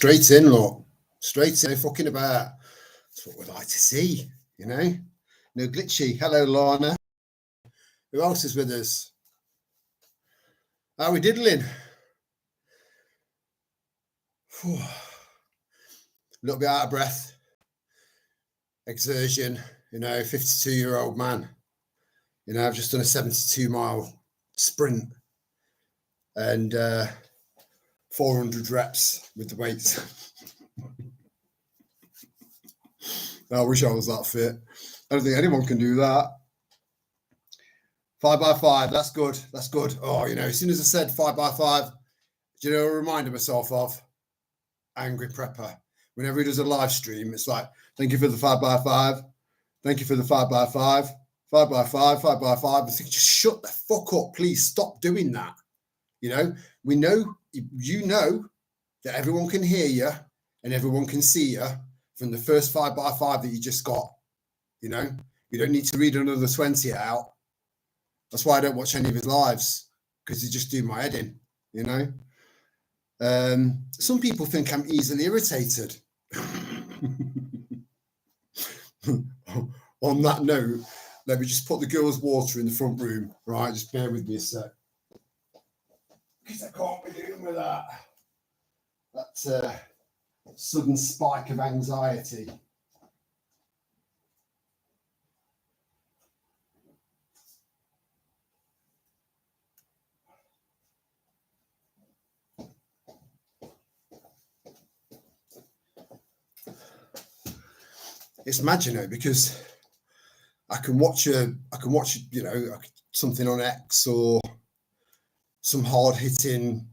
Straight in, look. Straight in, no fucking about. That's what we'd like to see, you know? No glitchy. Hello, Lana. Who else is with us? How are we diddling? A little bit out of breath. Exertion, you know, 52-year-old man. You know, I've just done a 72-mile sprint and 400 reps with the weights. I wish I was that fit. I don't think anyone can do that. 5x5, that's good. That's good. Oh, you know, as soon as I said 5x5, do you know what I reminded myself of? Angry Prepper. Whenever he does a live stream, it's like, thank you for the 5x5. Thank you for the 5x5. 5x5, 5x5. I think, just shut the fuck up, please. Stop doing that. You know, we know, you know that everyone can hear you and everyone can see you from the first 5x5 that you just got. You know, you don't need to read another 20 out. That's why I don't watch any of his lives, because he just do my head in, you know. Some people think I'm easily irritated. On that note, let me just put the girls' water in the front room, right? Just bear with me a sec. Because I can't be dealing with that. That sudden spike of anxiety. It's mad, you know, because I can watch you know, something on X or some hard hitting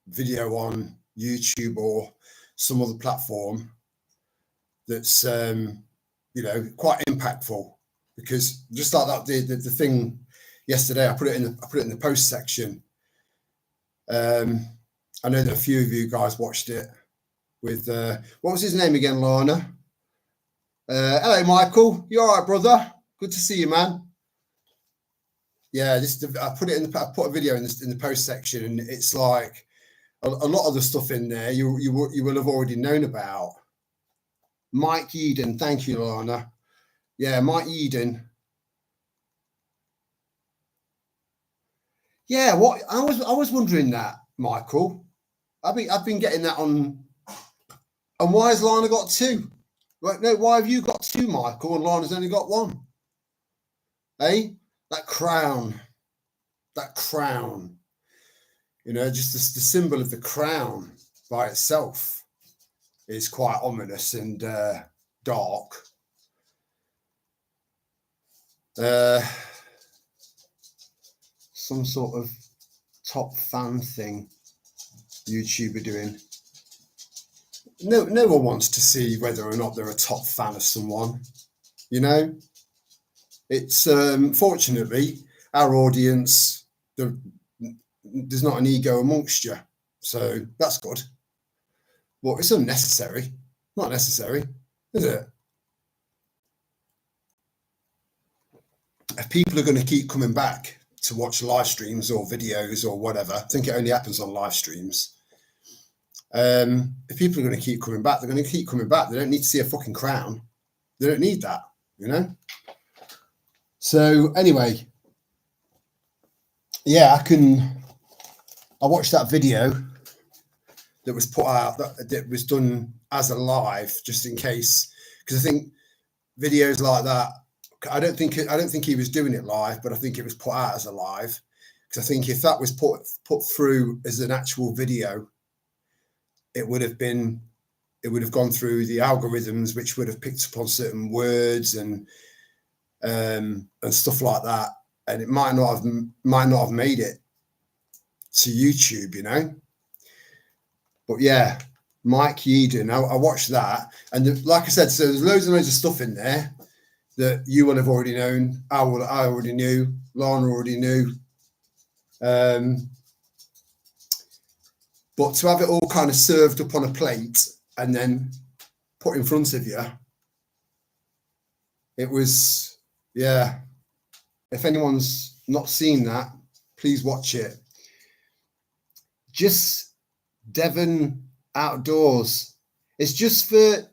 video on YouTube or some other platform that's you know, quite impactful. Because just like that, the thing yesterday, I put it in the post section. I know that a few of you guys watched it with what was his name again, Lana? Hello, Michael. You all right, brother? Good to see you, man. Yeah, I put a video in the post section, and it's like a lot of the stuff in there you will have already known about. Mike Eden, thank you, Lana. Yeah, Mike Eden. Yeah, what I was wondering that, Michael. I've been getting that on. And why has Lana got two? Right, no, why have you got two, Michael, and Lana's only got one? Eh? That crown. You know, just the symbol of the crown by itself is quite ominous and dark. Some sort of top fan thing YouTuber doing. No one wants to see whether or not they're a top fan of someone, you know. It's fortunately our audience, there's not an ego amongst you, so that's good. But it's unnecessary. Not necessary, is it? If people are going to keep coming back to watch live streams or videos or whatever, I think it only happens on live streams. If people are going to keep coming back, they're going to keep coming back. They don't need to see a fucking crown. They don't need that, you know? So anyway, yeah, I watched that video that was put out, that was done as a live, just in case, because I think videos like that, I don't think he was doing it live, but I think it was put out as a live, because I think if that was put through as an actual video, it would have gone through the algorithms, which would have picked up on certain words and stuff like that, and it might not have made it to YouTube, you know. But yeah, Mike Eden, I watched that, and like I said, so there's loads and loads of stuff in there that you will have already known. I already knew. Lana already knew. But to have it all kind of served up on a plate and then put in front of you, it was, yeah. If anyone's not seen that, please watch it. Just Devon Outdoors It's just for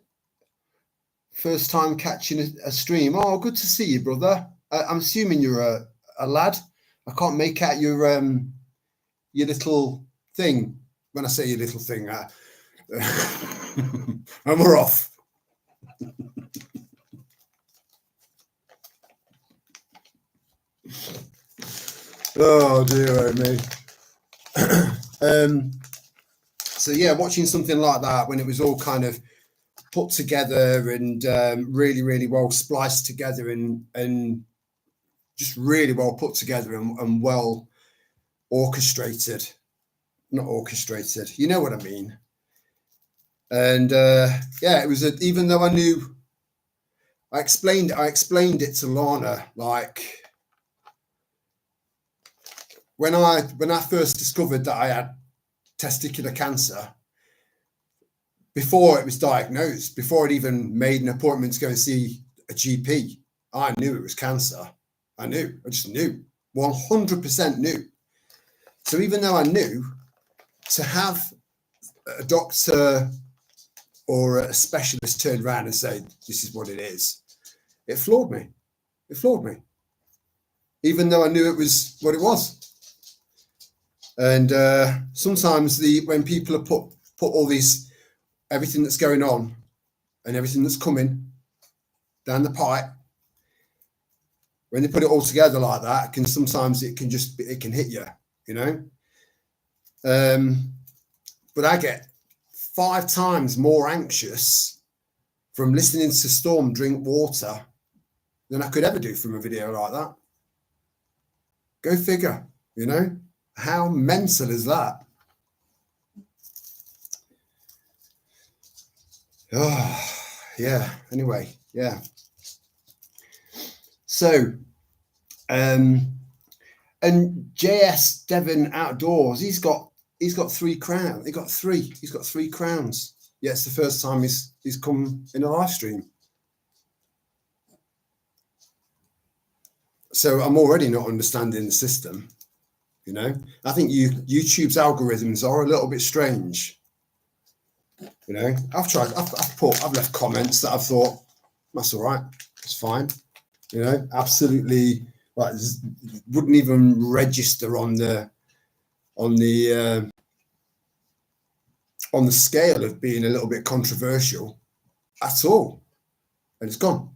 first time catching a stream. Oh, good to see you, brother. I'm assuming you're a lad. I can't make out your little thing. When I say your little thing, and we're off. Oh dear me. So yeah, watching something like that when it was all kind of put together and really, really well spliced together and just really well put together and well orchestrated. Not orchestrated, you know what I mean. And yeah, it was even though I knew, I explained it to Lana, like when I first discovered that I had testicular cancer, before it was diagnosed, before I'd even made an appointment to go and see a GP, I knew it was cancer. I just knew, 100% knew. So even though I knew, to have a doctor or a specialist turn around and say, this is what it is, it floored me. It floored me. Even though I knew it was what it was. And sometimes when people are put all these, everything that's going on and everything that's coming down the pipe, when they put it all together like that, sometimes it can hit you, you know. But I get 5 times more anxious from listening to Storm drink water than I could ever do from a video like that. Go figure, you know. How mental is that? Oh, yeah. Anyway, yeah. So, and JS Devon Outdoors, he's got 3 crowns. He's got 3 crowns. Yeah, it's the first time he's come in a live stream. So I'm already not understanding the system. You know, I think YouTube's algorithms are a little bit strange. You know, I've left comments that I've thought, that's all right, it's fine. You know, absolutely, like, wouldn't even register on the scale of being a little bit controversial at all, and it's gone.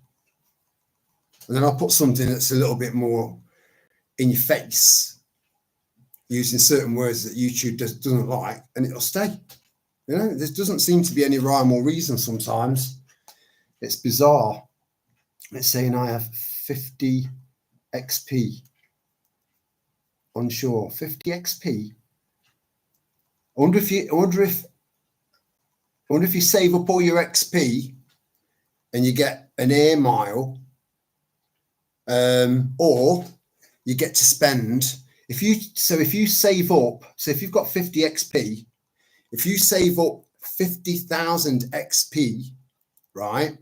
And then I'll put something that's a little bit more in your face, using certain words that YouTube doesn't like, and it'll stay. You know, there doesn't seem to be any rhyme or reason sometimes. It's bizarre. It's saying I have 50 XP. Unsure. 50 XP. I wonder if you save up all your XP and you get an air mile, or you get to spend. If you save up, so if you've got 50 XP, if you save up 50,000 XP, right,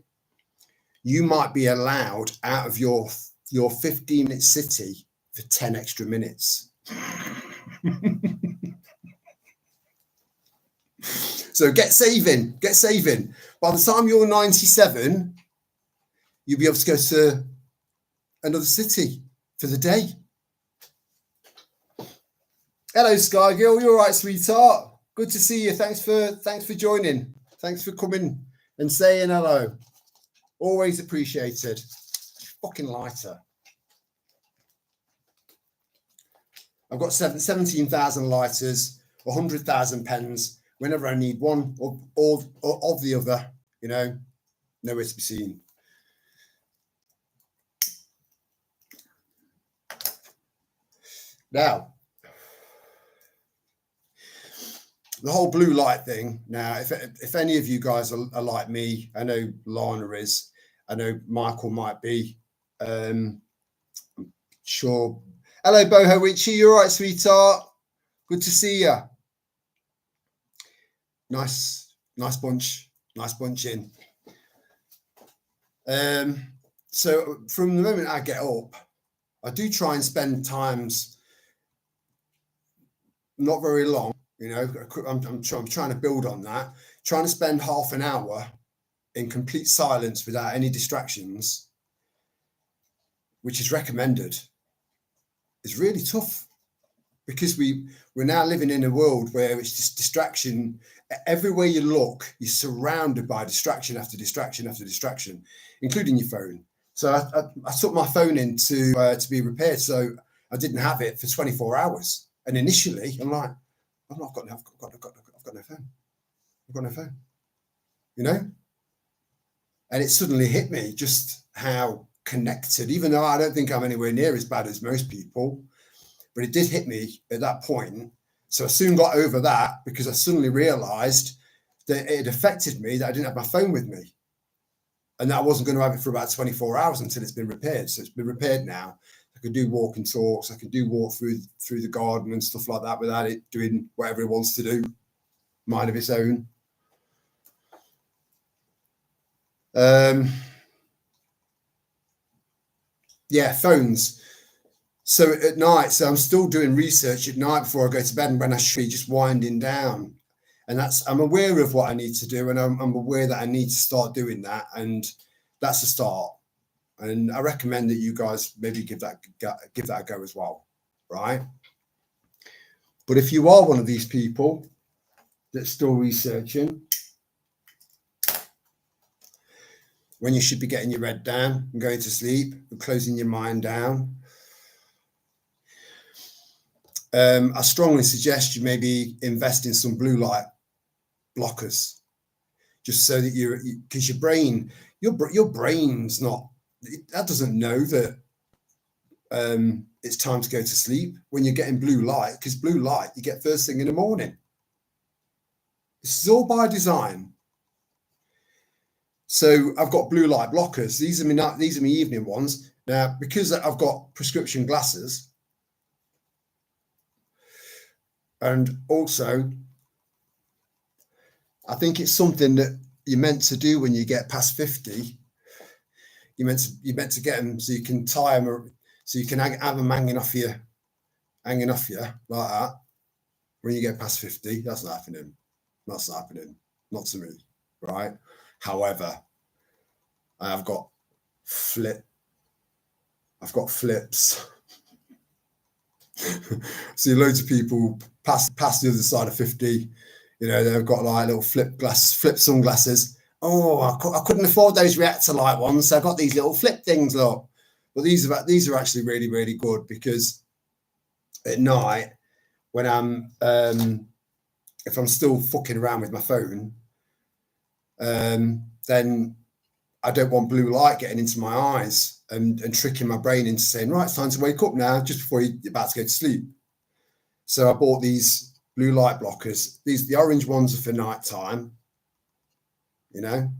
you might be allowed out of your 15-minute city for 10 extra minutes. So get saving. By the time you're 97, you'll be able to go to another city for the day. Hello, Sky Girl. You're all right, sweetheart. Good to see you. Thanks for joining. Thanks for coming and saying hello. Always appreciated. Fucking lighter. I've got 17,000 lighters, 100,000 pens. Whenever I need one or of the other, you know, nowhere to be seen. Now, the whole blue light thing. Now, if any of you guys are like me, I know Lana is, I know Michael might be. I'm sure. Hello, Boho Richie. You're right, sweetheart. Good to see you. Nice bunch in. So from the moment I get up, I do try and spend times not very long You know, I'm trying to build on that, trying to spend half an hour in complete silence without any distractions, which is recommended, is really tough, because we're now living in a world where it's just distraction. Everywhere you look, you're surrounded by distraction after distraction after distraction, including your phone. So I took my phone in to be repaired, so I didn't have it for 24 hours. And initially, I'm like, I've got no phone. I've got no phone. You know? And it suddenly hit me just how connected, even though I don't think I'm anywhere near as bad as most people, but it did hit me at that point. So I soon got over that, because I suddenly realized that it had affected me, that I didn't have my phone with me, and that I wasn't going to have it for about 24 hours until it's been repaired. So it's been repaired now. I can do walking talks. I can do walk through the garden and stuff like that without it doing whatever it wants to do, mind of its own. Yeah, phones. So at night, so I'm still doing research at night before I go to bed, and when I should be just winding down. And I'm aware of what I need to do, and I'm aware that I need to start doing that, and that's a start. And I recommend that you guys maybe give that a go as well, right? But if you are one of these people that's still researching, when you should be getting your head down and going to sleep and closing your mind down, I strongly suggest you maybe invest in some blue light blockers, just so that because your brain's not, that doesn't know that it's time to go to sleep when you're getting blue light, because blue light you get first thing in the morning. This is all by design. So I've got blue light blockers. These are my evening ones. Now, because I've got prescription glasses, and also I think it's something that you're meant to do when you get past 50. You're meant to get them so you can tie them, so you can have them hanging off you like that. When you get past 50, that's not happening. That's not happening. Not to me, right? However, I've got flips. See loads of people past the other side of 50. You know, they've got like little flip sunglasses. Oh, I couldn't afford those reactor light ones, so I got these little flip things. Look, but these are actually really, really good, because at night, when if I'm still fucking around with my phone, then I don't want blue light getting into my eyes and tricking my brain into saying, right, it's time to wake up now, just before you're about to go to sleep. So I bought these blue light blockers. The orange ones are for nighttime. You know,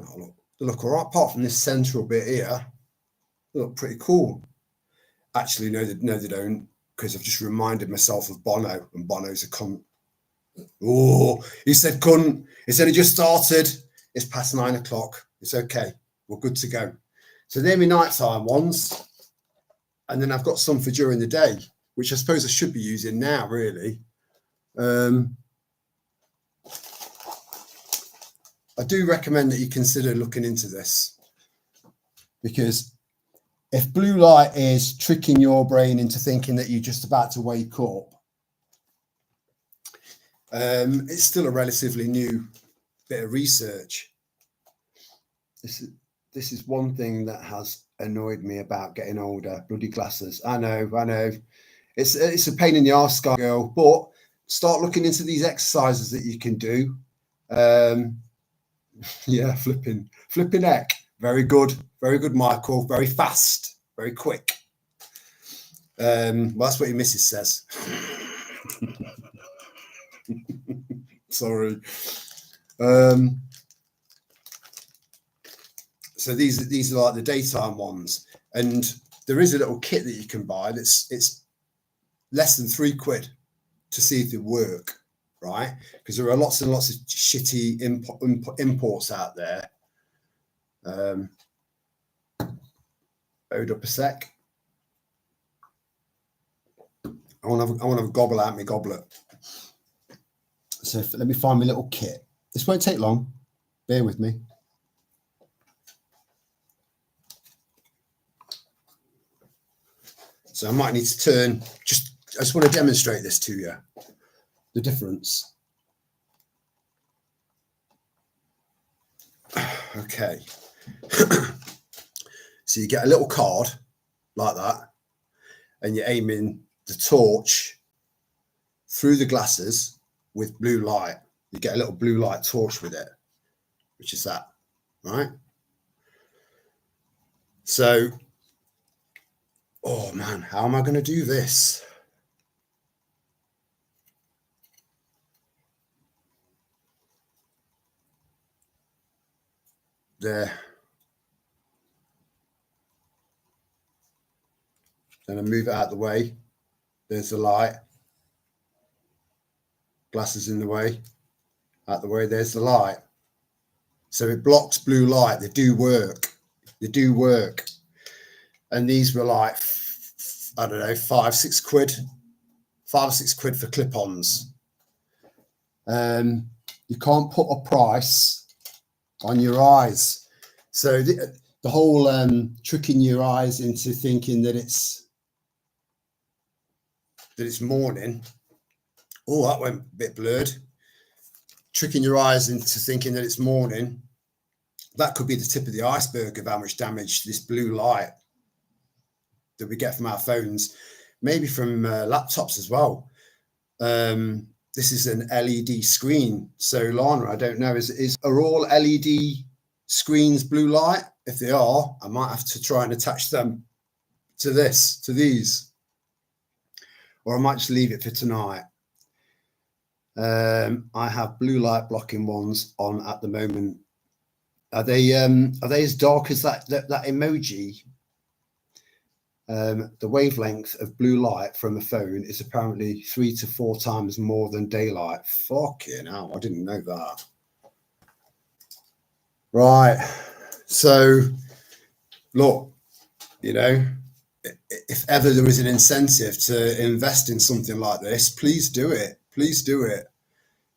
oh, they look all right, apart from this central bit here. They look pretty cool. Actually, no, they don't, because I've just reminded myself of Bono, and Bono's a cunt. Oh, he said cunt. He said he just started. It's past 9 o'clock. It's okay. We're good to go. So they're my nighttime ones. And then I've got some for during the day, which I suppose I should be using now, really. I do recommend that you consider looking into this, because if blue light is tricking your brain into thinking that you're just about to wake up, it's still a relatively new bit of research. This is one thing that has annoyed me about getting older. Bloody glasses. I know. It's a pain in the arse, Sky Girl, but start looking into these exercises that you can do. Yeah, flipping heck. Very good, Michael. Very fast, very quick. Well, that's what your missus says. Sorry. So these are like the daytime ones, and there is a little kit that you can buy it's less than £3 to see if they work, right? Because there are lots and lots of shitty imports out there. Hold up a sec. I want to have a gobble out my goblet. So let me find my little kit. This won't take long. Bear with me. So I might need to turn, I just want to demonstrate this to you, the difference. Okay. So you get a little card like that, and you're aiming the torch through the glasses with blue light. You get a little blue light torch with it, which is that, right? So, oh man, how am I going to do this? There. Then I move it out of the way. There's the light. Glasses in the way. Out the way, there's the light. So it blocks blue light. They do work. They do work. And these were like, I don't know, 5, 6 quid. 5 or 6 quid for clip-ons. You can't put a price on your eyes. So the whole tricking your eyes into thinking that it's morning. Oh, that went a bit blurred. Tricking your eyes into thinking that it's morning. That could be the tip of the iceberg of how much damage this blue light that we get from our phones, maybe from laptops as well. This is an LED screen. So Lana, I don't know, are all LED screens blue light? If they are, I might have to try and attach them to these, or I might just leave it for tonight. I have blue light blocking ones on at the moment. Are they as dark as that emoji? The wavelength of blue light from a phone is apparently 3 to 4 times more than daylight. Fucking hell, I didn't know that. Right. So, look, you know, if ever there is an incentive to invest in something like this, please do it. Please do it.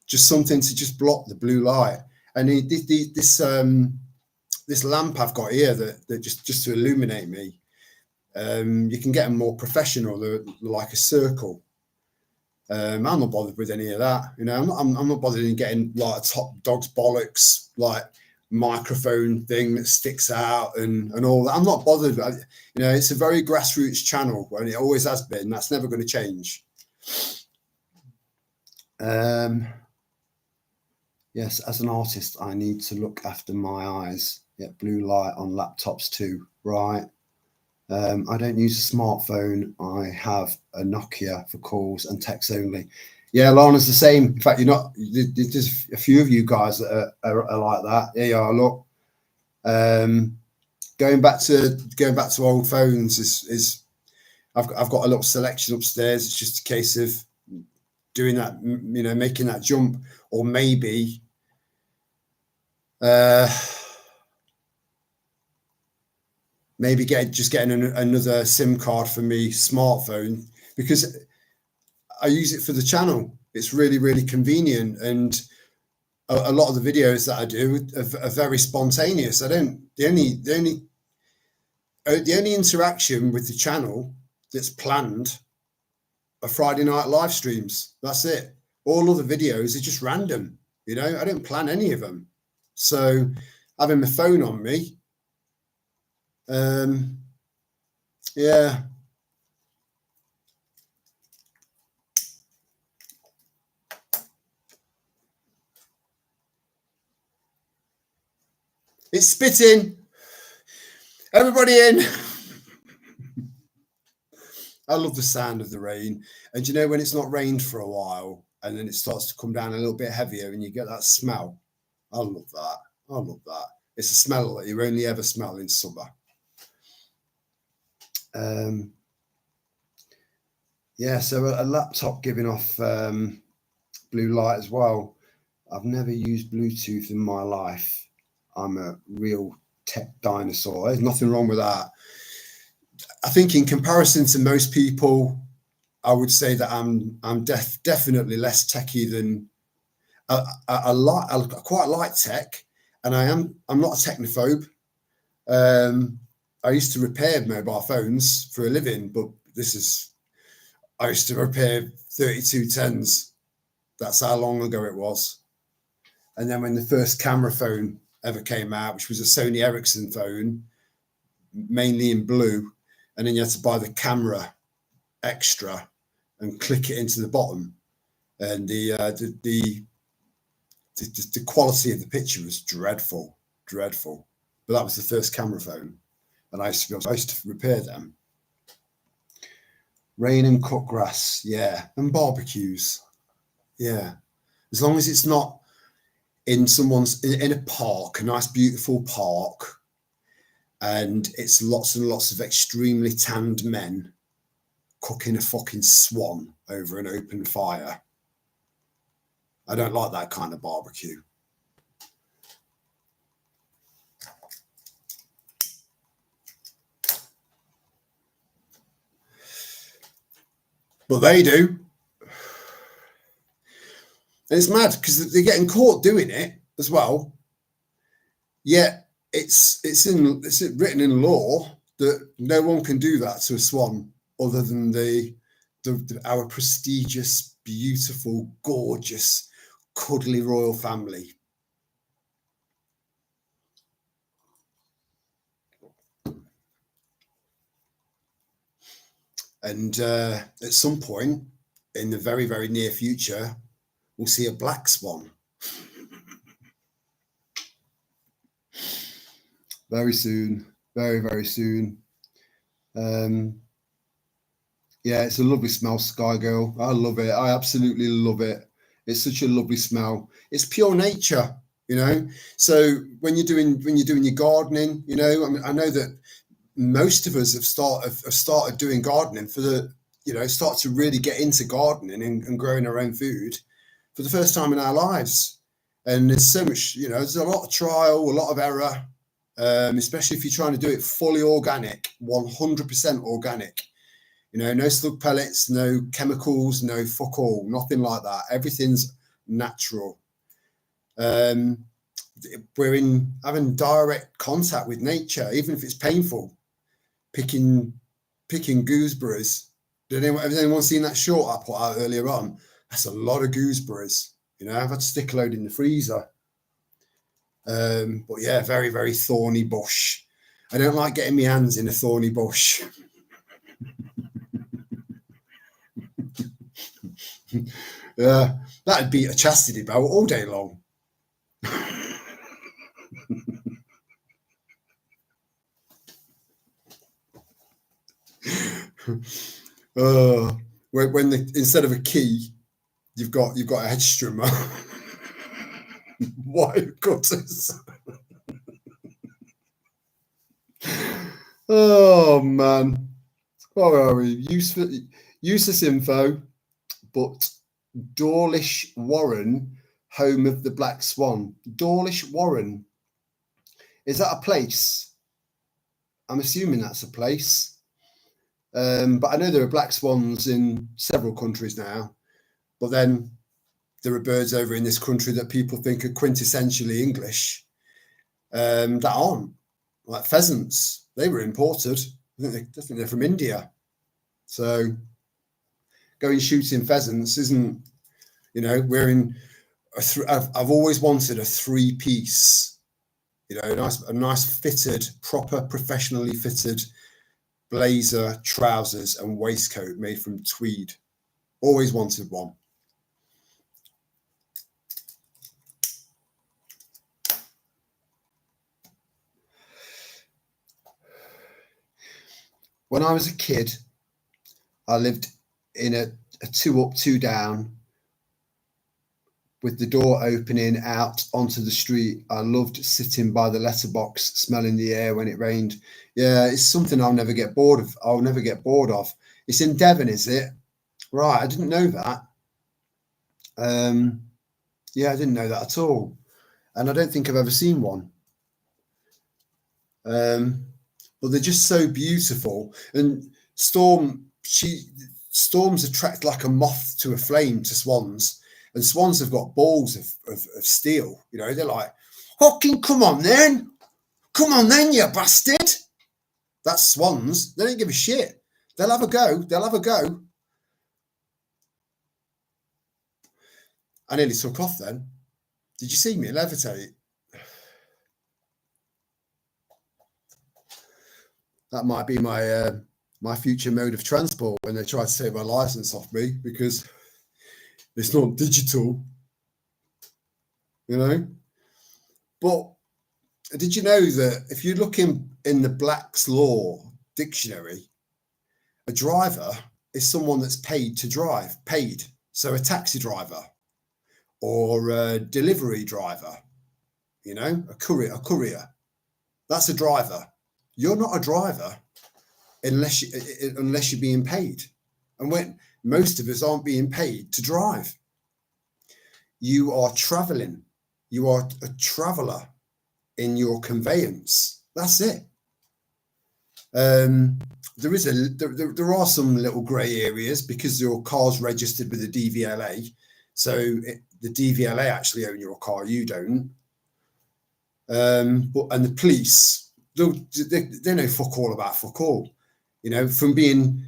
Just something to just block the blue light. And this lamp I've got here that just to illuminate me. You can get them more professional. They're like a circle. I'm not bothered with any of that. You know, I'm not bothered in getting like a top dog's bollocks, like microphone thing that sticks out and all that. I'm not bothered. You know, it's a very grassroots channel and it always has been. That's never going to change. Yes, as an artist, I need to look after my eyes. Yeah, blue light on laptops too, right? I don't use a smartphone. I have a Nokia for calls and text only. Yeah, Lana's the same. In fact, there's a few of you guys that are like that. There you are, look. Going back to old phones is I've got a little selection upstairs. It's just a case of doing that, you know, making that jump, or maybe getting another SIM card for me smartphone, because I use it for the channel. It's really, really convenient, and a lot of the videos that I do are very spontaneous. The only interaction with the channel that's planned are Friday night live streams. That's it. All other videos are just random. You know, I don't plan any of them. So having my phone on me, yeah. It's spitting. Everybody in. I love the sound of the rain. And you know, when it's not rained for a while and then it starts to come down a little bit heavier and you get that smell. I love that. I love that. It's a smell that you only ever smell in summer. Yeah, so a laptop giving off blue light as well. I've never used Bluetooth in my life. I'm a real tech dinosaur. There's nothing wrong with that. I think in comparison to most people, I would say that I'm definitely less techie than I quite like tech, and I'm not a technophobe. I used to repair mobile phones for a living, but I used to repair 3210s. That's how long ago it was. And then when the first camera phone ever came out, which was a Sony Ericsson phone, mainly in blue, and then you had to buy the camera extra and click it into the bottom, and the quality of the picture was dreadful. But that was the first camera phone, and I used to repair them. Rain and cut grass, yeah, and barbecues, yeah. As long as it's not in a park, a nice beautiful park, and it's lots and lots of extremely tanned men cooking a fucking swan over an open fire. I don't like that kind of barbecue. But they do. And it's mad because they're getting caught doing it as well. Yet it's written in law that no one can do that to a swan other than our prestigious, beautiful, gorgeous, cuddly royal family. And at some point in the very, very near future, we'll see a black swan. Very soon, very, very soon. Yeah, it's a lovely smell, Sky Girl. I love it. I absolutely love it. It's such a lovely smell. It's pure nature, you know. So when you're doing your gardening, you know, I mean, I know that most of us have started doing gardening start to really get into gardening and growing our own food for the first time in our lives. And there's so much, you know, there's a lot of trial, a lot of error, especially if you're trying to do it fully organic, 100% organic. You know, no slug pellets, no chemicals, no fuck all, nothing like that. Everything's natural. We're having direct contact with nature, even if it's painful. Picking gooseberries. Has anyone seen that short I put out earlier on? That's a lot of gooseberries. You know, I've had to stick a load in the freezer. But yeah, very, very thorny bush. I don't like getting my hands in a thorny bush. Yeah, that'd be a chastity belt all day long. When instead of a key, you've got a hedge trimmer. Wire cutters. Oh man, where are we? Useless info, but Dawlish Warren, home of the Black Swan. Dawlish Warren, is that a place? I'm assuming that's a place. But I know there are black swans in several countries now. But then there are birds over in this country that people think are quintessentially English that aren't, like pheasants. They were imported. I think they're from India. So going shooting pheasants isn't, you know, wearing I've always wanted a three-piece, you know, a nice fitted, proper, professionally fitted blazer, trousers, and waistcoat made from tweed. Always wanted one. When I was a kid, I lived in a 2-up, 2-down with the door opening out onto the street. I loved sitting by the letterbox, smelling the air when it rained. Yeah, it's something I'll never get bored of. I'll never get bored of. It's in Devon, is it? Right, I didn't know that. Yeah, I didn't know that at all. And I don't think I've ever seen one. But they're just so beautiful. And storms attract like a moth to a flame to swans. And swans have got balls of steel. You know, they're like, fucking come on then, you bastard. That's swans. They don't give a shit. They'll have a go. I nearly took off then. Did you see me levitate? That might be my my future mode of transport when they try to take my license off me, because it's not digital, you know. But did you know that if you look in the Black's Law dictionary, a driver is someone that's paid to drive, paid. So a taxi driver or a delivery driver, you know, a courier. That's a driver. You're not a driver unless you're being paid. And when most of us aren't being paid to drive, you are traveling. You are a traveler in your conveyance. That's it. There are some little grey areas because your car's registered with the DVLA. So the DVLA actually own your car, you don't. And the police, they know fuck all about fuck all. You know, from being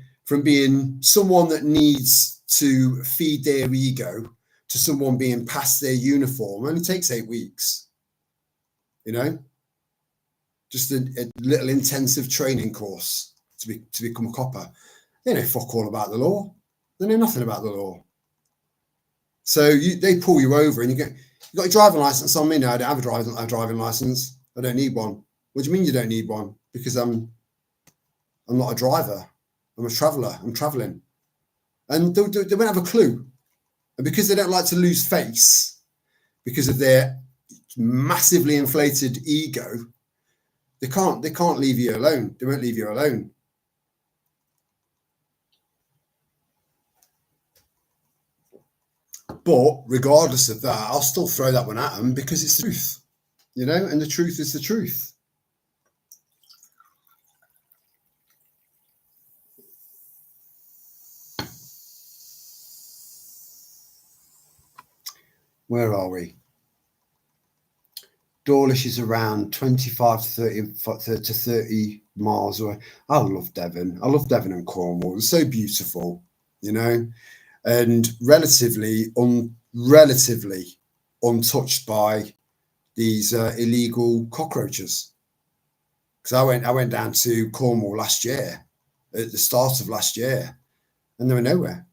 someone that needs to feed their ego to someone being past their uniform only takes 8 weeks. You know, just a little intensive training course to become a copper. They know fuck all about the law. They know nothing about the law. So they pull you over and you got your driving license on me? No, I don't have a driving license. I don't need one. What do you mean you don't need one? Because I'm not a driver. I'm a traveller. I'm travelling. And they won't have a clue. And because they don't like to lose face, because of their massively inflated ego, they can't leave you alone. They won't leave you alone. But regardless of that, I'll still throw that one at them because it's the truth, you know, and the truth is the truth. Where are we? Dawlish is around 25 to 30 miles away. I love Devon. I love Devon and Cornwall. It's so beautiful, you know, and relatively untouched by these illegal cockroaches. Because I went down to Cornwall last year, at the start of last year, and they were nowhere.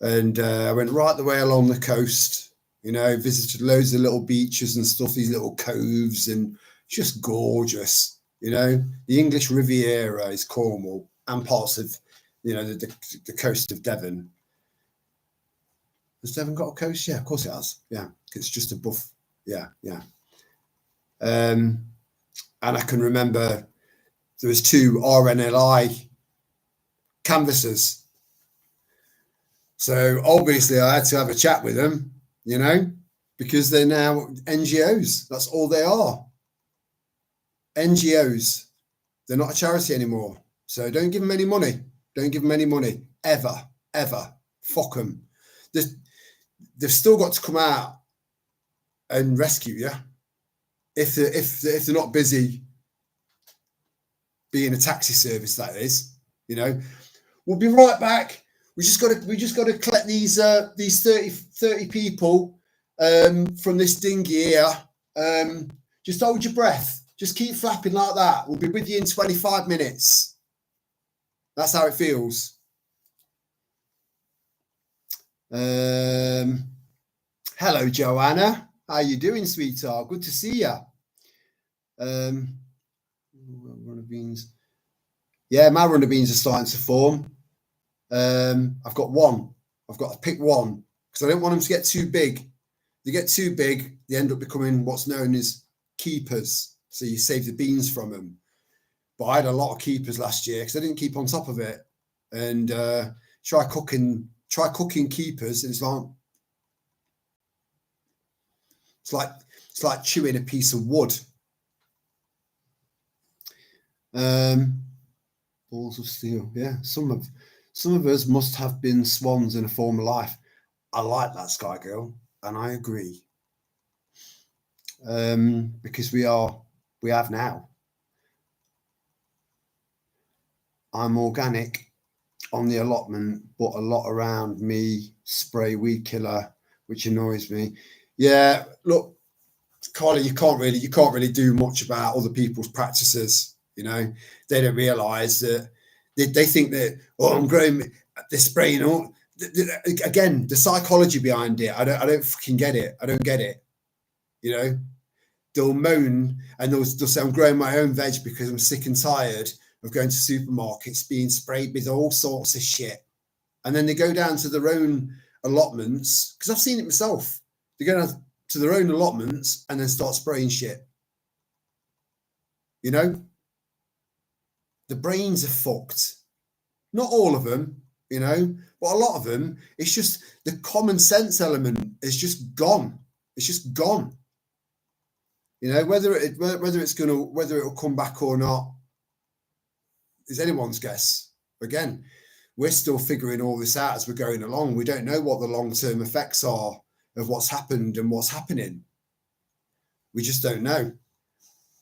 And I went right the way along the coast. You know, visited loads of little beaches and stuff, these little coves, and just gorgeous. You know, the English Riviera is Cornwall and parts of, you know, the coast of Devon. Has Devon got a coast? Yeah, of course it has. Yeah, it's just above. Yeah. And I can remember there was 2 RNLI canvassers. So obviously I had to have a chat with them. You know, because they're now NGOs. That's all they are. NGOs. They're not a charity anymore. So don't give them any money. Don't give them any money. Ever. Fuck them. They've still got to come out and rescue you. If they're not busy being a taxi service, that is. You know. We'll be right back. We just got to collect these 30 people from this dinghy here. Just hold your breath. Just keep flapping like that. We'll be with you in 25 minutes. That's how it feels. Hello, Joanna. How you doing, sweetheart? Good to see you. Runner beans. Yeah, my runner beans are starting to form. I've got to pick one because I don't want them to get too big. They get too big, they end up becoming what's known as keepers. So you save the beans from them. But I had a lot of keepers last year because I didn't keep on top of it. And try cooking keepers, and it's like chewing a piece of wood. Balls of steel. Yeah, some of us must have been swans in a former life. I like that, Sky Girl, and I agree. Because we have now. I'm organic on the allotment, but a lot around me spray weed killer, which annoys me. Yeah, look, Carly, you can't really do much about other people's practices. You know, they don't realise that they think that, oh, I'm growing, they're spraying all. Again, the psychology behind it, I don't fucking get it. I don't get it. You know, they'll moan and they'll say I'm growing my own veg because I'm sick and tired of going to supermarkets being sprayed with all sorts of shit. And then they go down to their own allotments, because I've seen it myself. They go down to their own allotments and then start spraying shit. You know, the brains are fucked. Not all of them, you know, but a lot of them. It's just the common sense element is just gone. It's just gone. You know, whether it'll come back or not is anyone's guess. Again, we're still figuring all this out as we're going along. We don't know what the long-term effects are of what's happened and what's happening. We just don't know.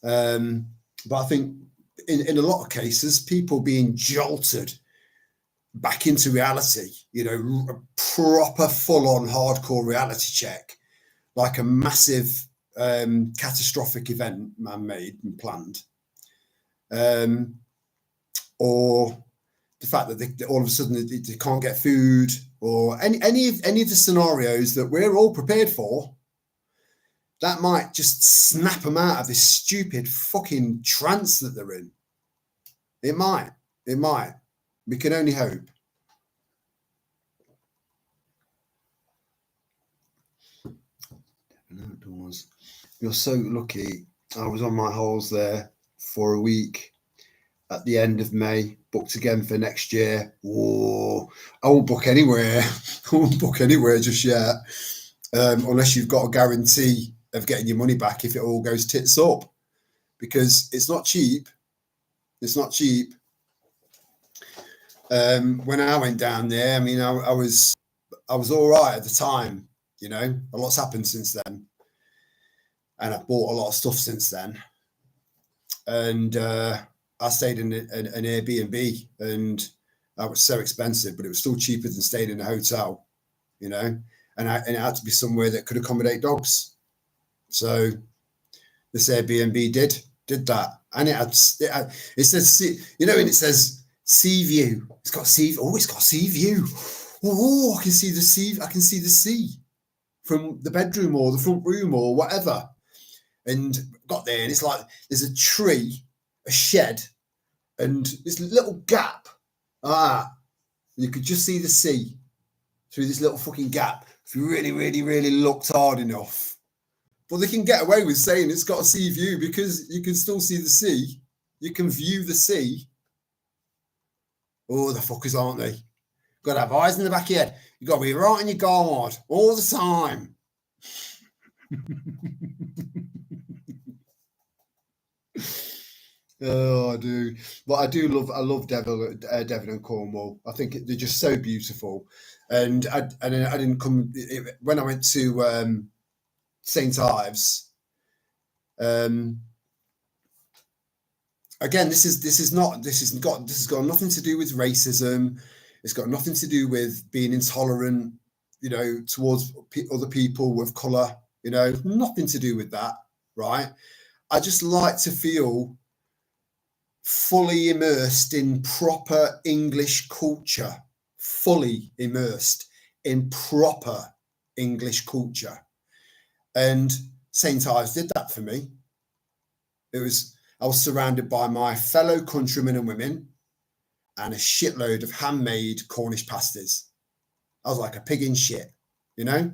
But I think in a lot of cases, people being jolted back into reality, you know, a proper full-on hardcore reality check, like a massive catastrophic event man-made and planned, or the fact that they all of a sudden they can't get food, or any of the scenarios that we're all prepared for, that might just snap them out of this stupid fucking trance that they're in. It might. We can only hope. Outdoors. You're so lucky. I was on my holes there for a week at the end of May, booked again for next year. Whoa, I won't book anywhere. I won't book anywhere just yet, unless you've got a guarantee of getting your money back if it all goes tits up, because it's not cheap. It's not cheap. When I went down there, I mean, I was all right at the time. You know, a lot's happened since then, and I've bought a lot of stuff since then. And I stayed in an Airbnb, and that was so expensive, but it was still cheaper than staying in a hotel. You know, and it had to be somewhere that could accommodate dogs. So this Airbnb did that, and it says, you know, and it says sea view. It's got sea. Oh, it's got sea view. Oh, I can see the sea. I can see the sea from the bedroom or the front room or whatever. And got there, and it's like there's a tree, a shed, and this little gap. You could just see the sea through this little fucking gap if you really, really, really looked hard enough. But they can get away with saying it's got a sea view because you can still see the sea. You can view the sea. Oh, the fuckers, aren't they? Got to have eyes in the back of your head. You've got to be right in your guard all the time. Oh, I do. But I love Devon and Cornwall. I think they're just so beautiful. And I didn't come when I went to St. Ives. Again, this has got nothing to do with racism. It's got nothing to do with being intolerant, you know, towards other people with colour. You know, nothing to do with that, right? I just like to feel fully immersed in proper English culture, fully immersed in proper English culture. And St. Ives did that for me. I was surrounded by my fellow countrymen and women and a shitload of handmade Cornish pasties. I was like a pig in shit, you know?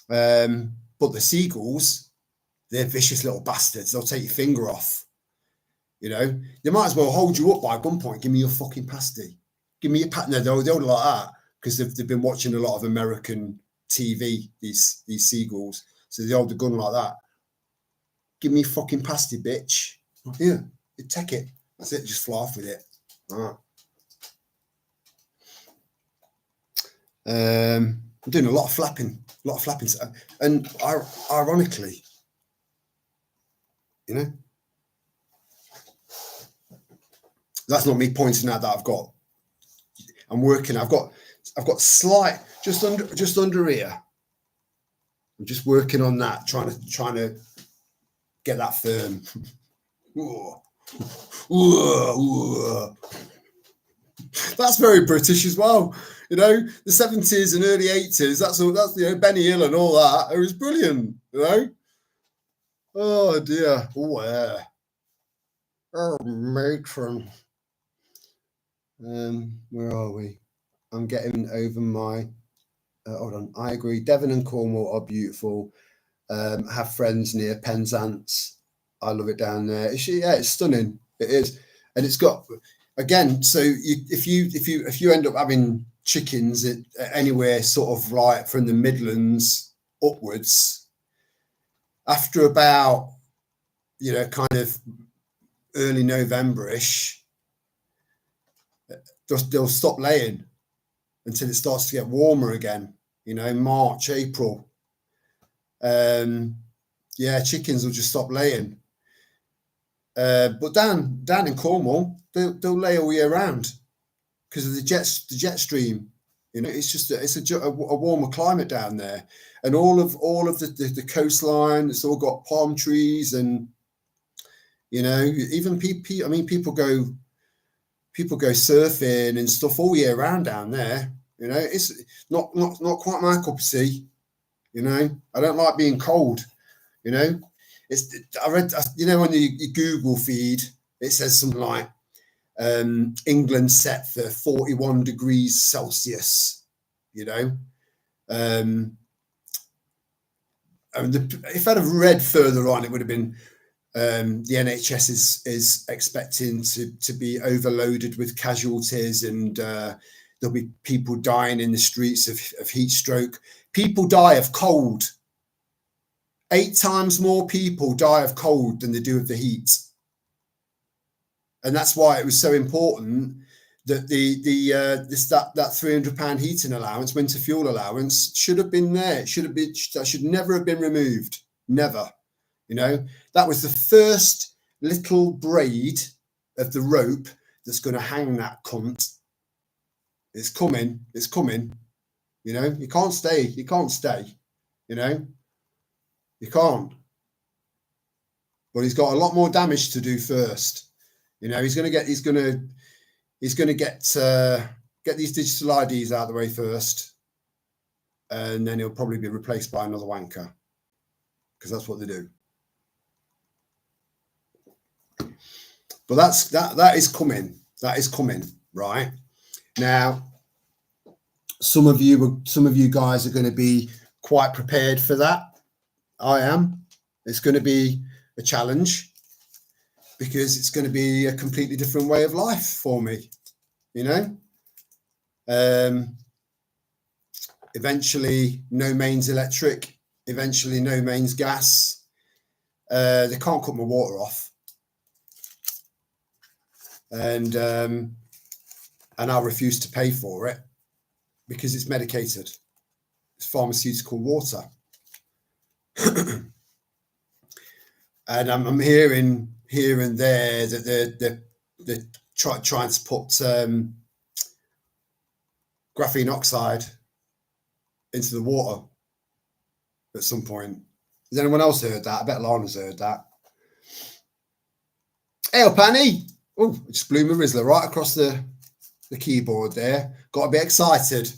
But the seagulls, they're vicious little bastards. They'll take your finger off. You know, they might as well hold you up by gunpoint. Give me your fucking pasty. Give me your pat. No, they'll like that because they've been watching a lot of American TV. These seagulls, so they hold the gun like that. Give me your fucking pasty, bitch. Here, you take it. That's it. Just fly off with it. All right. I'm doing a lot of flapping, and ironically, you know, that's not me pointing out that I'm working. I've got slight just under here. I'm just working on that, trying to get that firm. That's very British as well, you know. The 70s and early 80s. That's Benny Hill and all that. It was brilliant, you know. Oh dear. Oh yeah. Oh matron. Where are we? I'm getting over my. Hold on. I agree. Devon and Cornwall are beautiful. Have friends near Penzance. I love it down there. It's stunning. It is, and it's got again. So if you end up having chickens anywhere sort of like from the Midlands upwards, after about kind of early November-ish, they'll stop laying until it starts to get warmer again. March, April. Chickens will just stop laying. But down in Cornwall, they'll lay all year round because of the jet stream. It's just a warmer climate down there, and all of the coastline. It's all got palm trees, and even people. I mean, people go surfing and stuff all year round down there. It's not quite my cup of tea. I don't like being cold. I read, on your Google feed, it says something like England set for 41 degrees Celsius. If I'd have read further on, it would have been the NHS is expecting to be overloaded with casualties, and there'll be people dying in the streets of heat stroke. People die of cold. 8 times more people die of cold than they do of the heat. And that's why it was so important that that £300 heating allowance, winter fuel allowance, should have been there. That should never have been removed. Never. That was the first little braid of the rope that's going to hang that cunt. It's coming. You can't stay. You can't. But he's got a lot more damage to do first. He's going to get these digital IDs out of the way first, and then he'll probably be replaced by another wanker, because that's what they do. But that is coming. That is coming right now. Some of you guys are going to be quite prepared for that. I am. It's going to be a challenge because it's going to be a completely different way of life for me. Eventually, no mains electric. Eventually, no mains gas. They can't cut my water off, and I refuse to pay for it because it's medicated. It's pharmaceutical water. And I'm hearing here and there that they're trying to put graphene oxide into the water at some point. Has anyone else heard that? I bet Lana's heard that. Hey up, Annie. Oh, it just blew my Rizzler right across the keyboard there. Got a bit excited.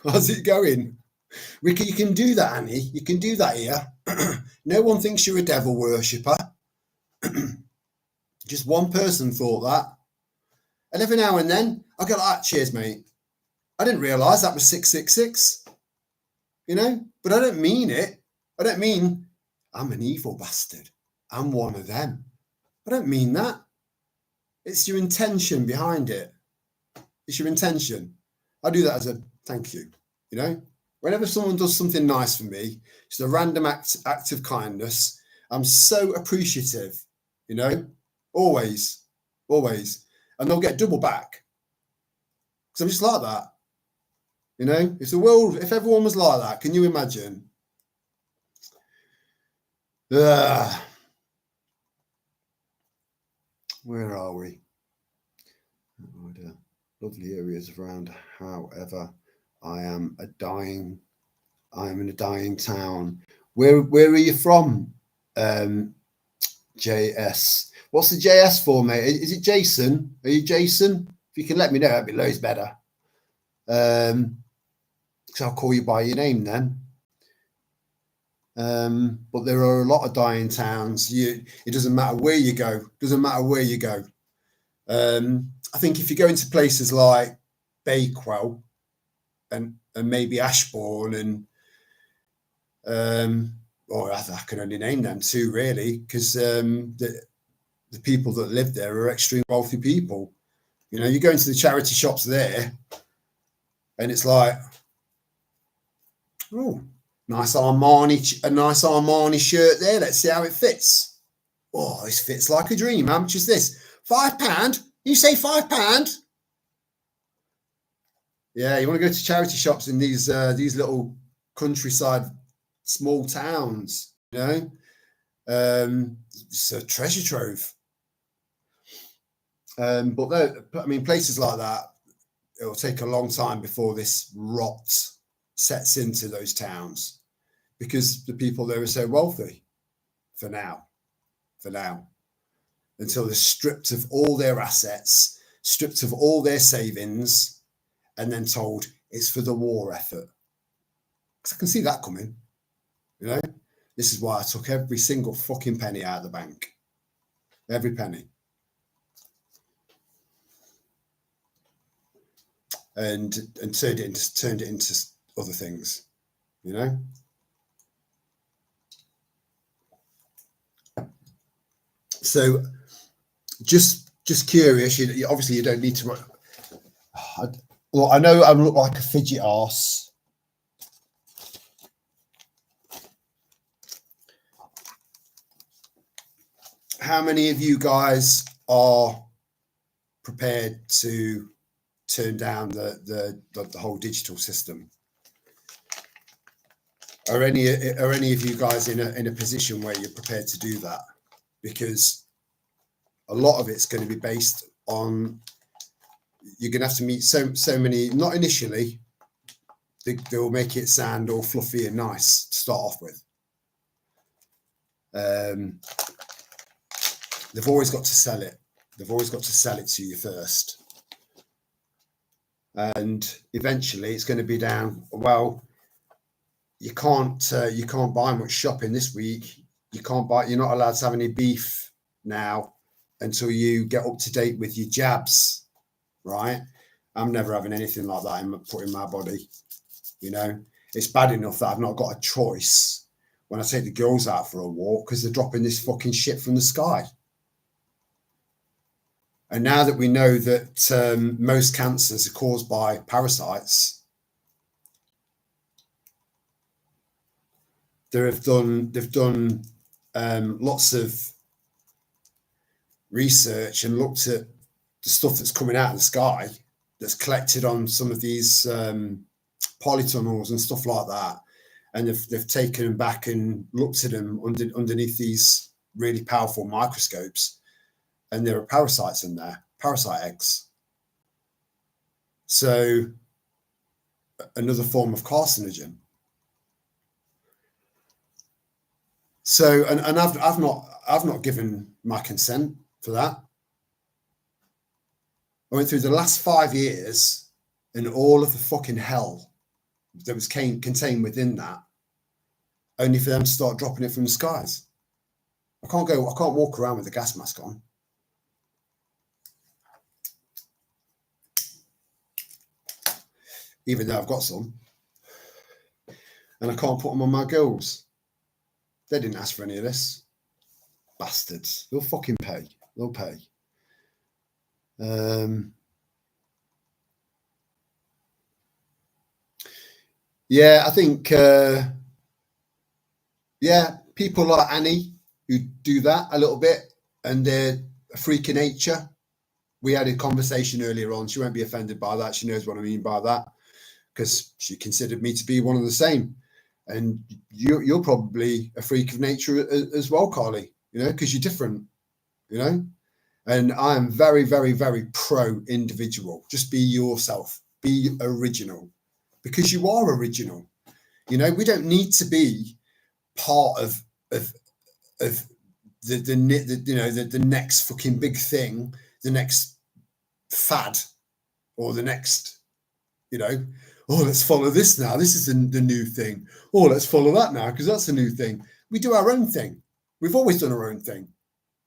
How's it going? Ricky, you can do that, Annie. You can do that here. No one thinks you're a devil worshipper. Just one person thought that. And every now and then, I go like, cheers, mate. I didn't realise that was 666. But I don't mean it. I don't mean I'm an evil bastard. I'm one of them. I don't mean that. It's your intention behind it. It's your intention. I do that as a thank you, Whenever someone does something nice for me, it's a random act of kindness. I'm so appreciative, always. And they'll get double back. Because I'm just like that. You know, if the world, if everyone was like that, can you imagine? Where are we? Lovely areas around. However, I am in a dying town. Where are you from? JS. What's the JS for, mate? Is it Jason? Are you Jason? If you can let me know, that'd be loads better. So I'll call you by your name then. But there are a lot of dying towns. It doesn't matter where you go. Doesn't matter where you go. I think if you go into places like Bakewell and maybe Ashbourne and or I can only name them two really, because the people that live there are extremely wealthy people. You know, you go into the charity shops there, and it's like, oh, a nice Armani shirt there. Let's see how it fits. Oh, this fits like a dream. How much is this? £5? You say £5? Yeah, you want to go to charity shops in these little countryside small towns, you know. It's a treasure trove. But I mean, places like that, it'll take a long time before this rot sets into those towns, because the people there are so wealthy for now, until they're stripped of all their assets, stripped of all their savings, and then told it's for the war effort. Because I can see that coming, you know. This is why I took every single fucking penny out of the bank. Every penny. And turned it into other things, you know. So just curious, you obviously you don't need to. Well, I know I look like a fidget arse. How many of you guys are prepared to turn down the whole digital system? Are any of you guys in a position where you're prepared to do that? Because a lot of it's going to be based on, you're going to have to meet so many, not initially, they'll make it sound all fluffy and nice to start off with. They've always got to sell it. They've always got to sell it to you first. And eventually it's going to be down, well, you can't buy much shopping this week. You're not allowed to have any beef now until you get up to date with your jabs, right? I'm never having anything like that put in my body. You know, it's bad enough that I've not got a choice when I take the girls out for a walk because they're dropping this fucking shit from the sky. And now that we know that most cancers are caused by parasites, they've done lots of research and looked at the stuff that's coming out of the sky that's collected on some of these polytunnels and stuff like that, and they've taken them back and looked at them underneath these really powerful microscopes, and there are parasites in there, parasite eggs. So another form of carcinogen. So, and I've not given my consent for that. I went through the last 5 years and all of the fucking hell that was contained within that, only for them to start dropping it from the skies. I can't walk around with a gas mask on. Even though I've got some. And I can't put them on my girls. They didn't ask for any of this. Bastards. They'll fucking pay. They'll pay. Yeah, I think, people like Annie who do that a little bit, and they're a freak of nature. We had a conversation earlier on. She won't be offended by that. She knows what I mean by that. because she considered me to be one of the same. And you're probably a freak of nature as well, Carly, you know, because you're different, you know. And I am very, very, very pro individual. Just be yourself, be original, because you are original. You know, we don't need to be part of the you know, the next fucking big thing, the next fad, or the next, you know, oh, let's follow this now. This is the new thing. Oh, let's follow that now because that's a new thing. We do our own thing. We've always done our own thing,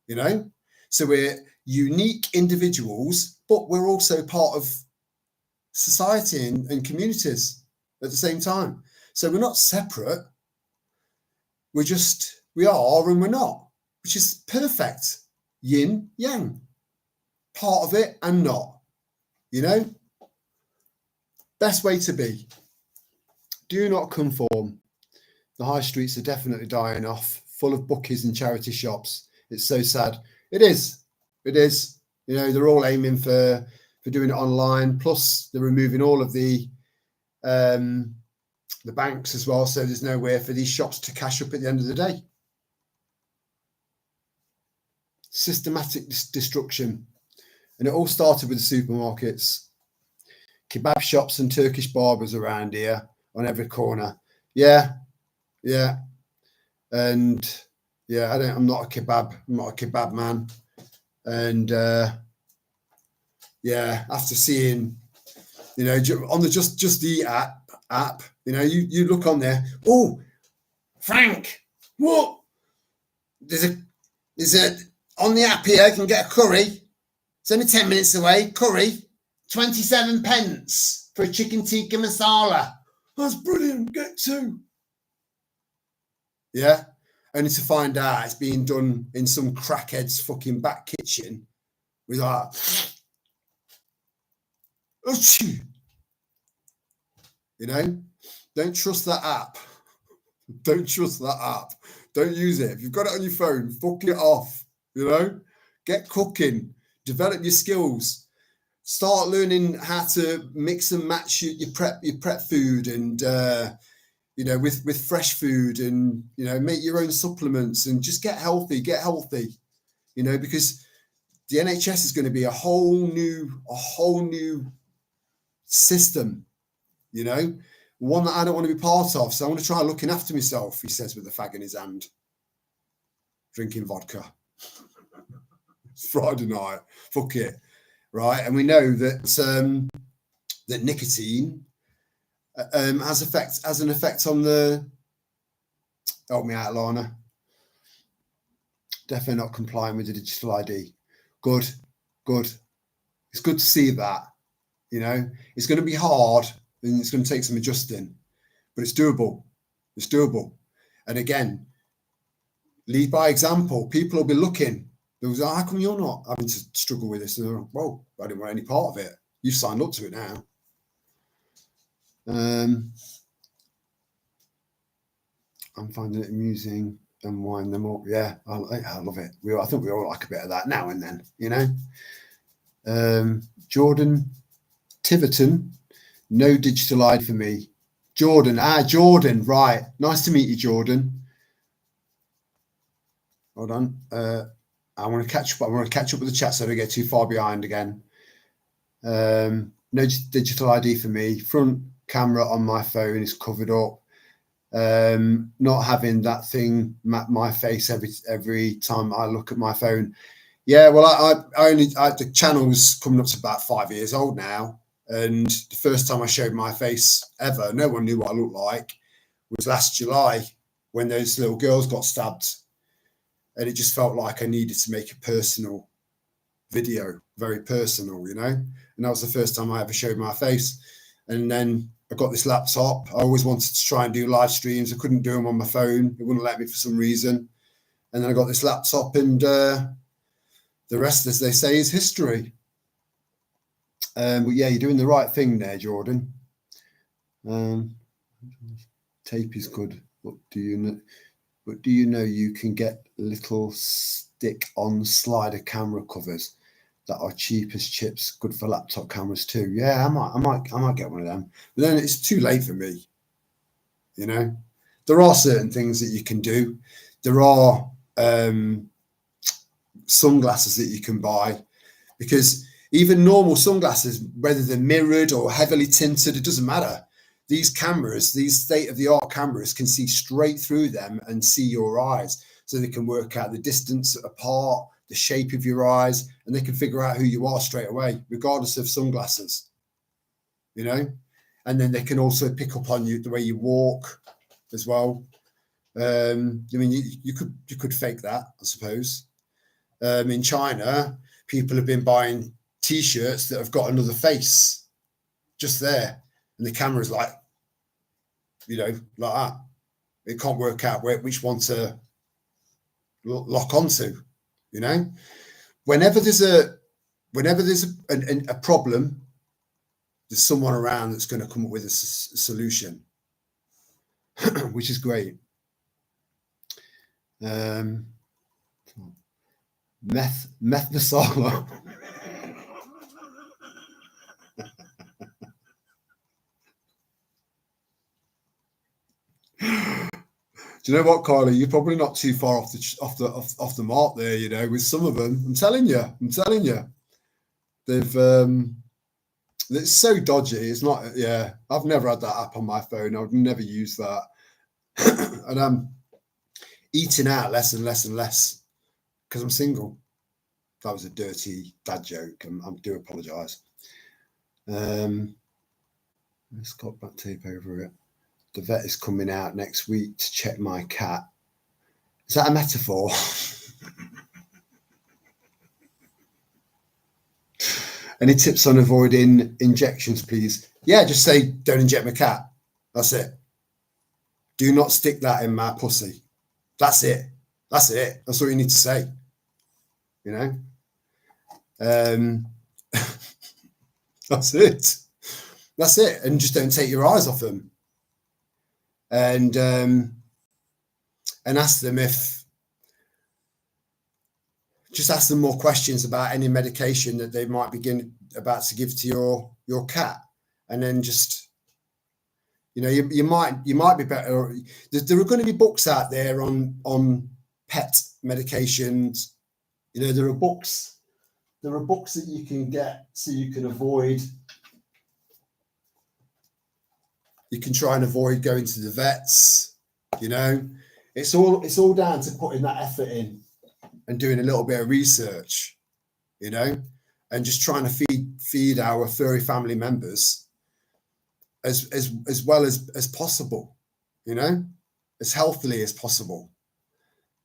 you know. So we're unique individuals, but we're also part of society and communities at the same time. So we're not separate. We are and we're not, which is perfect. Yin, yang, part of it and not, you know. Best way to be. Do not conform. The high streets are definitely dying off, full of bookies and charity shops. It's so sad. It is. It is. You know, they're all aiming for doing it online. Plus, they're removing all of the banks as well. So there's nowhere for these shops to cash up at the end of the day. Systematic destruction. And it all started with the supermarkets. Kebab shops and Turkish barbers around here on every corner. Yeah. And yeah, I'm not a kebab man. And yeah, after seeing, you know, on the Just Eat app, you know, you look on there. Oh, Frank, what? There's a on the app here. You can get a curry. It's only 10 minutes away. Curry, 27 pence for a chicken tikka masala. That's brilliant. Get two. Yeah. Only to find out it's being done in some crackhead's fucking back kitchen with like, you know, don't trust that app. Don't trust that app. Don't use it. If you've got it on your phone, fuck it off. You know, get cooking, develop your skills, start learning how to mix and match your prep food and you know, with fresh food, and you know, make your own supplements and just get healthy, you know, because the NHS is going to be a whole new system, you know, one that I don't want to be part of. So I want to try looking after myself, he says with a fag in his hand, drinking vodka. It's Friday night, fuck it, right? And we know that that nicotine has an effect on the, help me out, Lana. Definitely not complying with the digital ID. Good. It's good to see that. You know, it's going to be hard and it's going to take some adjusting, but it's doable. And again, lead by example. People will be looking. They'll say, how come you're not having to struggle with this? And they're like, well, I didn't want any part of it. You've signed up to it now. I'm finding it amusing and wind them up. Yeah, I love it. I think we all like a bit of that now and then, you know. Jordan Tiverton, no digital ID for me. Jordan, right. Nice to meet you, Jordan. Hold on. I want to catch up. with the chat so I don't get too far behind again. No digital ID for me. Front camera on my phone is covered up. Not having that thing map my face every time I look at my phone. Yeah, well, the channel's coming up to about 5 years old now, and the first time I showed my face ever, no one knew what I looked like, was last July when those little girls got stabbed, and it just felt like I needed to make a personal video, very personal, you know. And that was the first time I ever showed my face. And then I got this laptop. I always wanted to try and do live streams. I couldn't do them on my phone. It wouldn't let me for some reason. And then I got this laptop, and the rest, as they say, is history. But yeah, you're doing the right thing there, Jordan. Tape is good. But do you know you can get little stick-on slider camera covers? that are cheap as chips, good for laptop cameras too. Yeah, I might get one of them. But then it's too late for me. You know, there are certain things that you can do. There are sunglasses that you can buy, because even normal sunglasses, whether they're mirrored or heavily tinted, it doesn't matter. These cameras, these state-of-the-art cameras, can see straight through them and see your eyes. So they can work out the distance apart, the shape of your eyes, and they can figure out who you are straight away, regardless of sunglasses, you know? And then they can also pick up on you, the way you walk as well. I mean, you could fake that, I suppose. In China, people have been buying T-shirts that have got another face just there, and the camera's like, you know, like that. It can't work out which one to lock onto. You know, whenever there's a problem, there's someone around that's going to come up with a solution, which is great. Meth masala. Do you know what, Carly? You're probably not too far off the mark there. You know, with some of them, I'm telling you, they've it's so dodgy. It's not. Yeah, I've never had that app on my phone. I would never use that, and I'm eating out less and less and less because I'm single. That was a dirty dad joke. I do apologise. Let's got back tape over it. The vet is coming out next week to check my cat. Is that a metaphor? Any tips on avoiding injections, please? Yeah, just say, don't inject my cat. That's it. Do not stick that in my pussy. That's it. That's it. That's all you need to say. You know? That's it. That's it. And just don't take your eyes off them. And ask them ask them more questions about any medication that they might begin about to give to your cat, and then just, you know, you might be better. There are going to be books out there on pet medications. You know, there are books that you can get so you can avoid. You can try and avoid going to the vets. You know, it's all down to putting that effort in and doing a little bit of research, you know, and just trying to feed our furry family members as well as possible, you know, as healthily as possible.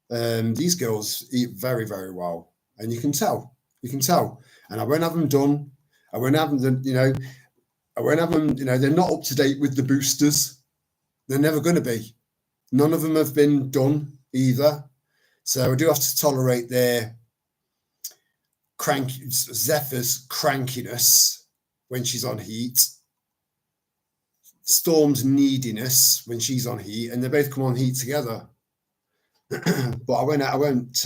These girls eat very, very well, and you can tell. And I won't have them done. I won't have them, you know. I won't have them, you know. They're not up to date with the boosters. They're never going to be. None of them have been done either. So I do have to tolerate their Zephyr's crankiness when she's on heat, Storm's neediness when she's on heat, and they both come on heat together. But I won't.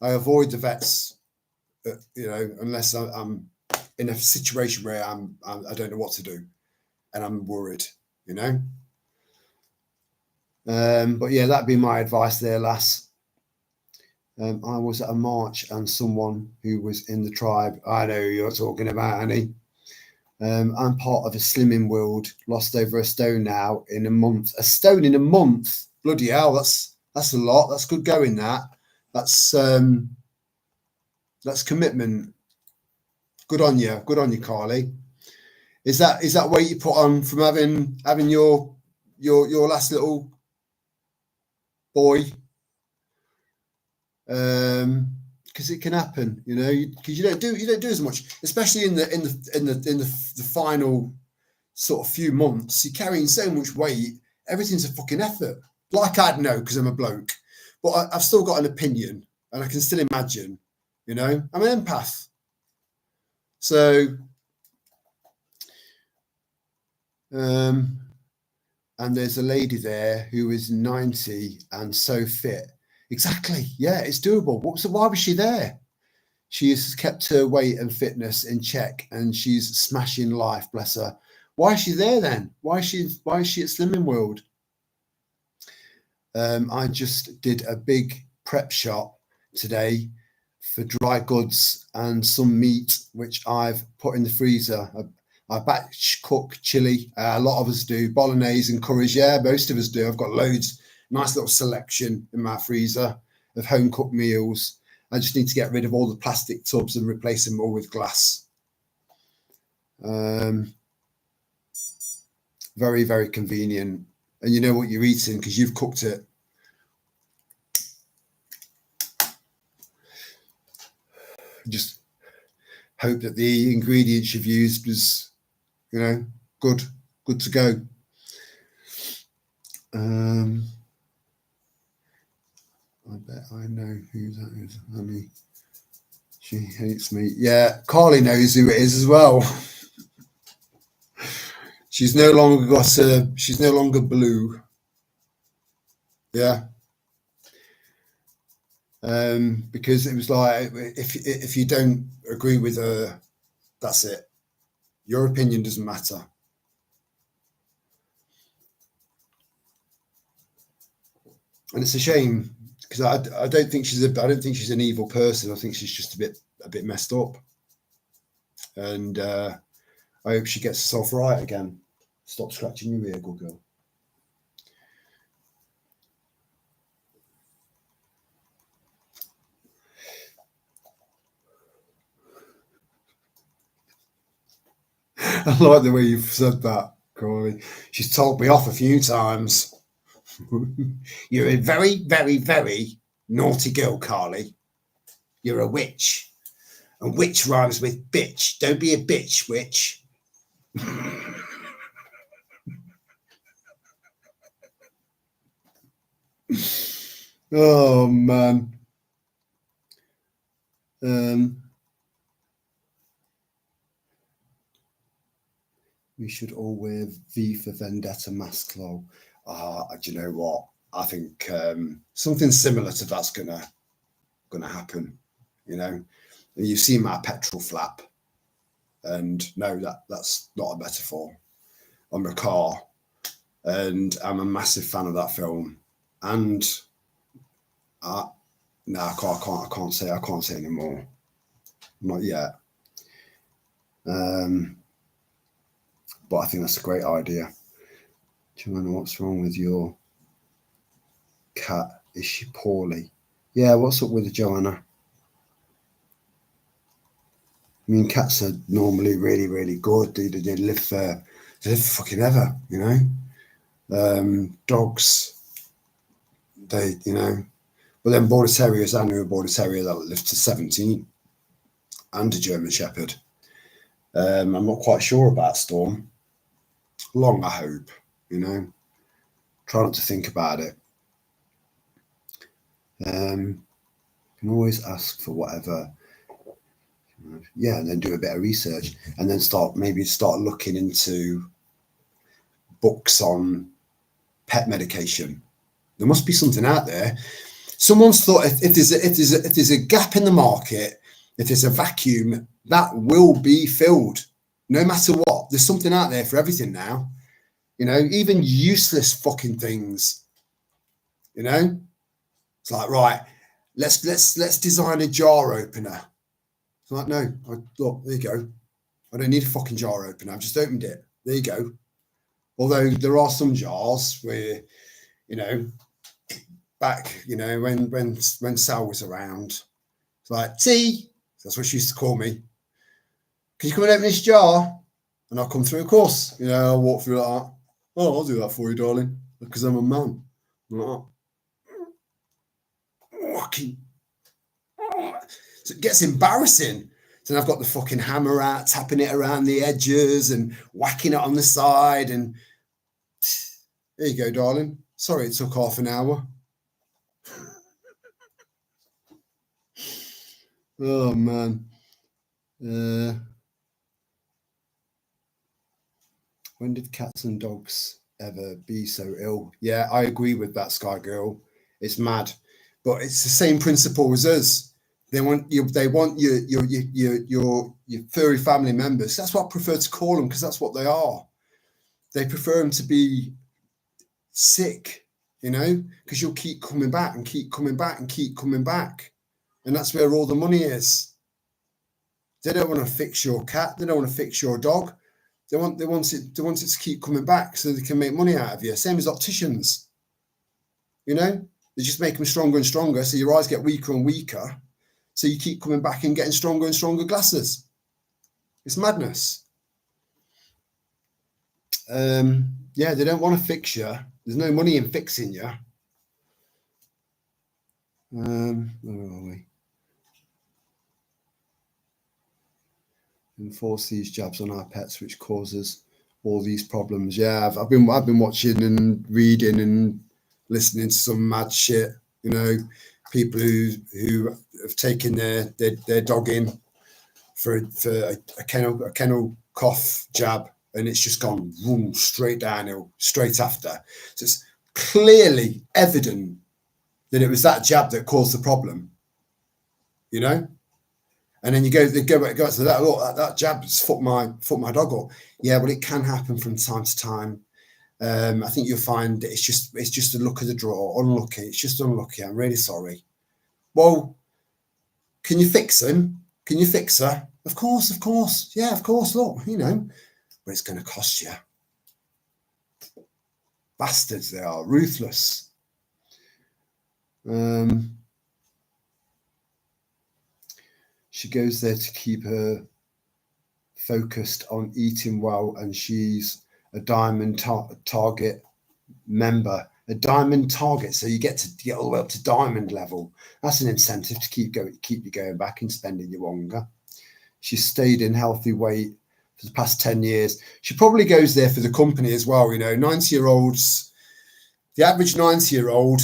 I avoid the vets, you know, unless I'm in a situation where I don't know what to do, and I'm worried, you know. But yeah, that'd be my advice there, lass. I was at a march and someone who was in the tribe, I know who you're talking about, Annie. I'm part of a slimming world, lost over a stone now in a month. A stone in a month? Bloody hell, that's a lot. That's good going, that. That's commitment. Good on you, Carly. Is that weight you put on from having your last little boy? Because it can happen, you know, because you don't do as much, especially in the final sort of few months. You're carrying so much weight, everything's a fucking effort. Like I'd know because I'm a bloke, but I've still got an opinion, and I can still imagine, you know. I'm an empath, so and there's a lady there who is 90 and so fit. Exactly. Yeah, it's doable. Why was she there? She has kept her weight and fitness in check, and she's smashing life. Bless her. Why is she there then? Why is she at Slimming World? I just did a big prep shot today for dry goods and some meat, which I've put in the freezer. I batch cook chili. A lot of us do bolognese and curries. Yeah, most of us do. I've got loads, nice little selection in my freezer of home cooked meals. I just need to get rid of all the plastic tubs and replace them all with glass. Very, very convenient. And you know what you're eating because you've cooked it. Just hope that the ingredients you've used was, good to go. I bet I know who that is. Honey, she hates me. Yeah, Carly knows who it is as well. She's no longer she's no longer blue. Yeah. Because it was like, if you don't agree with her, that's it. Your opinion doesn't matter. And it's a shame because I don't think she's an evil person. I think she's just a bit messed up. And I hope she gets herself right again. Stop scratching your ear, good girl. I like the way you've said that, Corey. She's told me off a few times. You're a very, very, very naughty girl, Carly. You're a witch. And witch rhymes with bitch. Don't be a bitch, witch. Oh, man. We should all wear V for Vendetta masks, lol. Do you know what? I think something similar to that's gonna happen. You've seen my petrol flap, and no, that's not a metaphor. I'm a car, and I'm a massive fan of that film. And I can't say anymore. Not yet. But I think that's a great idea. Joanna, what's wrong with your cat? Is she poorly? Yeah, what's up with Joanna? I mean, cats are normally really, really good. They live fucking ever, Dogs, but then border terriers, I knew a border terrier that lived to 17 and a German Shepherd. I'm not quite sure about Storm. Long, I hope, Try not to think about it. Can always ask for whatever. Yeah, and then do a bit of research and then start looking into books on pet medication. There must be something out there. Someone's thought if there's a gap in the market, if there's a vacuum, that will be filled no matter what. There's something out there for everything now, even useless fucking things, it's like, right, let's design a jar opener. It's like, no, look, there you go. I don't need a fucking jar opener. I've just opened it. There you go. Although there are some jars where, back, when Sal was around, it's like, T, that's what she used to call me. Can you come and open this jar? And I'll come through, of course. I'll walk through like that. Oh, I'll do that for you, darling, because I'm a man. Like fucking. So it gets embarrassing. So I've got the fucking hammer out, tapping it around the edges and whacking it on the side. And there you go, darling. Sorry it took half an hour. Oh, man. When did cats and dogs ever be so ill? Yeah, I agree with that, Sky Girl. It's mad. But it's the same principle as us. They want your furry family members. That's what I prefer to call them, because that's what they are. They prefer them to be sick, you know, because you'll keep coming back and keep coming back and keep coming back. And that's where all the money is. They don't want to fix your cat. They don't want to fix your dog. They want it to keep coming back so they can make money out of you. Same as opticians. You know, they just make them stronger and stronger, so your eyes get weaker and weaker. So you keep coming back and getting stronger and stronger glasses. It's madness. Yeah, they don't want to fix you. There's no money in fixing you. Where are we? Enforce these jabs on our pets, which causes all these problems. Yeah, I've been watching and reading and listening to some mad shit. You know, people who have taken their dog in for a kennel cough jab, and it's just gone boom, straight downhill straight after. So it's clearly evident that it was that jab that caused the problem. You know. And then they go back to that. Look, that jab's fucked my dog up. Yeah, well, it can happen from time to time. I think you'll find that it's just a luck of the draw. Unlucky. It's just unlucky. I'm really sorry. Well, can you fix him? Can you fix her? Of course. Yeah, of course. Look, you know, but it's going to cost you. Bastards, they are ruthless. She goes there to keep her focused on eating well, and she's a diamond target member. A diamond target, so you get all the way up to diamond level. That's an incentive to keep you going back and spending your longer. She's stayed in healthy weight for the past 10 years. She probably goes there for the company as well. You know, 90-year-olds, the average 90-year-old,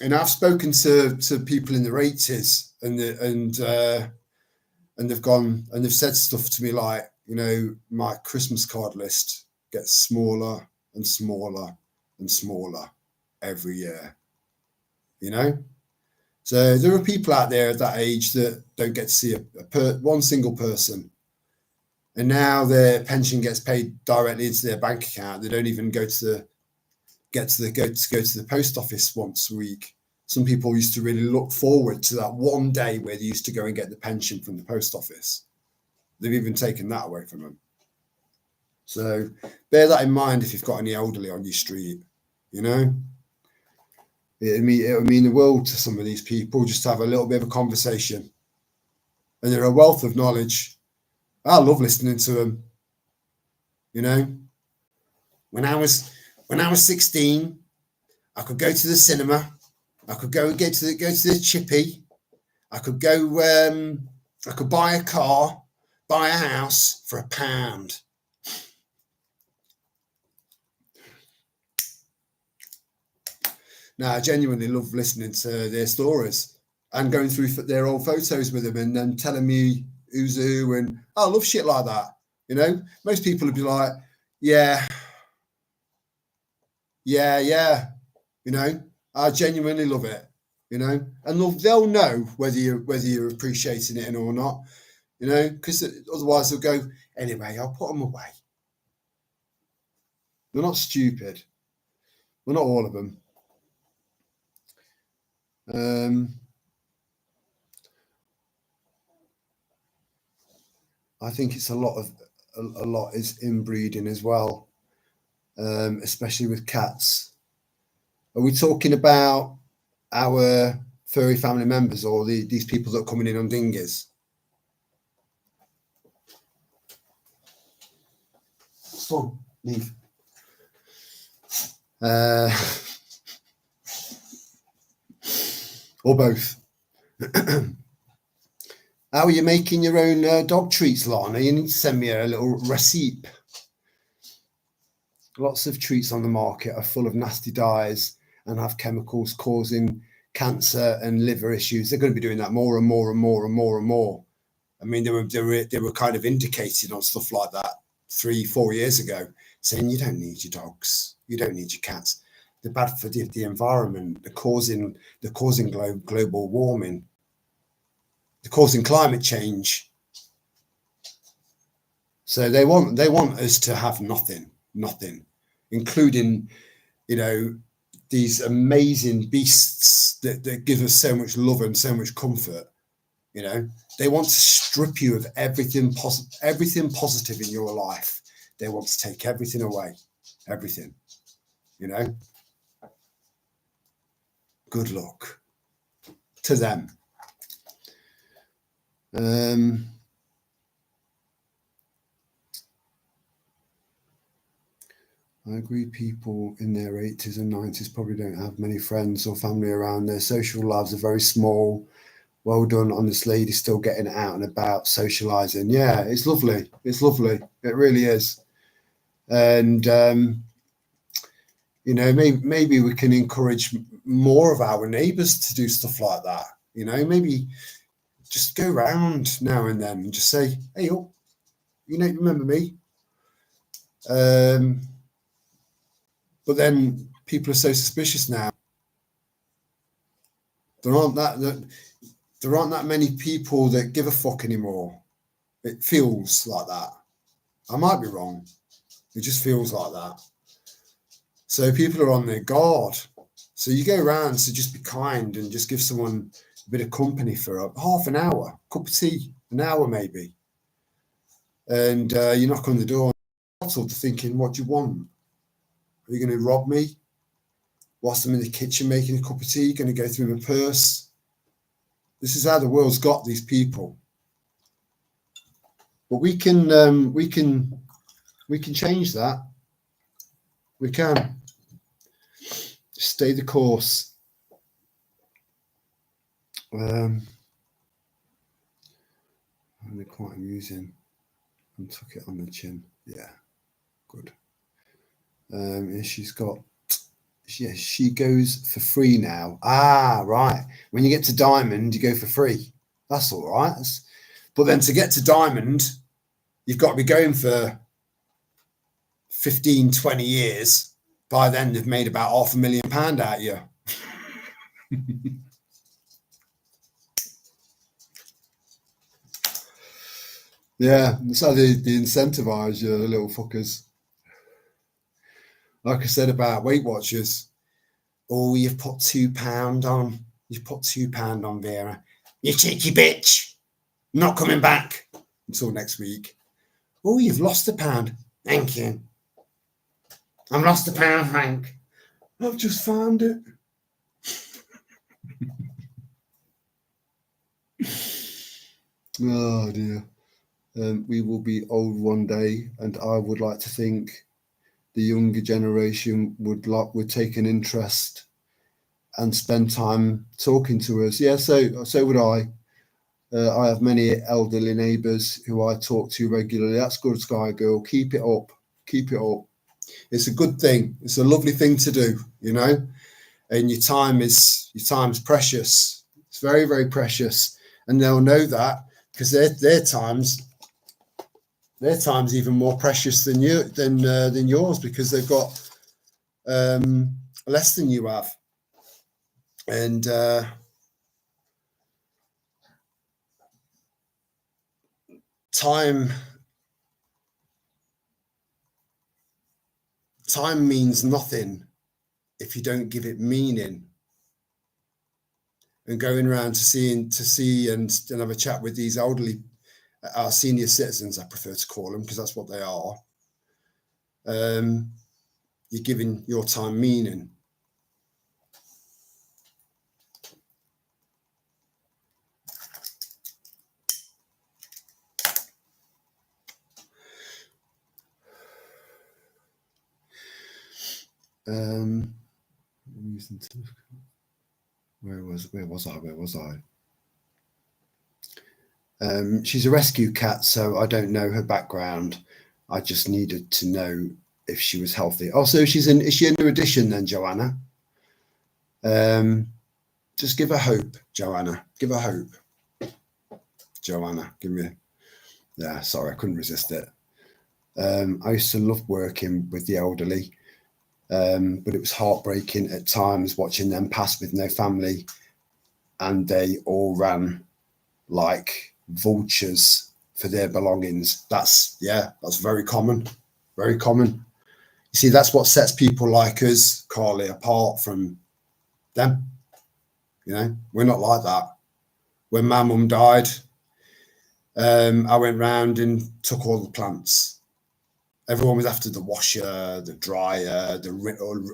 and I've spoken to people in their 80s. And they've gone and they've said stuff to me like, you know, my Christmas card list gets smaller and smaller and smaller every year. You know, so there are people out there at that age that don't get to see one single person, and now their pension gets paid directly into their bank account. They don't even go to the post office once a week. Some people used to really look forward to that one day where they used to go and get the pension from the post office. They've even taken that away from them. So bear that in mind if you've got any elderly on your street, you know. It would mean the world to some of these people just to have a little bit of a conversation. And they're a wealth of knowledge. I love listening to them. You know, when I was 16, I could go to the cinema. I could go and go to the chippy. I could go. I could buy a car, buy a house for £1. Now, I genuinely love listening to their stories and going through their old photos with them, and then telling me who's who, and I love shit like that. You know, most people would be like, yeah. You know. I genuinely love it, you know, and they'll know whether you're appreciating it or not, you know, because otherwise they'll go, anyway, I'll put them away. They're not stupid. Well, not all of them. I think it's a lot is inbreeding as well, especially with cats. Are we talking about our furry family members or these people that are coming in on dinghies? So, leave. Or both. How are you making your own dog treats, Lana? You need to send me a little receipt. Lots of treats on the market are full of nasty dyes and have chemicals causing cancer and liver issues. They're going to be doing that more and more and more and more and more. I mean, they were kind of indicated on stuff like that 3-4 years ago, saying you don't need your dogs, you don't need your cats. They're bad for the environment. They're causing global warming. They're causing climate change. So they want us to have nothing, including, you know, these amazing beasts that give us so much love and so much comfort. You know, they want to strip you of everything positive in your life. They want to take everything away, everything. You know, good luck to them. I agree, people in their 80s and 90s probably don't have many friends or family around. Their social lives are very small. Well done on this lady still getting out and about, socializing. Yeah, it's lovely. It's lovely. It really is. And, you know, maybe we can encourage more of our neighbours to do stuff like that. You know, maybe just go round now and then and just say, hey, you know, remember me? But then people are so suspicious now. There aren't that many people that give a fuck anymore. It feels like that. I might be wrong. It just feels like that. So people are on their guard. So you go around to just be kind and just give someone a bit of company for half an hour, cup of tea, an hour maybe. And you knock on the door, sort of thinking, what do you want? Are you going to rob me? Whilst I'm in the kitchen making a cup of tea, going to go through my purse? This is how the world's got these people. But we can change that. We can. Stay the course. And they're quite amusing. And took it on the chin. Yeah, good. And she's got. Yeah, she goes for free now. Ah, right. When you get to Diamond, you go for free. That's all right. But then to get to Diamond, you've got to be going for 15, 20 years. By then, they've made about £500,000 out of you. Yeah, that's how they incentivize you, little fuckers. Like I said about Weight Watchers. Oh, you've put £2 on. You've put £2 on, Vera. You cheeky bitch. Not coming back until next week. Oh, you've lost £1. Thank you. I've lost £1, Frank. I've just found it. Oh dear. We will be old one day, and I would like to think the younger generation would take an interest and spend time talking to us. Yeah, so would I. I have many elderly neighbours who I talk to regularly. That's good, Sky Girl. Keep it up. Keep it up. It's a good thing. It's a lovely thing to do, you know. And your time's precious. It's very, very precious, and they'll know that because their time's even more precious than yours because they've got less than you have, and time means nothing if you don't give it meaning. And going around to see and have a chat with these elderly, our senior citizens, I prefer to call them because that's what they are. You're giving your time meaning. Where was I? She's a rescue cat, so I don't know her background. I just needed to know if she was healthy. Also, is she a new addition then, Joanna? Just give her hope, Joanna. Give her hope. Joanna, give me yeah, sorry, I couldn't resist it. I used to love working with the elderly. But it was heartbreaking at times watching them pass with no family, and they all ran like vultures for their belongings. That's very common, very common. You see, that's what sets people like us, Carly, apart from them. You know, we're not like that. When my mum died, I went round and took all the plants. Everyone was after the washer, the dryer,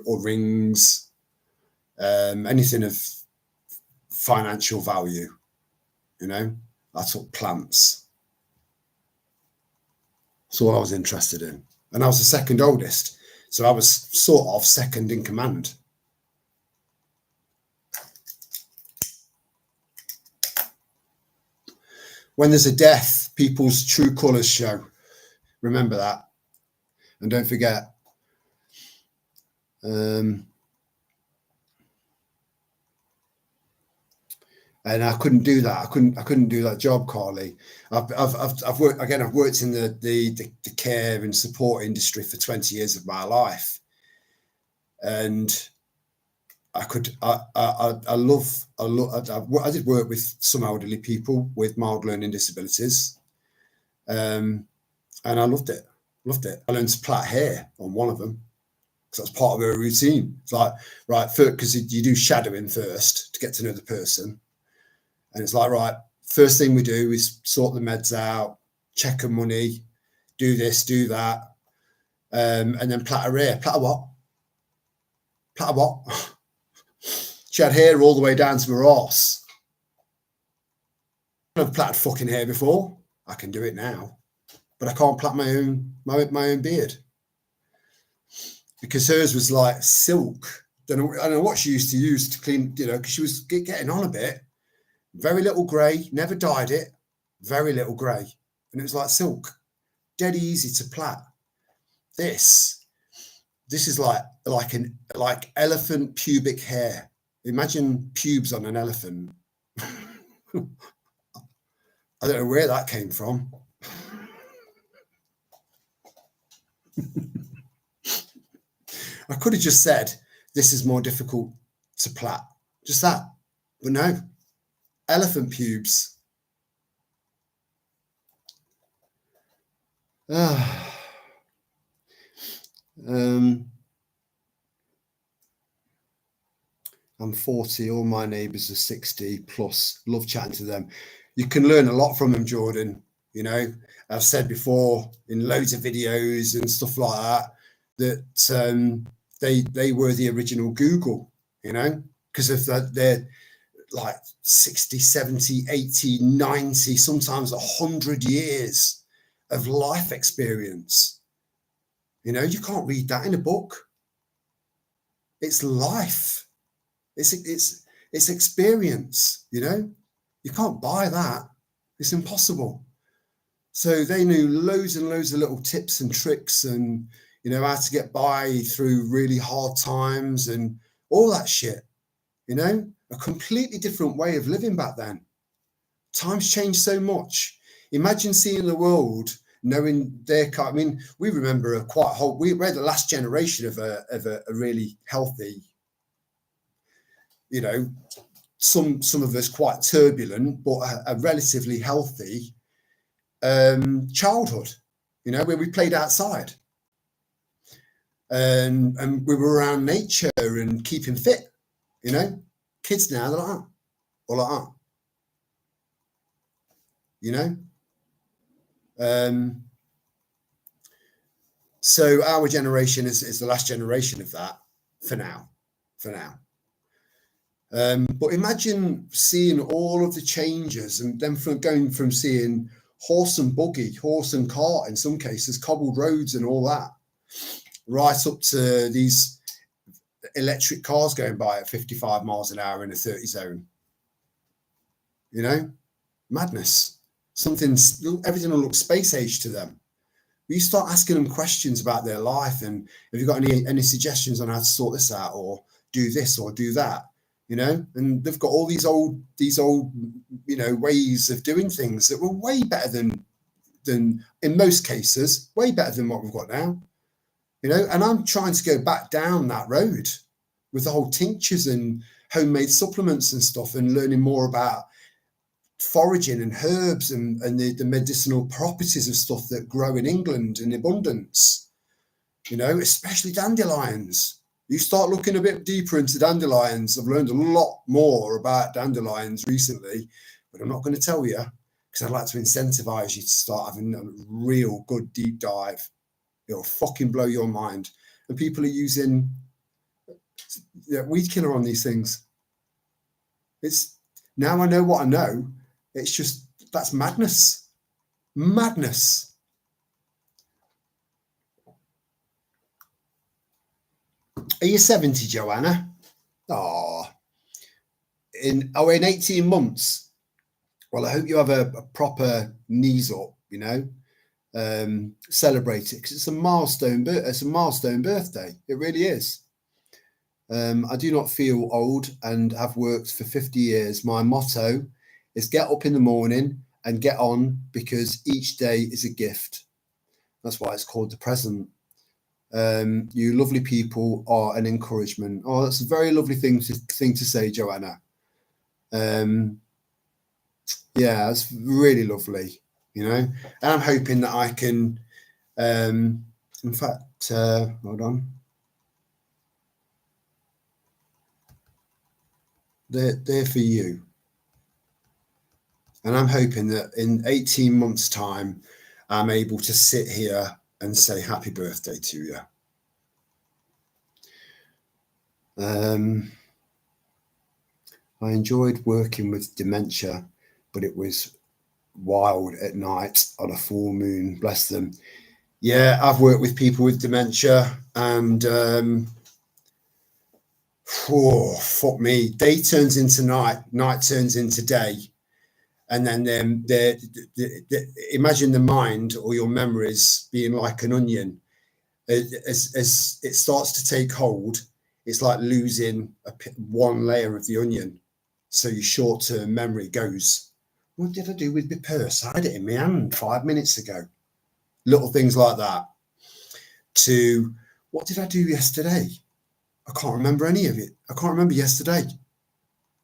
or rings, anything of financial value. You know, I took plants. That's all I was interested in. And I was the second oldest, so I was sort of second in command. When there's a death, people's true colours show. Remember that. And don't forget, and I couldn't do that. I couldn't do that job, Carly. I've worked in the care and support industry for 20 years of my life, and I did work with some elderly people with mild learning disabilities, and I loved it. I learned to plait hair on one of them because that's part of her routine. It's like, right, because you do shadowing first to get to know the person. And it's like, right, first thing we do is sort the meds out, check her money, do this, do that, and then plait her hair. Plait her what? Plait her what? She had hair all the way down to her arse. I've plaited fucking hair before. I can do it now, but I can't plait my own beard because hers was like silk. I don't know what she used to use to clean, you know, because she was getting on a bit. Very little grey, never dyed it. Very little grey, and it was like silk, dead easy to plait. This is like elephant pubic hair. Imagine pubes on an elephant. I don't know where that came from. I could have just said this is more difficult to plait, just that, but no. Elephant pubes. I'm 40, all my neighbours are 60 plus. Love chatting to them. You can learn a lot from them, Jordan. You know, I've said before in loads of videos and stuff like that they were the original Google, you know, because of their like 60, 70, 80, 90, sometimes 100 years of life experience. You know, you can't read that in a book. It's life. It's experience, you know. You can't buy that. It's impossible. So they knew loads and loads of little tips and tricks and, you know, how to get by through really hard times and all that shit, you know. A completely different way of living back then. Times changed so much. Imagine seeing the world, knowing their car. I mean, we remember we're the last generation of a really healthy, you know, some of us quite turbulent, but a relatively healthy childhood, you know, where we played outside and we were around nature and keeping fit, you know. Kids now, they're like that, or like that, you know. So our generation is the last generation of that for now. But imagine seeing all of the changes and then going from seeing horse and buggy, horse and cart in some cases, cobbled roads and all that, right up to these electric cars going by at 55 miles an hour in a 30 zone. You know, madness. Everything will look space age to them. You start asking them questions about their life and have you got any suggestions on how to sort this out or do this or do that, you know. And they've got all these old you know, ways of doing things that were way better than in most cases, way better than what we've got now. you know, and I'm trying to go back down that road with the whole tinctures and homemade supplements and stuff, and learning more about foraging and herbs and the medicinal properties of stuff that grow in England in abundance, you know, especially dandelions. You start looking a bit deeper into dandelions. I've learned a lot more about dandelions recently, but I'm not going to tell you because I'd like to incentivize you to start having a real good deep dive. It'll fucking blow your mind. And people are using weed killer on these things. It's now I know what I know. It's just, that's madness. Madness. Are you 70, Joanna? Oh, in 18 months. Well, I hope you have a proper knees up, you know. Celebrate it because it's a milestone. It's a milestone birthday. It really is. I do not feel old and have worked for 50 years. My motto is get up in the morning and get on, because each day is a gift. That's why it's called the present. You lovely people are an encouragement. Oh, that's a very lovely thing to say, Joanna. Yeah, it's really lovely, you know. And I'm hoping that I can, in fact, hold on. They're for you. And I'm hoping that in 18 months' time, I'm able to sit here and say happy birthday to you. I enjoyed working with dementia, but it was wild at night on a full moon. Bless them. Yeah, I've worked with people with dementia, and oh, fuck me. Day turns into night, night turns into day. And then imagine the mind or your memories being like an onion. As it starts to take hold, it's like losing one layer of the onion. So your short-term memory goes, what did I do with my purse? I had it in my hand 5 minutes ago. Little things like that. To, what did I do yesterday? I can't remember any of it. I can't remember yesterday.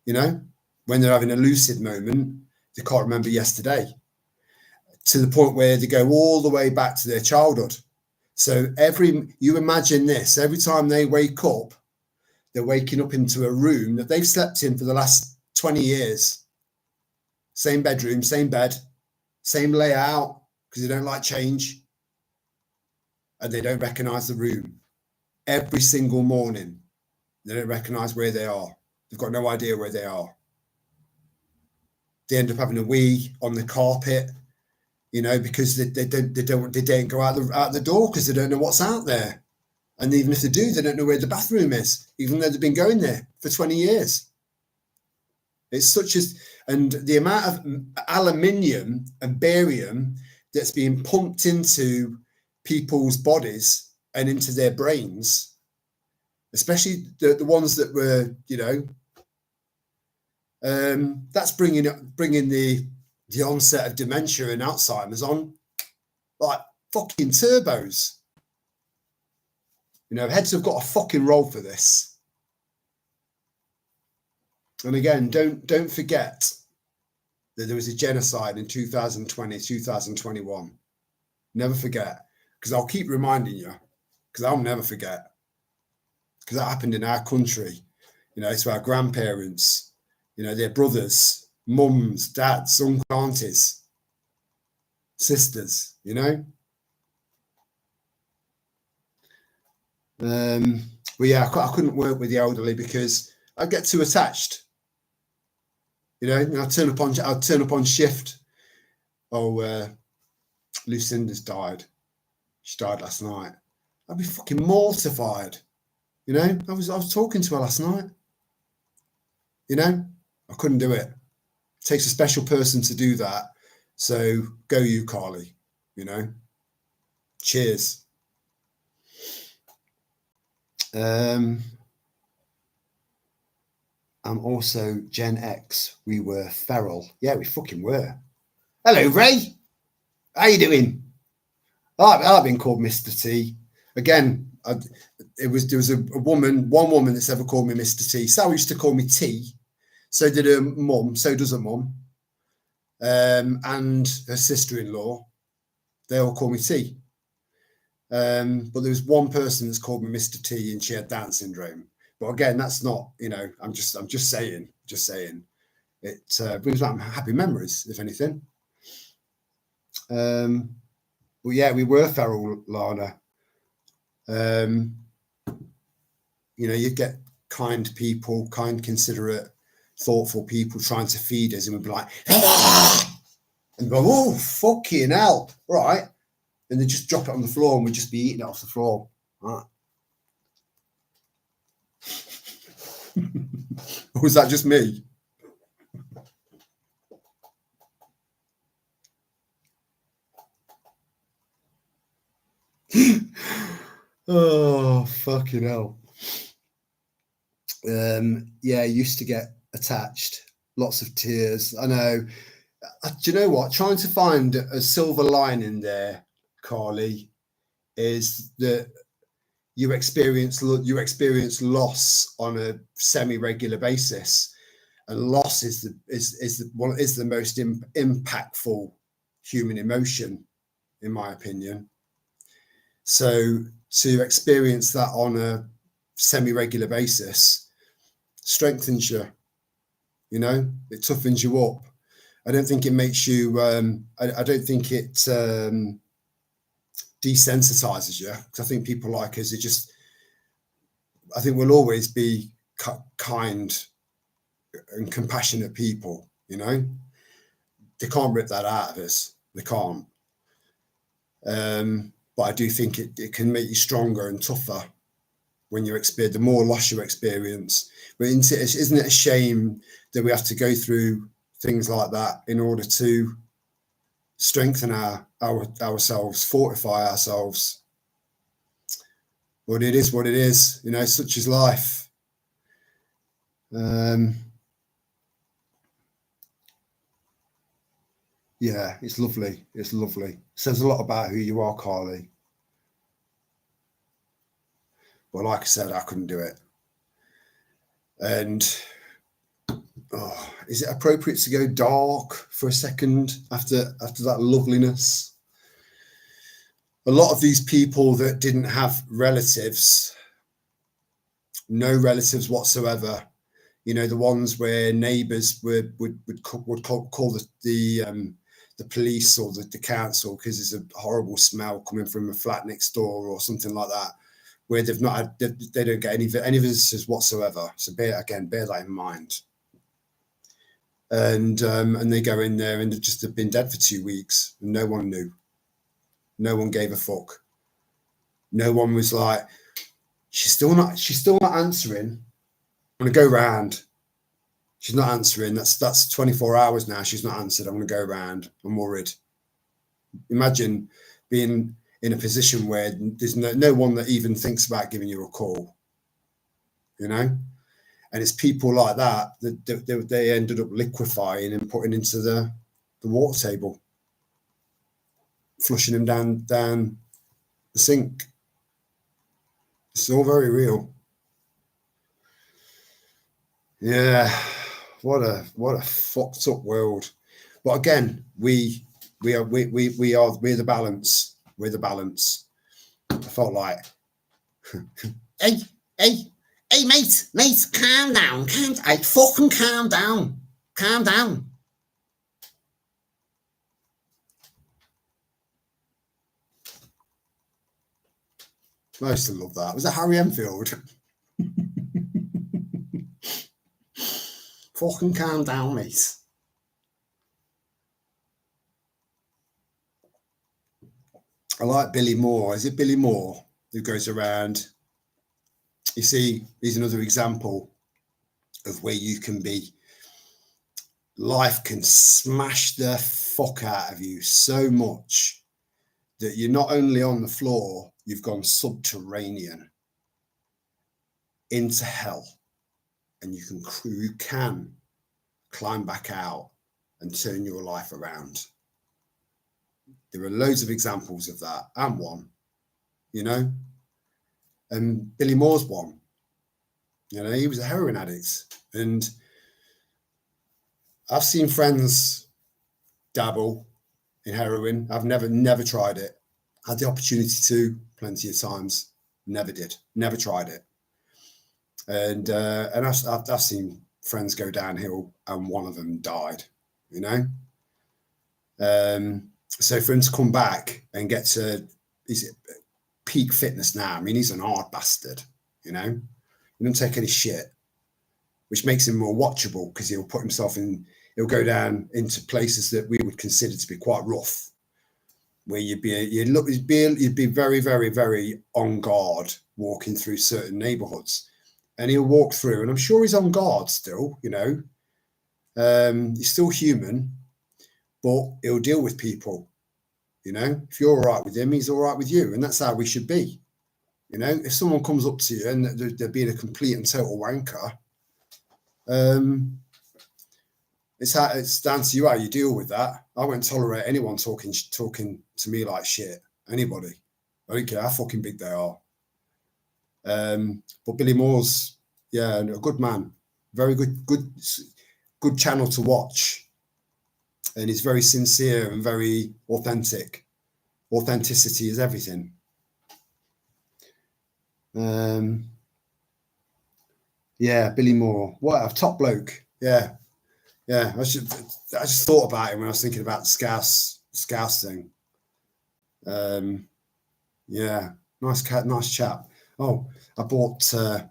You know, when they're having a lucid moment, they can't remember yesterday, to the point where they go all the way back to their childhood. So you imagine this, every time they wake up, they're waking up into a room that they've slept in for the last 20 years. Same bedroom, same bed, same layout, because they don't like change. And they don't recognize the room. Every single morning, they don't recognize where they are. They've got no idea where they are. They end up having a wee on the carpet, you know, because they don't go out the door because they don't know what's out there. And even if they do, they don't know where the bathroom is, even though they've been going there for 20 years. It's such as, and the amount of aluminium and barium that's being pumped into people's bodies and into their brains, especially the ones that were, you know, that's bringing the onset of dementia and Alzheimer's on like fucking turbos. You know, heads have got a fucking role for this. And again, don't forget that there was a genocide in 2020, 2021. Never forget, because I'll keep reminding you, because I'll never forget, because that happened in our country, you know, to our grandparents, you know, their brothers, mums, dads, uncles, aunties, sisters, you know. Well, yeah, I couldn't work with the elderly because I get too attached. You know, I'd turn up on shift. Oh, Lucinda's died. She died last night. I'd be fucking mortified. You know, I was talking to her last night. You know, I couldn't do it. It takes a special person to do that. So go you, Carly. You know. Cheers. I'm also Gen X. We were feral. Yeah, we fucking were. Hello, Ray. How you doing? I've been called Mr. T. Again, there was one woman that's ever called me Mr. T. Sal used to call me T. So did her mum. So does her mum. And her sister-in-law. They all call me T. But there was one person that's called me Mr. T, and she had Down syndrome. But again, that's not, I'm just saying. It brings back happy memories, if anything. But yeah, we were feral, Lana. You'd get kind people, kind, considerate, thoughtful people trying to feed us, and we'd be like, ah! And go, oh, fucking hell, right? And they'd just drop it on the floor, and we'd just be eating it off the floor. Right. Or was that just me? Oh, fucking hell. Yeah, I used to get attached. Lots of tears. I know. Do you know what? Trying to find a silver lining there, Carly, is that you experience loss on a semi-regular basis, and loss is the most impactful human emotion, in my opinion. So to experience that on a semi-regular basis strengthens you. It toughens you up. I don't think it makes you. I don't think it desensitizes you, because I think people like us are just. I think we'll always be kind and compassionate people. They can't rip that out of us. They can't. But I do think it can make you stronger and tougher when you experience. The more loss you experience, but isn't it a shame that we have to go through things like that in order to strengthen ourselves, fortify ourselves? But it is what it is, such is life. Yeah, it's lovely. It's lovely. It says a lot about who you are, Carly. But like I said, I couldn't do it. And is it appropriate to go dark for a second after that loveliness? A lot of these people that didn't have relatives, no relatives whatsoever, the ones where neighbours would call the police or the council because there's a horrible smell coming from a flat next door or something like that, where they don't get any visitors whatsoever. So bear that in mind. And they go in there and they've been dead for 2 weeks and no one knew. No one gave a fuck. No one was like, she's still not answering. I'm gonna go round. She's not answering. That's 24 hours now. She's not answered. I'm gonna go round. I'm worried. Imagine being in a position where there's no one that even thinks about giving you a call. And it's people like that they ended up liquefying and putting into the water table, flushing them down the sink. It's all very real. Yeah, what a fucked up world. But again, we're the balance. We're the balance. I felt like, hey, mate, calm down, hey, fucking calm down. I used to love that. Was it Harry Enfield? Fucking calm down, mate. I like Billy Moore. Is it Billy Moore who goes around? You see, he's another example of where you can be. Life can smash the fuck out of you so much that you're not only on the floor, you've gone subterranean into hell, and you can climb back out and turn your life around. There are loads of examples of that. I'm one, And Billy Moore's one. You know, he was a heroin addict, and I've seen friends dabble in heroin. I've never tried it. Had the opportunity to plenty of times. Never did. Never tried it. And I've seen friends go downhill, and one of them died. You know. So for him to come back and get to he's peak fitness now. I mean, he's an hard bastard. You know, he doesn't take any shit, which makes him more watchable because he'll put himself in. He'll go down into places that we would consider to be quite rough, where you'd be very, very, very on guard walking through certain neighborhoods, and he'll walk through, and I'm sure he's on guard still. You know, he's still human, but he'll deal with people. You know, if you're all right with him, he's all right with you, and that's how we should be. You know, if someone comes up to you and they're being a complete and total wanker, it's down to you how you deal with that. I won't tolerate anyone talking to me like shit. Anybody, I don't care how fucking big they are. But Billy Moore's, yeah, a good man, very good channel to watch, and he's very sincere and very authentic. Authenticity is everything. Yeah, Billy Moore, what a top bloke. Yeah. I just thought about him when I was thinking about the Scouse thing. Yeah, nice chap. Oh, I bought a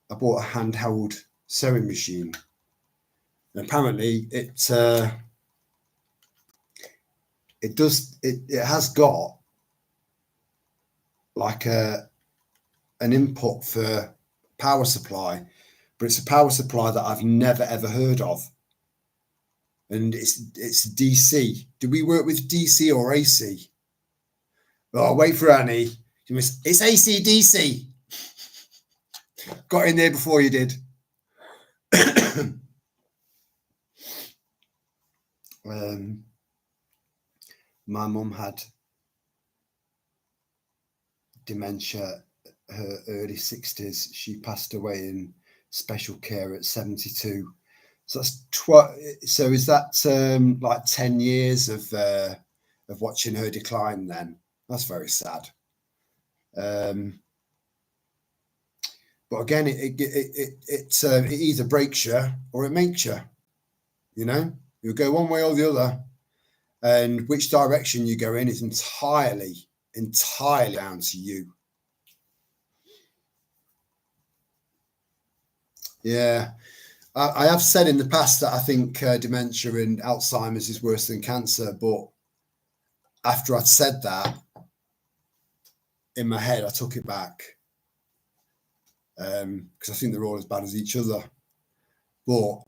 handheld sewing machine. And apparently it has got like an input for power supply, but it's a power supply that I've never ever heard of. And it's DC. Do we work with DC or AC? Oh, wait for Annie. It's AC/DC. Got in there before you did. My mum had dementia, her early 60s. She passed away in special care at 72. So that's so is that like 10 years of watching her decline then? That's very sad. But again, it either breaks you or it makes you. You know, you go one way or the other, and which direction you go in is entirely down to you. Yeah, I have said in the past that I think dementia and Alzheimer's is worse than cancer, but after I'd said that, in my head, I took it back because I think they're all as bad as each other. But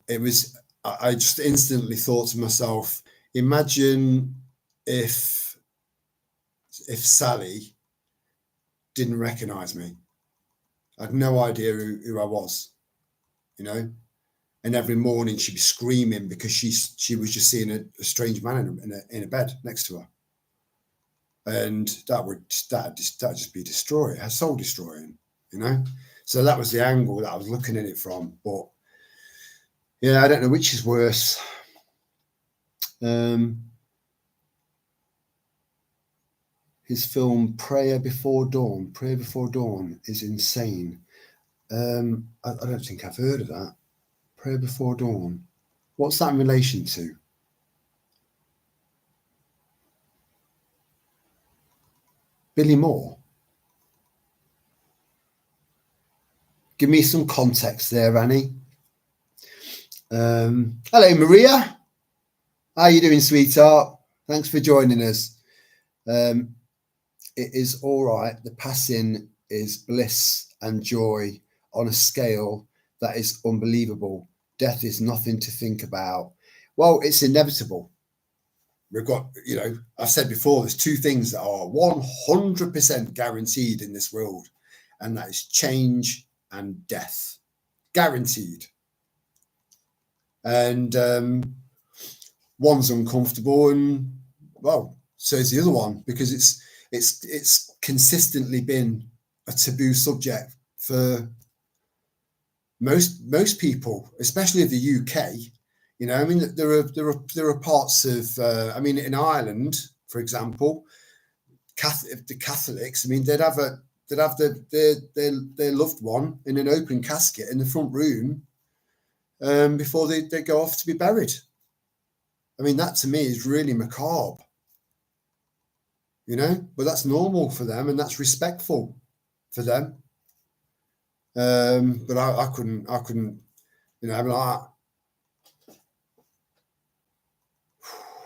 I just instantly thought to myself, imagine if Sally didn't recognize me. I had no idea who I was, you know. And every morning she'd be screaming because she was just seeing a strange man in a bed next to her, and that'd just be destroying, her soul destroying, you know. So that was the angle that I was looking at it from. But yeah, I don't know which is worse. His film Prayer Before Dawn is insane. I don't think I've heard of that. Prayer Before Dawn. What's that in relation to? Billy Moore. Give me some context there, Annie. Hello, Maria. How are you doing, sweetheart? Thanks for joining us. It is all right. The passing is bliss and joy on a scale that is unbelievable. Death is nothing to think about. Well, it's inevitable. We've got, you know, I've said before, there's two things that are 100% guaranteed in this world, and that is change and death. Guaranteed. And one's uncomfortable, and well, so is the other one, because it's consistently been a taboo subject for most people, especially the UK. You know, I mean, there are parts of, I mean, in Ireland, for example, the Catholics. I mean, they'd have their loved one in an open casket in the front room before they go off to be buried. I mean, that to me is really macabre. You know, but that's normal for them and that's respectful for them. But I couldn't, you know, I'm like,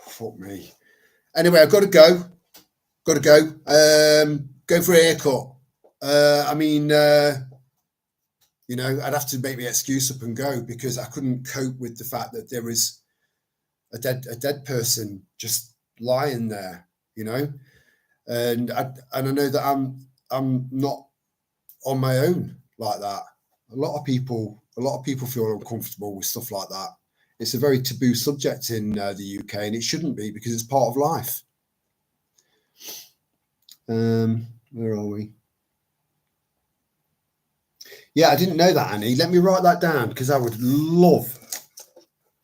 fuck me. Anyway, I've got to go. Go for a haircut. I mean, you know, I'd have to make my excuse up and go because I couldn't cope with the fact that there was a dead person just lying there, you know. And I know that I'm not on my own like that. A lot of people feel uncomfortable with stuff like that. It's a very taboo subject in the UK, and it shouldn't be because it's part of life. Where are we? Yeah, I didn't know that, Annie. Let me write that down because I would love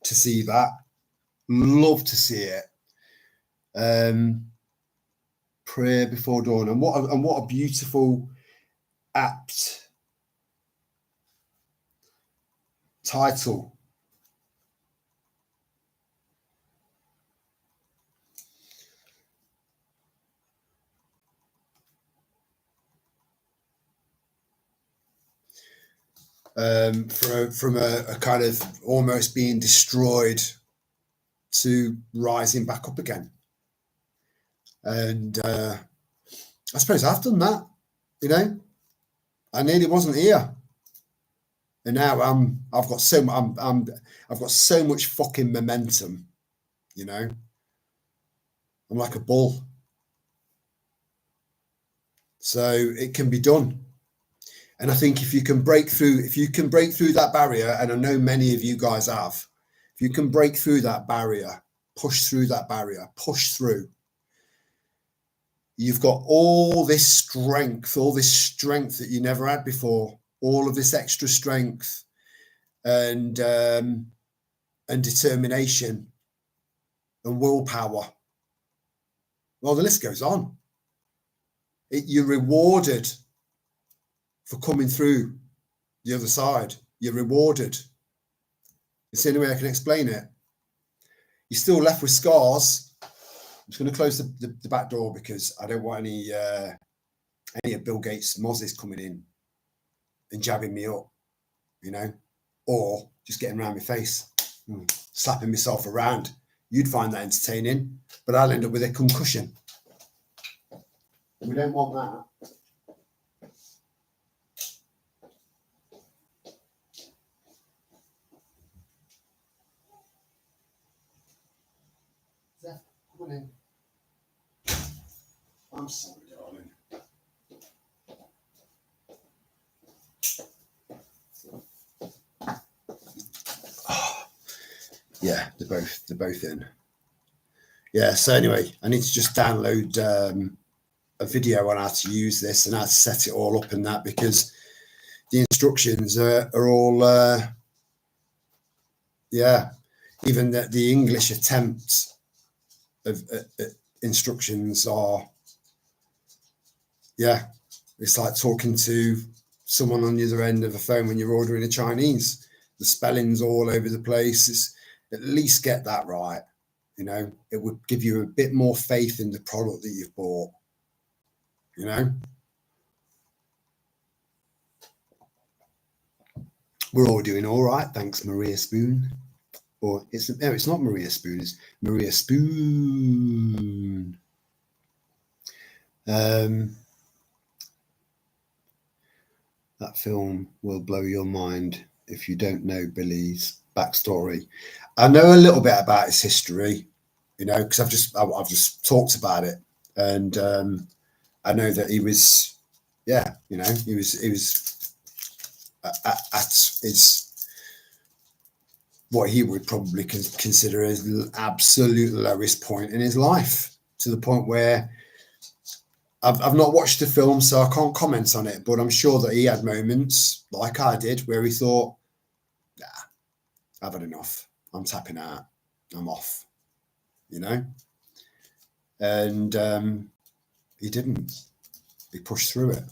to see that. Love to see it. Prayer before dawn, and what a beautiful, apt title. From a kind of almost being destroyed to rising back up again. And I suppose I've done that, you know. I nearly wasn't here, and now I've got so much fucking momentum, you know. I'm like a bull, so it can be done. And I think if you can break through that barrier, and I know many of you guys have, if you can break through that barrier, push through that barrier, push through. You've got all this strength that you never had before, all of this extra strength and determination and willpower. Well, the list goes on. You're rewarded for coming through the other side. You're rewarded. It's the only way I can explain it. You're still left with scars. I'm just going to close the back door because I don't want any of Bill Gates' mozzies coming in and jabbing me up, you know, or just getting around my face, slapping myself around. You'd find that entertaining, but I'll end up with a concussion. We don't want that. Zeph, come on in. I'm sorry, darling. Oh, yeah, they're both in. Yeah, so anyway, I need to just download a video on how to use this and how to set it all up and that, because the instructions are all yeah, even the English attempts of instructions are, yeah, it's like talking to someone on the other end of a phone when you're ordering a Chinese. The spelling's all over the place. It's, at least get that right. You know, it would give you a bit more faith in the product that you've bought. You know, we're all doing all right, thanks, Maria Spoon. Or it's not Maria Spoon, it's Maria Spoon. That film will blow your mind if you don't know Billy's backstory. I know a little bit about his history, you know, because I've just talked about it, and I know that he was, yeah, you know, he was at his, what he would probably consider his absolute lowest point in his life, to the point where I've not watched the film, so I can't comment on it, but I'm sure that he had moments like I did where he thought, nah, I've had enough. I'm tapping out. I'm off, you know? And he didn't. He pushed through it.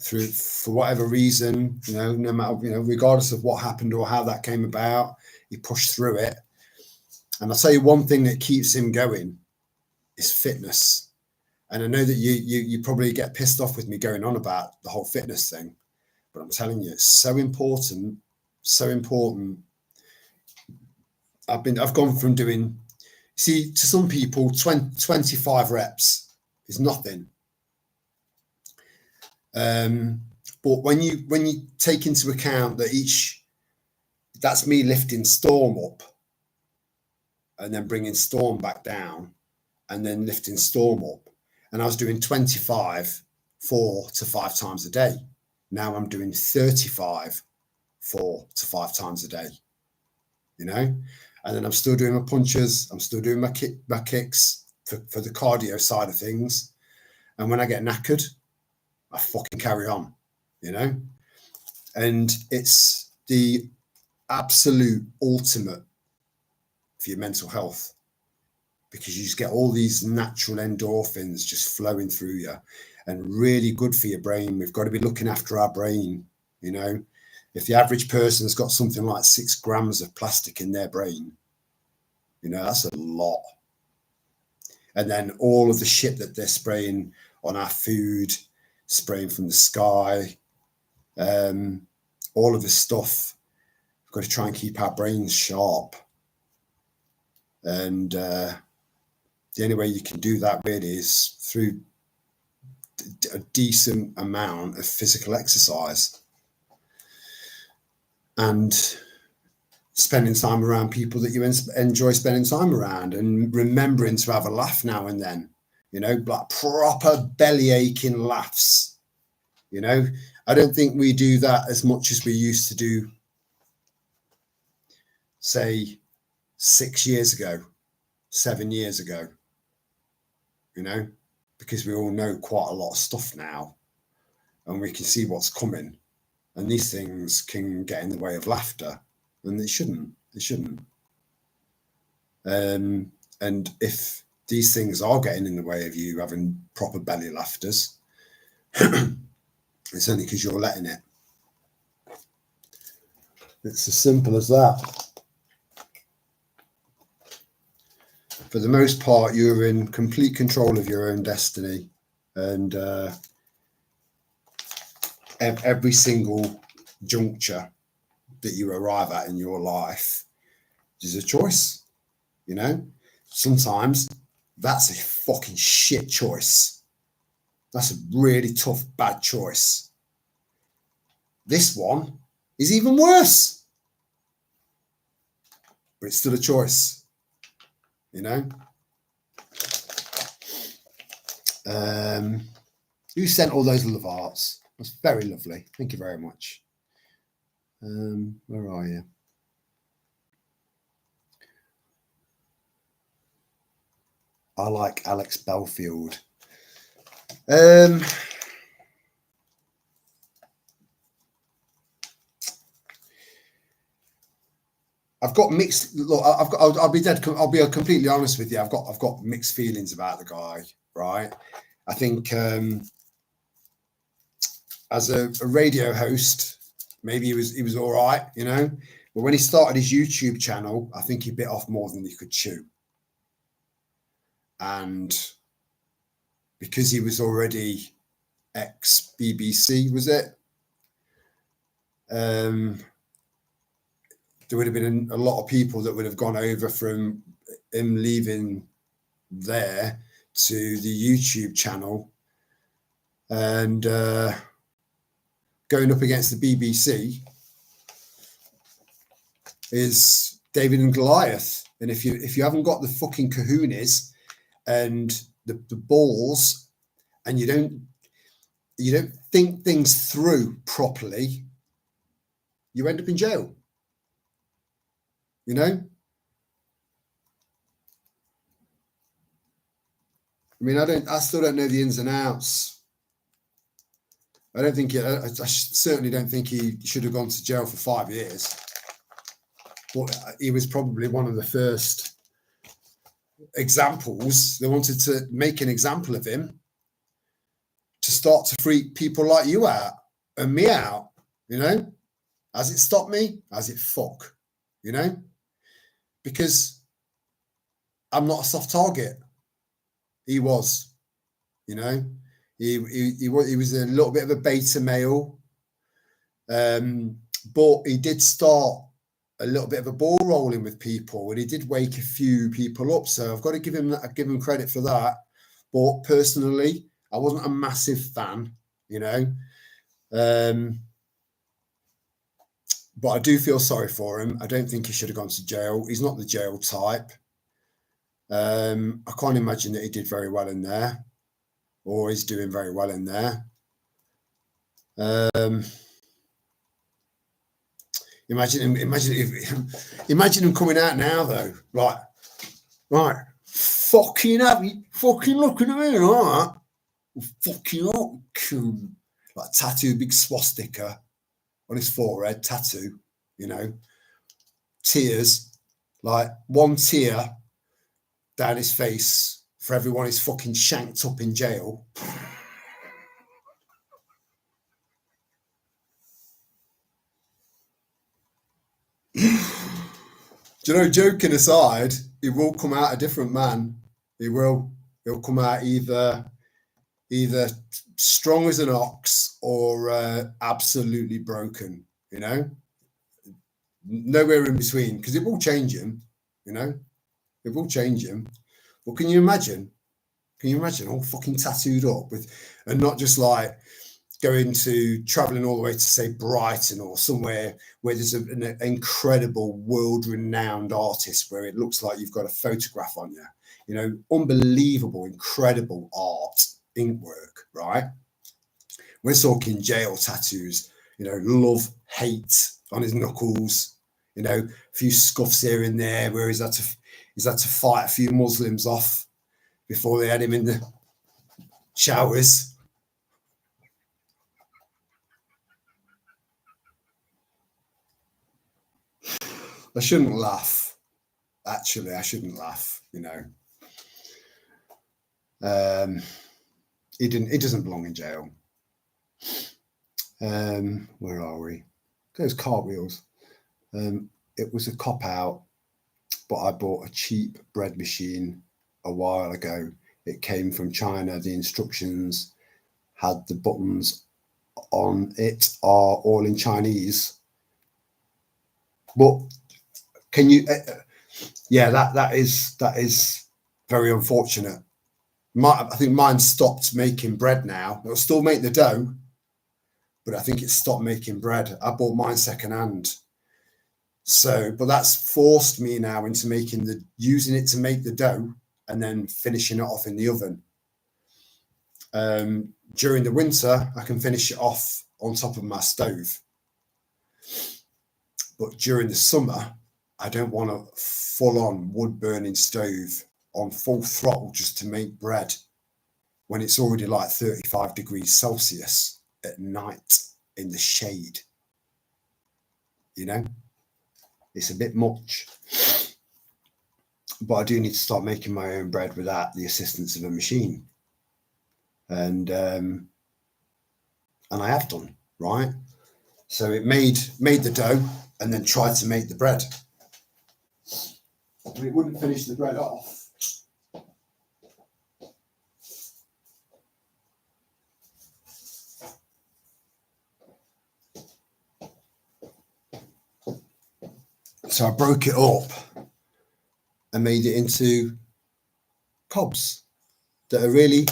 For whatever reason, no matter, regardless of what happened or how that came about, he pushed through it. And I'll tell you one thing that keeps him going is fitness. And I know that you probably get pissed off with me going on about the whole fitness thing, but I'm telling you, it's so important, so important. I've gone from doing, see, to some people, 25 reps is nothing. But when you take into account that that's me lifting Storm up and then bringing Storm back down and then lifting Storm up, and I was doing 25 4 to 5 times a day. Now I'm doing 35 4 to 5 times a day, and then I'm still doing my punches, I'm still doing my kicks for the cardio side of things, and when I get knackered, I fucking carry on, and it's the absolute ultimate for your mental health, because you just get all these natural endorphins just flowing through you, and really good for your brain. We've got to be looking after our brain. If the average person's got something like 6 grams of plastic in their brain, that's a lot. And then all of the shit that they're spraying on our food, spraying from the sky, all of this stuff, we've got to try and keep our brains sharp. And the only way you can do that really is through a decent amount of physical exercise and spending time around people that you enjoy spending time around, and remembering to have a laugh now and then, like proper belly aching laughs. I don't think we do that as much as we used to do, say, 6 years ago, 7 years ago, because we all know quite a lot of stuff now and we can see what's coming, and these things can get in the way of laughter, and they shouldn't. And if these things are getting in the way of you having proper belly laughters, it's only because you're letting it. It's as simple as that. For the most part, you're in complete control of your own destiny, and every single juncture that you arrive at in your life is a choice. Sometimes that's a fucking shit choice. That's a really tough, bad choice. This one is even worse, but it's still a choice. Who sent all those love hearts? That's very lovely. Thank you very much. Where are you? I like Alex Belfield. I've got mixed. Look, I'll be completely honest with you. I've got mixed feelings about the guy. Right. I think as a radio host, maybe he was all right, But when he started his YouTube channel, I think he bit off more than he could chew. And because he was already ex-BBC, was it? There would have been a lot of people that would have gone over from him leaving there to the YouTube channel and going up against the BBC is David and Goliath. And if you haven't got the fucking kahunas and the balls, and you don't think things through properly, you end up in jail. mean, I still don't know the ins and outs. I don't think I certainly don't think he should have gone to jail for 5 years. But he was probably one of the first examples. They wanted to make an example of him to start to freak people like you out and me out, you know? Has it stopped me? Has it fuck? You know? Because I'm not a soft target. He was, you know? He was a little bit of a beta male. But he did start a little bit of a ball rolling with people, and he did wake a few people up. So I've got to give him credit for that. But personally, I wasn't a massive fan, you know. But I do feel sorry for him. I don't think he should have gone to jail. He's not the jail type. I can't imagine that he did very well in there, or he's doing very well in there. Imagine him coming out now though, right, fucking looking at me, right? Fucking up, like tattoo, big swastika on his forehead, tattoo, you know, tears, like one tear down his face for everyone he's fucking shanked up in jail. Do you know, joking aside, he will come out a different man. He will. He'll come out either strong as an ox or absolutely broken, you know? Nowhere in between, because it will change him, you know? It will change him. Well, can you imagine? Can you imagine all fucking tattooed up with, and not just like traveling all the way to say Brighton or somewhere where there's an incredible world-renowned artist where it looks like you've got a photograph on you, you know, unbelievable, incredible art, ink work, right? We're talking jail tattoos, you know, love, hate on his knuckles, you know, a few scuffs here and there where he's had to fight a few Muslims off before they had him in the showers. I shouldn't laugh. Actually, I shouldn't laugh, you know. He doesn't belong in jail. Where are we? Those cartwheels. It was a cop out, but I bought a cheap bread machine a while ago. It came from China. The instructions had the buttons on it are all in Chinese. But can you? Yeah, that is very unfortunate. I think mine stopped making bread now. It'll still make the dough, but I think it stopped making bread. I bought mine secondhand. So, but that's forced me now into using it to make the dough and then finishing it off in the oven. During the winter, I can finish it off on top of my stove. But during the summer, I don't want a full-on wood-burning stove on full throttle just to make bread when it's already like 35 degrees Celsius at night in the shade. You know, it's a bit much. But I do need to start making my own bread without the assistance of a machine. And I have done, right? So it made the dough and then tried to make the bread. But it wouldn't finish the bread off. So I broke it up and made it into cobs that are really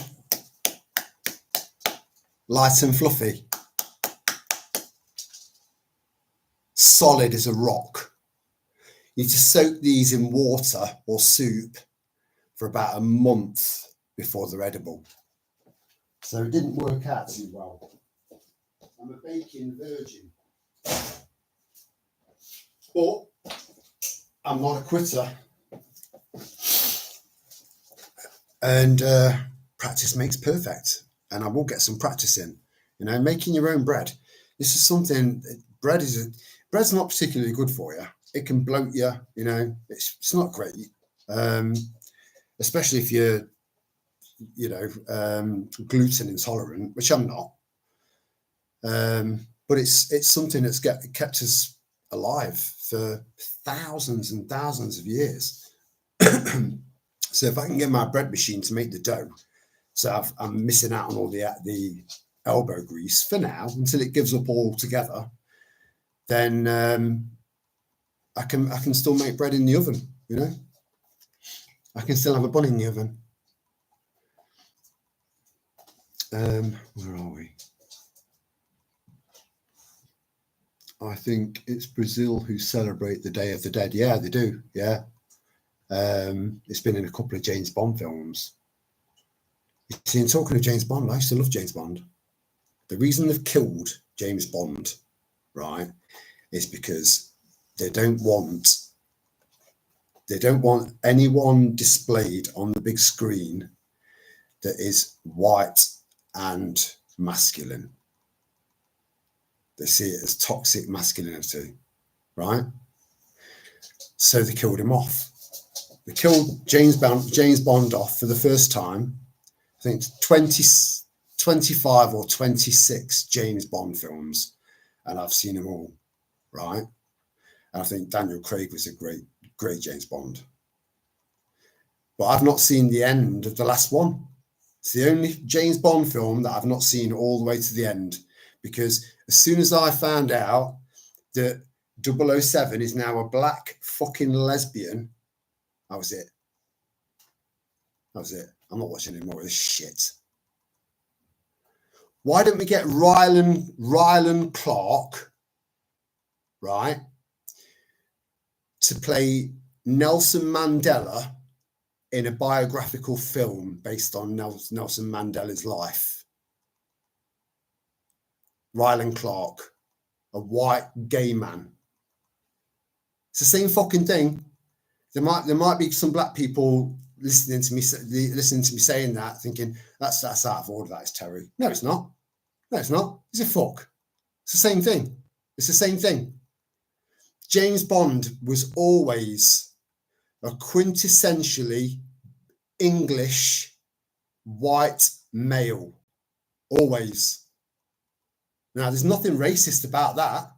light and fluffy, solid as a rock. You need to soak these in water or soup for about a month before they're edible. So it didn't work out too well. I'm a baking virgin. But I'm not a quitter. And practice makes perfect, and I will get some practice in. You know, making your own bread. This is something. Bread's not particularly good for you. It can bloat you. You know, it's not great, especially if you're, you know, gluten intolerant, which I'm not. But it's something that's kept us alive for thousands and thousands of years. So if I can get my bread machine to make the dough, so I'm missing out on all the elbow grease for now until it gives up altogether, then I can still make bread in the oven. You know, I can still have a bun in the oven. Where are we? I think it's Brazil who celebrate the Day of the Dead. Yeah, they do. Yeah. It's been in a couple of James Bond films. You see, in talking of James Bond, I used to love James Bond. The reason they've killed James Bond, right, is because they don't want anyone displayed on the big screen that is white and masculine. They see it as toxic masculinity, right? So they killed him off. They killed James Bond off for the first time. I think 25 or 26 James Bond films, and I've seen them all, right? And I think Daniel Craig was a great James Bond. But I've not seen the end of the last one. It's the only James Bond film that I've not seen all the way to the end, because as soon as I found out that 007 is now a black fucking lesbian, that was it. That was it. I'm not watching any more of this shit. Why don't we get Rylan Clark, right, to play Nelson Mandela in a biographical film based on Nelson Mandela's life? Rylan Clark, a white gay man. It's the same fucking thing. There might be some black people listening to me saying that, thinking that's out of order. That is Terry. No, it's not. No, it's not. It's a fuck. It's the same thing. It's the same thing. James Bond was always a quintessentially English white male. Always. Now, there's nothing racist about that.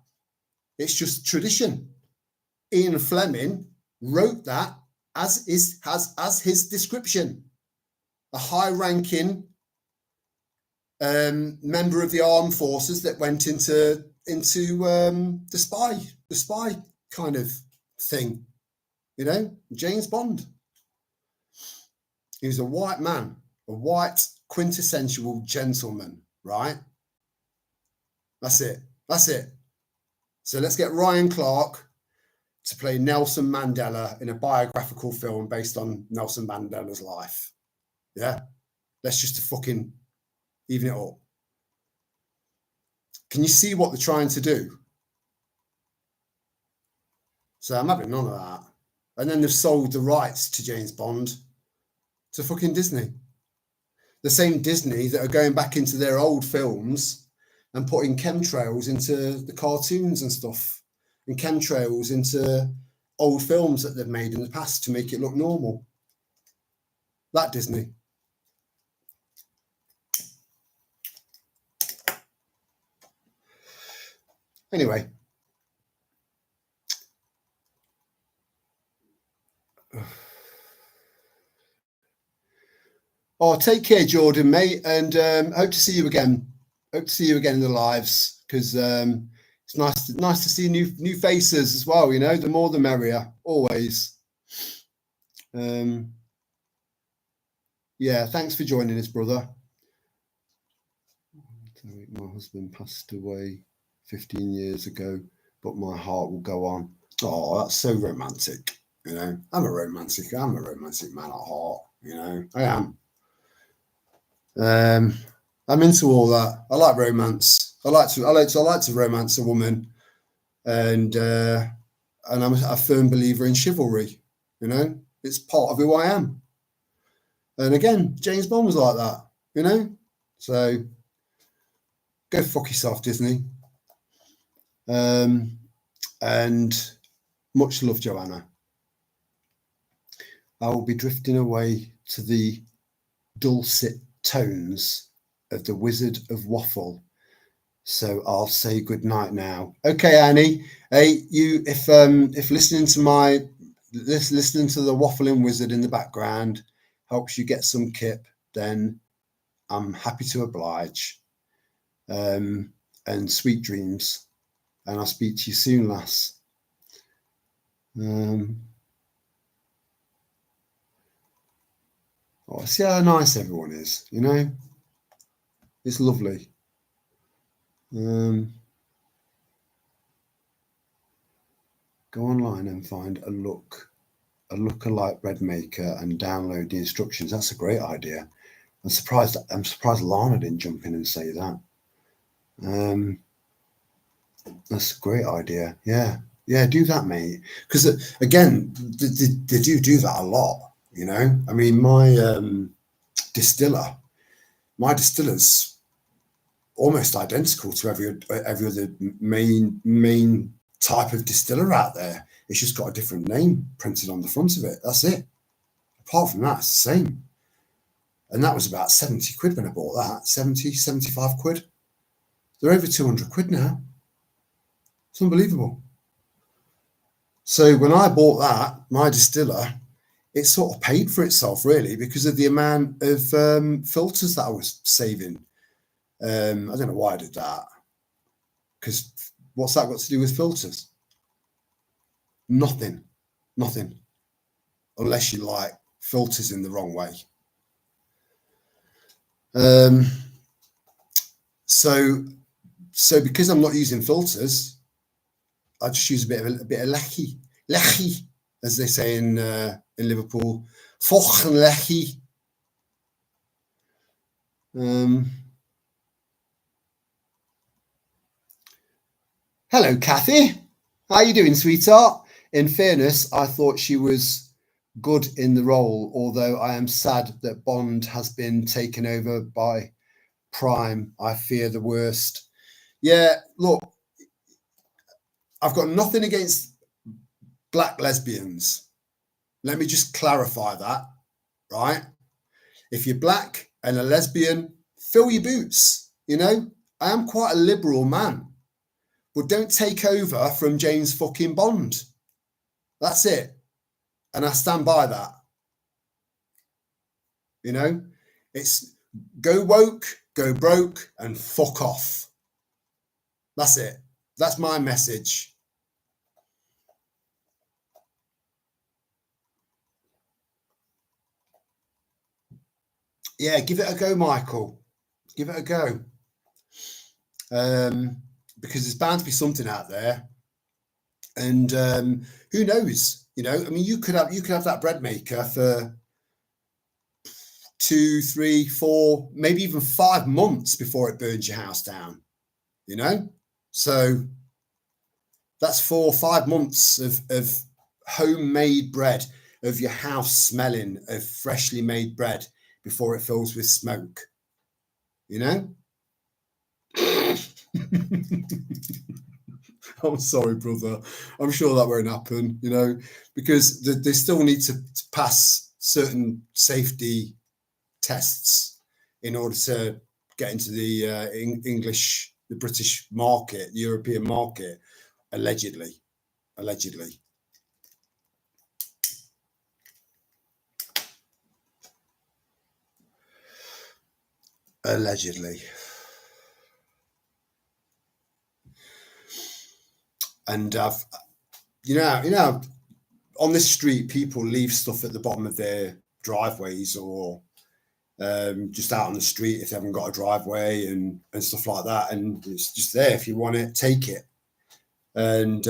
It's just tradition. Ian Fleming wrote that as his description. A high-ranking member of the armed forces that went into the spy kind of thing. You know, James Bond. He was a white man, a white quintessential gentleman, right? That's it. That's it. So let's get Ryan Clark to play Nelson Mandela in a biographical film based on Nelson Mandela's life. Yeah. Let's just fucking even it up. Can you see what they're trying to do? So I'm having none of that. And then they've sold the rights to James Bond to fucking Disney. The same Disney that are going back into their old films and putting chemtrails into the cartoons and stuff, and chemtrails into old films that they've made in the past to make it look normal. That Disney. Anyway. Oh, take care, Jordan, mate, and hope to see you again. Hope to see you again in the lives, because it's nice to see new faces as well. You know, the more the merrier, always. Yeah, thanks for joining us, brother. My husband passed away 15 years ago, but my heart will go on. Oh, that's so romantic. You know, I'm a romantic man at heart. You know, I am. I'm into all that. I like romance. I like to romance a woman, and I'm a firm believer in chivalry. You know, it's part of who I am. And again, James Bond was like that, you know? So go fuck yourself, Disney. And much love, Joanna. I will be drifting away to the dulcet tones of the Wizard of Waffle. So I'll say good night now. Okay, Annie. Hey, you if listening to listening to the waffling wizard in the background helps you get some kip, then I'm happy to oblige. And sweet dreams. And I'll speak to you soon, lass. Oh, see how nice everyone is, you know? It's lovely. Go online and find a lookalike bread maker and download the instructions. That's a great idea. I'm surprised Lana didn't jump in and say that. That's a great idea. Yeah, do that, mate. Because again, they do that a lot. You know, I mean, my distiller's almost identical to every other main type of distiller out there. It's just got a different name printed on the front of it. That's it. Apart from that, it's the same. And that was about 70 quid when I bought that. 70, 75 quid. They're over 200 quid now. It's unbelievable. So when I bought that, my distiller, it sort of paid for itself really because of the amount of filters that I was saving. I don't know why I did that. Because what's that got to do with filters? Nothing. Unless you like filters in the wrong way. So because I'm not using filters, I just use a bit of lechi, as they say in Liverpool. Fochen lechi. Hello, Kathy. How are you doing, sweetheart? In fairness, I thought she was good in the role, although I am sad that Bond has been taken over by Prime. I fear the worst. Yeah, look, I've got nothing against black lesbians. Let me just clarify that, right? If you're black and a lesbian, fill your boots. You know, I am quite a liberal man. But don't take over from James fucking Bond. That's it. And I stand by that. You know, it's go woke, go broke, and fuck off. That's it. That's my message. Yeah, give it a go, Michael. Give it a go. Because there's bound to be something out there. And who knows? You know, I mean, you could have that bread maker for 2, 3, 4, maybe even 5 months before it burns your house down. You know, so that's 4 or 5 months of homemade bread, of your house smelling of freshly made bread before it fills with smoke. You know. I'm sorry, brother. I'm sure that won't happen, you know, because they still need to pass certain safety tests in order to get into the the British market, the European market, allegedly. And you know, on this street, people leave stuff at the bottom of their driveways or just out on the street if they haven't got a driveway and stuff like that. And it's just there. If you want it, take it. And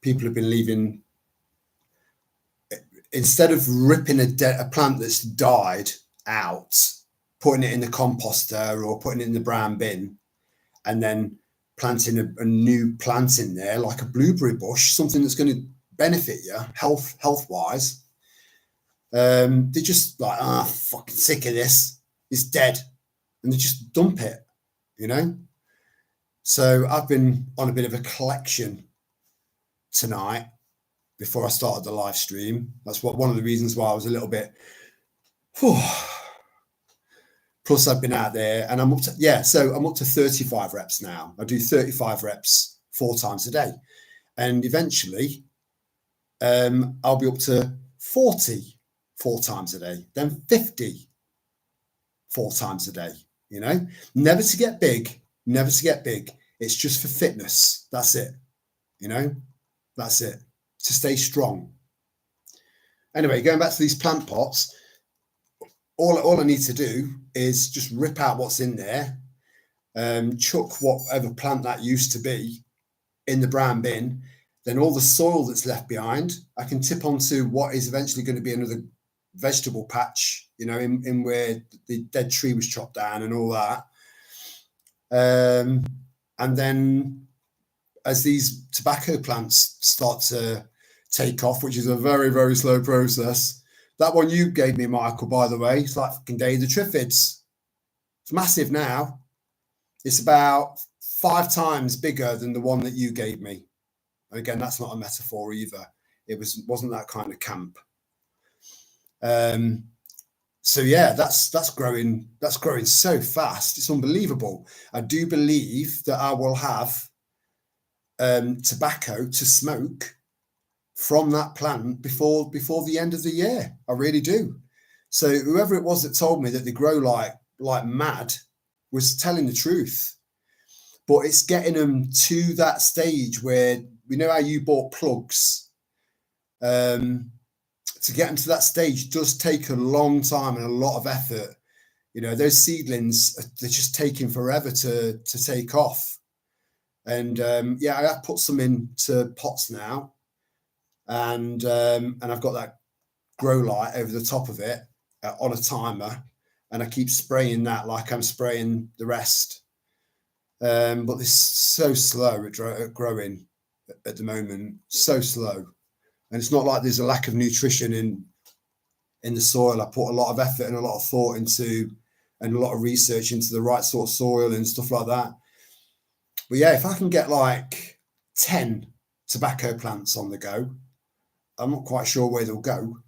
people have been leaving, instead of ripping a plant that's died out, putting it in the composter or putting it in the brown bin, and then planting a new plant in there, like a blueberry bush, something that's going to benefit you health wise. They're just like, fucking sick of this. It's dead. And they just dump it, you know? So I've been on a bit of a collection tonight before I started the live stream. That's one of the reasons why I was a little bit, whew. Plus I've been out there and I'm up to 35 reps now. I do 35 reps 4 times a day. And eventually I'll be up to 40 4 times a day, then 50 4 times a day, you know, never to get big. It's just for fitness. That's it. You know, that's it, to stay strong. Anyway, going back to these plant pots, all I need to do is just rip out what's in there, chuck whatever plant that used to be in the brown bin. Then all the soil that's left behind, I can tip onto what is eventually going to be another vegetable patch, you know, in where the dead tree was chopped down and all that. And then as these tobacco plants start to take off, which is a very, very slow process. That one you gave me, Michael, by the way, it's like fucking Day of the Triffids. It's massive now. It's about 5 times bigger than the one that you gave me. And again, that's not a metaphor either. It wasn't that kind of camp. So yeah, that's growing so fast. It's unbelievable. I do believe that I will have tobacco to smoke from that plant before the end of the year. I really do. So whoever it was that told me that they grow like mad was telling the truth. But it's getting them to that stage where, we know how you bought plugs. To get them to that stage does take a long time and a lot of effort. You know, those seedlings, they're just taking forever to take off. And yeah, I have put some into pots now. And I've got that grow light over the top of it on a timer, and I keep spraying that like I'm spraying the rest. But it's so slow at growing at the moment, so slow. And it's not like there's a lack of nutrition in the soil. I put a lot of effort and a lot of thought into, and a lot of research into the right sort of soil and stuff like that. But yeah, if I can get like 10 tobacco plants on the go, I'm not quite sure where they'll go.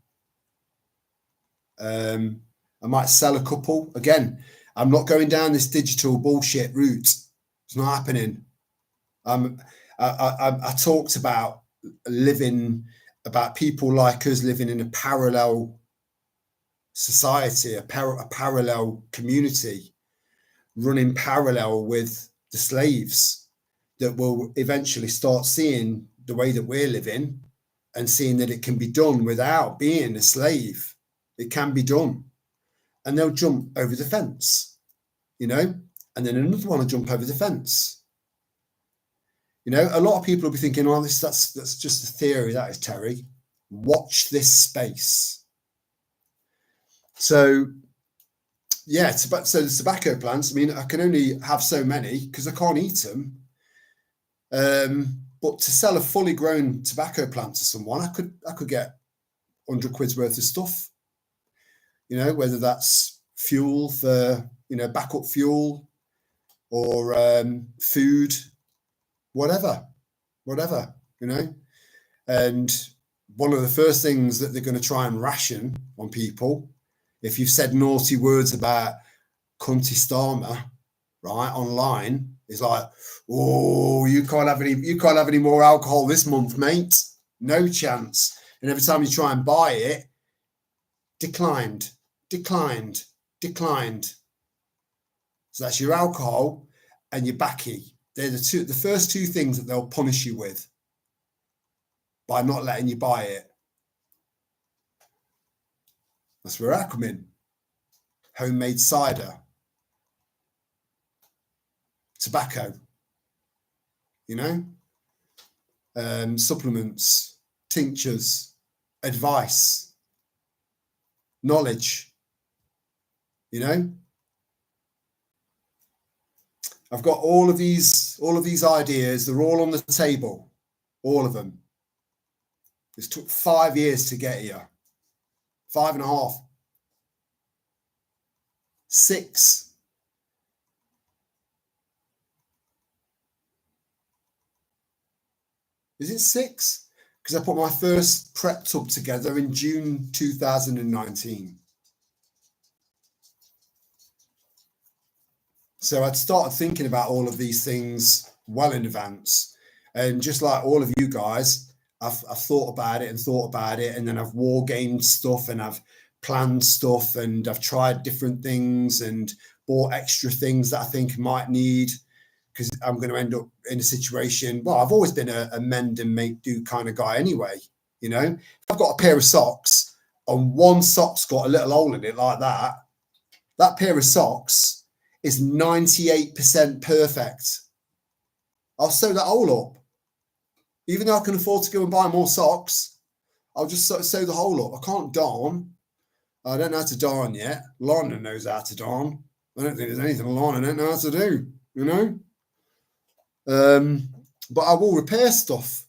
I might sell a couple. Again, I'm not going down this digital bullshit route. It's not happening. I talked about people like us living in a parallel society, a parallel community, running parallel with the slaves, that will eventually start seeing the way that we're living and seeing that it can be done without being a slave. It can be done. And they'll jump over the fence, you know, and then another one will jump over the fence. You know, a lot of people will be thinking, well, that's just a theory. That is, Terry. Watch this space. So, yeah, so the tobacco plants, I mean, I can only have so many because I can't eat them. But to sell a fully grown tobacco plant to someone, I could get 100 quid's worth of stuff. You know, whether that's fuel for, you know, backup fuel or food, whatever, you know. And one of the first things that they're going to try and ration on people, if you've said naughty words about cunty Starmer, right, online, is like, oh, you can't have any more alcohol this month, mate. No chance. And every time you try and buy it, declined. So that's your alcohol and your baccy. They're the first two things that they'll punish you with by not letting you buy it. That's where I come in. Homemade cider, tobacco, you know, supplements, tinctures, advice, knowledge, you know. I've got all of these ideas. They're all on the table, all of them. It took 5 years to get here. 5.5, 6. Is it 6? Because I put my first prep tub together in June 2019. So I'd started thinking about all of these things well in advance. And just like all of you guys, I've thought about it and thought about it. And then I've war gamed stuff and I've planned stuff and I've tried different things and bought extra things that I think I might need, because I'm going to end up in a situation. Well, I've always been a mend and make do kind of guy anyway. You know, if I've got a pair of socks and one sock's got a little hole in it like that, that pair of socks is 98% perfect. I'll sew that hole up. Even though I can afford to go and buy more socks, I'll just sew the hole up. I can't darn. I don't know how to darn yet. Lorna knows how to darn. I don't think there's anything Lorna don't know how to do, you know? But I will repair stuff.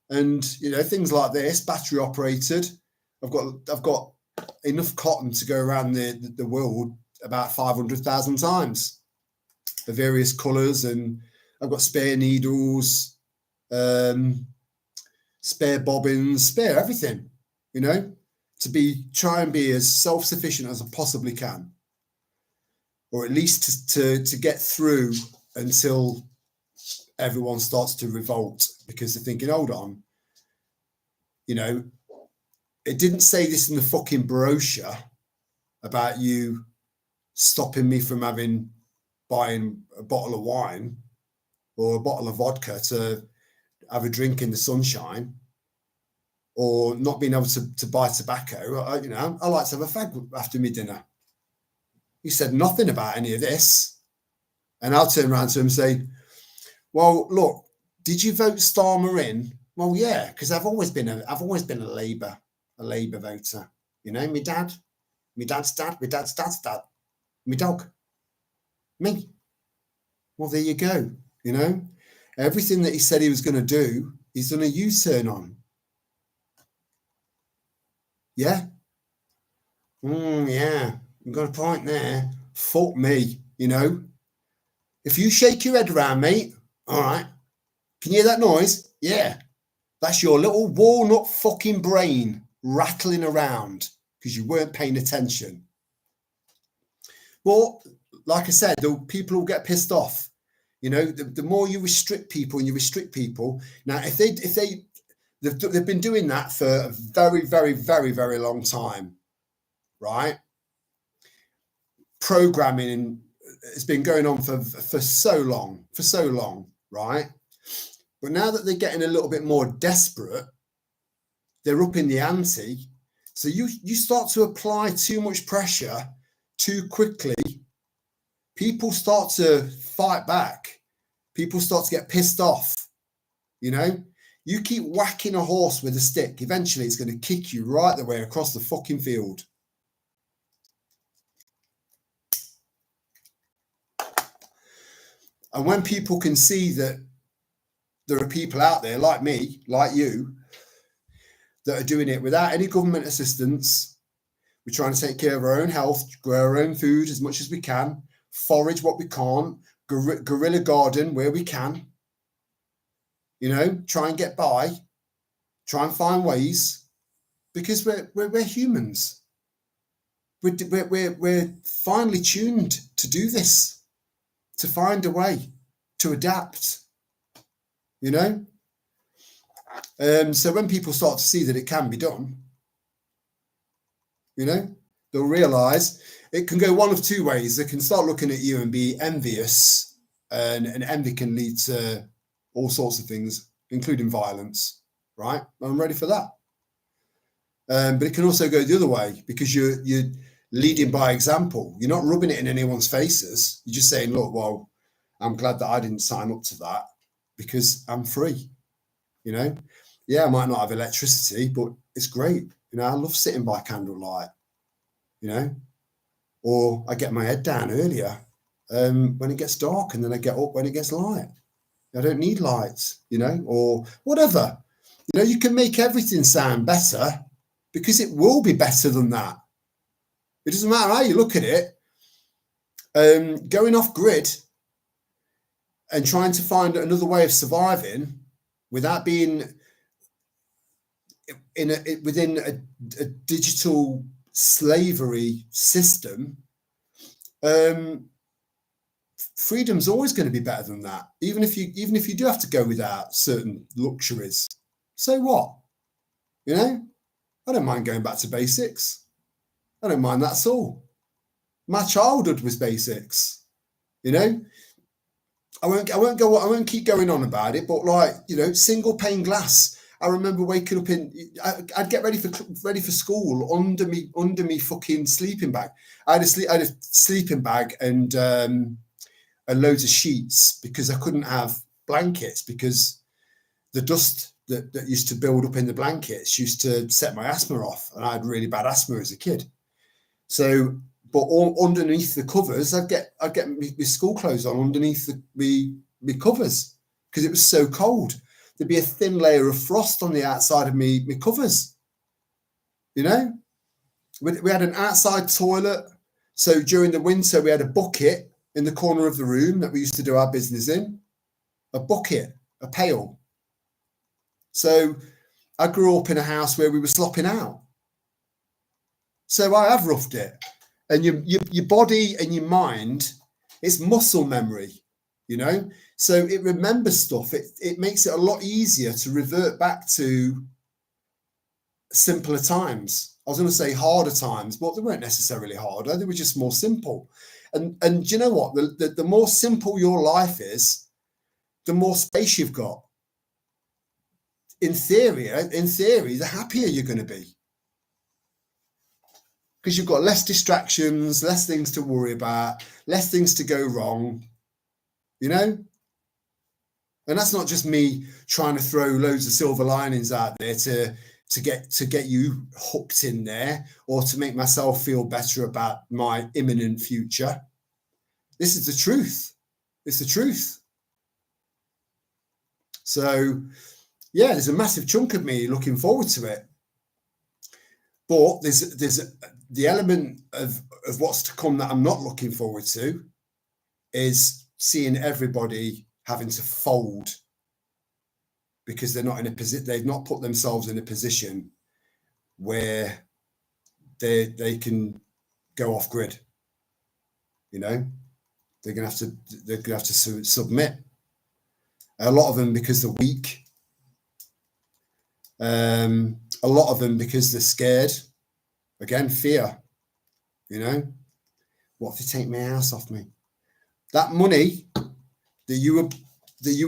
And, you know, things like this, battery operated. I've got enough cotton to go around the world about 500,000 times of various colours, and I've got spare needles, spare bobbins, spare everything, you know, to try and be as self-sufficient as I possibly can, or at least to get through until everyone starts to revolt, because they're thinking, hold on, you know, it didn't say this in the fucking brochure about you stopping me from buying a bottle of wine or a bottle of vodka to have a drink in the sunshine, or not being able to buy tobacco. I like to have a fag after my dinner. He said nothing about any of this. And I'll turn around to him and say, well, look, did you vote Starmer in? Well, yeah, because I've always been a Labour voter. You know, my dad's dad, my dad's dad, my dog, me. Well, there you go. You know, everything that he said he was going to do, he's done a U-turn on. Yeah. Yeah. You've got a point there. Fuck me, you know. If you shake your head around, mate, all right. Can you hear that noise? Yeah. That's your little walnut fucking brain rattling around because you weren't paying attention. Well, like I said, people will get pissed off. You know, the more you restrict people and you restrict people. Now, if they've been doing that for a very, very, very, very long time, right? Programming has been going on for so long, right? But now that they're getting a little bit more desperate, they're upping the ante. So you start to apply too much pressure too quickly. People start to fight back. People start to get pissed off. You know, you keep whacking a horse with a stick, eventually it's going to kick you right the way across the fucking field. And when people can see that there are people out there like me, like you, that are doing it without any government assistance, we're trying to take care of our own health, grow our own food as much as we can, forage what we can't, guerrilla garden where we can, you know, try and get by, try and find ways, because we're humans. We're finely tuned to do this, to find a way, to adapt, you know. So when people start to see that it can be done, you know, they'll realise it can go one of two ways. They can start looking at you and be envious, and envy can lead to all sorts of things, including violence, right? I'm ready for that. But it can also go the other way, because you're leading by example. You're not rubbing it in anyone's faces. You're just saying, look, well, I'm glad that I didn't sign up to that because I'm free, you know. Yeah, I might not have electricity, but it's great. You know, I love sitting by candlelight, you know, or I get my head down earlier when it gets dark, and then I get up when it gets light. I don't need lights, you know, or whatever. You know, you can make everything sound better because it will be better than that. It doesn't matter how you look at it. Going off grid and trying to find another way of surviving without being within a digital slavery system, freedom's always going to be better than that. Even if you do have to go without certain luxuries, so what? You know, I don't mind going back to basics. I don't mind that at all. My childhood was basics. You know, I won't keep going on about it, but like, you know, single pane glass. I remember waking up I'd get ready for school under me fucking sleeping bag. I had a sleeping bag and loads of sheets because I couldn't have blankets because the dust that used to build up in the blankets used to set my asthma off, and I had really bad asthma as a kid. So, but all underneath the covers, I'd get my school clothes on underneath the covers because it was so cold. There'd be a thin layer of frost on the outside of me covers. You know, we had an outside toilet, so during the winter we had a bucket in the corner of the room that we used to do our business in. A bucket, a pail. So I grew up in a house where we were slopping out. So I have roughed it. And your body and your mind, it's muscle memory, you know? So it remembers stuff. It makes it a lot easier to revert back to simpler times. I was going to say harder times, but they weren't necessarily harder. They were just more simple. And do you know what? The more simple your life is, the more space you've got. In theory, the happier you're going to be. Because you've got less distractions, less things to worry about, less things to go wrong, you know? And that's not just me trying to throw loads of silver linings out there to get you hooked in there or to make myself feel better about my imminent future. This is the truth. It's the truth. So, yeah, there's a massive chunk of me looking forward to it. But there's the element of what's to come that I'm not looking forward to is seeing everybody having to fold because they're not in a position, they've not put themselves in a position where they can go off grid. You know, they're gonna have to submit. A lot of them because they're weak. A lot of them because they're scared. Again, fear. You know, what if they take my house off me? That money that you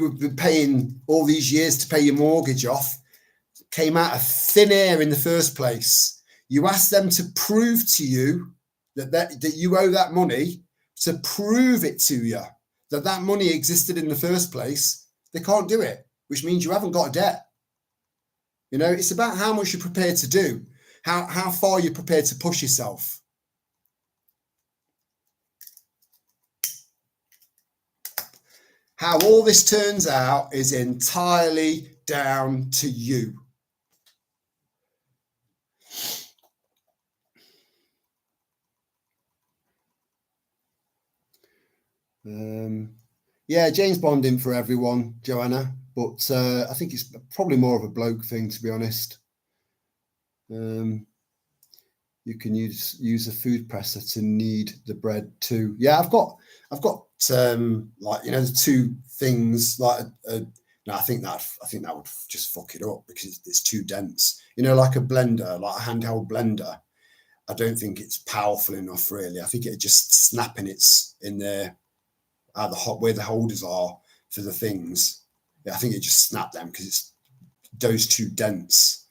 were paying all these years to pay your mortgage off came out of thin air in the first place. You asked them to prove to you that you owe that money, to prove it to you that money existed in the first place. They can't do it, which means you haven't got a debt. You know, it's about how much you're prepared to do, how far you're prepared to push yourself. How all this turns out is entirely down to you. Yeah, James Bonding for everyone, Joanna, but I think it's probably more of a bloke thing, to be honest. You can use a food presser to knead the bread too. Yeah, I've got like, you know, the two things like no, I think that would just fuck it up because it's too dense. You know, like a blender, like a handheld blender. I don't think it's powerful enough, really. I think it just snapping it's in there where the holders are for the things. Yeah, I think it just snapped them because it's dough's too dense.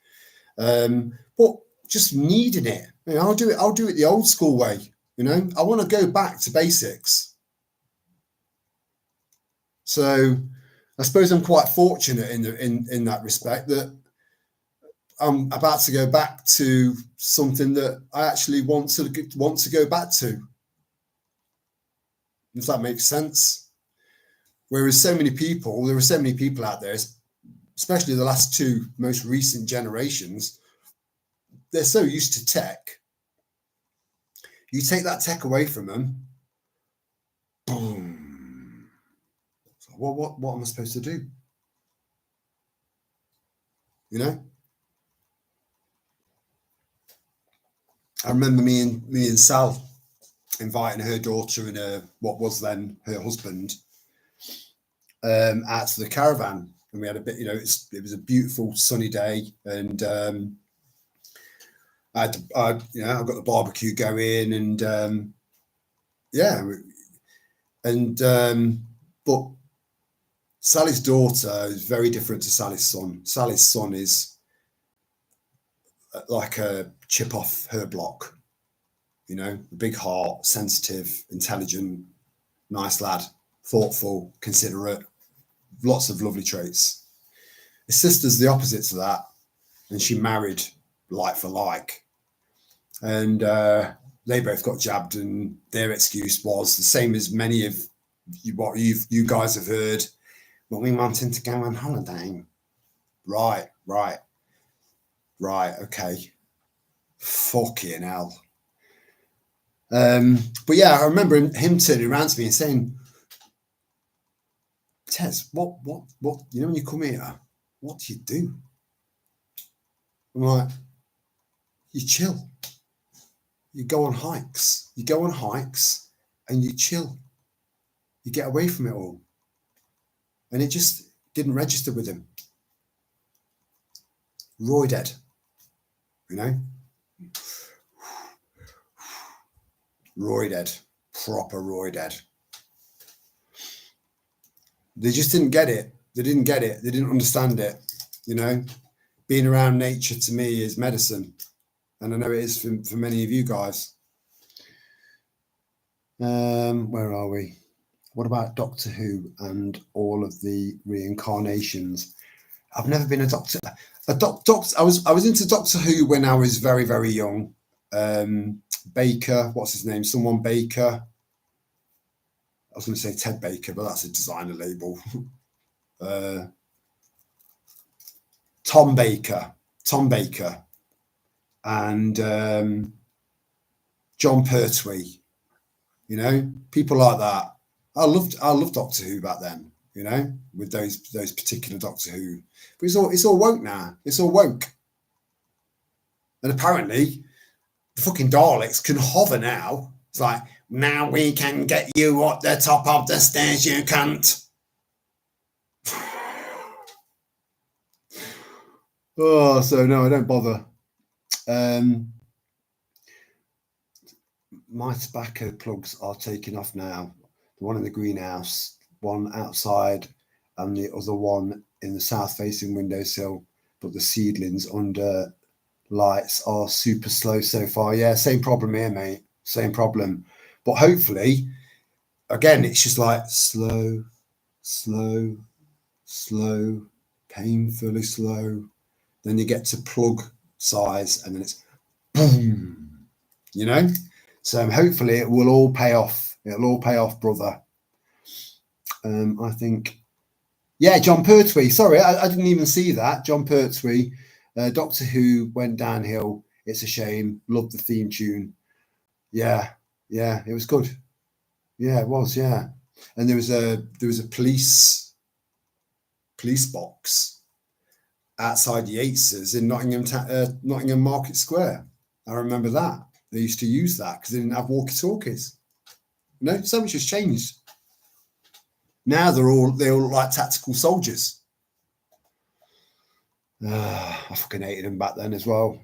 But just kneading it, you know, I'll do it the old school way. You know, I want to go back to basics. So I suppose I'm quite fortunate in that respect that I'm about to go back to something that I actually want to go back to. If that makes sense. Whereas there are so many people out there, especially the last two most recent generations, they're so used to tech. You take that tech away from them, boom. So what am I supposed to do? You know? I remember me and Sal inviting her daughter and what was then her husband out to the caravan, and we had a bit, it was a beautiful sunny day, and I got the barbecue going, and but Sally's daughter is very different to Sally's son. Sally's son is like a chip off her block, a big heart, sensitive, intelligent, nice lad, thoughtful, considerate, lots of lovely traits. His sister's the opposite to that, and she married like for like, and they both got jabbed, and their excuse was the same as many of what you guys have heard. Well, we wanted to go on holiday. Right, okay. Fucking hell. But yeah, I remember him turning around to me and saying, Tez, what, when you come here, what do you do? I'm like, you chill. You go on hikes. And you chill. You get away from it all. And it just didn't register with him. Roy dead. Roy dead. Proper Roy dead. They just didn't get it. They didn't understand it. Being around nature to me is medicine. And I know it is for many of you guys. Where are we? What about Doctor Who and all of the reincarnations? I've never been a doctor. I was into Doctor Who when I was very, very young. Baker, what's his name? Someone Baker. I was going to say Ted Baker, but that's a designer label. Tom Baker, and John Pertwee. People like that. I loved Doctor Who back then. With those particular Doctor Who. But it's all woke now. It's all woke. And apparently, the fucking Daleks can hover now. It's like, now we can get you at the top of the stairs, you cunt. Oh, so no, I don't bother. My tobacco plugs are taking off now. The one in the greenhouse, one outside, and the other one in the south-facing windowsill. But the seedlings under lights are super slow so far. Yeah, same problem here, mate. Same problem. But hopefully, again, it's just like slow, painfully slow. Then you get to plug size, and then it's boom. So hopefully it will all pay off. It'll all pay off, brother. I think, yeah, John Pertwee. Sorry, I didn't even see that. John Pertwee, Doctor Who went downhill. It's a shame. Loved the theme tune. Yeah, it was good. Yeah, it was. Yeah, and there was a police box outside the xXx in Nottingham Market Square. I remember that. They used to use that because they didn't have walkie-talkies. So much has changed. Now they all look like tactical soldiers. I fucking hated them back then as well.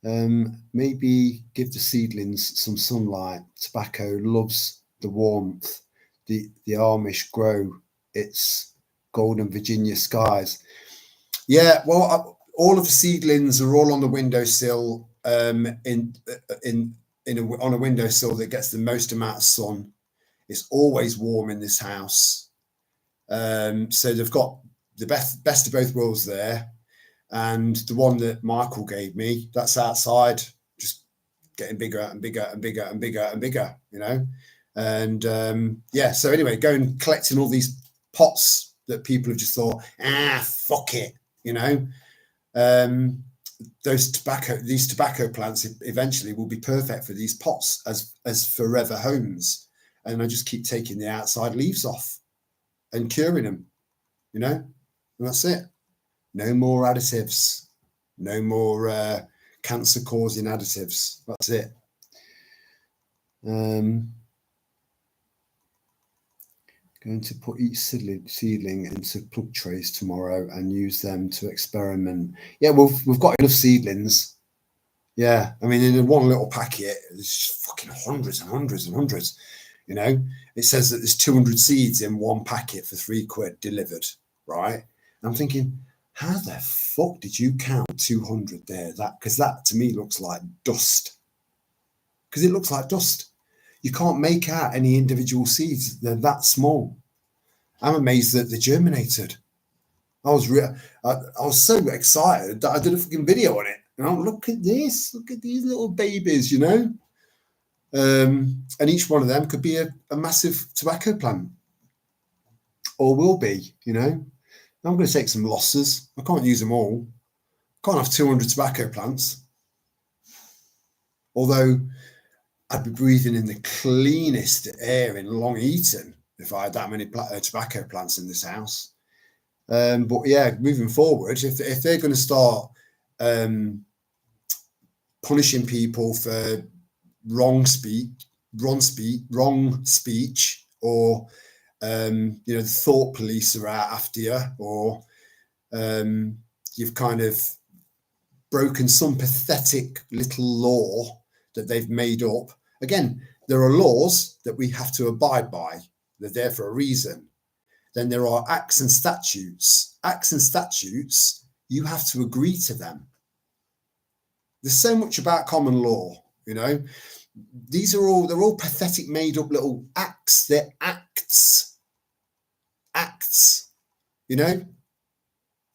Maybe give the seedlings some sunlight. Tobacco loves the warmth. The Amish grow its golden Virginia skies. Yeah, well, all of the seedlings are all on the windowsill. On a windowsill that gets the most amount of sun. It's always warm in this house. So they've got the best of both worlds there. And the one that Michael gave me, that's outside, just getting bigger and bigger and bigger and bigger and bigger, And so anyway, going collecting all these pots that people have just thought, fuck it, these tobacco plants eventually will be perfect for these pots as forever homes. And I just keep taking the outside leaves off and curing them, you know, and that's it. No more additives, no more cancer causing additives. That's it. Going to put each seedling into plug trays tomorrow and use them to experiment. Yeah, we've got enough seedlings. Yeah, I mean, in one little packet, there's fucking hundreds and hundreds and hundreds. You know, it says that there's 200 seeds in one packet for £3 delivered, right? And I'm thinking, how the fuck did you count 200 there? Because that to me looks like dust. Because it looks like dust. You can't make out any individual seeds. They're that small. I'm amazed that they germinated. I was so excited that I did a fucking video on it. You know, look at this. Look at these little babies, you know. And each one of them could be a massive tobacco plant. Or will be, you know. I'm going to take some losses. I can't use them all. I can't have 200 tobacco plants. Although I'd be breathing in the cleanest air in Long Eaton if I had that many tobacco plants in this house. But yeah, moving forward, if they're going to start punishing people for wrong speech, or you know, the thought police are out after you, or you've kind of broken some pathetic little law that they've made up. Again, there are laws that we have to abide by. They're there for a reason. Then there are acts and statutes. Acts and statutes, you have to agree to them. There's so much about common law, you know. They're all pathetic, made up little acts. They're acts. Acts, you know.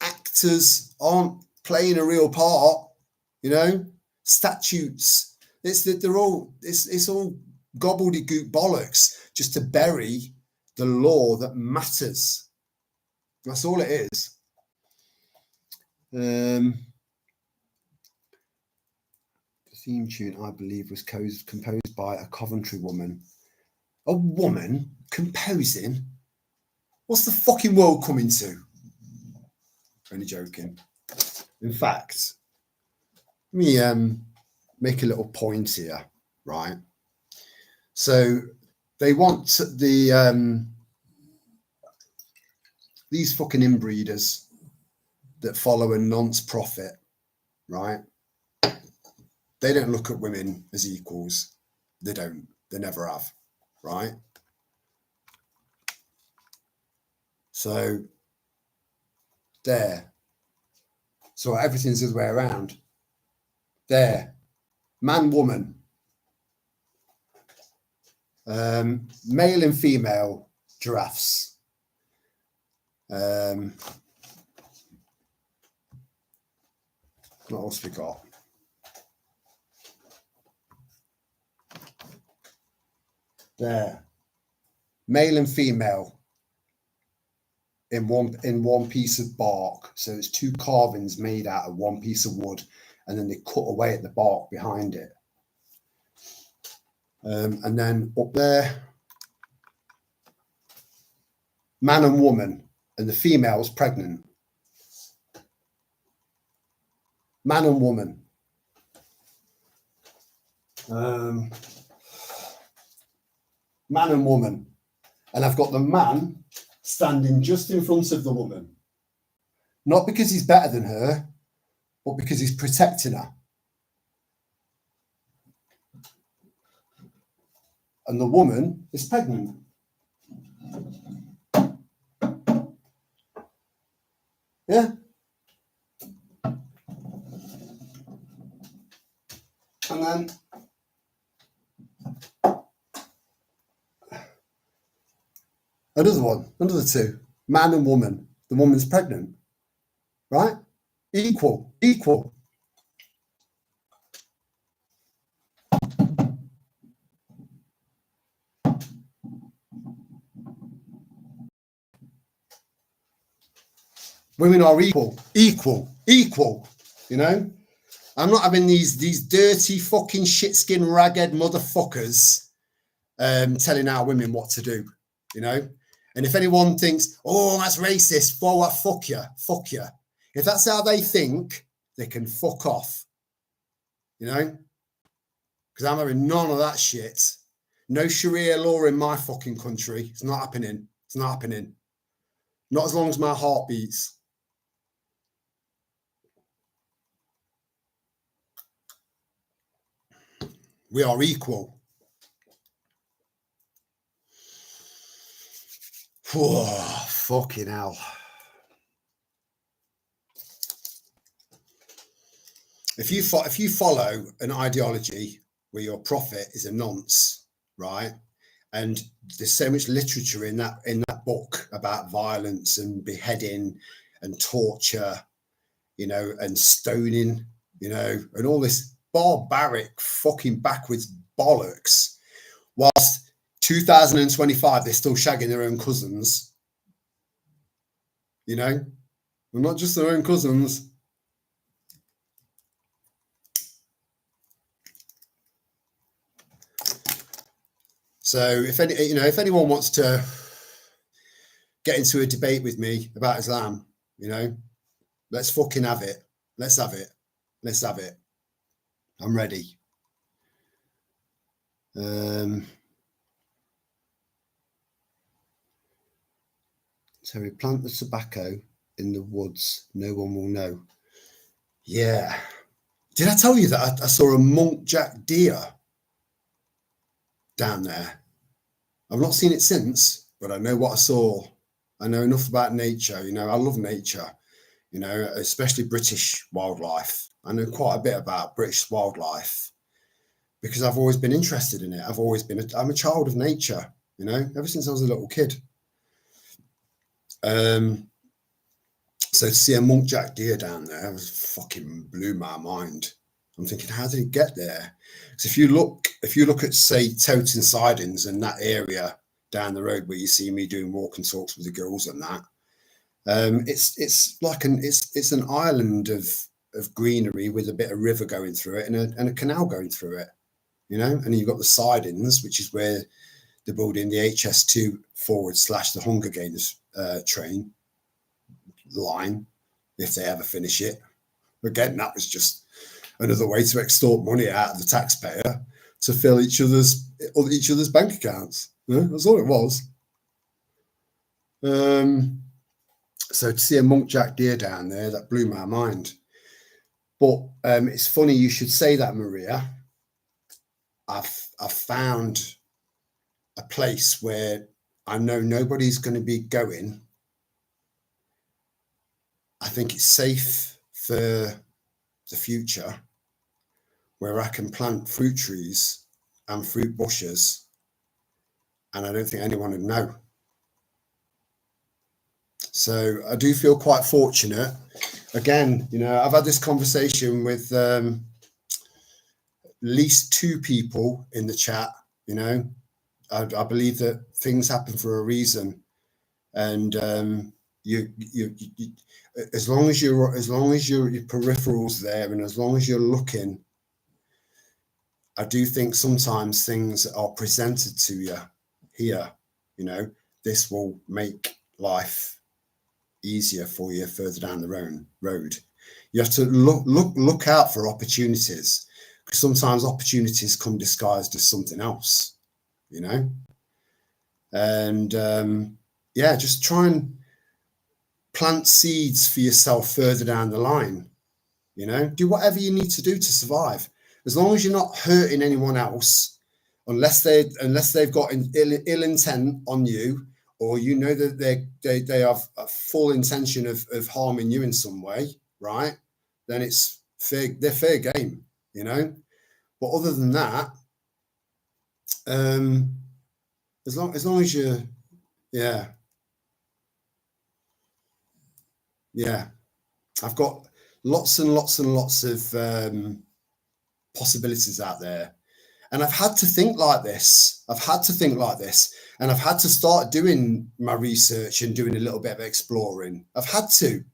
Actors aren't playing a real part, you know. Statutes. It's all gobbledygook bollocks just to bury the law that matters. That's all it is. The theme tune, I believe, was composed by a Coventry woman. A woman composing? What's the fucking world coming to? Only joking. In fact, let me make a little point here, right? So they want these fucking inbreeders that follow a nonce profit, right? They don't look at women as equals. They don't. They never have, right? So there. So everything's the other way around. There. Man, woman. Male and female giraffes. What else we got? There. Male and female in one piece of bark. So it's two carvings made out of one piece of wood, and then they cut away at the bark behind it. And then up there, man and woman, and the female is pregnant. Man and woman. Man and woman. And I've got the man standing just in front of the woman. Not because he's better than her, but because he's protecting her. And the woman is pregnant. Yeah. And then another two, man and woman. The woman's pregnant, right? Equal. Women are equal, you know? I'm not having these dirty fucking shit-skin raghead motherfuckers telling our women what to do, you know? And if anyone thinks, oh, that's racist, well, what, fuck you. If that's how they think, they can fuck off, you know? Because I'm having none of that shit. No Sharia law in my fucking country. It's not happening. It's not happening. Not as long as my heart beats. We are equal. Whoa, fucking hell. If you follow an ideology where your prophet is a nonce, right? And there's so much literature in that book about violence and beheading and torture, you know, and stoning, you know, and all this barbaric fucking backwards bollocks. Whilst 2025, they're still shagging their own cousins, you know, and not just their own cousins. So if anyone wants to get into a debate with me about Islam, you know, let's fucking have it. Let's have it. Let's have it. I'm ready. So we plant the tobacco in the woods. No one will know. Yeah. Did I tell you that I saw a muntjac deer down there? I've not seen it since, but I know what I saw. I know enough about nature. You know, I love nature, you know, especially British wildlife. I know quite a bit about British wildlife because I've always been interested in it. I'm a child of nature, you know, ever since I was a little kid. So to see a muntjac deer down there was fucking blew my mind. I'm thinking, how did it get there? So if you look at, say, Toten Sidings and that area down the road where you see me doing walking talks with the girls and that, it's like it's an island of greenery with a bit of river going through it and a canal going through it, you know. And you've got the Sidings, which is where they're building the HS2 / the Hunger Games train line, if they ever finish it. Again, that was just another way to extort money out of the taxpayer to fill each other's bank accounts. Yeah, that's all it was. So to see a muntjac deer down there, that blew my mind. But it's funny you should say that, Maria. I've found a place where I know nobody's going to be going. I think it's safe for the future, where I can plant fruit trees and fruit bushes, and I don't think anyone would know. So I do feel quite fortunate. Again, you know, I've had this conversation with at least 2 people in the chat. You know, I believe that things happen for a reason, and you as long as your peripherals there, and as long as you're looking, I do think sometimes things are presented to you here. You know, this will make life easier for you further down the road. You have to look out for opportunities, because sometimes opportunities come disguised as something else, you know. And yeah, just try and plant seeds for yourself further down the line. You know, do whatever you need to do to survive, as long as you're not hurting anyone else, unless they've got ill intent on you, or you know that they have a full intention of harming you in some way, right? Then they're fair game, you know. But other than that, as long as you, yeah, I've got lots and lots and lots of possibilities out there. And I've had to think like this. And I've had to start doing my research and doing a little bit of exploring. I've had to,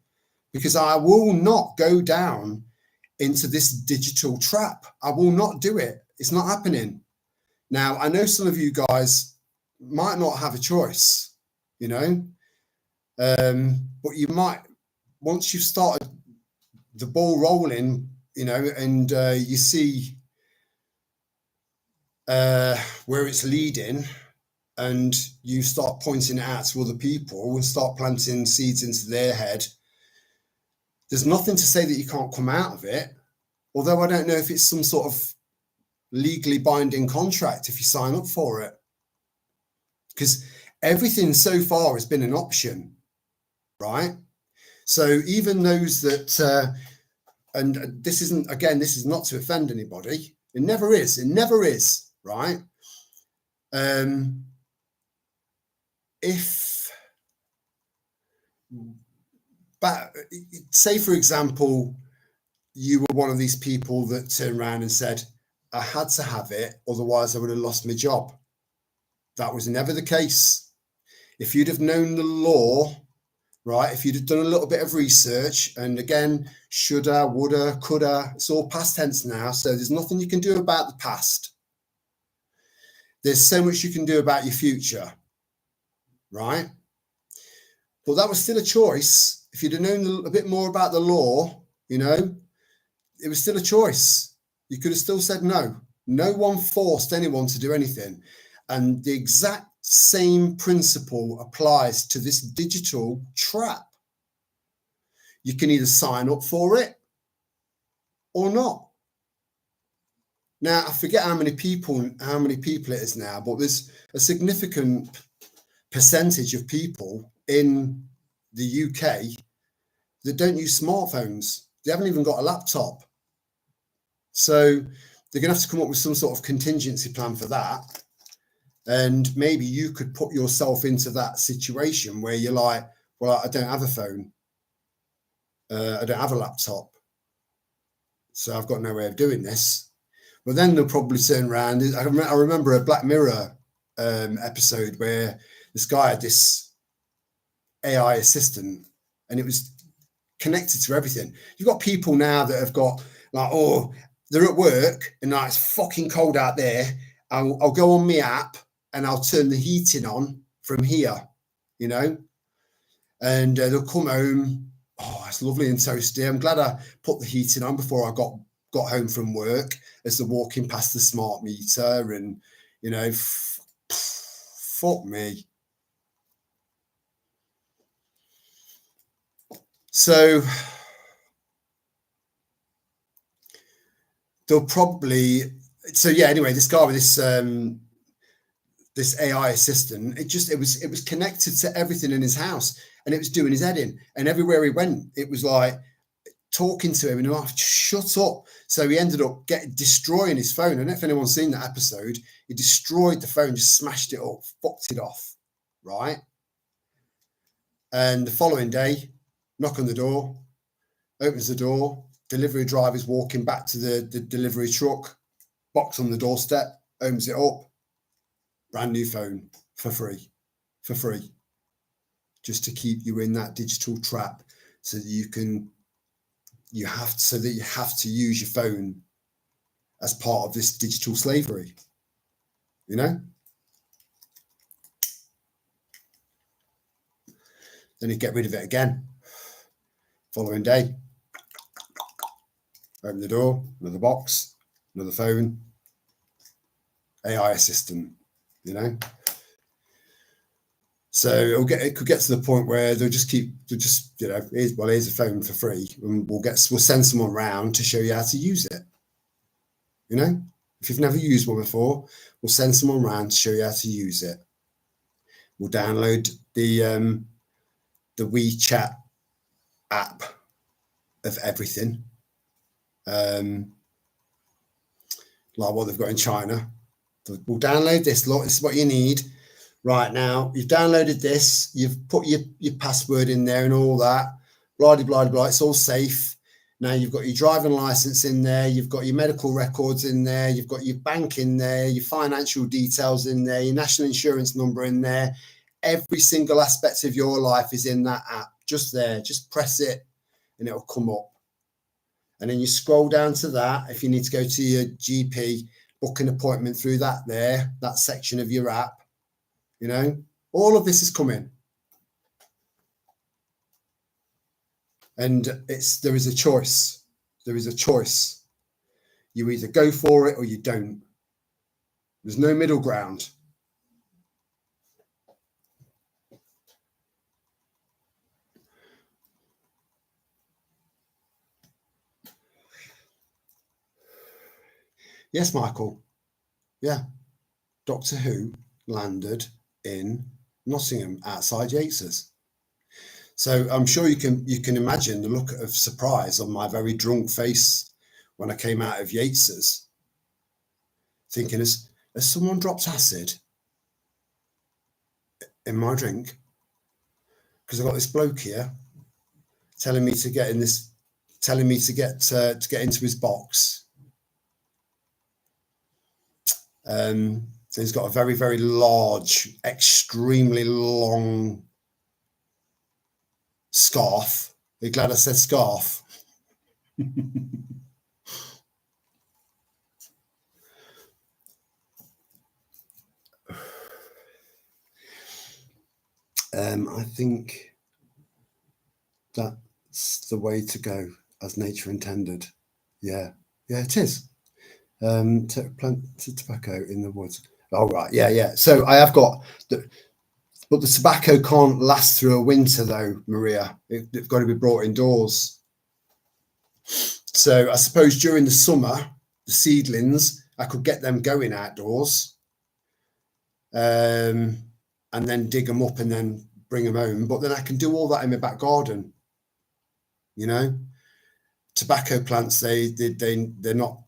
because I will not go down into this digital trap. I will not do it. It's not happening. Now, I know some of you guys might not have a choice, you know, but you might, once you've started the ball rolling, you know, and you see where it's leading, and you start pointing it out to other people and start planting seeds into their head, there's nothing to say that you can't come out of it. Although I don't know if it's some sort of legally binding contract if you sign up for it, because everything so far has been an option, right? So even those that, and this isn't, again, this is not to offend anybody. It never is, right? But say, for example, you were one of these people that turned around and said, I had to have it, otherwise I would have lost my job. That was never the case. If you'd have known the law, right, if you'd have done a little bit of research, and again, shoulda, woulda, coulda, it's all past tense now, so there's nothing you can do about the past. There's so much you can do about your future, right? But that was still a choice. If you'd have known a bit more about the law, you know, it was still a choice. You could have still said no. No one forced anyone to do anything. And the exact same principle applies to this digital trap. You can either sign up for it or not. Now, I forget how many people it is now, but there's a significant percentage of people in the UK that don't use smartphones. They haven't even got a laptop. So they're going to have to come up with some sort of contingency plan for that. And maybe you could put yourself into that situation where you're like, well, I don't have a phone. I don't have a laptop. So I've got no way of doing this. But then they'll probably turn around. I remember a Black Mirror episode where this guy had this AI assistant, and it was connected to everything. You've got people now that have got like, oh, they're at work and like, it's fucking cold out there. I'll go on my app and I'll turn the heating on from here, you know, and they'll come home. Oh, it's lovely and toasty. I'm glad I put the heating on before I got home from work, as they're walking past the smart meter, and, you know, fuck me. So they'll probably, so yeah, anyway, this guy with this this AI assistant, it was connected to everything in his house, and it was doing his head in, and everywhere he went, it was like talking to him, and I'm like, shut up. So he ended up destroying his phone. I don't know if anyone's seen that episode. He destroyed the phone, just smashed it up, fucked it off, right? And the following day, knock on the door, opens the door, delivery driver's walking back to the delivery truck, box on the doorstep, opens it up, brand new phone for free, just to keep you in that digital trap, so that you have to use your phone as part of this digital slavery, you know? Then you get rid of it again. Following day, open the door, another box, another phone, AI assistant, you know? So it could get to the point where they'll just, you know, here's a phone for free, and we'll send someone around to show you how to use it. You know, if you've never used one before, we'll send someone around to show you how to use it. We'll download the WeChat app of everything, like what they've got in China. We'll download this. Look, this is what you need. Right, now you've downloaded this, you've put your password in there and all that, blah, blah, blah, it's all safe. Now you've got your driving license in there, you've got your medical records in there, you've got your bank in there, your financial details in there, your national insurance number in there. Every single aspect of your life is in that app, just there. Just press it and it'll come up. And then you scroll down to that. If you need to go to your GP, book an appointment through that section of your app. You know, all of this is coming. And there is a choice. There is a choice. You either go for it or you don't. There's no middle ground. Yes, Michael. Yeah. Doctor Who landed in Nottingham outside xXx. So I'm sure you can imagine the look of surprise on my very drunk face when I came out of xXx, thinking, has someone dropped acid in my drink? Because I've got this bloke here telling me to get in this, telling me to get into his box. He's got a very, very large, extremely long scarf. Are you glad I said scarf? I think that's the way to go, as nature intended. Yeah, it is. To plant tobacco in the woods. Oh, right. Yeah. So I have got, but the tobacco can't last through a winter, though, Maria. It's got to be brought indoors. So I suppose during the summer, the seedlings, I could get them going outdoors, and then dig them up and then bring them home. But then I can do all that in my back garden. You know, tobacco plants, they're not.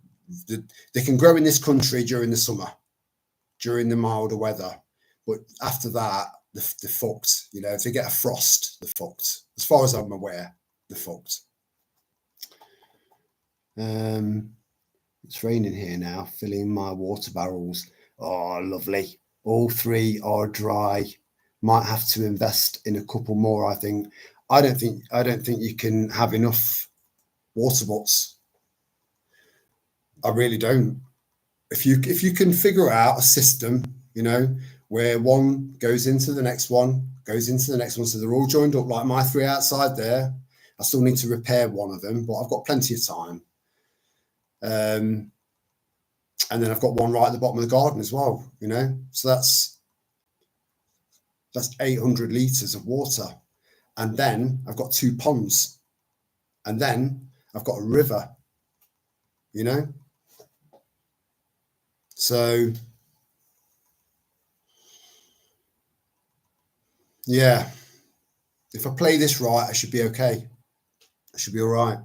They can grow in this country during the summer, during the milder weather, but after that, they're fucked. You know, if they get a frost, they're fucked. As far as I'm aware, they're fucked. It's raining here now, filling my water barrels. Oh, lovely. All three are dry. Might have to invest in a couple more, I think. I don't think you can have enough water butts. I really don't. If you can figure out a system, you know, where one goes into the next one, so they're all joined up like my three outside there. I still need to repair one of them, but I've got plenty of time. And then I've got one right at the bottom of the garden as well, you know. So that's 800 litres of water. And then I've got 2 ponds. And then I've got a river, you know. So, yeah, if I play this right, I should be okay. I should be all right.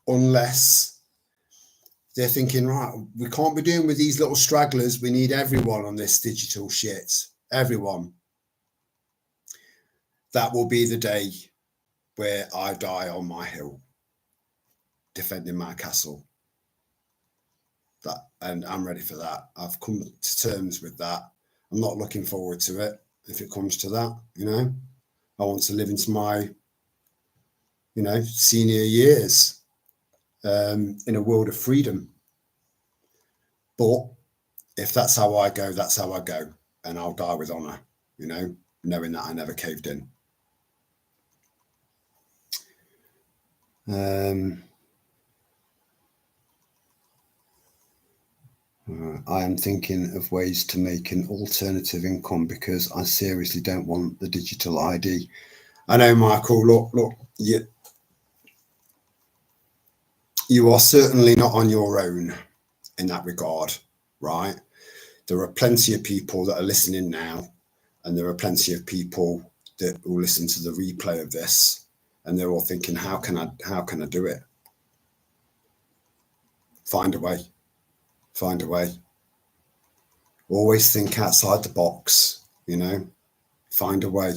Unless they're thinking, right, we can't be doing with these little stragglers. We need everyone on this digital shit. Everyone. That will be the day where I die on my hill, defending my castle. And I'm ready for that. I've come to terms with that. I'm not looking forward to it if it comes to that, you know. I want to live into my, you know, senior years in a world of freedom. But if that's how I go, that's how I go. And I'll die with honour, you know, knowing that I never caved in. I am thinking of ways to make an alternative income because I seriously don't want the digital ID. I know, Michael, look, you are certainly not on your own in that regard, right? There are plenty of people that are listening now, and there are plenty of people that will listen to the replay of this, and they're all thinking, how can I do it? Find a way. Always think outside the box, you know, find a way,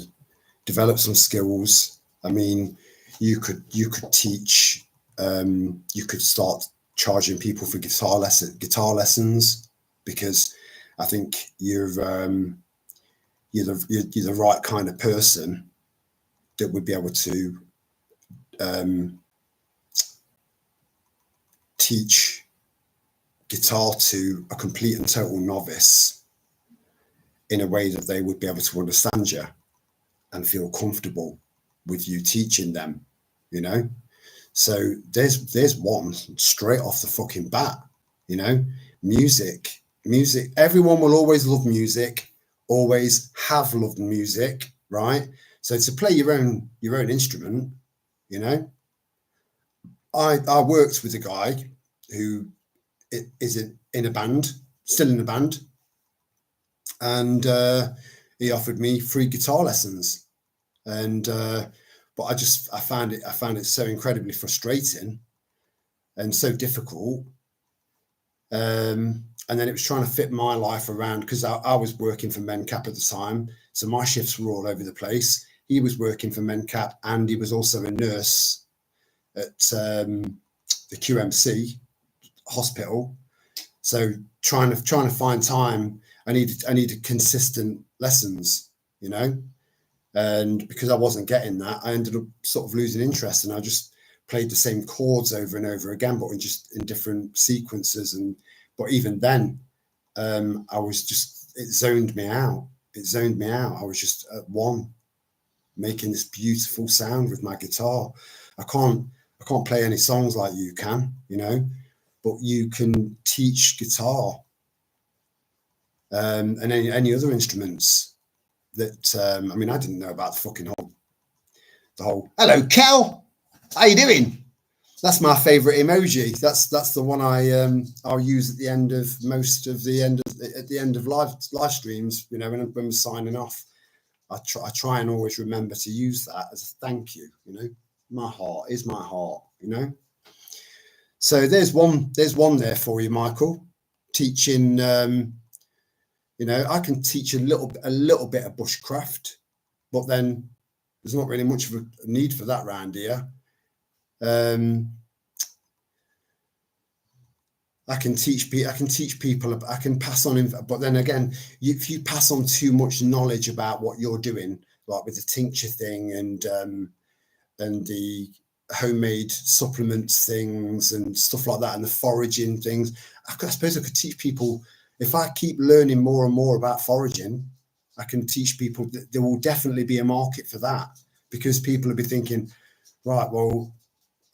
develop some skills. I mean, you could teach, you could start charging people for guitar lessons, because I think you've you're the right kind of person that would be able to teach guitar to a complete and total novice in a way that they would be able to understand you and feel comfortable with you teaching them, you know. So there's one straight off the fucking bat, you know. Music, everyone will always love music, always have loved music, right? So to play your own instrument, you know. I worked with a guy who is in a band, still in a band, and he offered me free guitar lessons, and but I found it so incredibly frustrating and so difficult. And then it was trying to fit my life around, because I was working for MenCap at the time, so my shifts were all over the place. He was working for MenCap, and he was also a nurse at the QMC hospital. So trying to find time, I needed consistent lessons, you know. And because I wasn't getting that, I ended up sort of losing interest, and I just played the same chords over and over again, but in different sequences. But even then, I was just, it zoned me out. I was just at one, making this beautiful sound with my guitar. I can't play any songs like you can, you know, but you can teach guitar and any other instruments that I mean, I didn't know about the whole hello Kel, how you doing? That's my favorite emoji. That's the one I'll use at the end of live streams, you know, when we're signing off. I try and always remember to use that as a thank you, you know. My heart is my heart, you know. So there's one there for you, Michael. Teaching, you know, I can teach a little bit of bushcraft, but then there's not really much of a need for that around here. I can teach people. I can pass on, but then again, if you pass on too much knowledge about what you're doing, like with the tincture thing and the homemade supplements things and stuff like that, and the foraging things, I suppose I could teach people. If I keep learning more and more about foraging, I can teach people that there will definitely be a market for that, because people will be thinking, right, well,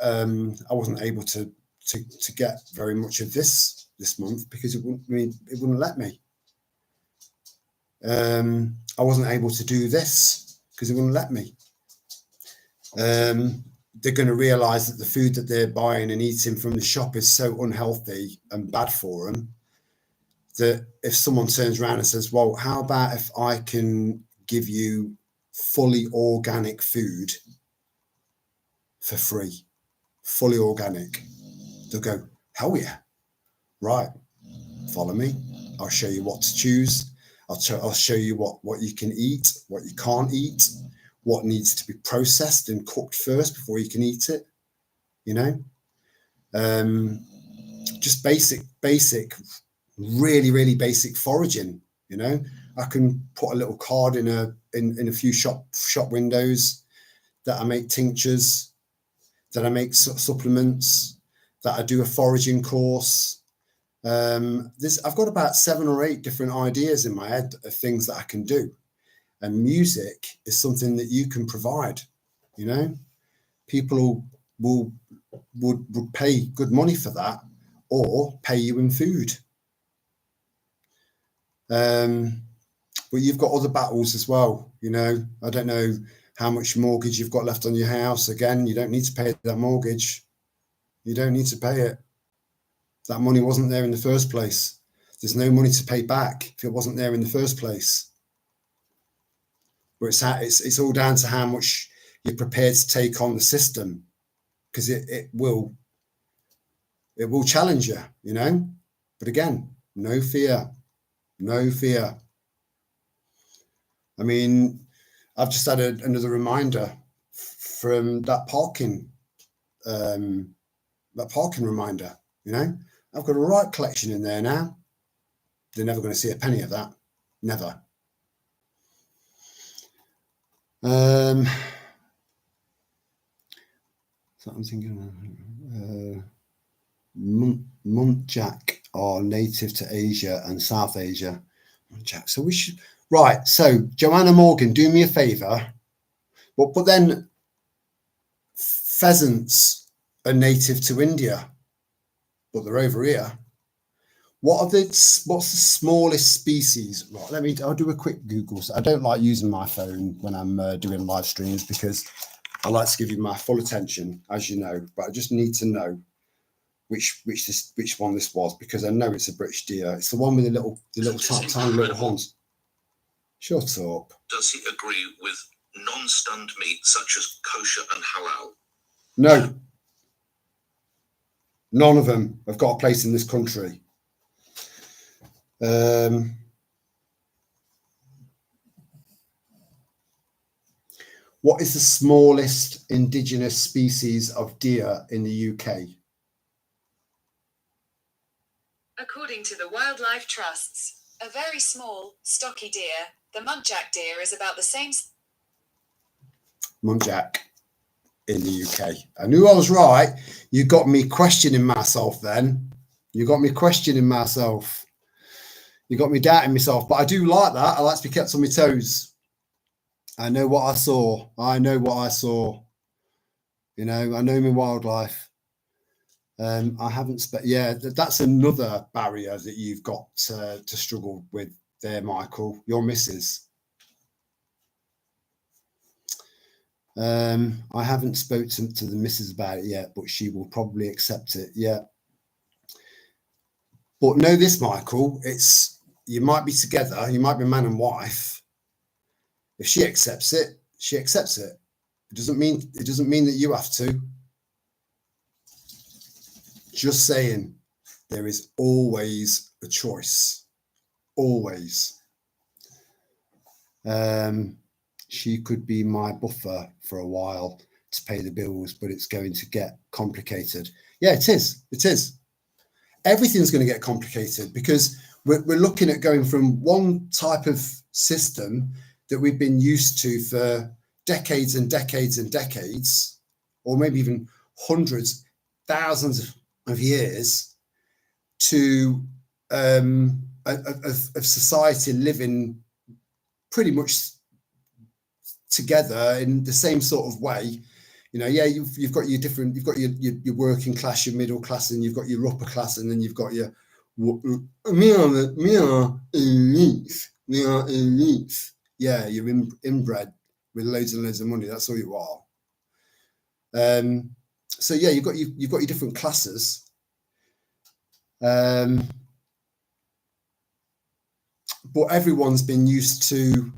I wasn't able to get very much of this month because it wouldn't let me. I wasn't able to do this because it wouldn't let me. They're going to realize that the food that they're buying and eating from the shop is so unhealthy and bad for them, that if someone turns around and says, well, how about if I can give you fully organic food for free, fully organic, they'll go, hell yeah, right, follow me. I'll show you what to choose. I'll show you what you can eat, what you can't eat, what needs to be processed and cooked first before you can eat it, you know. Just basic, really basic foraging, you know. I can put a little card in a few shop windows that I make tinctures, that I make supplements, that I do a foraging course. I've got about 7 or 8 different ideas in my head of things that I can do, and music is something that you can provide. You know, people would pay good money for that, or pay you in food. But you've got other battles as well. You know, I don't know how much mortgage you've got left on your house. Again, you don't need to pay that mortgage. You don't need to pay it. That money wasn't there in the first place. There's no money to pay back if it wasn't there in the first place. But it's all down to how much you're prepared to take on the system, because it will challenge you, you know. But again, no fear. I mean, I've just had another reminder from that parking reminder, you know. I've got a right collection in there now. They're never going to see a penny of that. Never. So I'm thinking muntjac are native to Asia and South Asia. Muntjac. So we should, right. So Joanna Morgan, do me a favour. But then pheasants are native to India, but they're over here. What's the smallest species? Right, I'll do a quick Google. So I don't like using my phone when I'm doing live streams because I like to give you my full attention, as you know. But I just need to know which one this was, because I know it's a British deer. It's the one with the little tiny little horns. Shut up. Does he agree with non-stunned meat such as kosher and halal? No. None of them have got a place in this country. What is the smallest indigenous species of deer in the UK? According to the Wildlife Trusts, a very small, stocky deer, the muntjac deer, is about the same. Muntjac in the UK. I knew I was right. You got me questioning myself then. You got me questioning myself. You got me doubting myself. But I do like that. I like to be kept on my toes. I know what I saw. I know what I saw. You know, I know my wildlife. I haven't that's another barrier that you've got to struggle with there, Michael. Your missus. I haven't spoken to the missus about it yet, but she will probably accept it. Yeah. But know this, Michael, you might be together, you might be man and wife. If she accepts it, she accepts it. It doesn't mean that you have to. Just saying, there is always a choice. Always. She could be my buffer for a while to pay the bills, but it's going to get complicated. Yeah, it is. It is. Everything's going to get complicated because we're looking at going from one type of system that we've been used to for decades and decades and decades, or maybe even hundreds, thousands of years, to of society living pretty much together in the same sort of way. You know, yeah, you've got your different, you've got your working class, your middle class, and you've got your upper class, and then you've got your we are elite. Yeah, you're inbred with loads and loads of money. That's all you are. So yeah, you've got your different classes. But everyone's been used to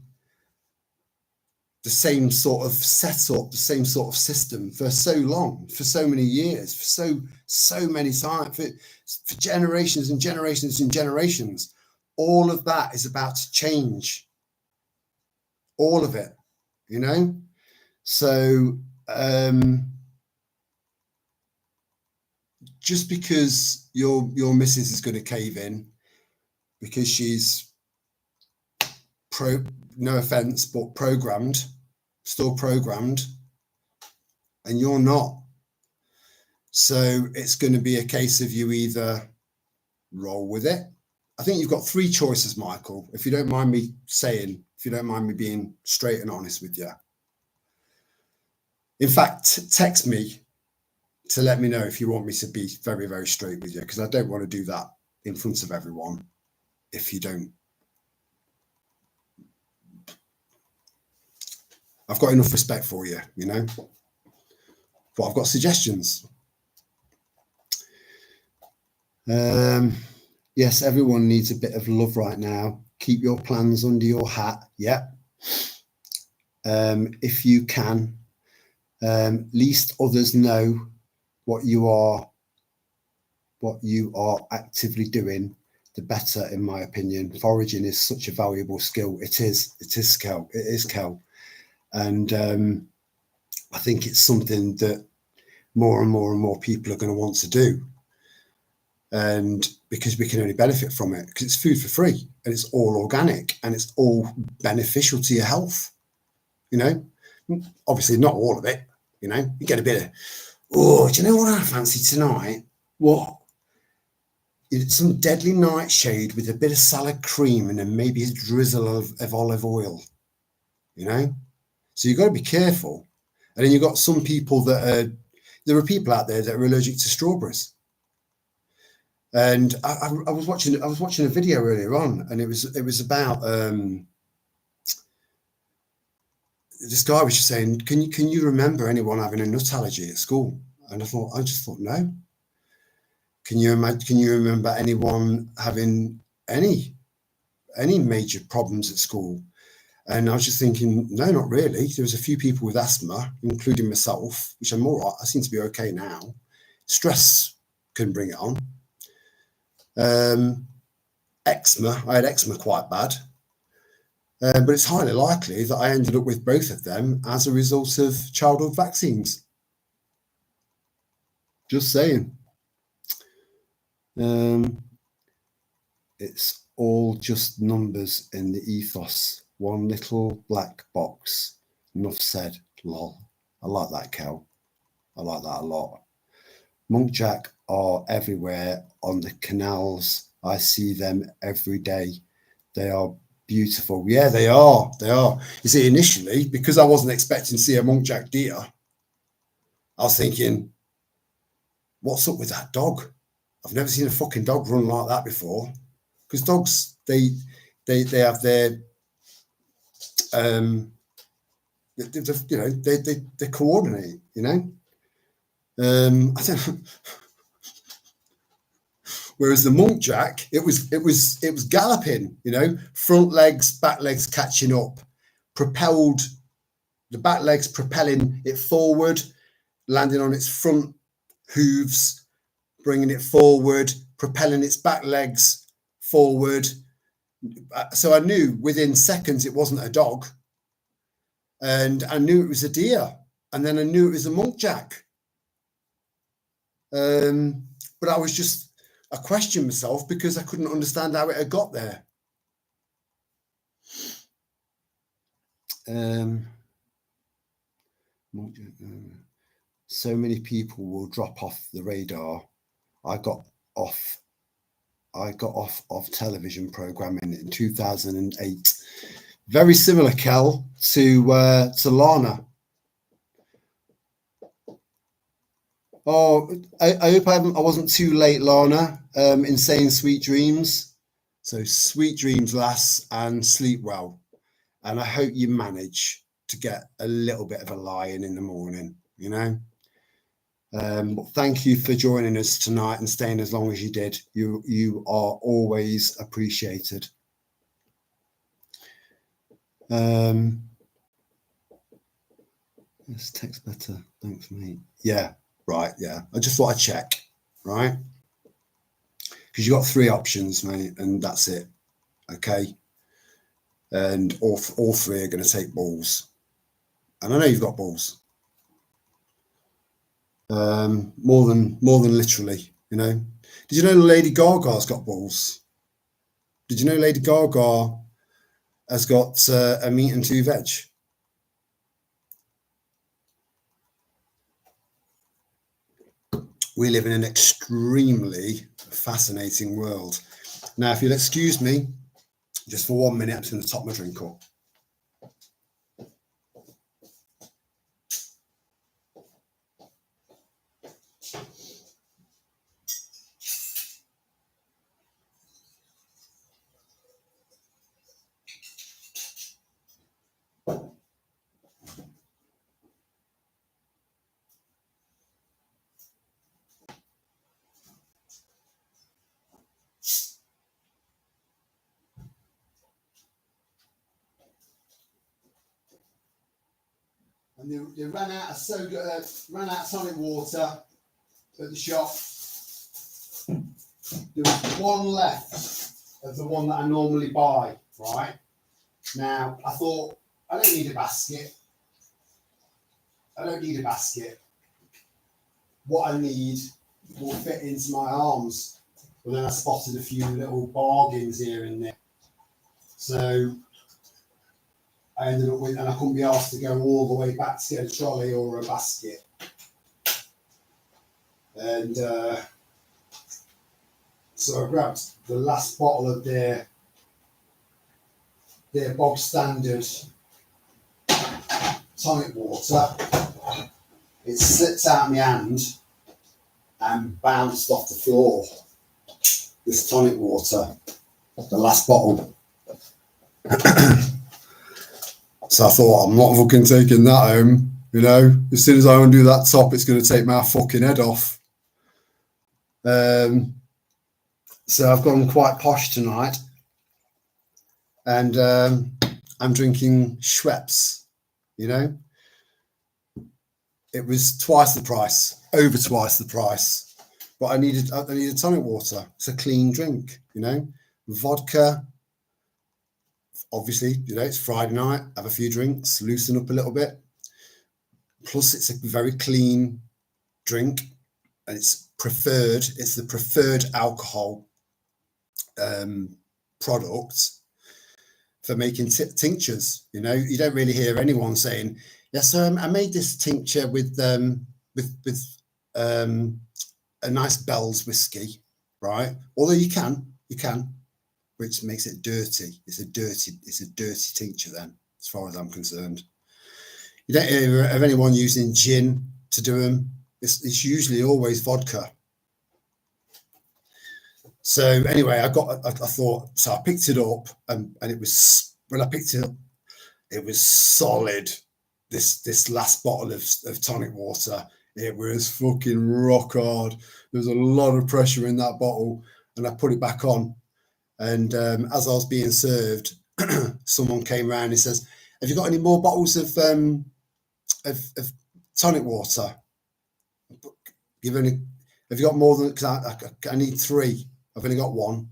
the same sort of setup, the same sort of system for so long, for so many years, for so many times, for generations and generations and generations. All of that is about to change. All of it, you know? So just because your missus is going to cave in because she's no offense, but still programmed, and you're not. So it's going to be a case of you either roll with it. I think you've got three choices, Michael, if you don't mind me saying, if you don't mind me being straight and honest with you. In fact, text me to let me know if you want me to be very, very straight with you, because I don't want to do that in front of everyone if you don't. I've got enough respect for you, you know, but I've got suggestions. Yes, everyone needs a bit of love right now. Keep your plans under your hat. Yeah. If you can, least others know what you are actively doing, the better, in my opinion. Foraging is such a valuable skill. It is Kel. And I think it's something that more and more people are going to want to do. And because we can only benefit from it, because it's food for free and it's all organic and it's all beneficial to your health. You know, Obviously not all of it, you know, you get a bit of, oh, do you know what I fancy tonight? What? It's some deadly nightshade with a bit of salad cream and then maybe a drizzle of olive oil, you know? So you've got to be careful. And then you've got some people there are people out there that are allergic to strawberries. And I was watching a video earlier on, and it was about this guy was just saying, can you remember anyone having a nut allergy at school? And I just thought, no. Can you remember anyone having any major problems at school? And I was just thinking, no, not really. There was a few people with asthma, including myself, which I'm all right. I seem to be okay now. Stress can bring it on. Eczema, I had eczema quite bad. But it's highly likely that I ended up with both of them as a result of childhood vaccines. Just saying. It's all just numbers in the ethos. One little black box. Enough said. Lol. I like that, Kel. I like that a lot. Muntjac are everywhere on the canals. I see them every day. They are beautiful. Yeah, they are. They are. You see, initially, because I wasn't expecting to see a muntjac deer, I was thinking, what's up with that dog? I've never seen a fucking dog run like that before. Because dogs, they have their they coordinate, you know. I don't. Whereas the muntjac, it was galloping, you know, front legs, back legs catching up, propelled, the back legs propelling it forward, landing on its front hooves, bringing it forward, propelling its back legs forward. So I knew within seconds it wasn't a dog, and I knew it was a deer, and then I knew it was a muntjac. But I questioned myself because I couldn't understand how it had got there. So many people will drop off the radar. I got off of television programming in 2008. Very similar, Kel, to Lana. Oh, I hope I wasn't too late, Lana, in saying sweet dreams. So sweet dreams, lass, and sleep well. And I hope you manage to get a little bit of a lie-in the morning, you know. But thank you for joining us tonight and staying as long as you did. You are always appreciated. This text better. Thanks, mate. Yeah. Right, yeah. I just thought I'd check, right? Because you got 3 options, mate, and that's it. Okay. And all 3 are going to take balls. And I know you've got balls. More than literally, you know. Did you know Lady Gaga's got balls? Did you know Lady Gaga has got a meat and 2 veg? We live in an extremely fascinating world. Now, if you'll excuse me, just for 1 minute, I'm just going to top my drink up. And they ran out of tonic water at the shop. There was 1 left of the one that I normally buy, right? Now, I thought, I don't need a basket. What I need will fit into my arms. But then I spotted a few little bargains here and there. So I ended up with, and I couldn't be asked to go all the way back to get a trolley or a basket. And so I grabbed the last bottle of their bog standard tonic water. It slipped out of my hand and bounced off the floor. This tonic water, the last bottle. So I thought, I'm not fucking taking that home. You know, as soon as I undo that top, it's going to take my fucking head off. So I've gone quite posh tonight, and I'm drinking Schweppes. You know, it was twice the price, over twice the price, but I needed tonic water. It's a clean drink. You know, vodka. Obviously, you know, it's Friday night. Have a few drinks, loosen up a little bit. Plus, it's a very clean drink, and it's preferred. It's the preferred alcohol product for making tinctures. You know, you don't really hear anyone saying, "Yes, I made this tincture with a nice Bell's whiskey," right? Although you can, which makes it dirty. It's a dirty tincture then, as far as I'm concerned. You don't hear of anyone using gin to do them. It's usually always vodka. So anyway, I thought, so I picked it up, and it was, when I picked it up, it was solid. This last bottle of tonic water, it was fucking rock hard. There was a lot of pressure in that bottle, and I put it back on. And as I was being served, someone came around and says, "Have you got any more bottles of tonic water? Have you got more than? Because I need 3. I've only got 1." He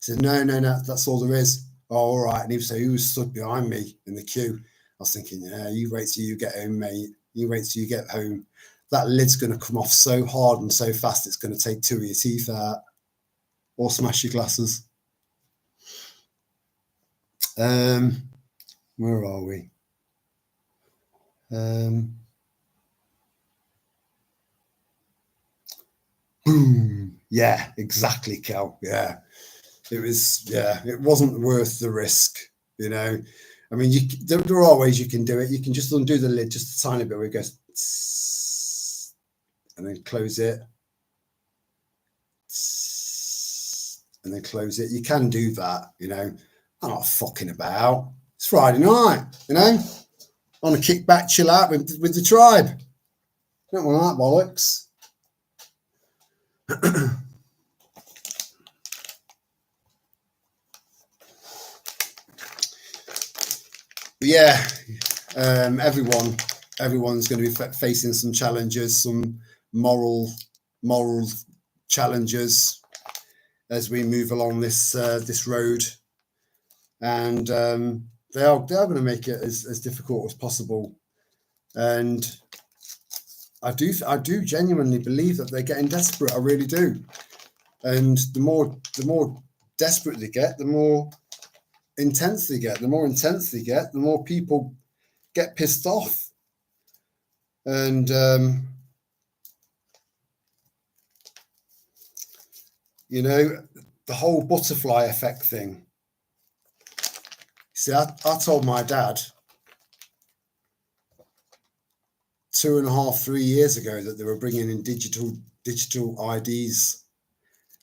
said, No, that's all there is. Oh, all right. And he was stood behind me in the queue. I was thinking, yeah, you wait till you get home, mate. You wait till you get home. That lid's going to come off so hard and so fast, it's going to take 2 of your teeth out or smash your glasses. Where are we? Boom. Yeah, exactly, Kel. Yeah. It wasn't worth the risk, you know. I mean, there are ways you can do it. You can just undo the lid just a tiny bit where it goes, and then close it, and then close it. You can do that, you know. I'm not fucking about. It's Friday night, you know. I want to kick back, chill out with the tribe. Don't want that bollocks. But yeah, everyone's going to be facing some challenges, some moral challenges as we move along this road, and they are going to make it as difficult as possible. And I do genuinely believe that they're getting desperate. I really do. And the more desperate they get, the more intense they get. The more intense they get, the more people get pissed off. And you know, the whole butterfly effect thing. See, I told my dad 2.5, 3 years ago that they were bringing in digital IDs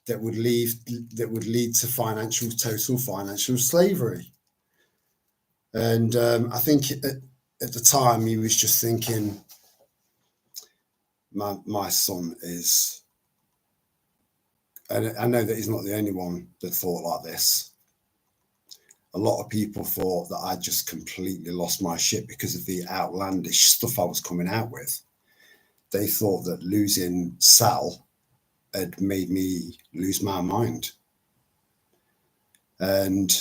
that would lead to total financial slavery. And I think at the time he was just thinking, my son is, and I know that he's not the only one that thought like this. A lot of people thought that I just completely lost my shit because of the outlandish stuff I was coming out with. They thought that losing Sal had made me lose my mind. And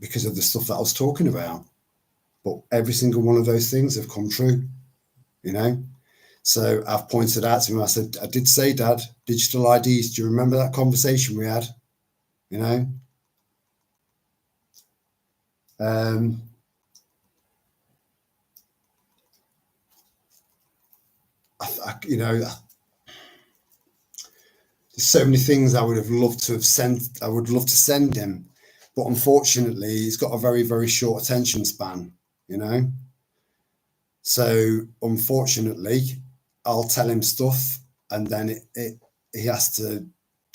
because of the stuff that I was talking about. But every single one of those things have come true, you know? So I've pointed out to him, I said, I did say, Dad, digital IDs, do you remember that conversation we had? You know? you know, there's so many things I would have loved to have sent. I would love to send him, but unfortunately, he's got a very, very short attention span. You know, so unfortunately, I'll tell him stuff, and then he has to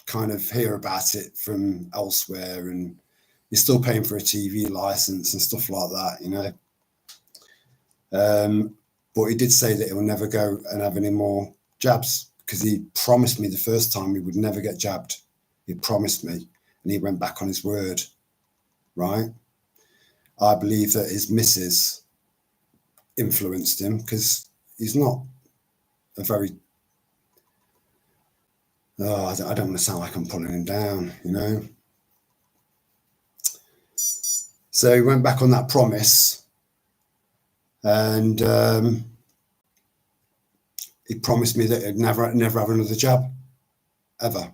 kind of hear about it from elsewhere, and you're still paying for a TV license and stuff like that, you know. But he did say that he'll never go and have any more jabs, because he promised me the first time he would never get jabbed. He promised me, and he went back on his word, right? I believe that his missus influenced him, because he's not a very, I don't want to sound like I'm putting him down, you know. So he went back on that promise, and he promised me that he'd never have another jab, ever.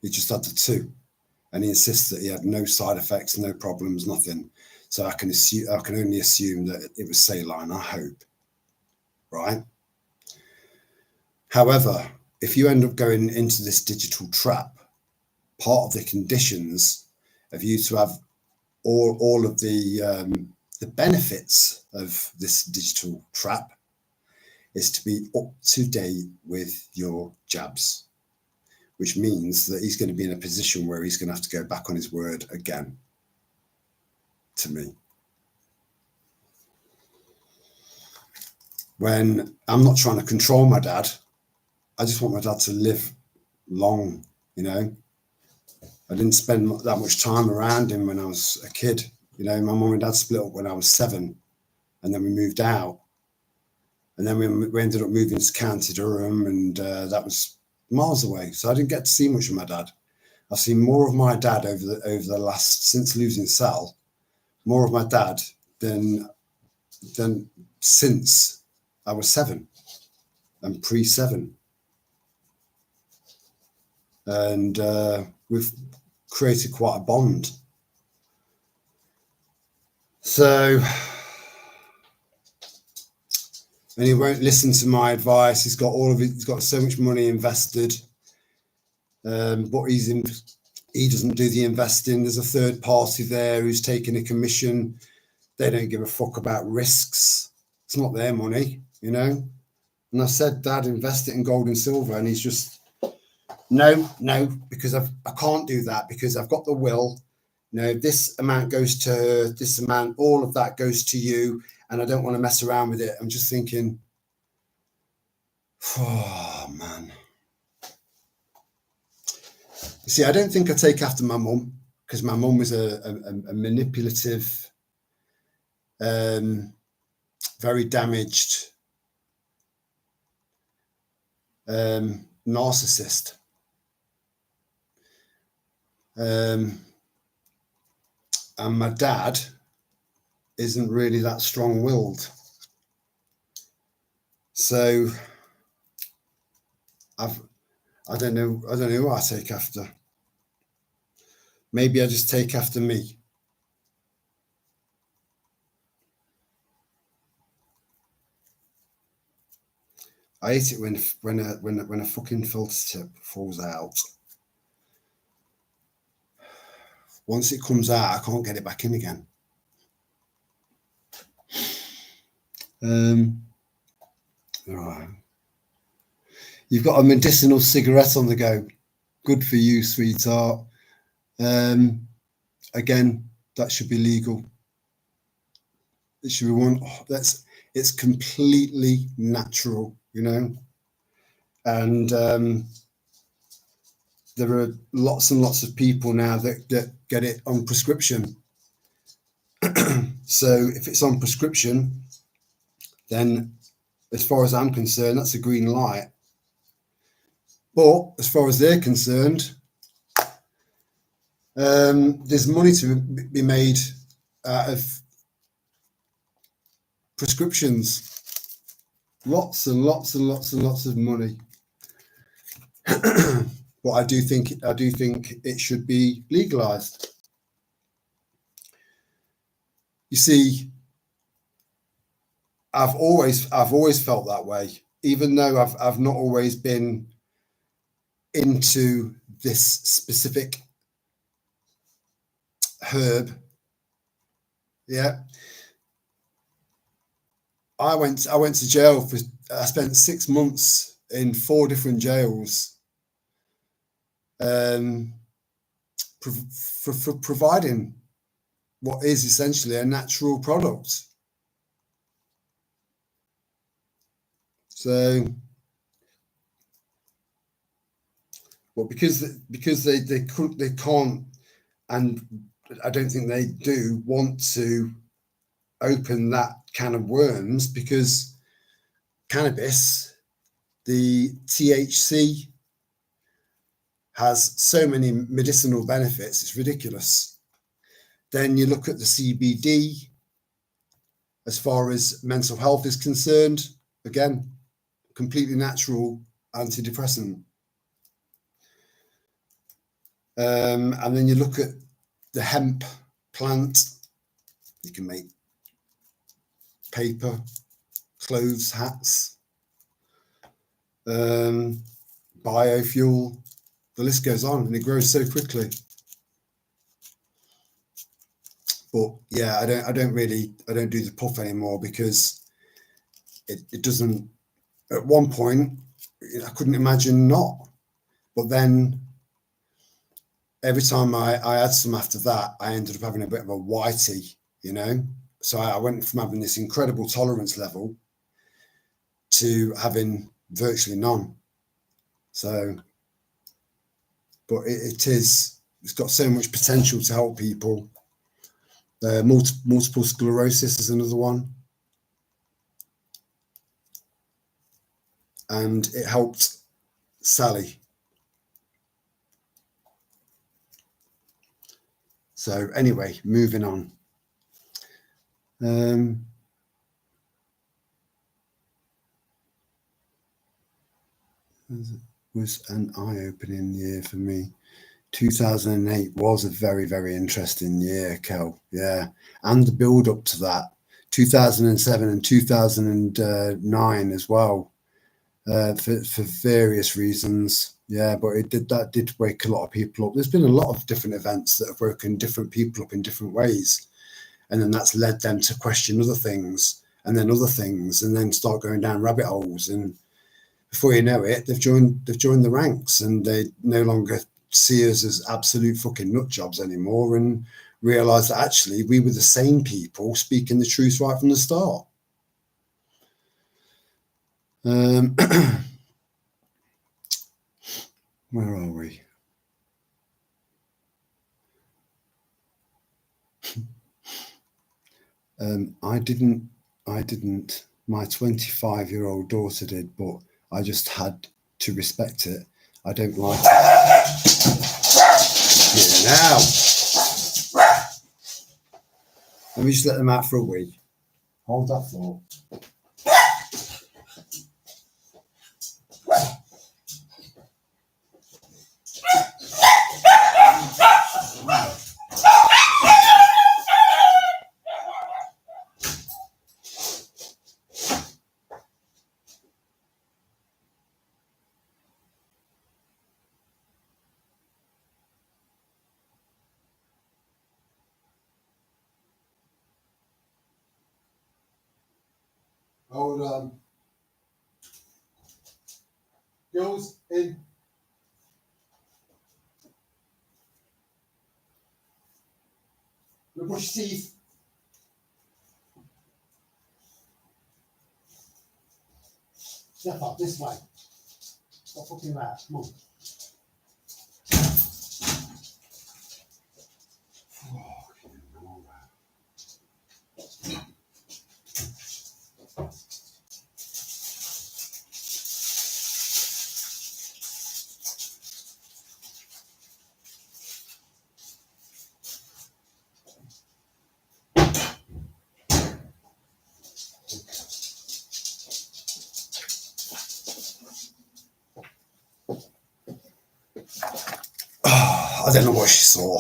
He just had the 2, and he insists that he had no side effects, no problems, nothing. So I can only assume that it was saline, I hope, right? However, if you end up going into this digital trap, part of the conditions of you to have all of the benefits of this digital trap is to be up to date with your jabs, which means that he's going to be in a position where he's going to have to go back on his word again to me. When I'm not trying to control my dad, I just want my dad to live long, you know. I didn't spend that much time around him when I was a kid. You know, my mum and dad split up when I was 7, and then we moved out. And then we ended up moving to County Durham, and that was miles away. So I didn't get to see much of my dad. I've seen more of my dad over the last, since losing Sal, more of my dad than since I was 7 and pre-7. And we've created quite a bond. So, and he won't listen to my advice. He's got he's got so much money invested, but he doesn't do the investing. There's a third party there who's taking a commission. They don't give a fuck about risks. It's not their money, you know. And I said, Dad, invest it in gold and silver, and he's just, no, because I can't do that, because I've got the will. You know, this amount goes to this amount, all of that goes to you, and I don't want to mess around with it. I'm just thinking, oh man. You see, I don't think I take after my mum, because my mum was a manipulative, very damaged narcissist. And my dad isn't really that strong-willed. So I don't know who I take after. Maybe I just take after me. I hate it when a fucking filter tip falls out. Once it comes out, I can't get it back in again. Right. You've got a medicinal cigarette on the go. Good for you, sweetheart. Again, that should be legal. It should be one. It's completely natural, you know. And there are lots and lots of people now that get it on prescription. So if it's on prescription, then as far as I'm concerned, that's a green light. But as far as they're concerned, there's money to be made out of prescriptions. Lots and lots and lots and lots of money. But I do think it should be legalized. You see, I've always felt that way. even though I've not always been into this specific herb, yeah, I went to jail for. I spent 6 months in 4 different jails, for providing what is essentially a natural product. So, well, because they can't, and I don't think they do want to open that can of worms, because cannabis, the THC, has so many medicinal benefits, it's ridiculous. Then you look at the CBD, as far as mental health is concerned, again, completely natural antidepressant. And then you look at the hemp plant, you can make paper, clothes, hats, biofuel, the list goes on, and it grows so quickly. But yeah, I don't do the puff anymore, because it doesn't. At one point, I couldn't imagine not, but then every time I had some after that, I ended up having a bit of a whitey, you know. So I went from having this incredible tolerance level to having virtually none. So, but it's got so much potential to help people. Multiple sclerosis is another one. And it helped Sally. So anyway, moving on. Was an eye-opening year for me. 2008 was a very, very interesting year, Kel. Yeah, and the build up to that, 2007 and 2009 as well, for various reasons. Yeah, but that did wake a lot of people up. There's been a lot of different events that have woken different people up in different ways, and then that's led them to question other things, and then other things, and then start going down rabbit holes. And before you know it, they've joined the ranks, and they no longer see us as absolute fucking nut jobs anymore, and realize that actually we were the same people speaking the truth right from the start. Where are we? I didn't. My 25-year-old daughter did, but I just had to respect it. I don't like it. Here now. Let me just let them out for a wee. Hold that thought. Hold on. Goes in. Look, brush your teeth. Step up this way. Stop fucking that. Come on. I don't know what she saw,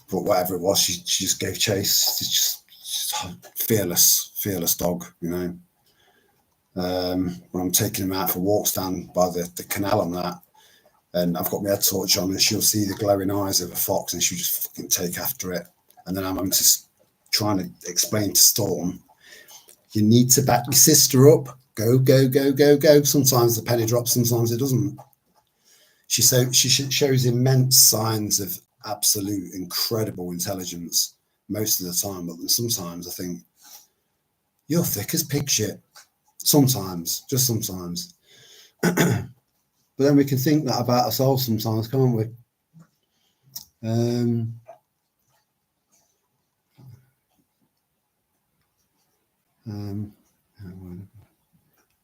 but whatever it was, she just gave chase. It's just fearless fearless dog, you know. When I'm taking him out for walks down by the canal and that, and I've got my head torch on, and she'll see the glowing eyes of a fox, and she'll just fucking take after it. And then I'm just trying to explain to Storm, you need to back your sister up. Go, go, go, go, go. Sometimes the penny drops, sometimes it doesn't. She shows immense signs of absolute incredible intelligence most of the time, but then sometimes I think, you're thick as pig shit. Sometimes, just sometimes. But then we can think that about ourselves sometimes, can't we?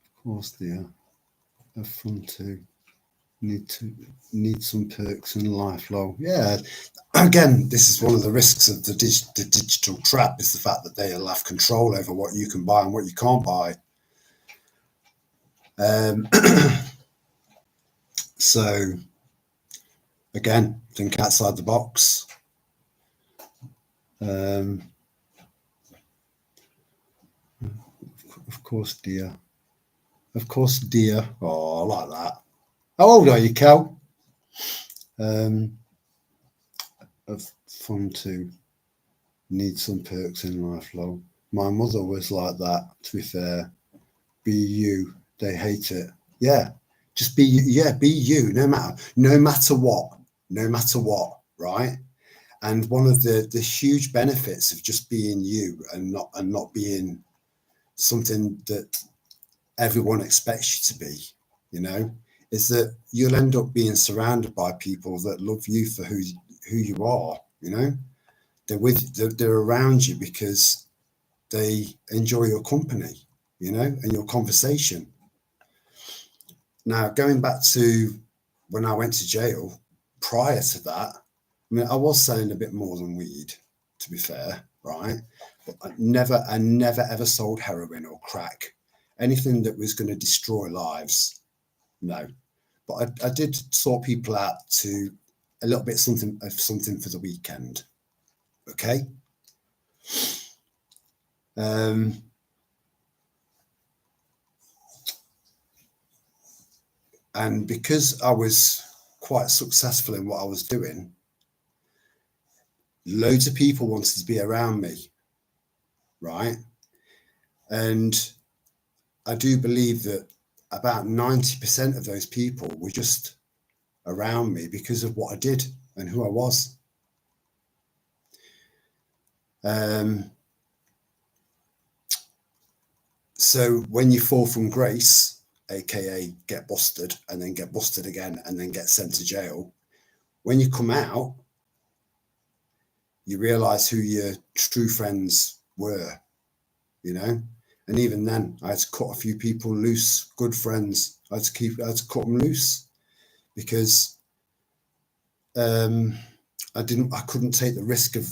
Of course, dear. Have fun too. Need some perks in life, lol. Yeah. Again, this is one of the risks of the digital trap, is the fact that they'll have control over what you can buy and what you can't buy. So again, think outside the box. Of course, dear. Of course, dear. Oh, I like that. How old are you, Kel? Of fun too. Need some perks in life, lol. My mother was like that, to be fair. Be you. They hate it. Yeah. Just be you. Yeah, be you. No matter what, right? And one of the huge benefits of just being you and not being something that everyone expects you to be, you know, is that you'll end up being surrounded by people that love you for who you are, you know. They're around you because they enjoy your company, you know, and your conversation. Now, going back to when I went to jail, prior to that, I mean, I was selling a bit more than weed, to be fair, right? But I never ever sold heroin or crack, anything that was going to destroy lives. No, but I did sort people out to a little bit something for the weekend. Okay. And because I was quite successful in what I was doing, loads of people wanted to be around me, right? And I do believe that about 90% of those people were just around me because of what I did and who I was. So when you fall from grace, aka get busted and then get busted again and then get sent to jail, when you come out, you realize who your true friends were, you know. And even then, I had to cut a few people loose, good friends. I had to cut them loose because I couldn't take the risk of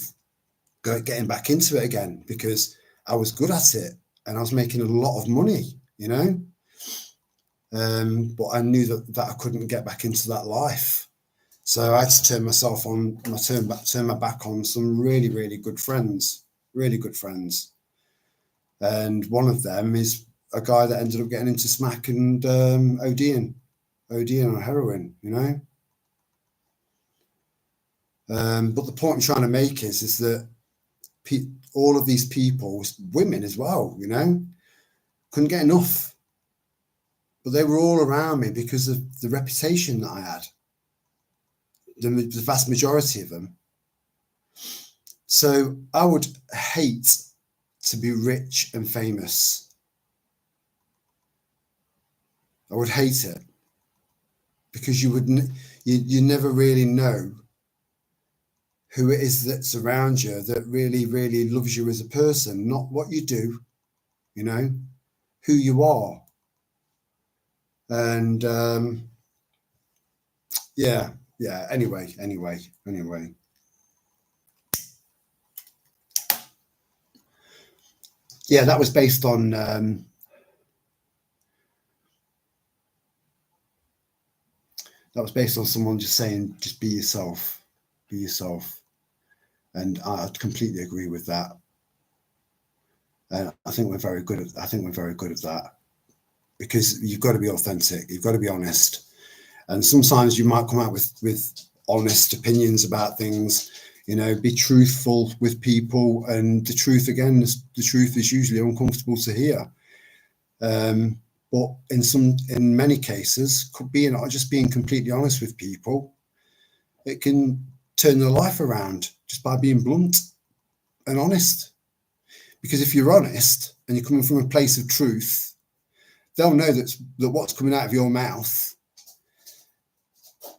getting back into it again, because I was good at it and I was making a lot of money, you know. But I knew that I couldn't get back into that life. So I had to turn my back on some really, really good friends. And one of them is a guy that ended up getting into smack and ODing on heroin, you know. But the point I'm trying to make is that all of these people, women as well, you know, couldn't get enough. But they were all around me because of the reputation that I had. The vast majority of them. So I would hate to be rich and famous. I would hate it, because you never really know who it is that's around you that really, really loves you as a person, not what you do, you know, who you are. And yeah. Anyway. Yeah, that was based on someone just saying, just be yourself. And I completely agree with that. And I think we're very good at that, because you've got to be authentic, you've got to be honest. And sometimes you might come out with honest opinions about things, you know, be truthful with people. And the truth is usually uncomfortable to hear. But in many cases, just being completely honest with people, it can turn their life around just by being blunt and honest. Because if you're honest and you're coming from a place of truth, they'll know that what's coming out of your mouth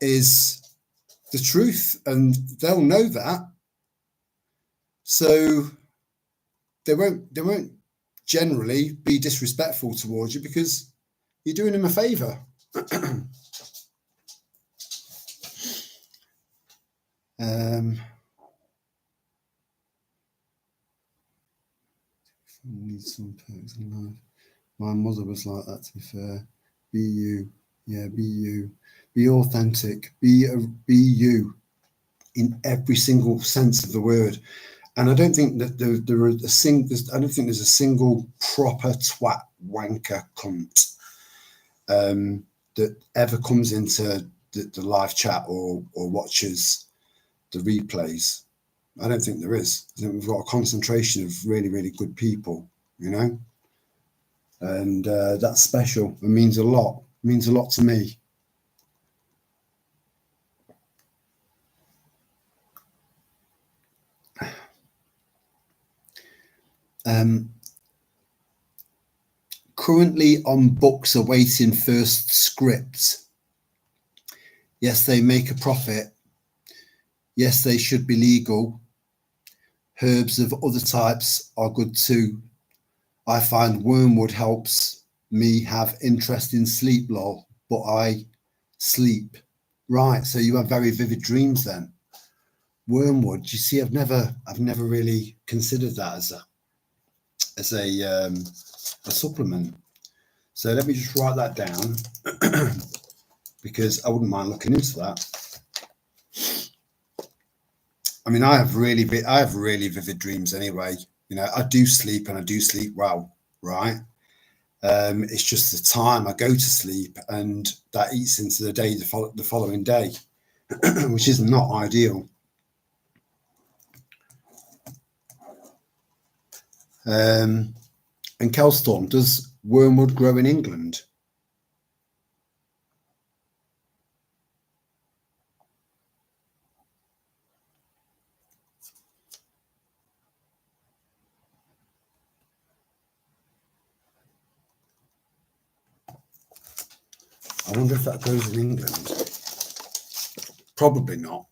is the truth, and they'll know that. So they won't generally be disrespectful towards you, because you're doing them a favor. Need some perks in life. My mother was like that, to be fair. Be you. Yeah, be you. Be authentic. Be you in every single sense of the word. And I don't think that I don't think there's a single proper twat wanker cunt that ever comes into the live chat or watches the replays. I don't think there is. I think we've got a concentration of really, really good people, you know, and that's special. It means a lot. It means a lot to me. Currently on books awaiting first script. Yes, they make a profit. Yes, they should be legal. Herbs of other types are good too. I find wormwood helps me have interest in sleep, lol, but I sleep. Right, so you have very vivid dreams then. Wormwood, you see, I've never really considered that as a supplement. So let me just write that down because I wouldn't mind looking into that. I mean, I have really vivid dreams anyway. You know, I do sleep, and I do sleep well, right? It's just the time I go to sleep, and that eats into the day the following day, which is not ideal. And Kelstorm, does wormwood grow in England? I wonder if that grows in England. Probably not.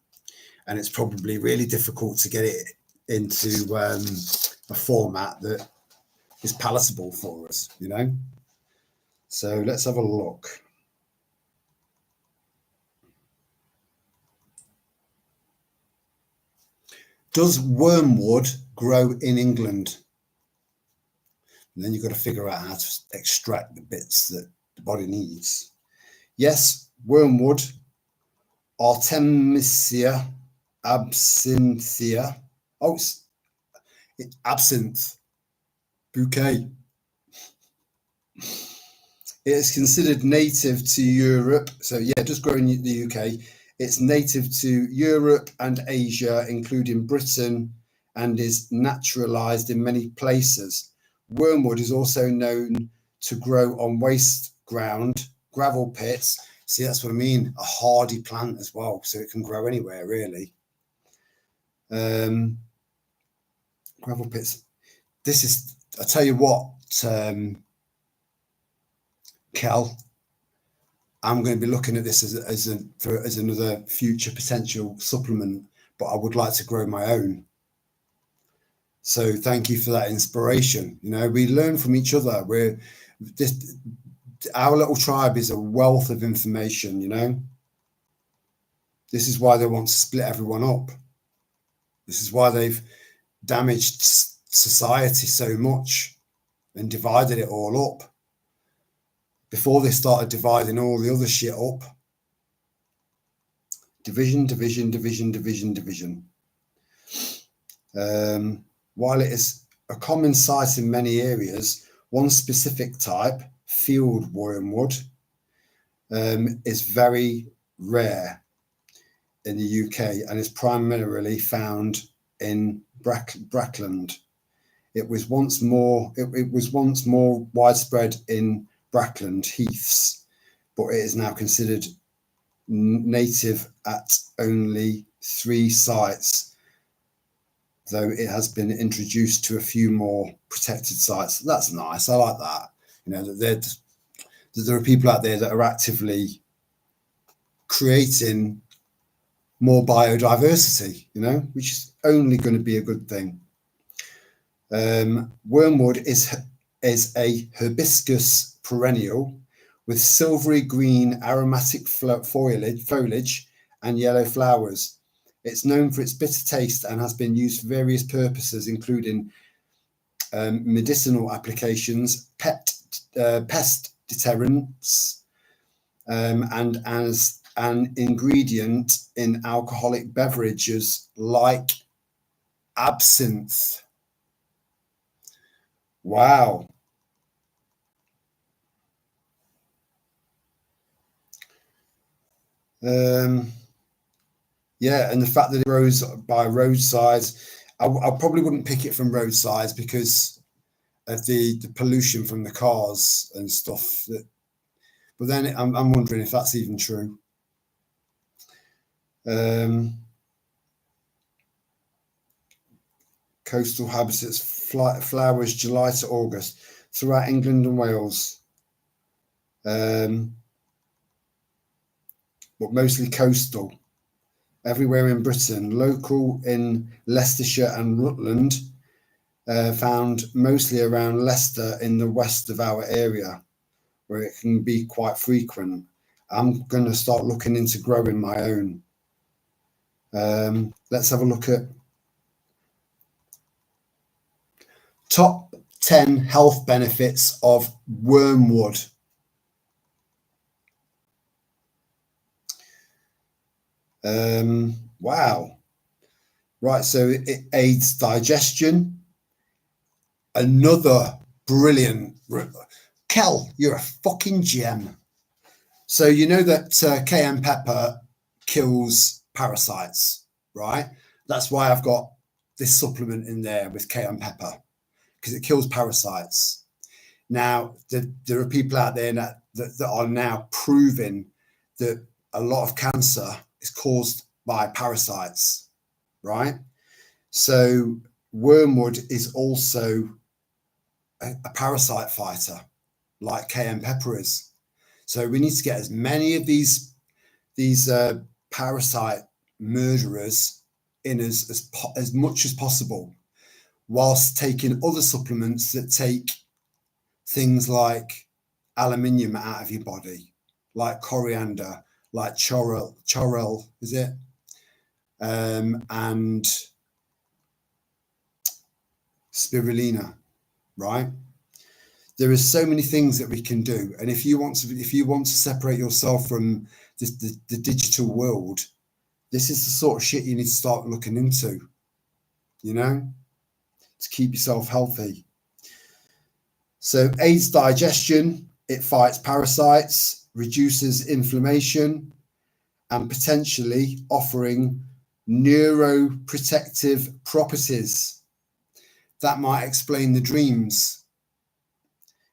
And it's probably really difficult to get it into a format that is palatable for us, you know? So let's have a look. Does wormwood grow in England? And then you've got to figure out how to extract the bits that the body needs. Yes, wormwood, Artemisia absinthium. Oh, it's absinthe bouquet. It is considered native to Europe. So yeah, it does grow in the UK. It's native to Europe and Asia, including Britain, and is naturalized in many places. Wormwood is also known to grow on waste ground, gravel pits. See, that's what I mean, a hardy plant as well, so it can grow anywhere, really. Gravel pits. This is, I tell you what, Kel, I'm going to be looking at this as another future potential supplement, but I would like to grow my own. So thank you for that inspiration. You know, we learn from each other. Our little tribe is a wealth of information, you know. This is why they want to split everyone up. This is why they've damaged society so much and divided it all up. Before they started dividing all the other shit up. Division, division, division, division, division. While it is a common sight in many areas. One specific type, field wormwood, is very rare in the UK and is primarily found in Brackland. It was once more widespread in Brackland heaths, but it is now considered native at only 3 sites, though it has been introduced to a few more protected sites. That's nice. I like that. You know, that there are people out there that are actively creating more biodiversity, you know, which is only going to be a good thing. Wormwood is a hibiscus perennial with silvery green aromatic foliage and yellow flowers. It's known for its bitter taste and has been used for various purposes, including medicinal applications, pest deterrents, and as an ingredient in alcoholic beverages like absinthe. Wow. Yeah, and the fact that it grows by roadsides, I probably wouldn't pick it from roadsides because of the pollution from the cars and stuff. But then I'm wondering if that's even true. Coastal habitats, flowers July to August throughout England and Wales, but mostly coastal. Everywhere in Britain, local in Leicestershire and Rutland, found mostly around Leicester in the west of our area, where it can be quite frequent. I'm going to start looking into growing my own. Let's have a look at top 10 health benefits of wormwood. Wow. Right, so it aids digestion. Another brilliant. Kel, you're a fucking gem. So you know that cayenne pepper kills parasites, right? That's why I've got this supplement in there with cayenne pepper, because it kills parasites. Now, there are people out there that are now proving that a lot of cancer is caused by parasites, right? So wormwood is also a parasite fighter, like cayenne pepper is. So we need to get as many of these parasite murderers in as much as possible, whilst taking other supplements that take things like aluminium out of your body, like coriander, like chorrel, is it? And spirulina, right? There are so many things that we can do, and if you want to separate yourself from the digital world, this is the sort of shit you need to start looking into, you know, to keep yourself healthy. So aids digestion, it fights parasites, reduces inflammation, and potentially offering neuroprotective properties. That might explain the dreams.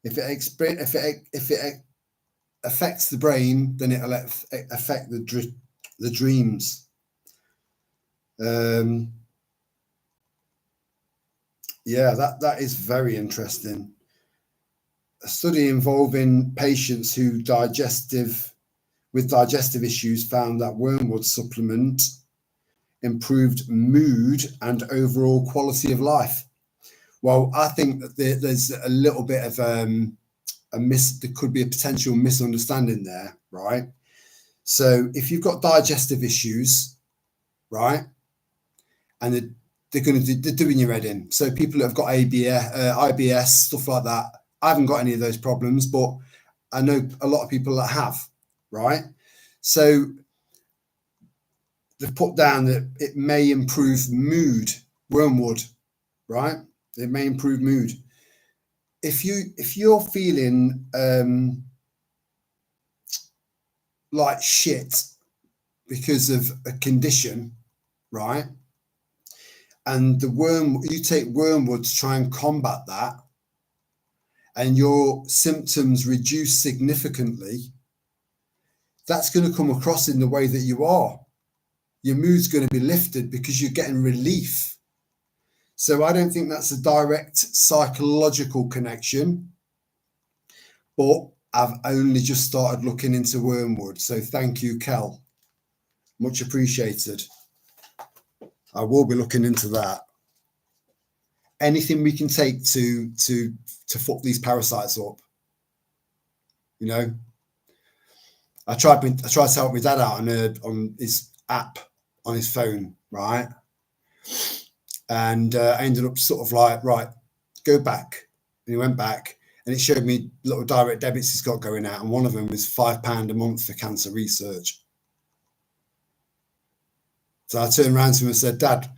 If it affects the brain, then it'll affect the dreams. Yeah, that is very interesting. A study involving patients with digestive issues found that wormwood supplement improved mood and overall quality of life. Well, I think that there's a little bit of there could be a potential misunderstanding there, right? So if you've got digestive issues, right, and they're doing your head in. So people that have got IBS, stuff like that. I haven't got any of those problems, but I know a lot of people that have, right? So they've put down that it may improve mood, wormwood, right? It may improve mood. If you're feeling like shit because of a condition, right? And you take wormwood to try and combat that, and your symptoms reduce significantly, that's going to come across in the way that you are. Your mood's going to be lifted because you're getting relief. So I don't think that's a direct psychological connection, but I've only just started looking into wormwood. So thank you, Kel. Much appreciated. I will be looking into that. Anything we can take to fuck these parasites up. You know, I tried to help my dad out on his app on his phone, right? And I ended up sort of like, right, go back. And he went back and it showed me little direct debits he's got going out. And one of them was £5 a month for cancer research. So I turned around to him and said, Dad,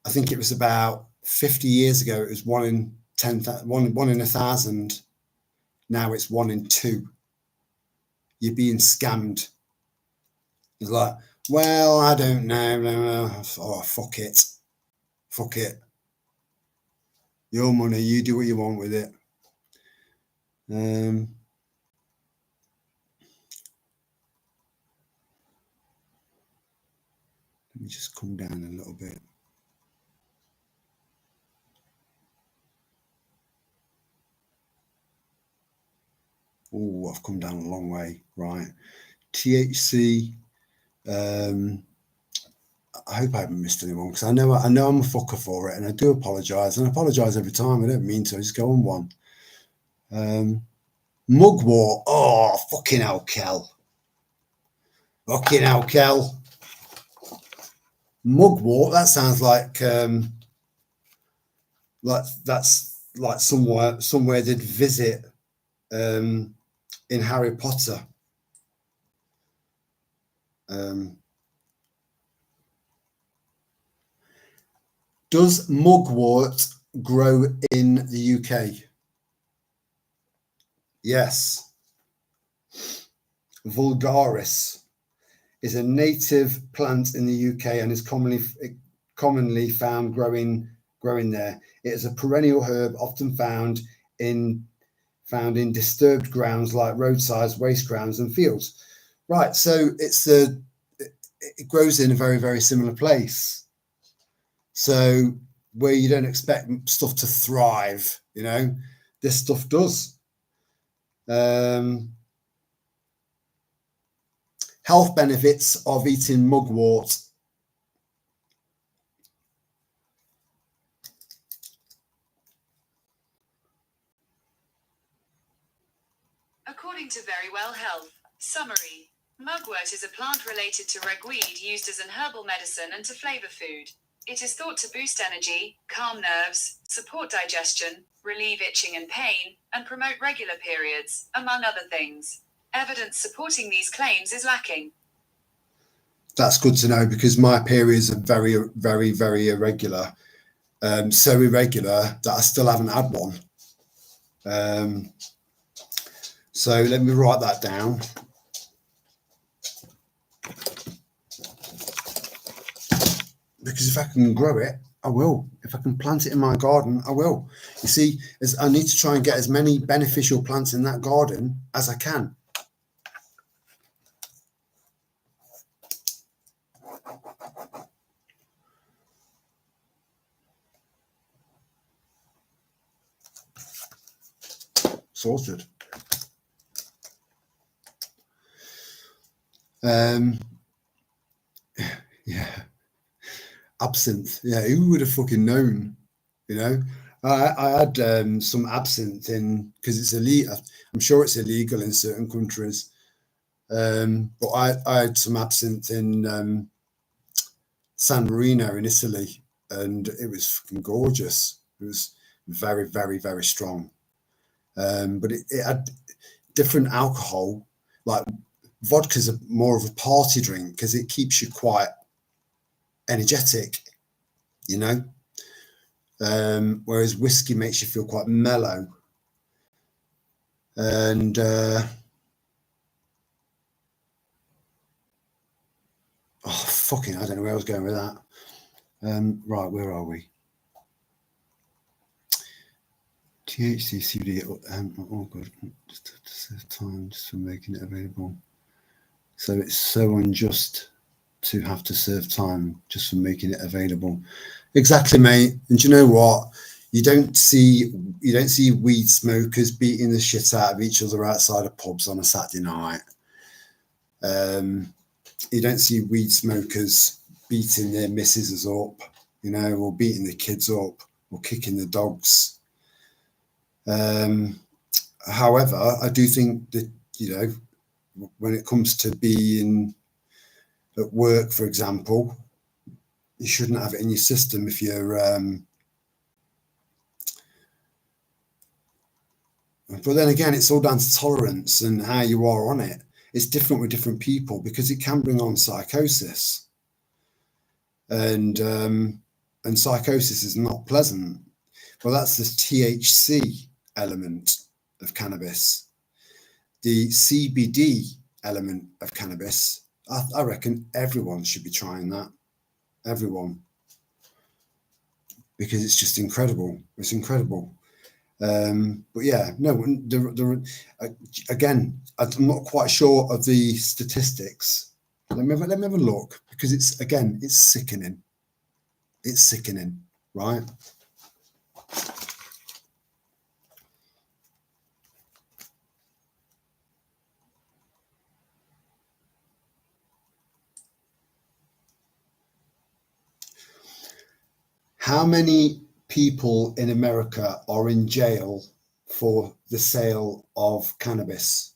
I think it was about 50 years ago, it was 1 in 10,000, 1 in 1,000. Now it's 1 in 2. You're being scammed. He's like, well, I don't know. Oh, fuck it. Fuck it. Your money, you do what you want with it. Let me just come down a little bit. Oh, I've come down a long way. Right. THC. I hope I haven't missed anyone, because I know I'm a fucker for it, and I do apologise, and I apologise every time. I don't mean to. I just go on one. Mugwort. Oh, fucking hell, Kel. Fucking hell, Kel. Mugwort. That sounds like that's like somewhere they'd visit in Harry Potter. Does mugwort grow in the UK? Yes. Vulgaris is a native plant in the UK and is commonly found growing there. It is a perennial herb often found in disturbed grounds like roadsides, waste grounds, and fields. Right, so it grows in a very, very similar place. So where you don't expect stuff to thrive, you know, this stuff does. Health benefits of eating mugwort. According to Very Well Health, summary, mugwort is a plant related to ragweed used as an herbal medicine and to flavor food. It is thought to boost energy, calm nerves, support digestion, relieve itching and pain, and promote regular periods, among other things. Evidence supporting these claims is lacking. That's good to know, because my periods are very, very, very irregular. So irregular that I still haven't had one. So let me write that down. Because if I can grow it, I will. If I can plant it in my garden, I will. You see, I need to try and get as many beneficial plants in that garden as I can. Sorted. Yeah. Absinthe. Yeah, who would have fucking known? You know, I had some absinthe in, because it's illegal. I'm sure it's illegal in certain countries. But I had some absinthe in San Marino in Italy, and it was fucking gorgeous. It was very, very, very strong. But it had different alcohol. Like vodka's more of a party drink because it keeps you quite energetic, you know. whereas whiskey makes you feel quite mellow. And oh, fucking, I don't know where I was going with that. Right, where are we? THC, CBD, oh god, just time just for making it available. So it's so unjust to have to serve time just for making it available. Exactly, mate. And do you know what? You don't see weed smokers beating the shit out of each other outside of pubs on a Saturday night. You don't see weed smokers beating their missuses up, you know, or beating the kids up or kicking the dogs. However, I do think that, you know, when it comes to being at work, for example, you shouldn't have it in your system if you're but then again, it's all down to tolerance and how you are on it. It's different with different people because it can bring on psychosis, and psychosis is not pleasant. Well, that's the THC element of cannabis. The CBD element of cannabis, I reckon everyone should be trying that. Everyone, because it's just incredible. It's incredible. But yeah, no, again, I'm not quite sure of the statistics. Let me have a look, because it's sickening. It's sickening, right? How many people in America are in jail for the sale of cannabis?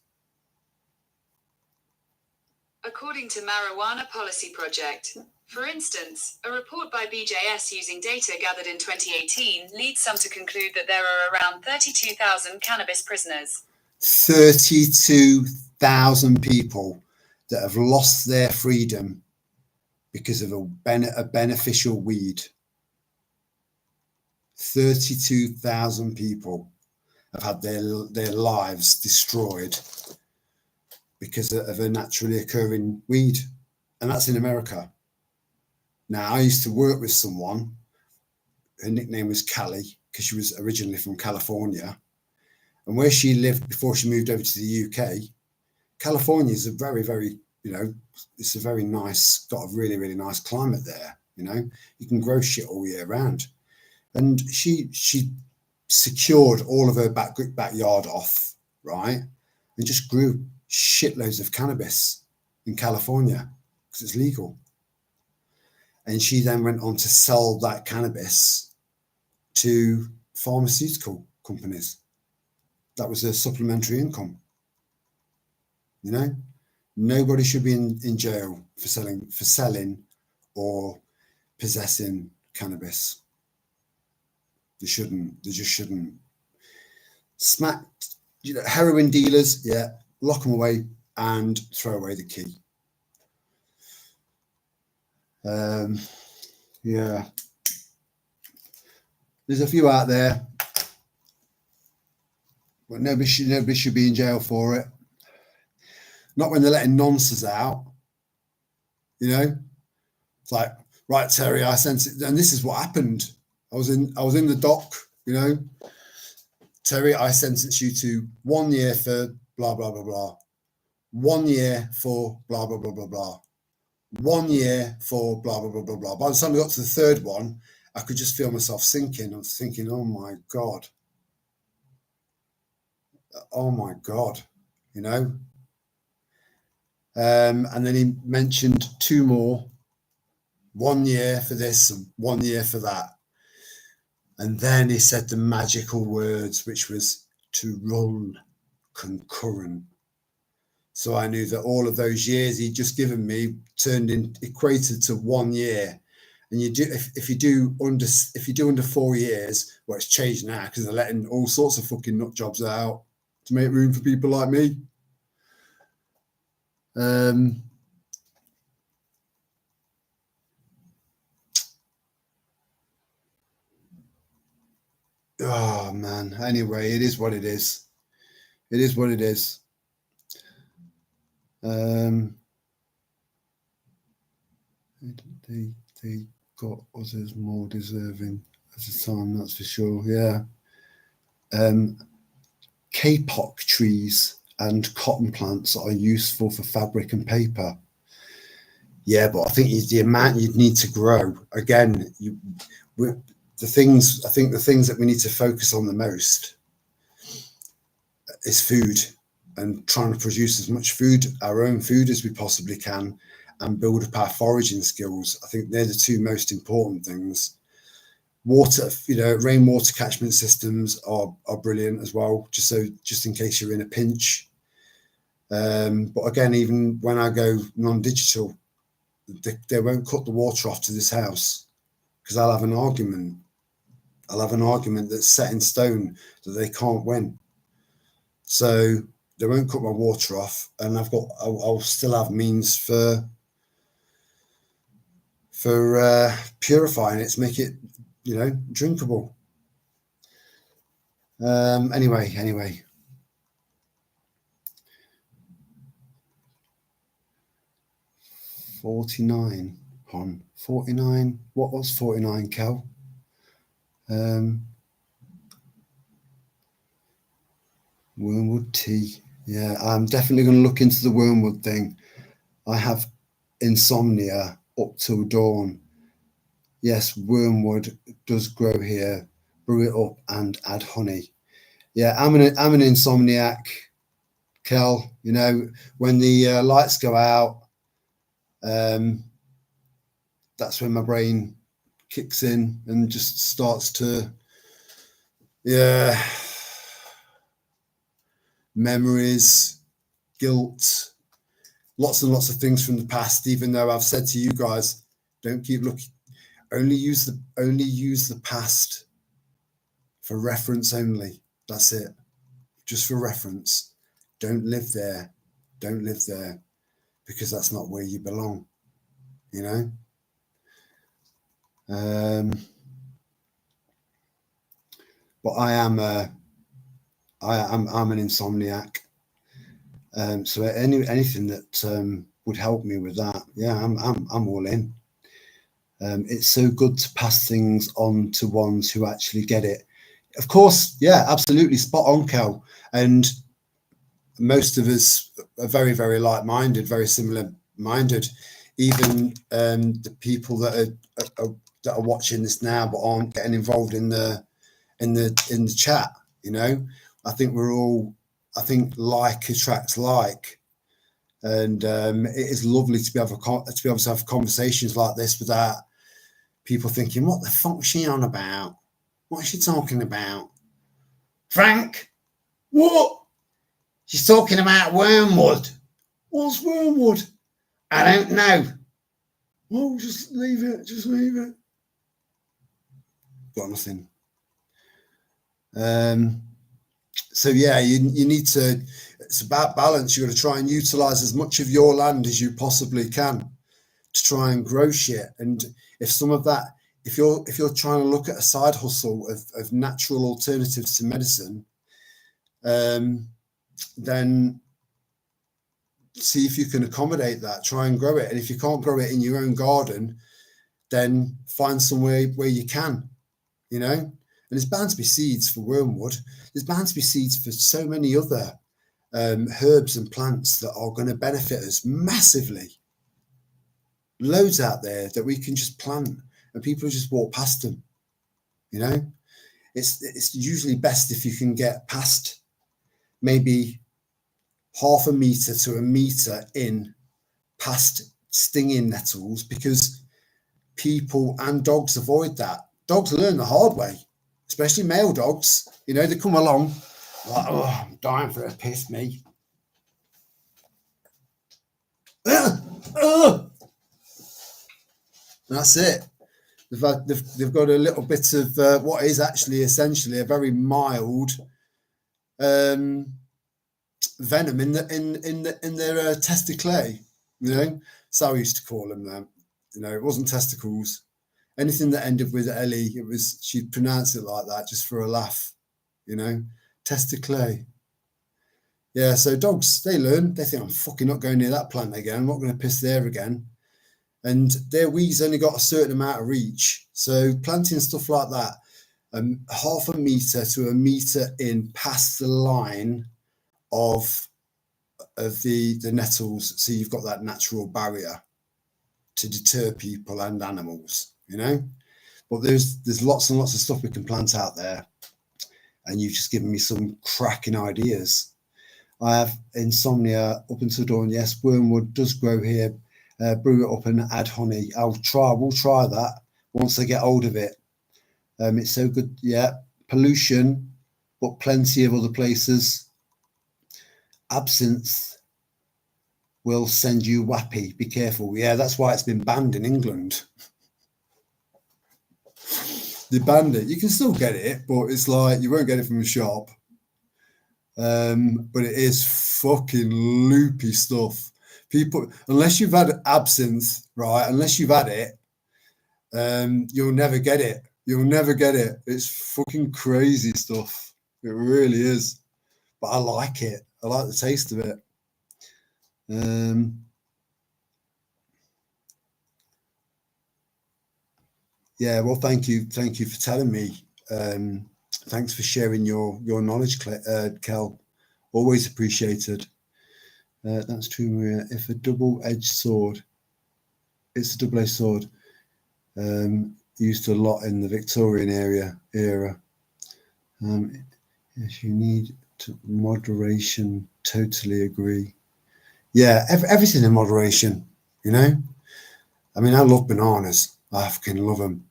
According to Marijuana Policy Project, for instance, a report by BJS using data gathered in 2018 leads some to conclude that there are around 32,000 cannabis prisoners. 32,000 people that have lost their freedom because of a beneficial weed. 32,000 people have had their lives destroyed because of a naturally occurring weed, and that's in America. Now, I used to work with someone, her nickname was Callie, because she was originally from California, and where she lived before she moved over to the UK, California is a very, very, you know, it's a very nice, got a really, really nice climate there. You know, you can grow shit all year round. And she secured all of her backyard off, right, and just grew shitloads of cannabis in California because it's legal. And she then went on to sell that cannabis to pharmaceutical companies. That was a supplementary income. You know, nobody should be in jail for selling or possessing cannabis. They shouldn't. They just shouldn't. Smack, you know, heroin dealers, yeah, lock them away and throw away the key. Yeah, there's a few out there, but nobody should be in jail for it. Not when they're letting nonsense out. You know, it's like, right, Terry, I sense it, and this is what happened. I was in the dock, you know. Terry, I sentence you to 1 year for blah, blah, blah, blah. 1 year for blah, blah, blah, blah, blah. 1 year for blah, blah, blah, blah, blah. By the time we got to the third one, I could just feel myself sinking. I was thinking, oh my God. Oh my God, you know. And then he mentioned 2 more. 1 year for this and 1 year for that. And then he said the magical words, which was to run concurrent. So I knew that all of those years he'd just given me equated to 1 year. And you do, if you do under 4 years, well, it's changed now because they're letting all sorts of fucking nut jobs out to make room for people like me. Oh man. Anyway, it is what it is. It is what it is. They got others more deserving at the time, that's for sure. Yeah. Kapok trees and cotton plants are useful for fabric and paper. Yeah, but I think the amount you'd need to grow, again, the things that we need to focus on the most is food, and trying to produce as much food, our own food, as we possibly can, and build up our foraging skills. I think they're the two most important things. Water, rainwater catchment systems are brilliant as well, just in case you're in a pinch. But again, even when I go non-digital, they won't cut the water off to this house, because I'll have an argument that's set in stone that they can't win. So they won't cut my water off, and I'll still have means for purifying it to make it, drinkable. Anyway. 49, Hon. 49. What was 49, Kel? Wormwood tea. Yeah, I'm definitely going to look into the wormwood thing. I have insomnia up till dawn. Yes, wormwood does grow here. Brew it up and add honey. Yeah, I'm an insomniac, Kel. When the lights go out, that's when my brain kicks in and just starts to, memories, guilt, lots and lots of things from the past. Even though I've said to you guys, don't keep looking, only use the past for reference only. That's it, just for reference. Don't live there, because that's not where you belong. But I'm an insomniac. So anything that would help me with that, I'm all in. It's so good to pass things on to ones who actually get it. Of course, yeah, absolutely, spot on, Kel. And most of us are very, very like-minded, very similar-minded. Even the people that are watching this now but aren't getting involved in the chat. I think like attracts like, and it is lovely to be able to have conversations like this without people thinking, what the fuck's she on about? What is she talking about? Frank, what? She's talking about wormwood. What's wormwood? I don't know. Oh, just leave it. Got nothing. So yeah, you need to. It's about balance. You've got to try and utilize as much of your land as you possibly can to try and grow shit. And if some of that, if you're trying to look at a side hustle of natural alternatives to medicine, then see if you can accommodate that. Try and grow it. And if you can't grow it in your own garden, then find somewhere where you can. And there's bound to be seeds for wormwood. There's bound to be seeds for so many other herbs and plants that are going to benefit us massively. Loads out there that we can just plant and people just walk past them. It's usually best if you can get past maybe half a meter to a meter in past stinging nettles, because people and dogs avoid that. Dogs learn the hard way, especially male dogs. They come along like, oh, I'm dying for a piss, me. And that's it. They've got a little bit of what is actually essentially a very mild venom in their testiculae. So I used to call them that. It wasn't testicles. anything that ended with Ellie, she'd pronounce it like that just for a laugh, you know. Testicles. Yeah, so dogs, they learn. They think, I'm fucking not going near that plant again. I'm not going to piss there again. And their weed's only got a certain amount of reach. So planting stuff like that, half a metre to a metre in past the line of the nettles, so you've got that natural barrier to deter people and animals, you know. But there's lots and lots of stuff we can plant out there, and you've just given me some cracking ideas. I have insomnia up until dawn. Yes, wormwood does grow here. Brew it up and add honey. We'll try that once I get hold of it. It's so good. Yeah, pollution, but plenty of other places. Absinthe will send you wappy. Be careful. Yeah, that's why it's been banned in England. They banned it. You can still get it, but it's like you won't get it from a shop. But it is fucking loopy stuff. People, unless you've had absinthe, right? Unless you've had it, you'll never get it. You'll never get it. It's fucking crazy stuff. It really is. But I like it. I like the taste of it. Yeah, well, thank you for telling me. Thanks for sharing your knowledge, Kel. Always appreciated. That's true, Maria. If a double-edged sword, it's a double-edged sword. Used a lot in the Victorian era. Yes, you need moderation. Totally agree. Yeah, everything in moderation. You know, I mean, I love bananas. I fucking love them.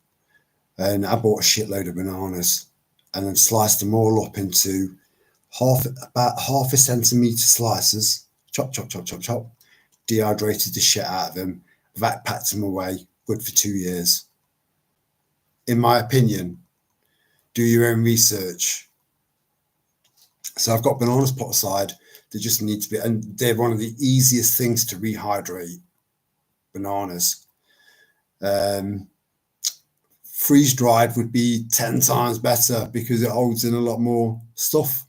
And I bought a shitload of bananas and then sliced them all up into about half a centimetre slices. Chop, chop, chop, chop, chop. Dehydrated the shit out of them. Vac packed them away. Good for 2 years. In my opinion, do your own research. So I've got bananas put aside. They just need to be, and they're one of the easiest things to rehydrate. Bananas. Freeze dried would be 10 times better because it holds in a lot more stuff.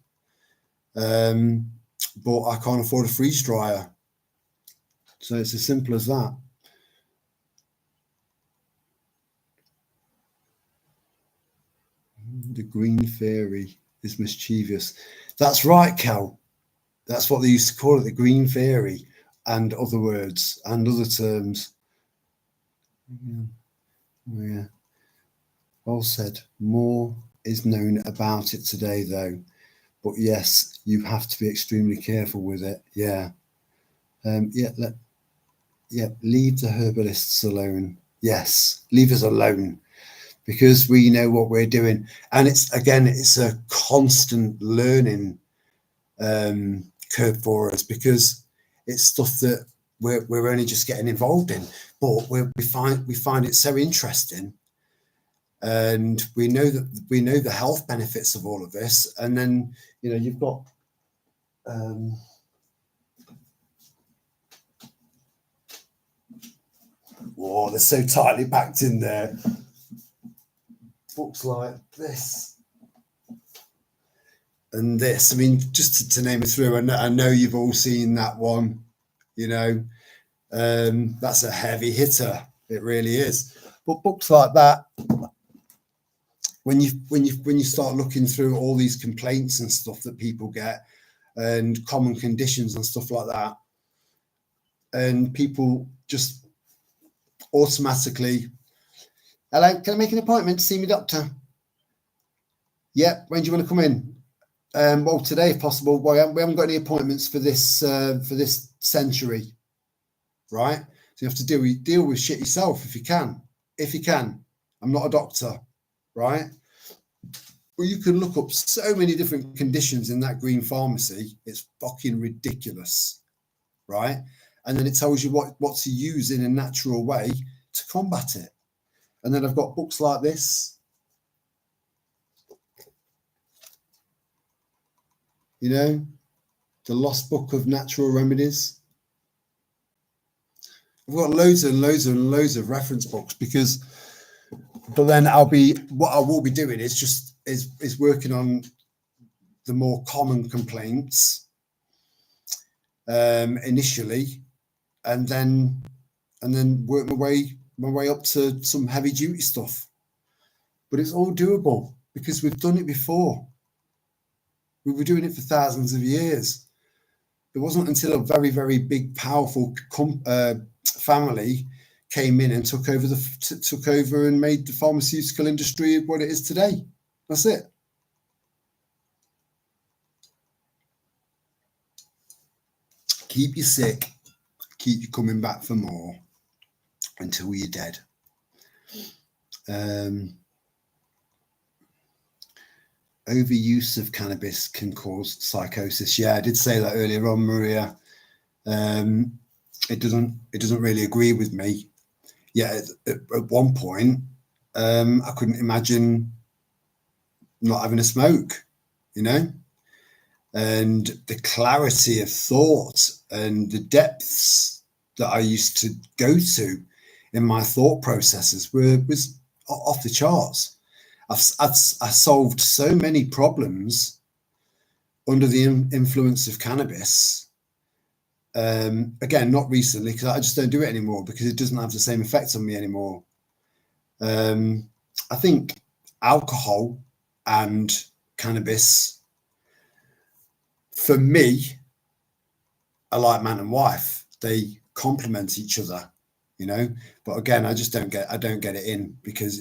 But I can't afford a freeze dryer. So it's as simple as that. The green fairy is mischievous. That's right, Cal. That's what they used to call it, the green fairy, and other words and other terms. Yeah. Well said. More is known about it today, though. But yes, you have to be extremely careful with it. Yeah. Leave the herbalists alone. Yes, leave us alone, because we know what we're doing. And it's a constant learning curve for us, because it's stuff that we're only just getting involved in, but we find it so interesting. And we know the health benefits of all of this. And then, you know, you've got they're so tightly packed in there. Books like this and this. I mean, just to name it through, I know you've all seen that one. You know, that's a heavy hitter. It really is. But books like that, when you start looking through all these complaints and stuff that people get, and common conditions and stuff like that, and people just automatically, hello, can I make an appointment to see my doctor? Yeah, when do you want to come in? Well, today, if possible. Well, we haven't got any appointments for this century, right? So you have to deal with shit yourself if you can. If you can. I'm not a doctor, right? Well, you can look up so many different conditions in that green pharmacy. It's fucking ridiculous, right? And then it tells you what to use in a natural way to combat it. And then I've got books like this. You know, the Lost Book of Natural Remedies. I've got loads and loads and loads of reference books, because But then what I will be doing is working on the more common complaints initially, and then work my way up to some heavy duty stuff. But it's all doable because we've done it before. We were doing it for thousands of years. It wasn't until a very, very big, powerful family came in and took over and made the pharmaceutical industry what it is today. That's it. Keep you sick, keep you coming back for more until you're dead. Overuse of cannabis can cause psychosis. Yeah, I did say that earlier on, Maria. It doesn't really agree with me. Yeah, at one point, I couldn't imagine not having a smoke, you know, and the clarity of thought and the depths that I used to go to in my thought processes was off the charts. I solved so many problems under the influence of cannabis. Again, not recently, because I just don't do it anymore because it doesn't have the same effect on me anymore. I think alcohol and cannabis, for me, are like man and wife. They complement each other, you know. But again, I don't get it in because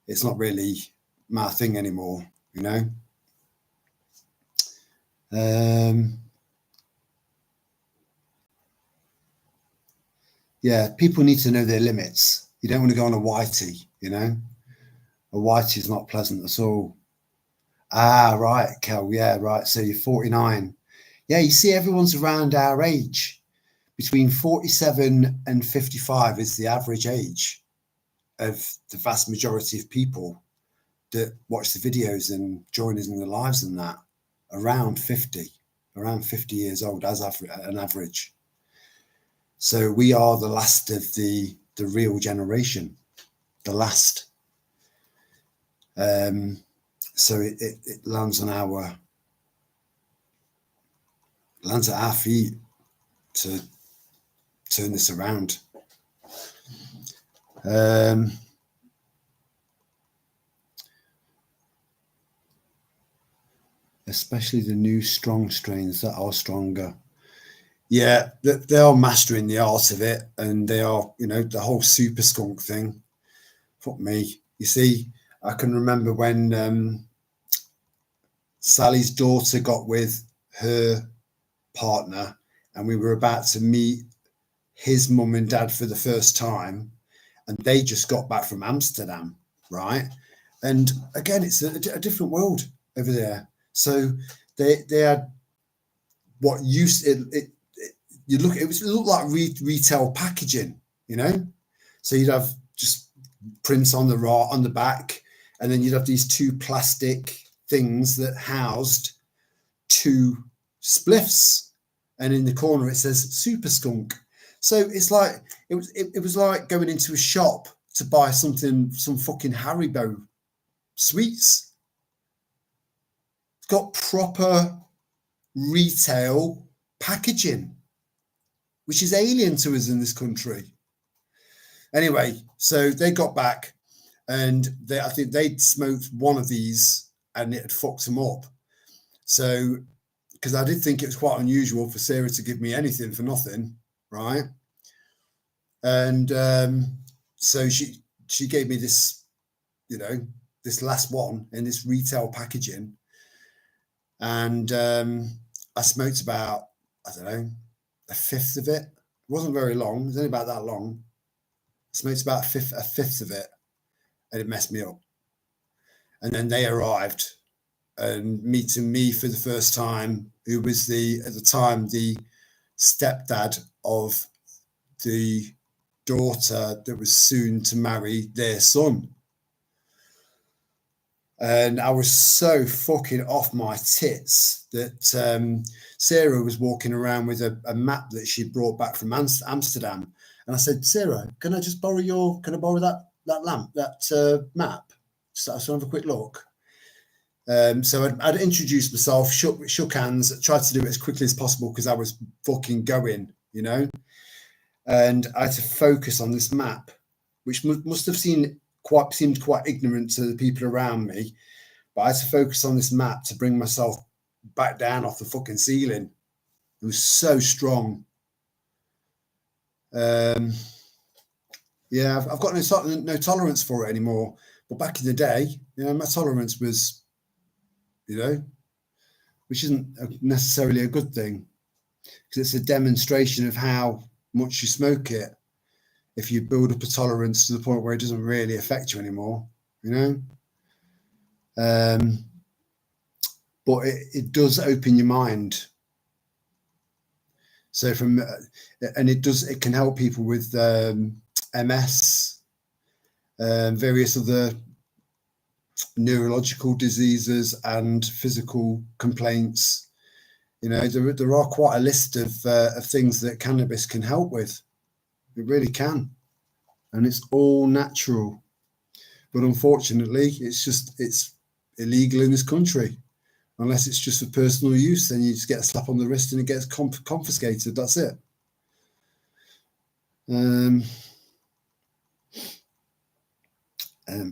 it's not really my thing anymore, you know. Yeah, people need to know their limits. You don't want to go on a whitey, you know. A whitey is not pleasant at all. Ah, right, Kel. Yeah, right. So you're 49. Yeah, you see, everyone's around our age. Between 47 and 55 is the average age of the vast majority of people that watch the videos and join us in the lives and that. Around 50 years old as an average. So we are the last of the real generation, the last. So it lands at our feet to turn this around. Especially the new strong strains that are stronger. Yeah, they are mastering the art of it, and they are, you know, the whole super skunk thing. Fuck me. You see, I can remember when Sally's daughter got with her partner and we were about to meet his mum and dad for the first time, and they just got back from Amsterdam, right? And again, it's a different world over there. So they had what used it looked like retail packaging, you know. So you'd have just prints on the back, and then you'd have these two plastic things that housed two spliffs, and in the corner it says Super Skunk. So it's like it was like going into a shop to buy some fucking Haribo sweets. It's got proper retail packaging, which is alien to us in this country. Anyway, so they got back, and I think they'd smoked one of these and it had fucked them up. So, because I did think it was quite unusual for Sarah to give me anything for nothing, right? And so she gave me this, you know, this last one in this retail packaging, and I smoked about, I don't know, a fifth of it. It wasn't very long. It was only about that long. I smoked about a fifth of it, and it messed me up. And then they arrived, and meeting me for the first time, who was at the time the stepdad of the daughter that was soon to marry their son. And I was so fucking off my tits that Sarah was walking around with a map that she brought back from Amsterdam. And I said, Sarah, can I borrow that map. So I'll have a quick look. So I'd introduced myself, shook hands, tried to do it as quickly as possible because I was fucking going, you know. And I had to focus on this map, which must have seemed quite ignorant to the people around me. But I had to focus on this map to bring myself back down off the fucking ceiling. It was so strong. Yeah, I've got no tolerance for it anymore. But back in the day, you know, my tolerance was, you know, which isn't necessarily a good thing, because it's a demonstration of how much you smoke it. If you build up a tolerance to the point where it doesn't really affect you anymore, you know. But it does open your mind. So and it can help people with MS, various other neurological diseases and physical complaints. You know, there are quite a list of things that cannabis can help with. It really can, and it's all natural. But unfortunately, it's illegal in this country. Unless it's just for personal use, then you just get a slap on the wrist and it gets confiscated. That's it.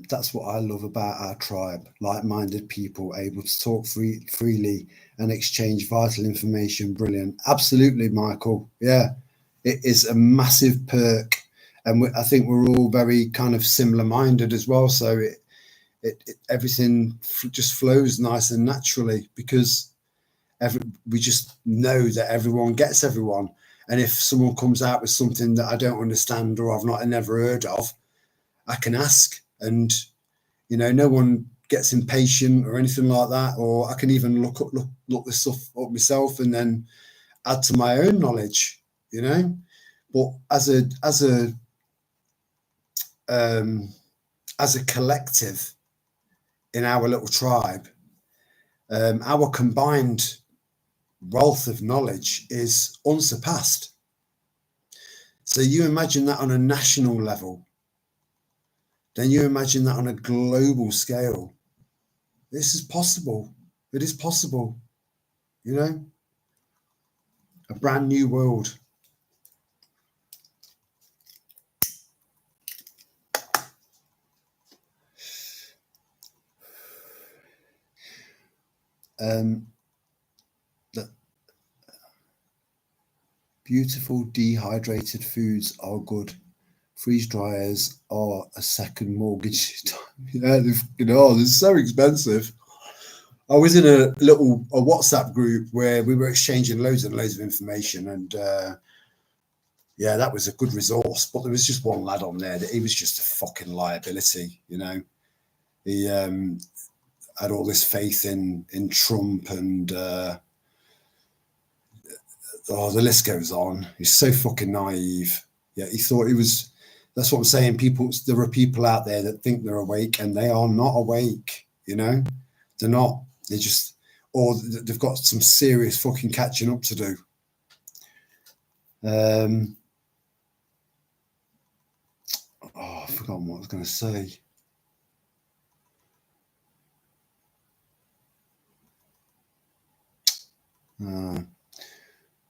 That's what I love about our tribe. Like-minded people able to talk freely and exchange vital information. Brilliant. Absolutely, Michael. Yeah, it is a massive perk. And I think we're all very kind of similar-minded as well. So everything just flows nice and naturally, because we just know that everyone gets everyone. And if someone comes out with something that I don't understand or I've never heard of, I can ask, and you know, no one gets impatient or anything like that. Or I can even look this stuff up myself and then add to my own knowledge, you know. But as a collective in our little tribe, our combined wealth of knowledge is unsurpassed. So you imagine that on a national level, then you imagine that on a global scale. This is possible. It is possible, you know, a brand new world. The beautiful dehydrated foods are good. Freeze dryers are a second mortgage. Yeah, you know, they're so expensive. I was in a WhatsApp group where we were exchanging loads and loads of information, and yeah, that was a good resource. But there was just one lad on there that he was just a fucking liability, you know. He had all this faith in Trump, and the list goes on. He's so fucking naive. Yeah, he thought he was. That's what I'm saying. There are people out there that think they're awake, and they are not awake. You know, they're not. They just, or they've got some serious fucking catching up to do. I've forgotten what I was going to say.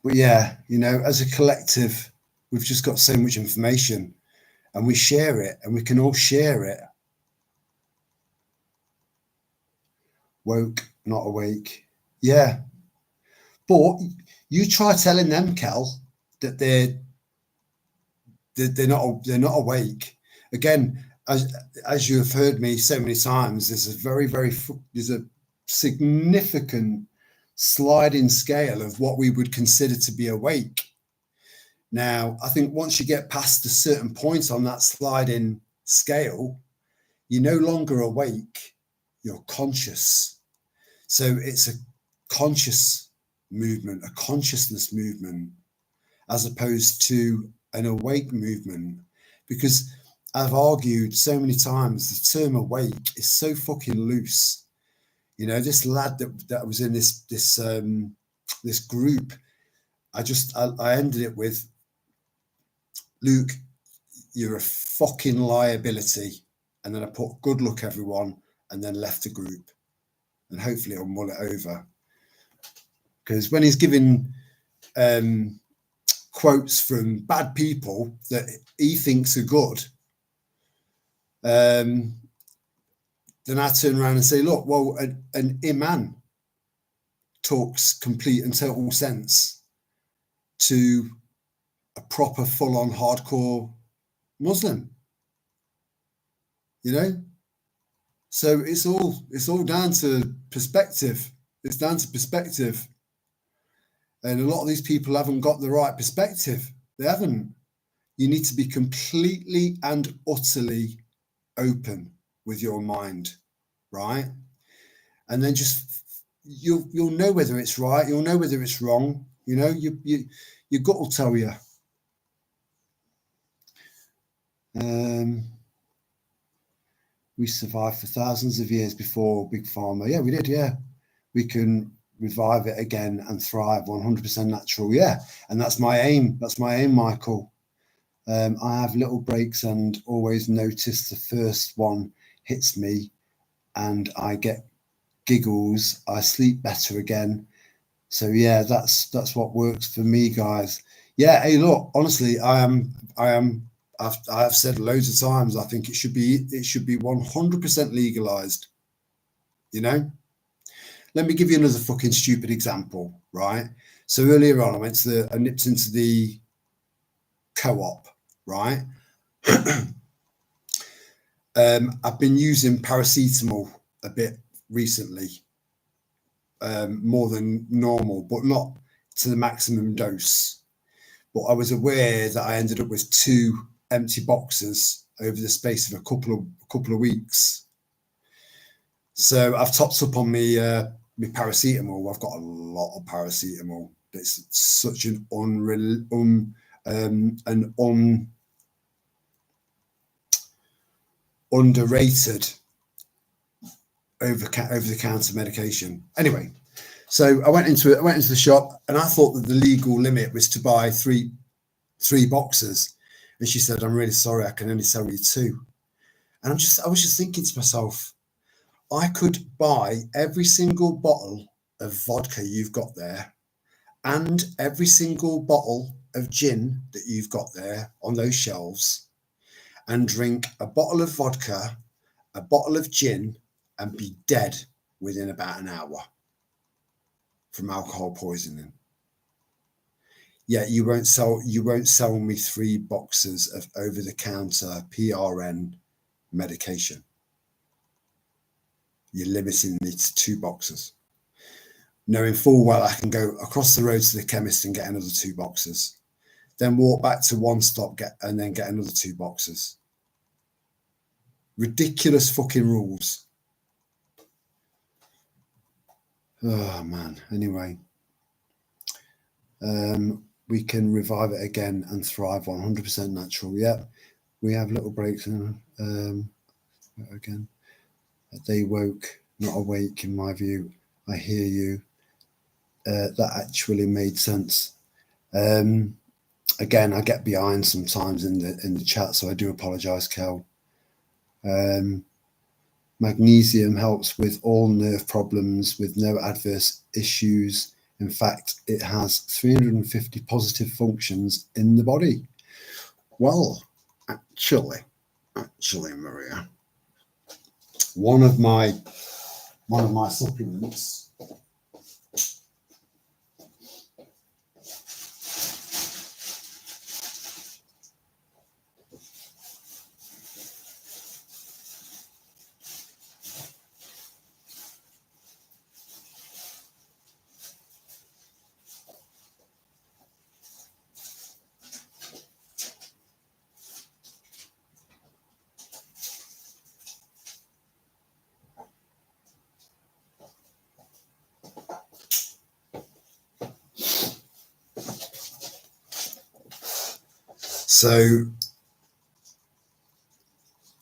But yeah, you know, as a collective, we've just got so much information, and we share it, and we can all share it. Woke, not awake. Yeah. But you try telling them, Kel, that they're not awake. Again, as you have heard me so many times, there's a significant sliding scale of what we would consider to be awake. Now, I think once you get past a certain point on that sliding scale, you're no longer awake, you're conscious. So it's a conscious movement, a consciousness movement, as opposed to an awake movement. Because I've argued so many times the term awake is so fucking loose. You know, this lad that was in this group, I ended it with, Luke, you're a fucking liability. And then I put good luck everyone and then left the group. And hopefully it'll mull it over. Because when he's giving quotes from bad people that he thinks are good, then I turn around and say, look, well, an imam talks complete and total sense to a proper full-on hardcore Muslim, you know? So it's all down to perspective. It's down to perspective. And a lot of these people haven't got the right perspective. They haven't. You need to be completely and utterly open with your mind, right? And then just you'll know whether it's right. You'll know whether it's wrong. You know, your gut will tell you. We survived for thousands of years before Big Pharma. Yeah, we did. Yeah, we can revive it again and thrive. 100% natural. Yeah, and that's my aim. That's my aim, Michael. I have little breaks and always notice the first one hits me and I get giggles. I sleep better again. So yeah, that's what works for me, guys. Yeah. Hey, look, honestly, I've said loads of times, I think it should be 100% legalized. You know, let me give you another fucking stupid example, right? So earlier on, I nipped into the co-op, right? I've been using paracetamol a bit recently, more than normal, but not to the maximum dose. But I was aware that I ended up with 2 empty boxes over the space of a couple of weeks. So I've topped up on my paracetamol. I've got a lot of paracetamol. It's such an underrated over the counter medication. Anyway, so I went into the shop and I thought that the legal limit was to buy three boxes. And she said, I'm really sorry, I can only sell you 2. And I was just thinking to myself, I could buy every single bottle of vodka you've got there and every single bottle of gin that you've got there on those shelves and drink a bottle of vodka, a bottle of gin, and be dead within about an hour from alcohol poisoning. Yet you won't sell me 3 boxes of over-the-counter PRN medication. You're limiting me to 2 boxes, knowing full well I can go across the road to the chemist and get another 2 boxes, then walk back to one stop, and then get another 2 boxes. Ridiculous fucking rules. Oh man. Anyway, we can revive it again and thrive. 100% natural. Yeah, we have little breaks and again. They woke, not awake, in my view. I hear you. That actually made sense. Again, I get behind sometimes in the chat, so I do apologise, Kel. Magnesium helps with all nerve problems with no adverse issues. In fact, it has 350 positive functions in the body. Well, actually, Maria, one of my supplements So,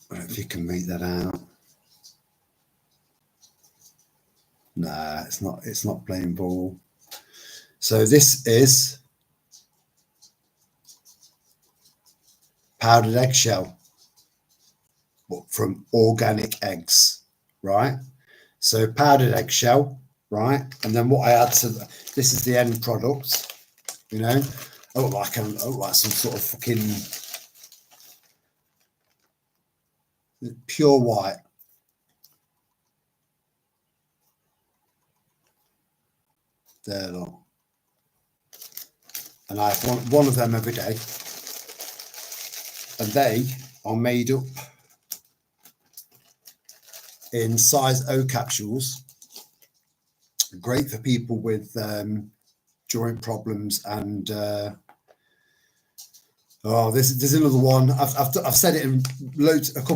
I don't know if you can make that out. Nah, it's not playing ball. So this is powdered eggshell, but from organic eggs, right? So powdered eggshell, right? And then what I add to this is the end product, you know. I look like some sort of fucking pure white. There, look. And I have one of them every day. And they are made up in size O capsules. Great for people with joint problems and there's another one. I've said it in loads, at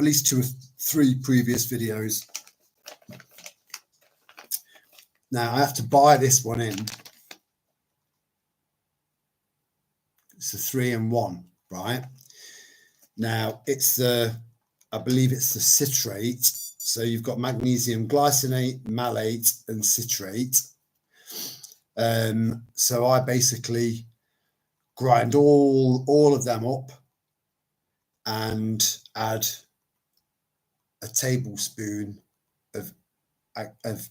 least 2 or 3 previous videos. Now I have to buy this one in. It's a 3-in-1, right? Now it's I believe it's the citrate. So you've got magnesium glycinate, malate, and citrate. So I basically grind all of them up and add a tablespoon of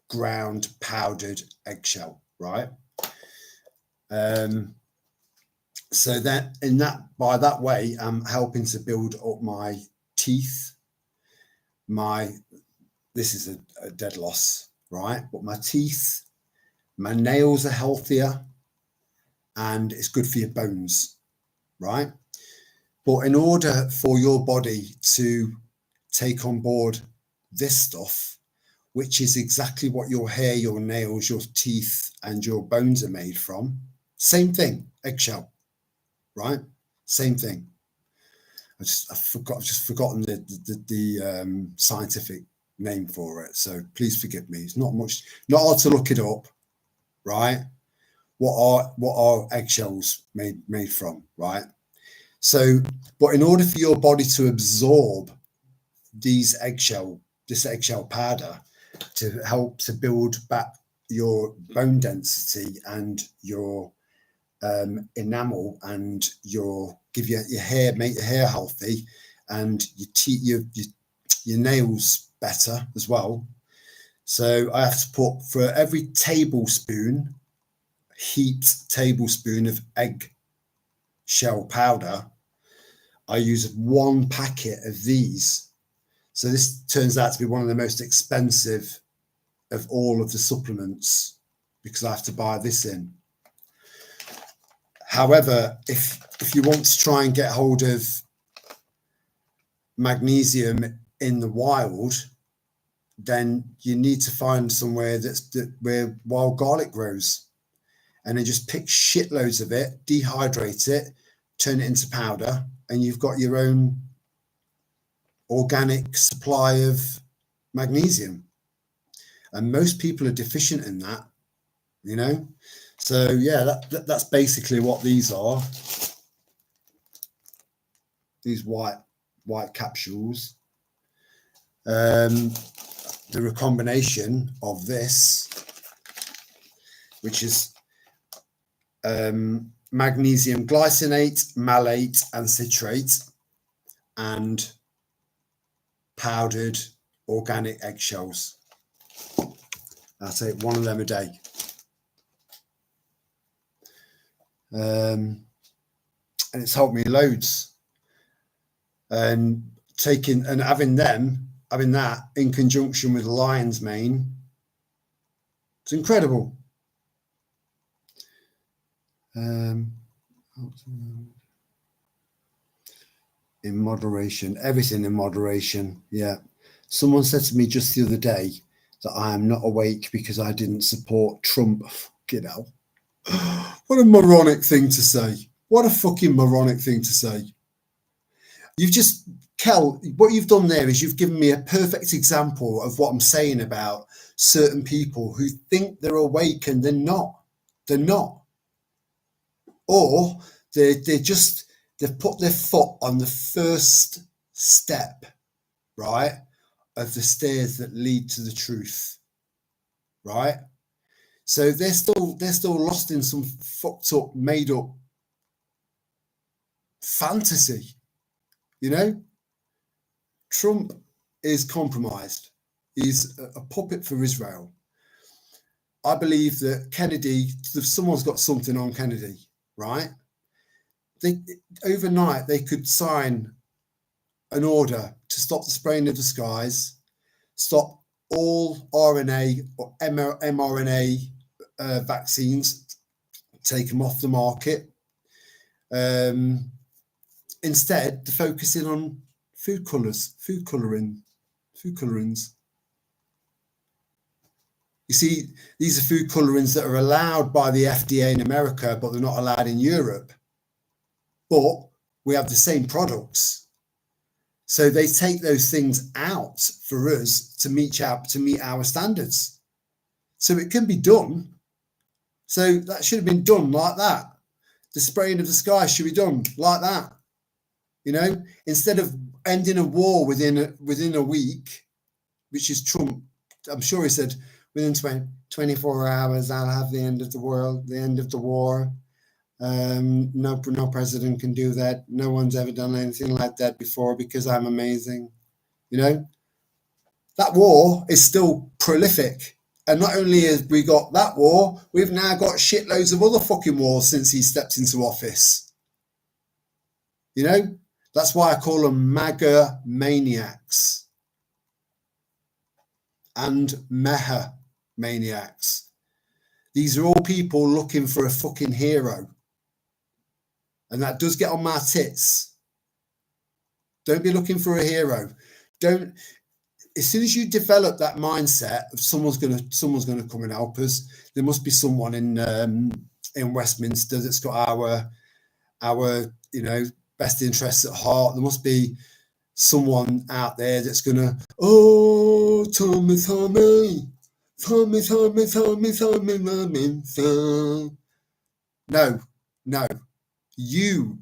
ground powdered eggshell, right? So that by that way, I'm helping to build up my teeth. This is a dead loss, right? But my teeth, my nails are healthier, and it's good for your bones, right? But in order for your body to take on board this stuff, which is exactly what your hair, your nails, your teeth, and your bones are made from, same thing, eggshell, right? Same thing. I've just forgotten the scientific name for it. So please forgive me. It's not hard to look it up, right? What are eggshells made from, right? So, but in order for your body to absorb this eggshell powder to help to build back your bone density and your enamel and give your hair, make your hair healthy, and your nails better as well. So I have to put, for every heaped tablespoon of egg shell powder, I use 1 packet of these. So this turns out to be one of the most expensive of all of the supplements because I have to buy this in. However, if you want to try and get hold of magnesium in the wild, then you need to find somewhere where wild garlic grows, and then just pick shitloads of it, dehydrate it, turn it into powder, and you've got your own organic supply of magnesium. And most people are deficient in that, you know. So yeah, that's basically what these are. These white capsules. They're a combination of this, which is magnesium glycinate, malate, and citrate, and powdered organic eggshells. I take 1 of them a day. And it's helped me loads. And having that in conjunction with lion's mane, it's incredible. In moderation, everything in moderation. Yeah. Someone said to me just the other day that I am not awake because I didn't support Trump. Fucking hell. What a moronic thing to say. What a fucking moronic thing to say. Kel, what you've done there is you've given me a perfect example of what I'm saying about certain people who think they're awake and they're not. They're not. Or they've put their foot on the first step, right, of the stairs that lead to the truth, right? So they're still lost in some fucked up, made up fantasy. You know, Trump is compromised. He's a puppet for Israel. I believe that Kennedy, if someone's got something on Kennedy, right? Overnight, they could sign an order to stop the spraying of the skies, stop all RNA or mRNA vaccines, take them off the market. Instead, they're focusing on food colorings. You see, these are food colorings that are allowed by the FDA in America, but they're not allowed in Europe. But we have the same products. So they take those things out for us to meet our standards. So it can be done. So that should have been done like that. The spraying of the sky should be done like that. You know, instead of ending a war within a week, which is Trump. I'm sure he said within 24 hours, I'll have the end of the world, the end of the war. No president can do that. No one's ever done anything like that before because I'm amazing. You know, that war is still prolific. And not only have we got that war, we've now got shitloads of other fucking wars since he stepped into office. You know, that's why I call them MAGA maniacs and Meha maniacs. These are all people looking for a fucking hero. And that does get on my tits. Don't be looking for a hero. Don't. As soon as you develop that mindset of someone's gonna come and help us, there must be someone in Westminster that's got our best interests at heart. There must be someone out there that's gonna Tommy. No. You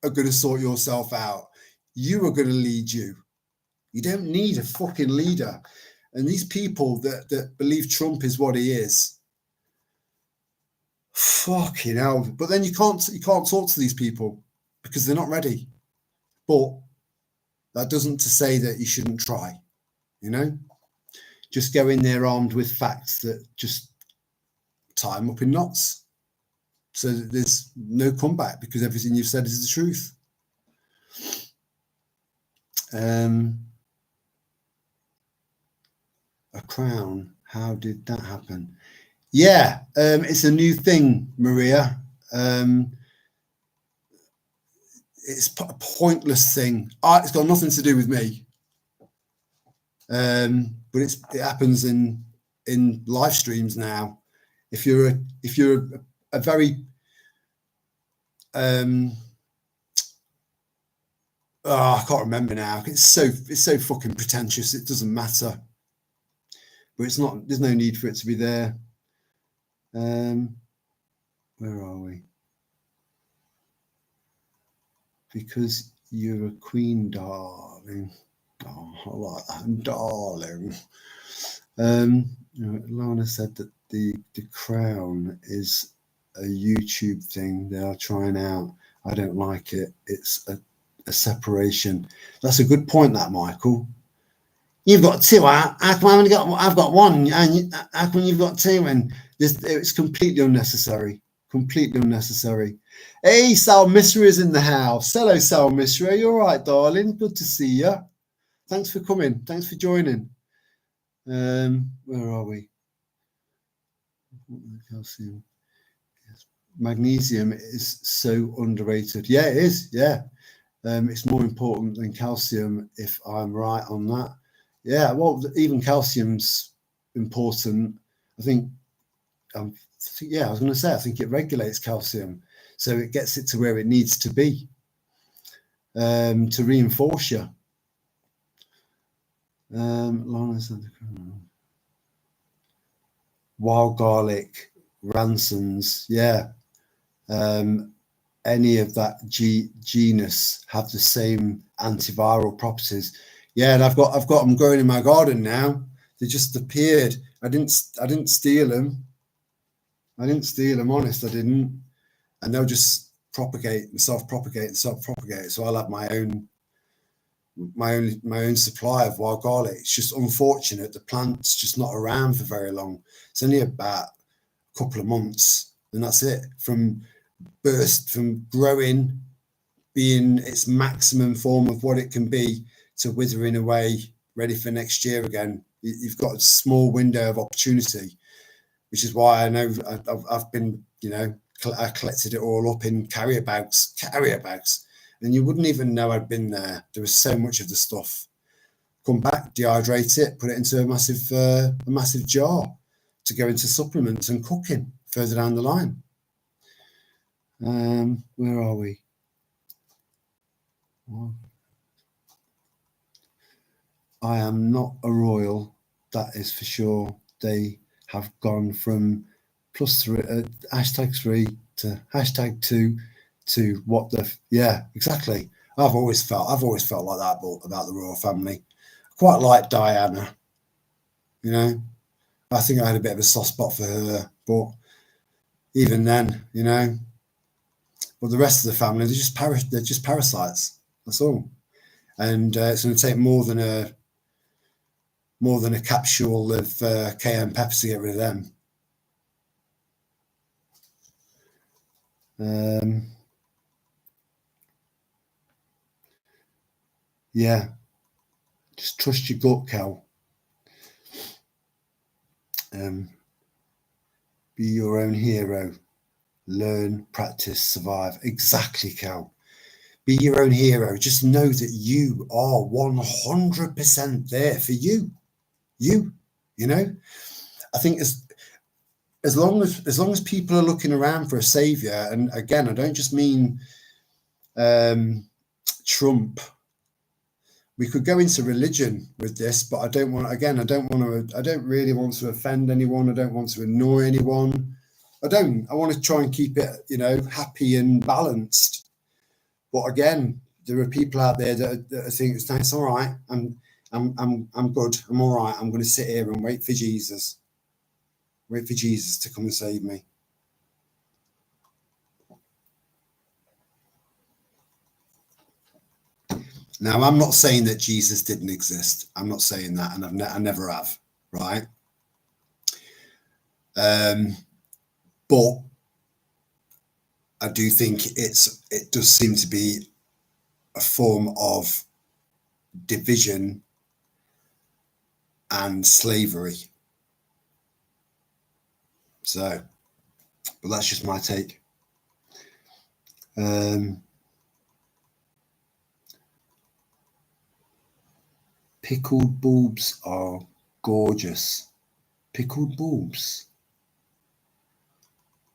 are going to sort yourself out. You are going to lead you. You don't need a fucking leader. And these people that believe Trump is what he is, fucking hell. But then you can't talk to these people because they're not ready. But that doesn't to say that you shouldn't try. You know, just go in there armed with facts that just tie them up in knots. So that there's no comeback because everything you've said is the truth. A crown. How did that happen? Yeah, it's a new thing, Maria. It's a pointless thing. It's got nothing to do with me. But it happens in live streams now. If you're a very I can't remember now. It's so fucking pretentious. It doesn't matter. But it's not. There's no need for it to be there. Where are we? Because you're a queen, darling. Oh, I like that, darling. Lana said that the crown is a YouTube thing they are trying out. I don't like it. It's a separation. That's a good point, that, Michael. You've got two. How come I've got one, and how come you've got two? And it's completely unnecessary. Completely unnecessary. Hey, Sal Misra is in the house. Hello, Sal Misra. You all right, darling? Good to see you. Thanks for coming. Thanks for joining. Where are we? Calcium. Magnesium is so underrated. Yeah, it is. Yeah. It's more important than calcium, if I'm right on that. Yeah, well, even calcium's important. I think, I was going to say, I think it regulates calcium. So it gets it to where it needs to be to reinforce you. Wild garlic, ransons, yeah. Any of that genus have the same antiviral properties. Yeah, and I've got them growing in my garden now. They just appeared. I didn't steal them. Honest, I didn't. And they'll just propagate and self-propagate and self-propagate. So I'll have my own supply of wild garlic. It's just unfortunate the plant's just not around for very long. It's only about a couple of months, and that's it. From growing, being its maximum form of what it can be, to withering away, ready for next year again. You've got a small window of opportunity, which is why I know I've been, I collected it all up in carrier bags, and you wouldn't even know I'd been there. There was so much of the stuff. Come back, dehydrate it, put it into a massive jar to go into supplements and cooking further down the line. Where are we? Well, I am not a royal, that is for sure. They have gone from +3, #3 to #2 to what the, yeah, exactly. I've always felt like that about the royal family. Quite like Diana, I think I had a bit of a soft spot for her, but even then, but the rest of the family, they're just parasites. That's all. And it's going to take more than a capsule of cayenne peppers to get rid of them. Yeah, just trust your gut, Cal. Be your own hero. Learn, practice, survive. Exactly, Cal. Be your own hero. Just know that you are 100% there for you. I think as long as people are looking around for a savior, and again, I don't just mean Trump. We could go into religion with this, but I don't really want to offend anyone. I don't want to annoy anyone. I want to try and keep it, happy and balanced. But again, there are people out there that think it's all right. I'm good. I'm all right. I'm going to sit here and wait for Jesus. Wait for Jesus to come and save me. Now, I'm not saying that Jesus didn't exist. I'm not saying that, and I never have, right? But I do think it does seem to be a form of division and slavery. So, but that's just my take. Pickled bulbs are gorgeous. Pickled bulbs.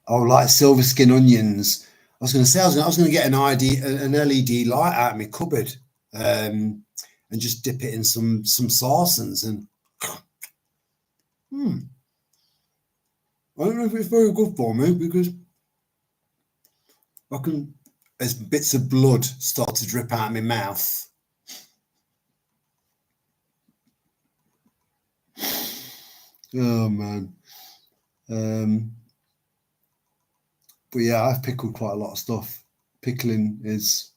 Oh, like silver skin onions. I was going to say I was going to get an LED light out of my cupboard, and just dip it in some sarsens and. I don't know if it's very good for me, because as bits of blood start to drip out of my mouth. Oh man. But yeah, I've pickled quite a lot of stuff. Pickling it's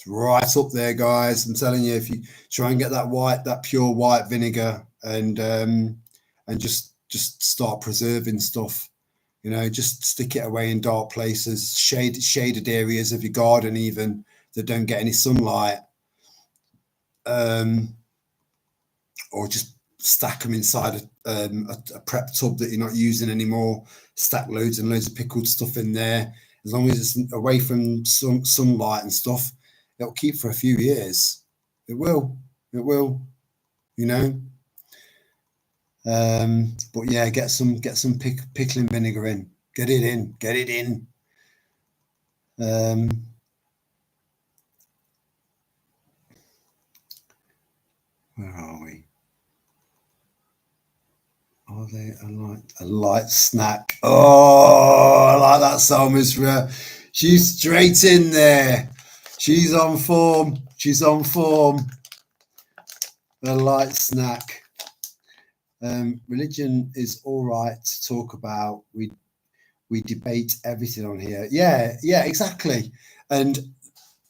right up there, guys. I'm telling you, if you try and get that pure white vinegar and just start preserving stuff, just stick it away in dark places, shaded areas of your garden, even that don't get any sunlight, or just stack them inside a prep tub that you're not using anymore. Stack loads and loads of pickled stuff in there. As long as it's away from sunlight and stuff, it'll keep for a few years. It will. But yeah, get some pickling vinegar in. Get it in. Where are we? Are they a light snack? Oh, I like that, Salma. She's straight in there. She's on form. A light snack. Religion is all right to talk about. We We debate everything on here. Yeah, exactly. And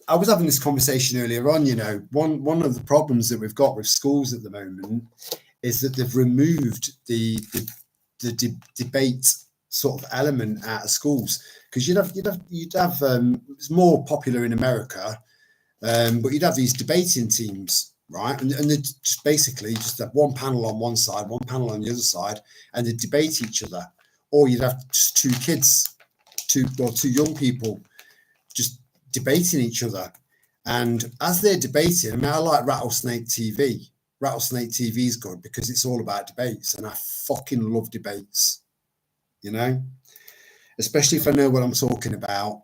I was having this conversation earlier on, you know, one of the problems that we've got with schools at the moment is that they've removed the debate sort of element out of schools, because you'd have it's more popular in America, but you'd have these debating teams, right? And they just basically just have one panel on one side, one panel on the other side, and they debate each other. Or you'd have just two kids, two young people just debating each other. And as they're debating, I mean, I like Rattlesnake TV. Rattlesnake TV is good because it's all about debates, and I fucking love debates, you know, especially if I know what I'm talking about,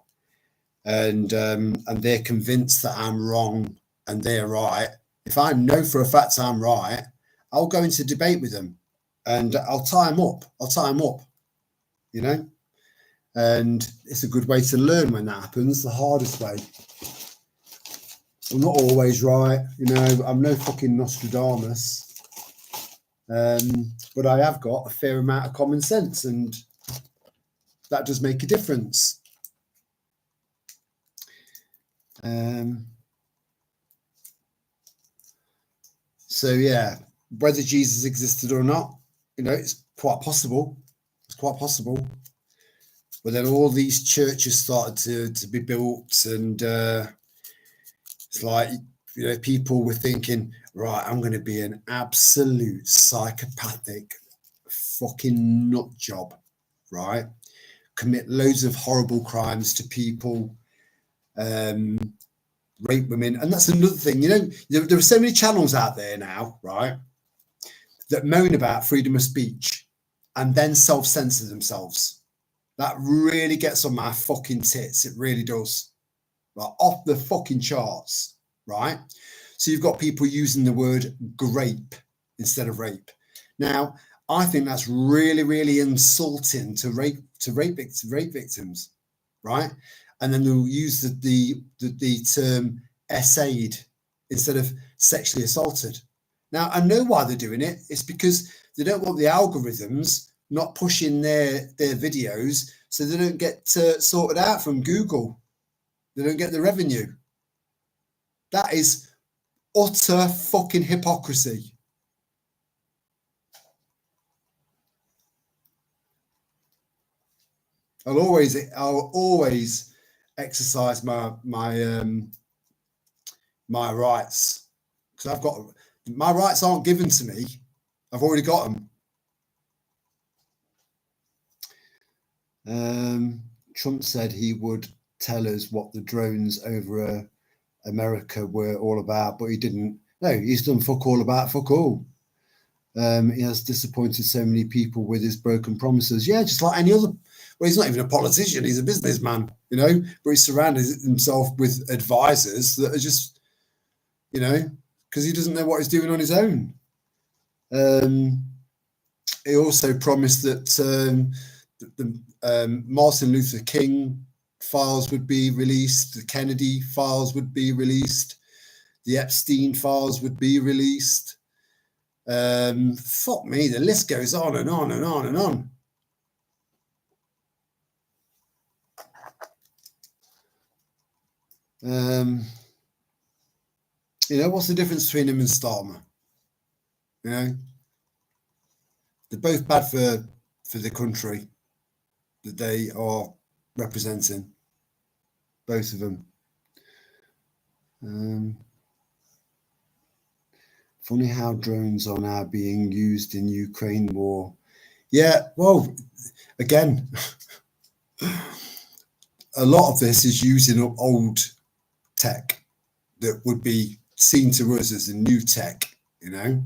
and they're convinced that I'm wrong and they're right. If I know for a fact I'm right, I'll go into debate with them, and I'll tie them up. You know, and it's a good way to learn when that happens. The hardest way. I'm not always right, you know. I'm no fucking Nostradamus, but I have got a fair amount of common sense, and that does make a difference. So yeah, whether Jesus existed or not, you know, it's quite possible. It's quite possible. But then all these churches started to be built, and it's like, you know, people were thinking, right, I'm going to be an absolute psychopathic fucking nut job, right? Commit loads of horrible crimes to people, rape women. And that's another thing, you know, there are so many channels out there now, right, that moan about freedom of speech and then self-censor themselves. That really gets on my fucking tits. It really does. Like, off the fucking charts, right? So you've got people using the word grape instead of rape. Now, I think that's really, really insulting to rape victims, right? And then they'll use the term essayed instead of sexually assaulted. Now, I know why they're doing it. It's because they don't want the algorithms not pushing their videos, so they don't get sorted out from Google. They don't get the revenue. That is utter fucking hypocrisy. I'll always exercise my rights, because I've got my rights aren't given to me. I've already got them. Trump said he would tell us what the drones over America were all about, but he didn't. No, he's done fuck all about fuck all. He has disappointed so many people with his broken promises. Yeah, just like any other. Well, he's not even a politician. He's a businessman, you know, but he surrounded himself with advisors that are just, you know, because he doesn't know what he's doing on his own. He also promised that the Martin Luther King files would be released, the Kennedy files would be released, the Epstein files would be released. Fuck me, the list goes on and on and on and on. You know, what's the difference between him and Starmer? You know, they're both bad for the country that they are representing, both of them. Funny how drones are now being used in Ukraine war. Yeah, well, again, a lot of this is using up old tech that would be seen to us as a new tech, you know.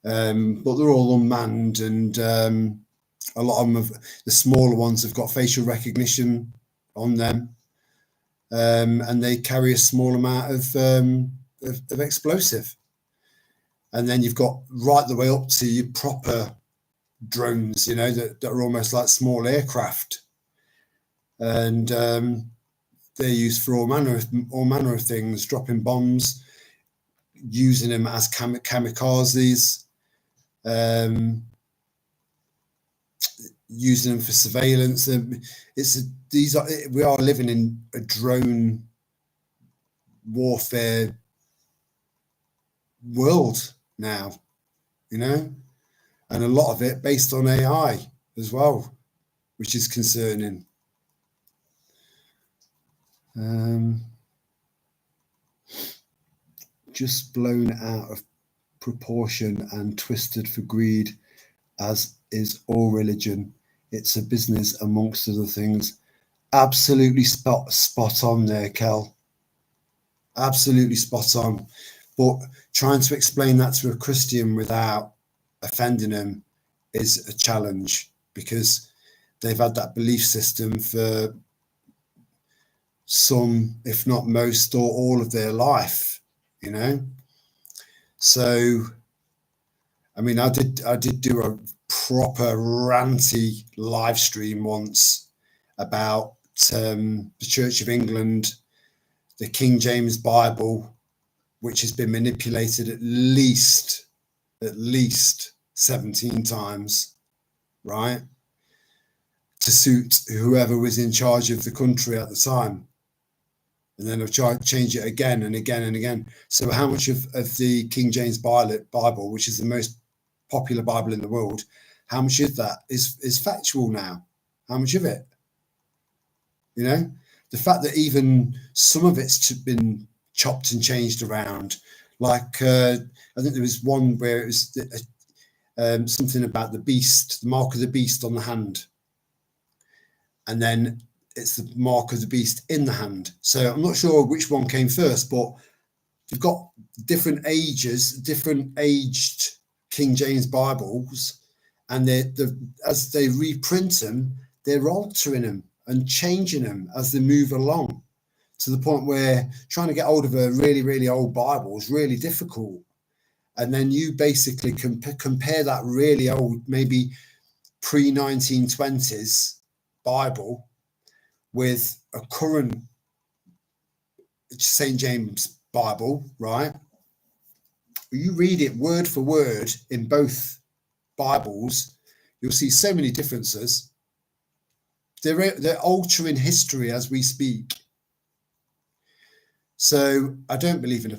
But they're all unmanned, and a lot of them the smaller ones have got facial recognition on them, and they carry a small amount of explosive. And then you've got right the way up to your proper drones, you know, that are almost like small aircraft, and they're used for all manner of things, dropping bombs, using them as kamikazes. using them for surveillance. We are living in a drone warfare world now, you know, and a lot of it based on AI as well, which is concerning. Just blown out of proportion and twisted for greed, as is all religion. It's a business amongst other things. Absolutely spot on there, Kel. Absolutely spot on. But trying to explain that to a Christian without offending them is a challenge, because they've had that belief system for some, if not most or all of their life, you know. So I mean, I did do a proper ranty live stream once about the Church of England, the King James Bible, which has been manipulated at least 17 times, right, to suit whoever was in charge of the country at the time. And then I've tried to change it again and again and again. So how much of the King James Bible, which is the most popular Bible in the world, how much of that is factual now? How much of it? You know, the fact that even some of it's been chopped and changed around. Like I think there was one where it was something about the beast, the mark of the beast on the hand, and then it's the mark of the beast in the hand. So I'm not sure which one came first, but you've got different ages, different aged King James Bibles, and as they reprint them, they're altering them and changing them as they move along, to the point where trying to get hold of a really, really old Bible is really difficult. And then you basically compare that really old, maybe pre-1920s Bible with a current St. James Bible, right? You read it word for word in both Bibles, you'll see so many differences. They're altering history as we speak. So I don't believe in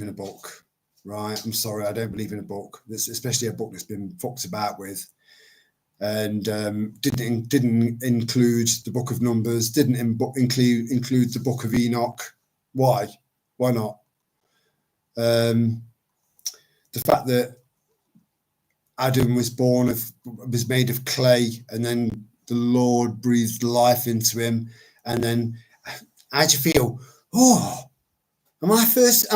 a book, right? I'm sorry, I don't believe in a book. This, especially a book that's been fucked about with, and didn't include the Book of Numbers, didn't include the Book of Enoch. Why not? The fact that Adam was made of clay, and then the Lord breathed life into him, and then how'd you feel? Oh, am I first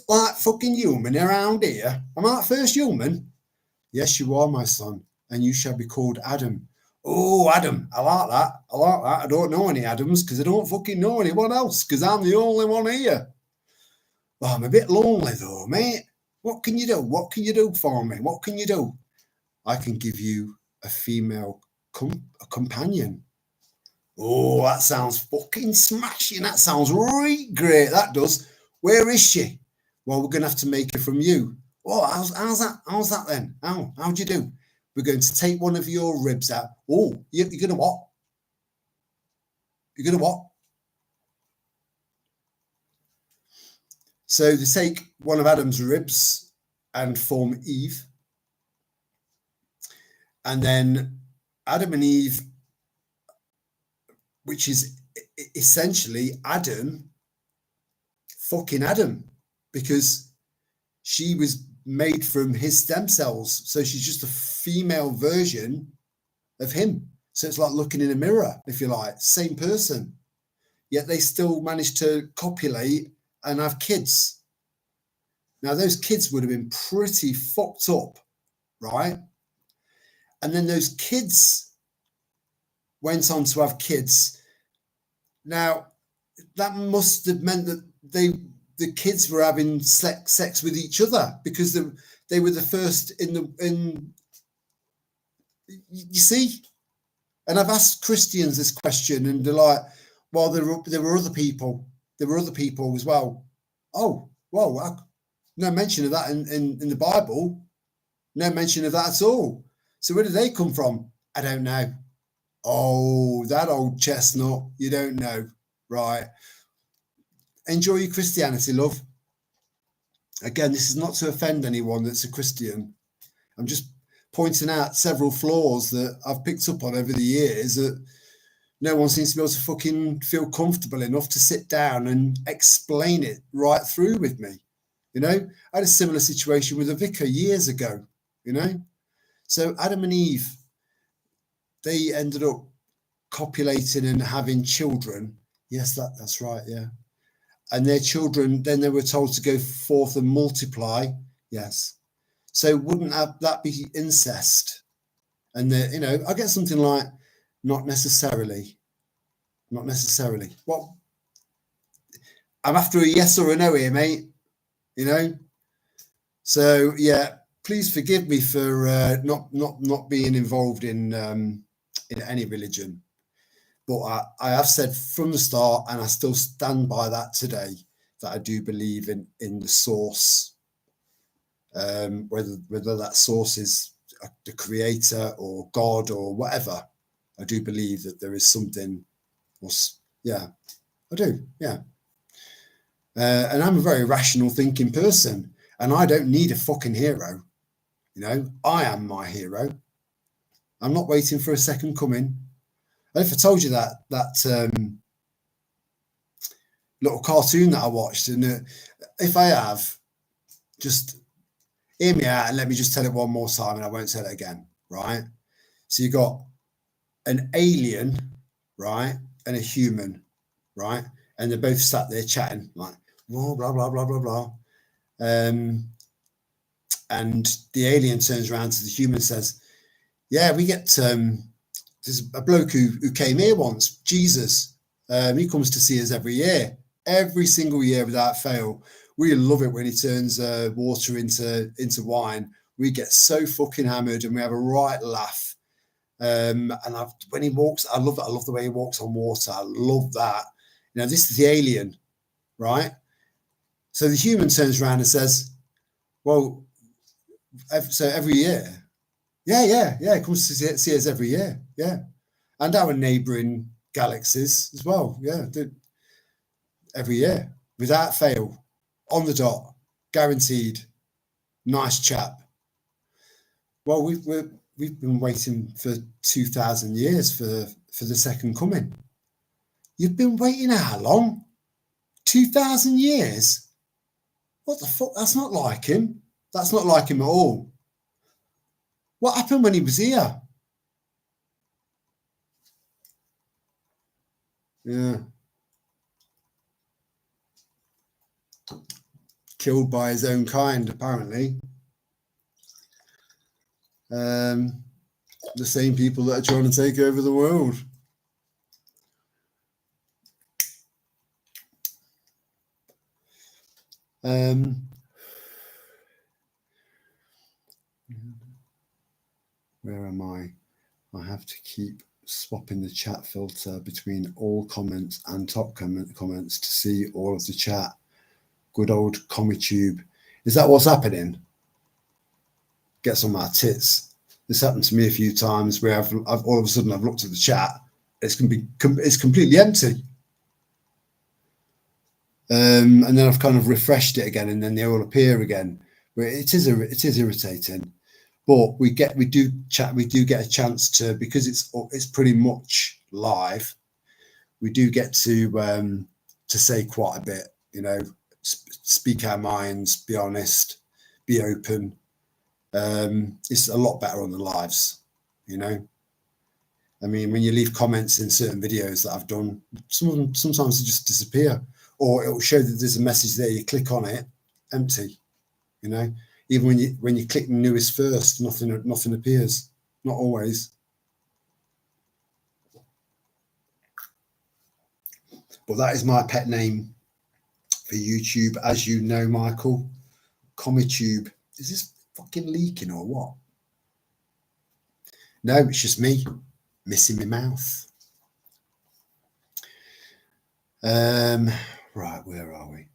like fucking human around here? Am I first human? Yes, you are, my son, and you shall be called Adam. Oh, Adam, I like that. I don't know any Adams, because I don't fucking know anyone else, because I'm the only one here. Well, I'm a bit lonely though, mate. What can you do? What can you do for me? What can you do? I can give you a female companion. Oh, that sounds fucking smashing. That sounds right great. That does. Where is she? Well, we're going to have to make her from you. Oh, how's that then? How'd you do? We're going to take one of your ribs out. Oh, you're going to what? You're going to what? So they take one of Adam's ribs and form Eve. And then Adam and Eve, which is essentially Adam, fucking Adam, because she was made from his stem cells. So she's just a female version of him. So it's like looking in a mirror, if you like, same person. Yet they still managed to copulate and have kids. Now, those kids would have been pretty fucked up, right? And then those kids went on to have kids. Now, that must have meant that the kids were having sex with each other, because they were the first in you see. And I've asked Christians this question, and they're like, well, there were other people. There were other people as well. Oh, well, no mention of that in the Bible. No mention of that at all. So where do they come from? I don't know. Oh, that old chestnut. You don't know. Right. Enjoy your Christianity, love. Again, this is not to offend anyone that's a Christian. I'm just pointing out several flaws that I've picked up on over the years that no one seems to be able to fucking feel comfortable enough to sit down and explain it right through with me. You know, I had a similar situation with a vicar years ago, you know. So Adam and Eve, they ended up copulating and having children. Yes, that's right, yeah. And their children, then they were told to go forth and multiply. Yes. So wouldn't that be incest? And you know, I get something like, not necessarily. Well, I'm after a yes or a no here, mate. You know. So yeah, please forgive me for not being involved in any religion. But I have said from the start, and I still stand by that today, that I do believe in the source. Whether that source is the creator or God or whatever, I do believe that there is something else. Yeah, I do. Yeah. And I'm a very rational thinking person, and I don't need a fucking hero. You know, I am my hero. I'm not waiting for a second coming. And if I told you that little cartoon that I watched, and if I have, just hear me out and let me just tell it one more time, and I won't tell it again, right? So you got an alien, right, and a human, right, and they're both sat there chatting like blah blah blah blah blah blah, and the alien turns around to the human and says, "Yeah, we get there's a bloke who came here once, Jesus. He comes to see us every single year without fail. We love it when he turns water into wine. We get so fucking hammered and we have a right laugh. And when he walks, I love the way he walks on water. I love that. You know, this is the alien, right? So the human turns around and says, well, so every year, yeah, he comes to see us every year, yeah, and our neighbouring galaxies as well, yeah, every year without fail, on the dot, guaranteed. Nice chap. Well, we've been waiting for 2,000 years for the second coming. You've been waiting how long? 2,000 years? What the fuck? That's not like him. That's not like him at all. What happened when he was here? Yeah. Killed by his own kind, apparently. The same people that are trying to take over the world. Where am I? I have to keep swapping the chat filter between all comments and top comments to see all of the chat. Good old CommiTube. Is that what's happening? Gets on my tits. This happened to me a few times where I've all of a sudden I've looked at the chat. It's completely empty. And then I've kind of refreshed it again, and then they all appear again. But it is irritating. But we do get a chance to, because it's pretty much live. We do get to say quite a bit, you know, speak our minds, be honest, be open. It's a lot better on the lives, you know. I mean, when you leave comments in certain videos that I've done, some of them sometimes they just disappear, or it will show that there's a message there. You click on it, empty, you know. Even when you click the newest first, nothing appears. Not always. But that is my pet name for YouTube, as you know, Michael. CommiTube. Is this fucking leaking or what? No, it's just me missing my mouth. Right, where are we?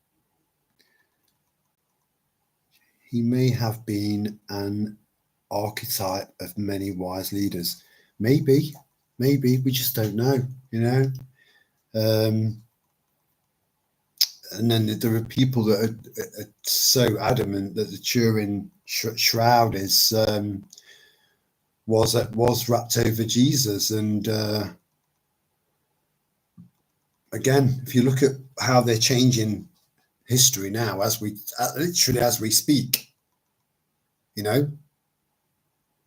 He may have been an archetype of many wise leaders. Maybe we just don't know, you know. And then there are people that are so adamant that the Turin shroud is was wrapped over Jesus. And again, if you look at how they're changing history now, literally as we speak, you know,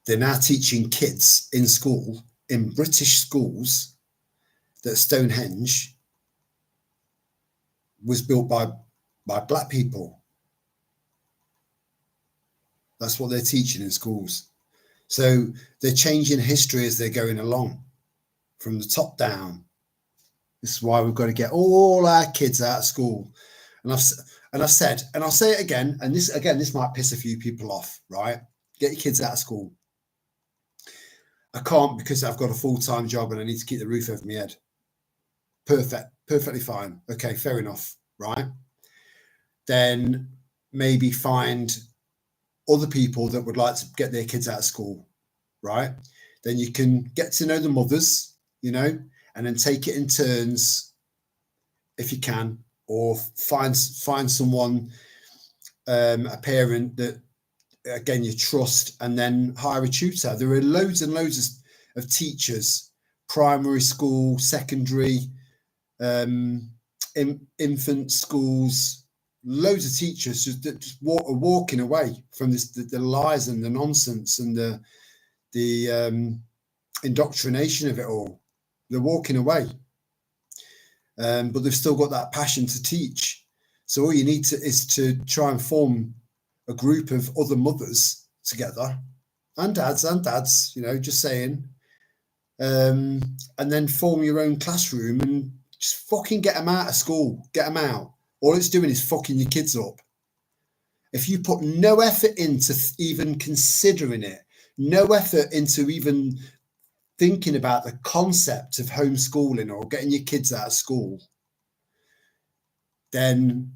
they're now teaching kids in school, in British schools, that Stonehenge was built by black people. That's what they're teaching in schools. So they're changing history as they're going along, from the top down. This is why we've got to get all our kids out of school. And I've said, and I'll say it again, and this might piss a few people off, right? Get your kids out of school. I can't, because I've got a full-time job and I need to keep the roof over my head. Perfectly fine. Okay, fair enough, right? Then maybe find other people that would like to get their kids out of school, right? Then you can get to know the mothers, you know, and then take it in turns if you can, or find someone, a parent that, again, you trust, and then hire a tutor. There are loads and loads of teachers, primary school, secondary, infant schools, loads of teachers just walking away from this, the lies and the nonsense and the indoctrination of it all. They're walking away, but they've still got that passion to teach. So all you need is to try and form a group of other mothers together, and dads, you know, just saying, and then form your own classroom and just fucking get them out of school. Get them out. All it's doing is fucking your kids up. If you put no effort into even considering it, no effort into even thinking about the concept of homeschooling or getting your kids out of school, then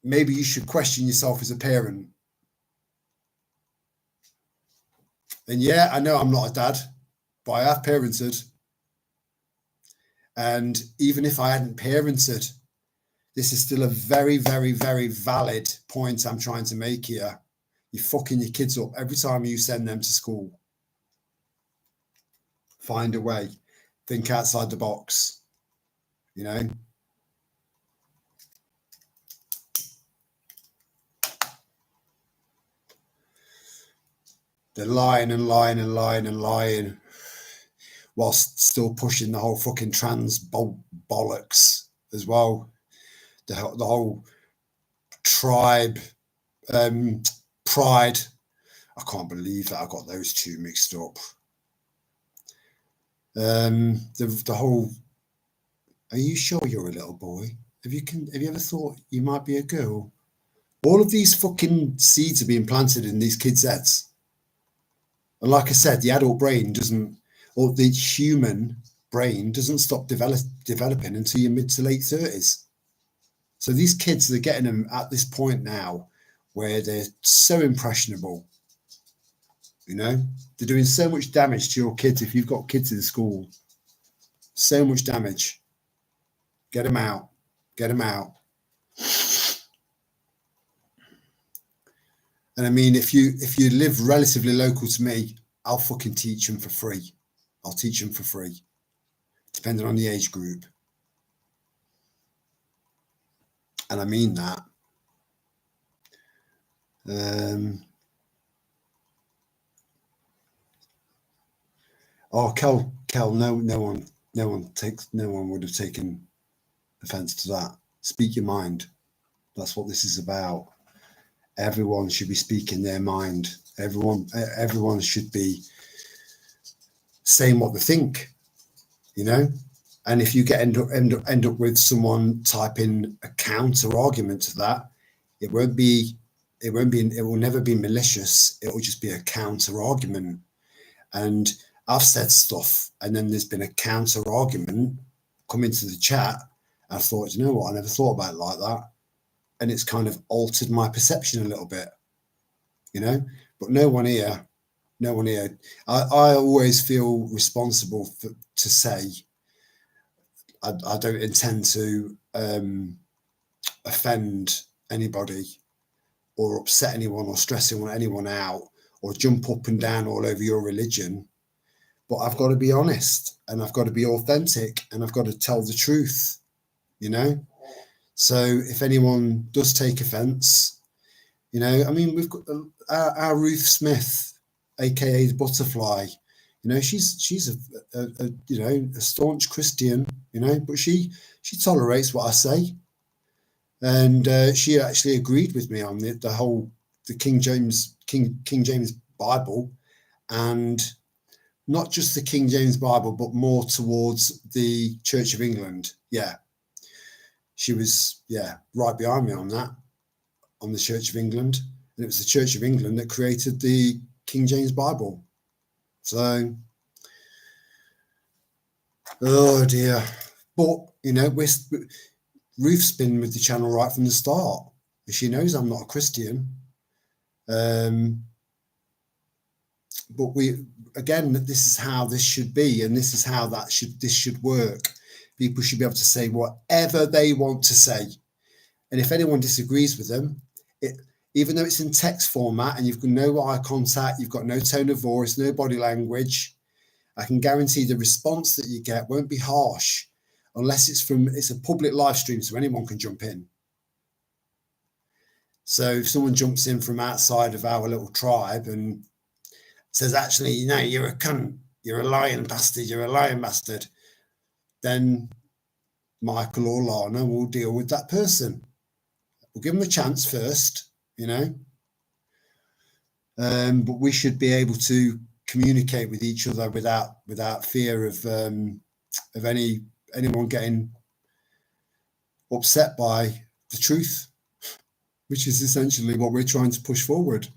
maybe you should question yourself as a parent. And yeah, I know I'm not a dad, but I have parented. And even if I hadn't parented, this is still a very, very, very valid point I'm trying to make here. You're fucking your kids up every time you send them to school. Find a way. Think outside the box, you know? They're lying and lying and lying and lying, whilst still pushing the whole fucking trans bollocks as well. The whole tribe, pride. I can't believe that I got those two mixed up. The whole, are you sure you're a little boy? Have you ever thought you might be a girl? All of these fucking seeds are being planted in these kids' heads. And like I said, the adult brain doesn't, or the human brain doesn't stop developing until your mid to late 30s. So these kids, they're getting them at this point now where they're so impressionable. You know, they're doing so much damage to your kids. If you've got kids in school, so much damage. Get them out. Get them out. And I mean, if you live relatively local to me, I'll fucking teach them for free. I'll teach them for free, depending on the age group. And I mean that. Oh, Kel, no one would have taken offense to that. Speak your mind. That's what this is about. Everyone should be speaking their mind. Everyone should be saying what they think, you know. And if you end up with someone typing a counter argument to that, it will never be malicious. It will just be a counter argument. And I've said stuff, and then there's been a counter argument come into the chat. I thought, you know what? I never thought about it like that. And it's kind of altered my perception a little bit, you know. But no one here No one here. I always feel responsible to say I don't intend to offend anybody or upset anyone or stress anyone out or jump up and down all over your religion. But I've got to be honest and I've got to be authentic and I've got to tell the truth, you know? So if anyone does take offense, you know, I mean, we've got our Ruth Smith, aka the Butterfly. You know, she's a you know, a staunch Christian, you know, but she tolerates what I say, and she actually agreed with me on the King James Bible, and not just the King James Bible, but more towards the Church of England. Yeah, she was right behind me on that, on the Church of England, and it was the Church of England that created the King James Bible. So, oh dear. But, you know, Ruth's been with the channel right from the start. She knows I'm not a Christian. But this is how this should be, and this is how this should work. People should be able to say whatever they want to say. And if anyone disagrees with them, even though it's in text format and you've got no eye contact, you've got no tone of voice, no body language, I can guarantee the response that you get won't be harsh unless it's a public live stream, so anyone can jump in. So if someone jumps in from outside of our little tribe and says, actually, you know, you're a cunt, you're a lying bastard, you're a lying bastard, then Michael or Lana will deal with that person. We'll give them a chance first, you know. But we should be able to communicate with each other without fear of anyone getting upset by the truth, which is essentially what we're trying to push forward,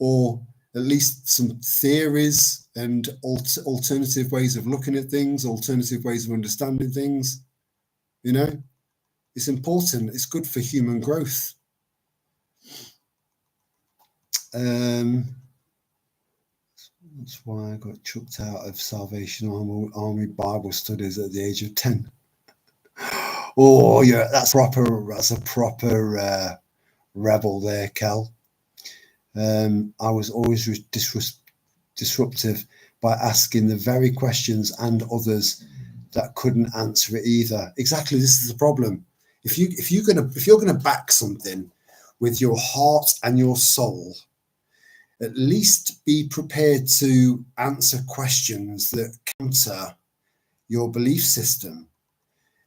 or at least some theories and alternative ways of looking at things, alternative ways of understanding things. You know, it's important. It's good for human growth. That's why I got chucked out of Salvation Army Bible studies at the age of 10. Oh, yeah, that's a proper rebel there, Cal. I was always disruptive by asking the very questions and others that couldn't answer it either. Exactly, this is the problem. If you're gonna back something with your heart and your soul, at least be prepared to answer questions that counter your belief system,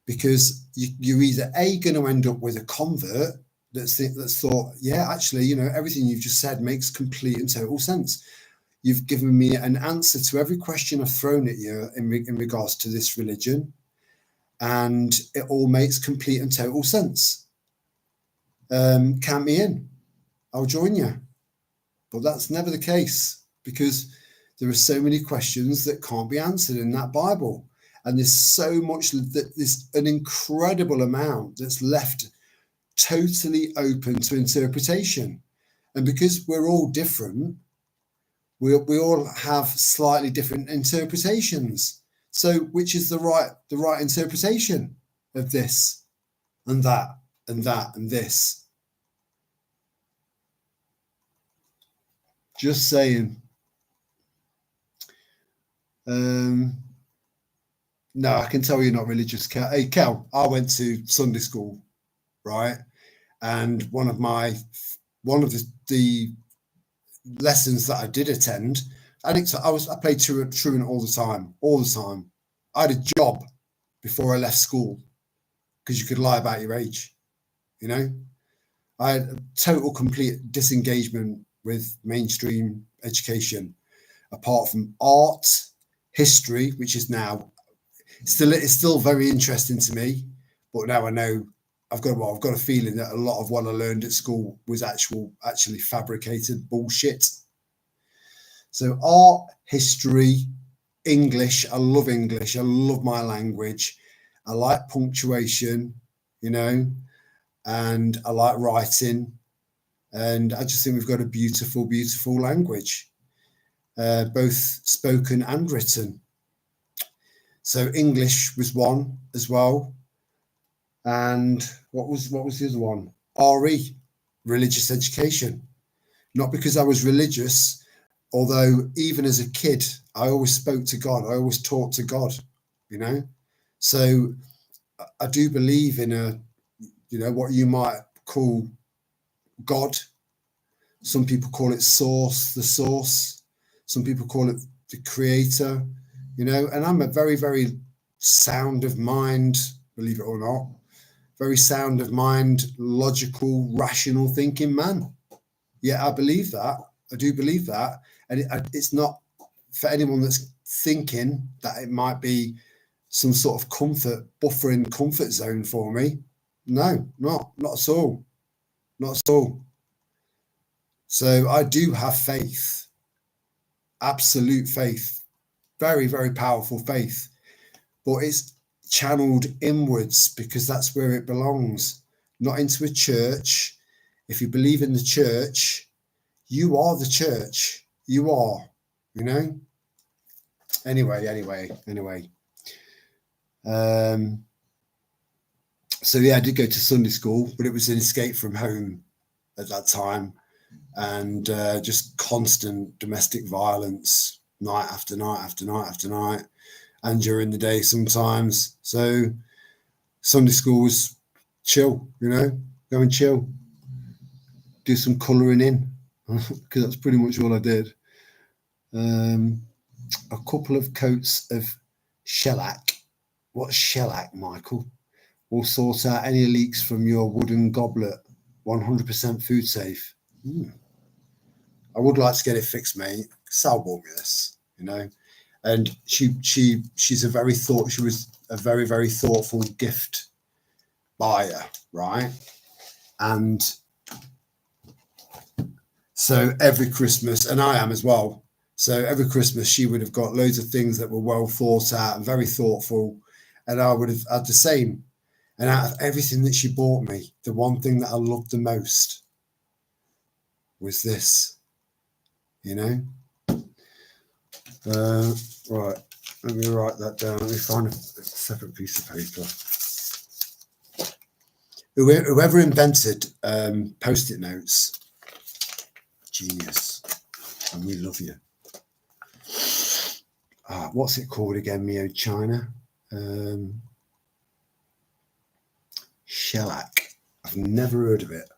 because you're either going to end up with a convert that's thought, yeah, actually, you know, everything you've just said makes complete and total sense. You've given me an answer to every question I've thrown at you in regards to this religion, and it all makes complete and total sense. Count me in. I'll join you. But that's never the case, because there are so many questions that can't be answered in that Bible. And there's so much there's an incredible amount that's left totally open to interpretation. And because we're all different, we all have slightly different interpretations. So which is the right interpretation of this and that and that and this? Just saying. No, I can tell you're not religious, Cal. Hey, Cal, I went to Sunday school, right? And one of the lessons that I did attend, I played truant all the time. I had a job before I left school, because you could lie about your age, you know. I had a total complete disengagement with mainstream education, apart from art, history, which is now it's still very interesting to me, but now I know I've got a feeling that a lot of what I learned at school was actually fabricated bullshit. So art, history, English. I love English. I love my language. I like punctuation, you know, and I like writing. And I just think we've got a beautiful, beautiful language. both spoken and written. So English was one as well. And what was the other one? RE, religious education. Not because I was religious, although even as a kid, I always spoke to God. I always talked to God, you know. So I do believe in what you might call God. Some people call it source, the source. Some people call it the creator, and I'm a very, very sound of mind, believe it or not, very sound of mind, logical, rational thinking man. Yeah, I believe that. I do believe that. And it's not for anyone that's thinking that it might be some sort of buffering comfort zone for me. No, not at all. Not at all. So I do have faith, absolute faith, very, very powerful faith, but it's channeled inwards because that's where it belongs, not into a church. If you believe in the church, you are the church. You are, Anyway. So yeah, I did go to Sunday school, but it was an escape from home at that time, and just constant domestic violence, night after night after night after night, and during the day sometimes. So Sunday school was chill, go and chill, do some colouring in, because that's pretty much all I did. A couple of coats of shellac. What's shellac, Michael? Will sort out any leaks from your wooden goblet. 100% food safe. I would like to get it fixed, mate. Sal bought me this, and she was a very, very thoughtful gift buyer, right? And so every Christmas, and I am as well. So every Christmas she would have got loads of things that were well thought out and very thoughtful, and I would have had the same. And out of everything that she bought me, the one thing that I loved the most was this, Right, let me write that down. Let me find a separate piece of paper. Whoever invented post-it notes, genius, and we love you. What's it called again, Mio China? Shellac. I've never heard of it.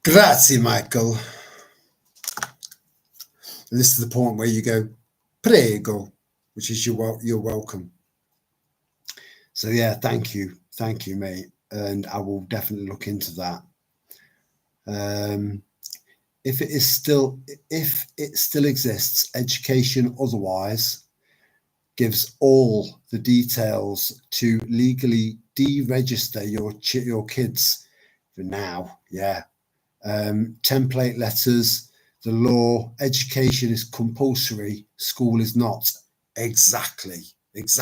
Grazie, Michael. And this is the point where you go, prego, which is you're welcome. So yeah, thank you, mate, and I will definitely look into that. If it still exists, education otherwise gives all the details to legally deregister your kids for now. Yeah. Template letters, the law, education is compulsory, school is not. Exactly. It's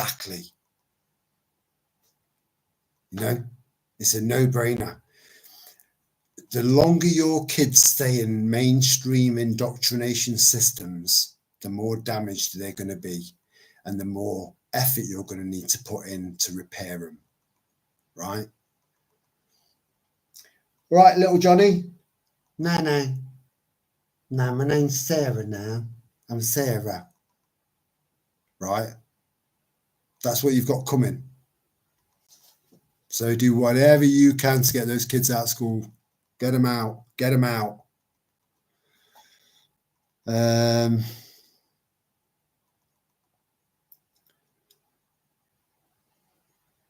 a no-brainer. The longer your kids stay in mainstream indoctrination systems, the more damaged they're going to be, and the more effort you're going to need to put in to repair them. Right, little Johnny? No, my name's Sarah now. I'm Sarah. Right? That's what you've got coming. So do whatever you can to get those kids out of school. Get them out.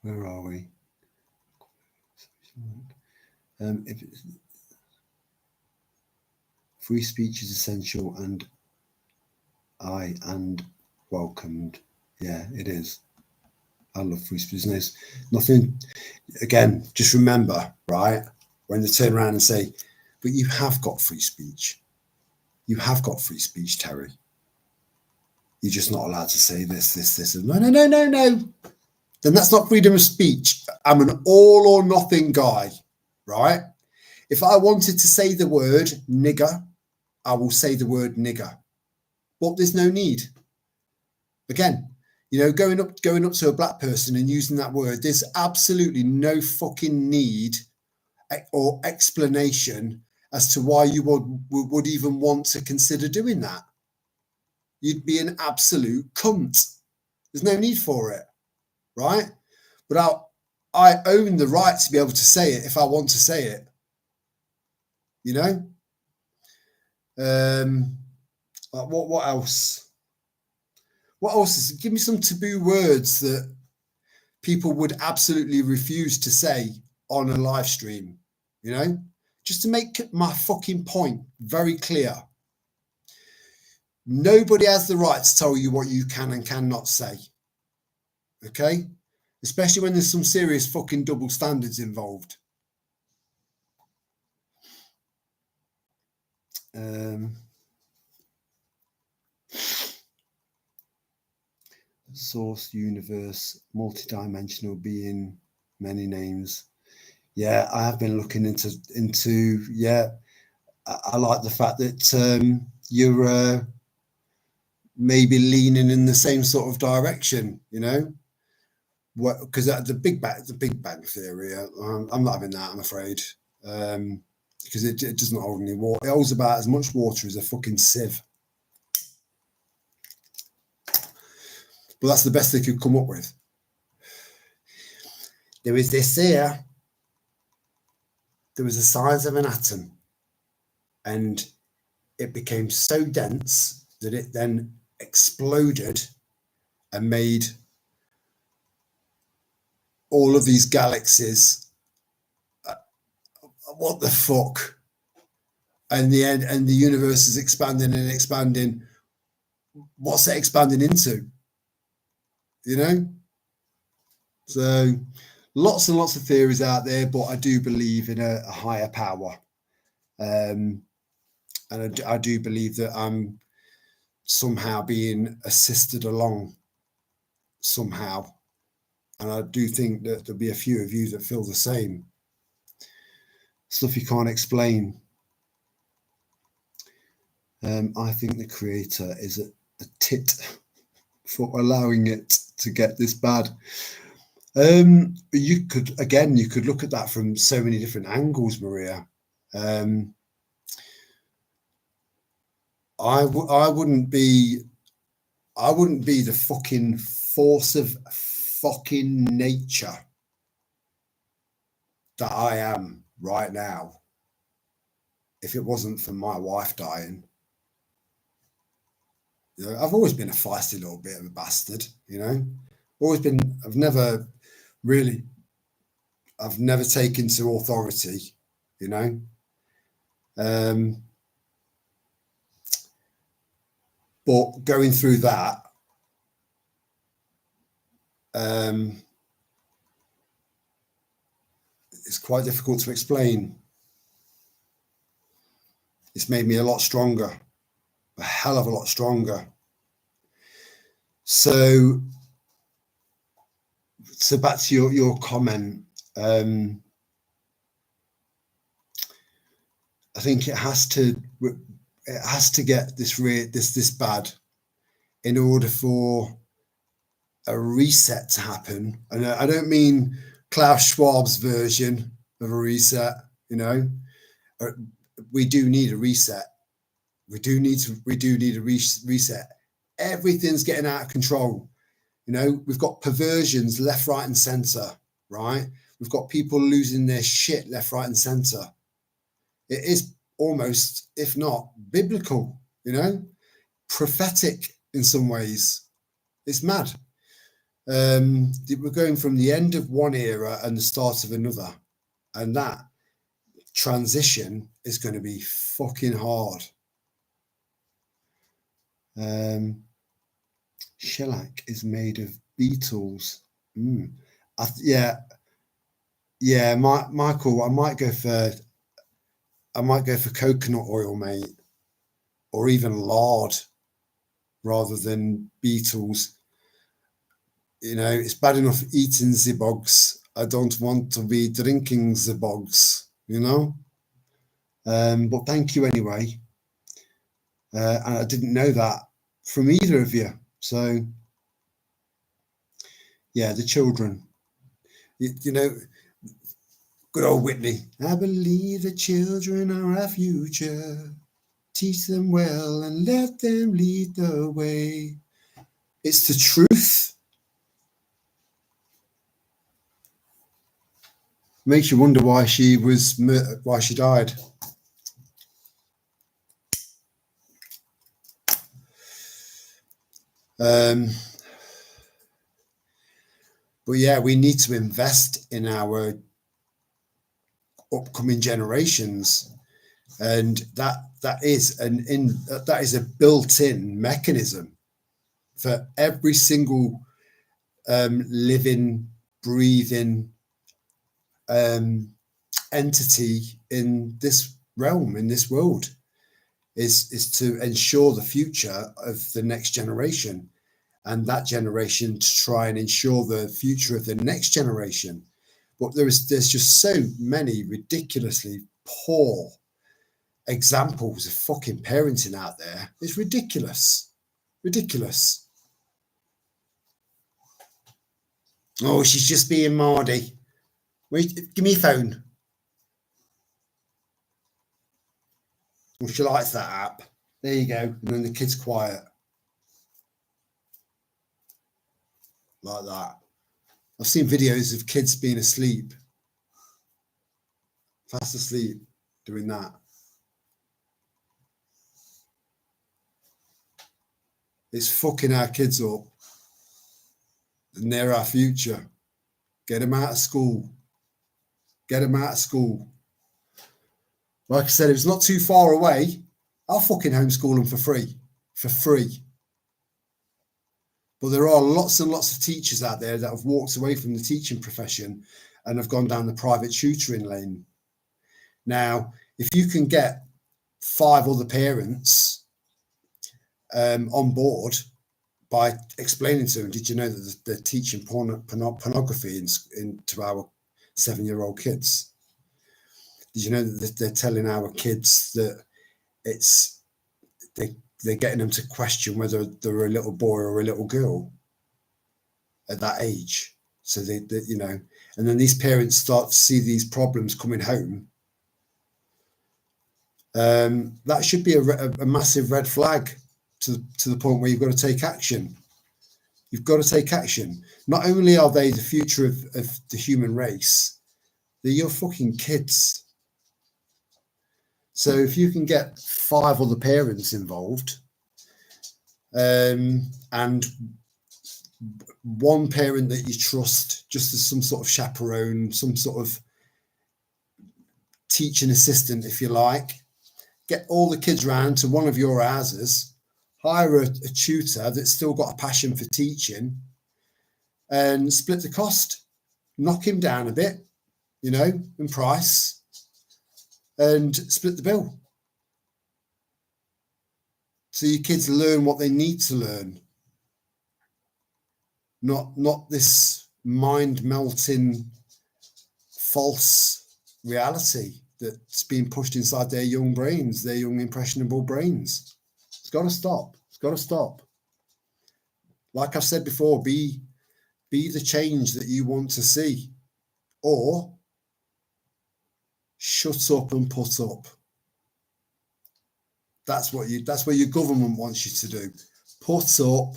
Where are we? If free speech is essential and welcomed. Yeah, it is. I love free speech. There's nothing, again, just remember, right, when they turn around and say, but you have got free speech. You have got free speech, Terry. You're just not allowed to say this. No. Then that's not freedom of speech. I'm an all or nothing guy, right? If I wanted to say the word nigger, I will say the word nigger. But there's no need. Again, you know, going up to a black person and using that word, there's absolutely no fucking need or explanation as to why you would even want to consider doing that. You'd be an absolute cunt. There's no need for it, right? But I own the right to be able to say it if I want to say it, you know? Like what else? What else is? Give me some taboo words that people would absolutely refuse to say on a live stream, you know? Just to make my fucking point very clear. Nobody has the right to tell you what you can and cannot say. Okay? Especially when there's some serious fucking double standards involved. Source, universe, multidimensional being, many names. Yeah, I have been looking into yeah. I like the fact that you're maybe leaning in the same sort of direction, you know. Because the Big Bang Theory, I'm not having that, I'm afraid, because it doesn't hold any water. It holds about as much water as a fucking sieve. But that's the best they could come up with. There was this here. There was the size of an atom, and it became so dense that it then exploded and made all of these galaxies. What the fuck? And the end, and the universe is expanding and expanding. What's it expanding into? You know? So lots and lots of theories out there, but I do believe in a higher power. And I do believe that I'm somehow being assisted along somehow. And I do think that there'll be a few of you that feel the same. Stuff you can't explain. I think the creator is a tit for allowing it to get this bad. You could look at that from so many different angles, Maria. I wouldn't be the fucking force of fucking nature that I am right now if it wasn't for my wife dying. You know, I've always been a feisty little bit of a bastard, you know. I've never taken to authority, you know. But going through that, it's quite difficult to explain. It's made me a lot stronger, a hell of a lot stronger. So back to your comment. I think it has to get this bad in order for a reset to happen. And I don't mean Klaus Schwab's version of a reset, you know. We do need a reset. We do need a reset. Everything's getting out of control. You know, we've got perversions left, right, and center, right? We've got people losing their shit left, right, and center. It is almost, if not biblical, you know, prophetic in some ways. It's mad. We're going from the end of one era and the start of another. And that transition is going to be fucking hard. Shellac is made of beetles Yeah, Michael, I might go for coconut oil, mate, or even lard rather than beetles. You know, it's bad enough eating the bugs. I don't want to be drinking the bugs, you know. But thank you anyway. And I didn't know that from either of you. So, yeah, the children. You know, good old Whitney. I believe the children are our future. Teach them well and let them lead the way. It's the truth. Makes you wonder why she died. But yeah, we need to invest in our upcoming generations, and that is a built-in mechanism for every single living, breathing entity in this realm, in this world, is to ensure the future of the next generation, and that generation to try and ensure the future of the next generation. But there's just so many ridiculously poor examples of fucking parenting out there. It's ridiculous. Oh, she's just being Mardy. Wait, give me your phone. Well, she likes that app. There you go. And then the kid's quiet. Like that. I've seen videos of kids being asleep. Fast asleep doing that. It's fucking our kids up. And they're our future. Get them out of school. Get them out of school. Like I said, if it's not too far away, I'll fucking homeschool them for free. For free. But there are lots and lots of teachers out there that have walked away from the teaching profession and have gone down the private tutoring lane. Now, if you can get 5 other parents on board by explaining to them, did you know that they're teaching pornography to our 7-year-old kids? Did you know that they're telling our kids that they're getting them to question whether they're a little boy or a little girl at that age? So they you know, and then these parents start to see these problems coming home. That should be a massive red flag to the point where you've got to take action. You've got to take action. Not only are they the future of the human race, they're your fucking kids. So if you can get 5 other parents involved, and one parent that you trust just as some sort of chaperone, some sort of teaching assistant, if you like, get all the kids round to one of your houses, hire a tutor that's still got a passion for teaching, and split the cost, knock him down a bit, you know, in price, and split the bill. So your kids learn what they need to learn. Not this mind-melting false reality that's being pushed inside their young brains, their young impressionable brains. It's got to stop. It's got to stop. Like I've said before, be the change that you want to see, or shut up and put up. That's what your government wants you to do. Put up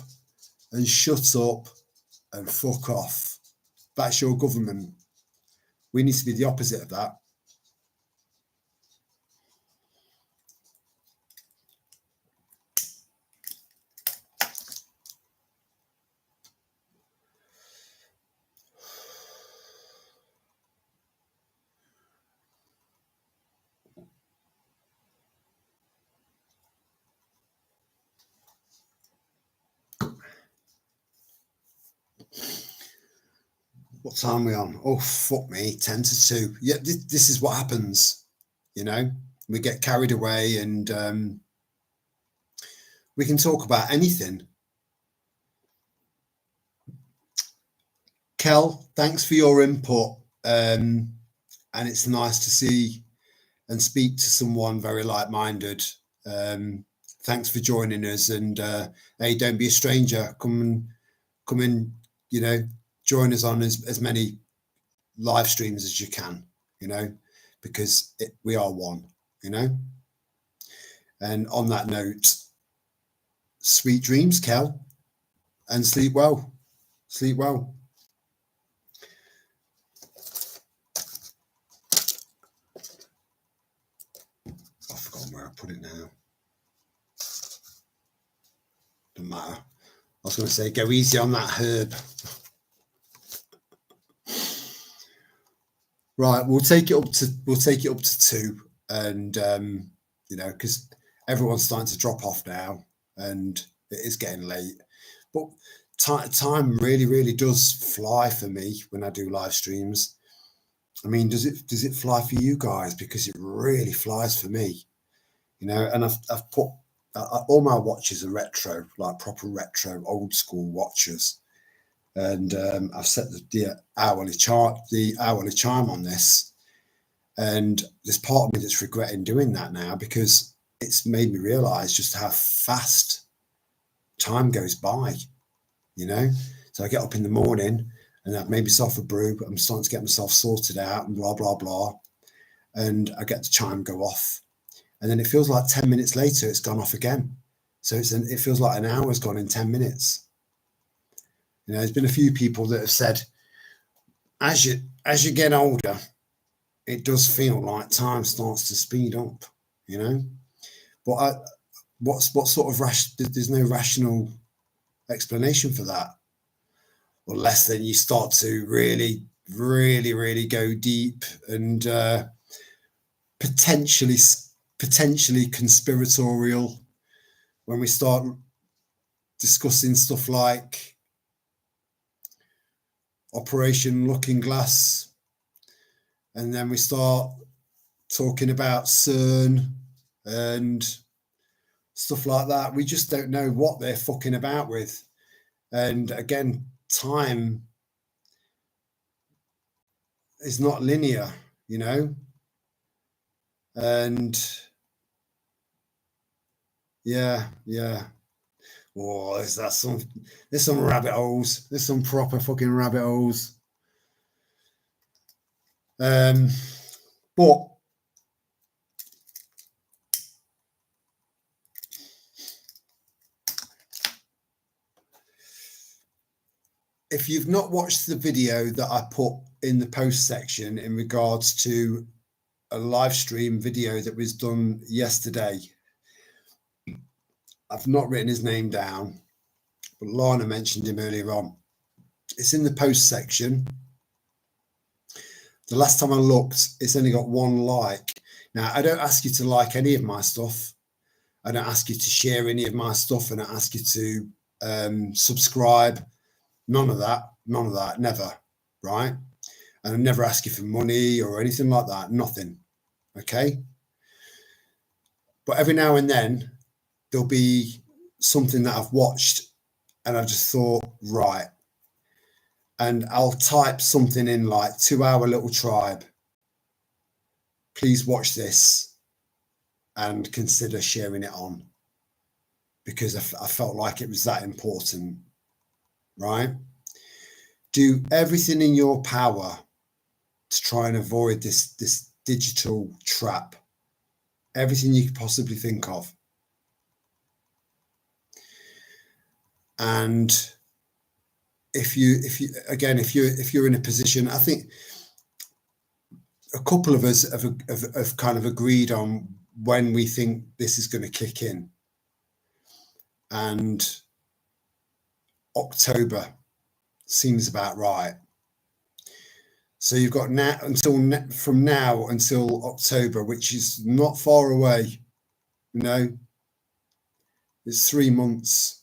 and shut up and fuck off. That's your government. We need to be the opposite of that. What time are we on? Oh, fuck me, 10 to 2. Yeah, this is what happens, you know. We get carried away, and we can talk about anything. Kel, thanks for your input. And it's nice to see and speak to someone very like-minded. Thanks for joining us. And hey, don't be a stranger. Come in, you know, join us on as many live streams as you can, you know, because we are one, you know. And on that note, sweet dreams, Kel, and sleep well. Sleep well. I've forgotten where I put it now. Doesn't matter. I was going to say, go easy on that herb. Right, we'll take it up to 2, and you know, because everyone's starting to drop off now, and it is getting late. But time really does fly for me when I do live streams. I mean, does it fly for you guys? Because it really flies for me, you know. And I've put all my watches are retro, like proper retro, old school watches. And I've set the hourly chime on this, and there's part of me that's regretting doing that now, because it's made me realize just how fast time goes by, you know. So I get up in the morning and I've made myself a brew, I'm starting to get myself sorted out and blah blah blah, and I get the chime go off, and then it feels like 10 minutes later it's gone off again. So it feels like an hour's gone in 10 minutes. You know, there's been a few people that have said, as you get older, it does feel like time starts to speed up, you know. But what sort of there's no rational explanation for that, unless then you start to really go deep and potentially conspiratorial, when we start discussing stuff like Operation Looking Glass, and then we start talking about CERN and stuff like that. We just don't know what they're fucking about with. And again, time is not linear, you know. And yeah. Oh, there's some rabbit holes. There's some proper fucking rabbit holes. But if you've not watched the video that I put in the post section in regards to a live stream video that was done yesterday, I've not written his name down, but Lana mentioned him earlier on. It's in the post section. The last time I looked, it's only got 1 like. Now, I don't ask you to like any of my stuff. I don't ask you to share any of my stuff. I don't ask you to subscribe. None of that, never, right? And I never ask you for money or anything like that, nothing, okay? But every now and then, there'll be something that I've watched and I just thought, right. And I'll type something in like 2 Hour Little Tribe. Please watch this and consider sharing it on, because I felt like it was that important, right? Do everything in your power to try and avoid this digital trap. Everything you could possibly think of. And if you're in a position, I think a couple of us have kind of agreed on when we think this is going to kick in. And October seems about right. So you've got from now until October, which is not far away, you know. It's 3 months.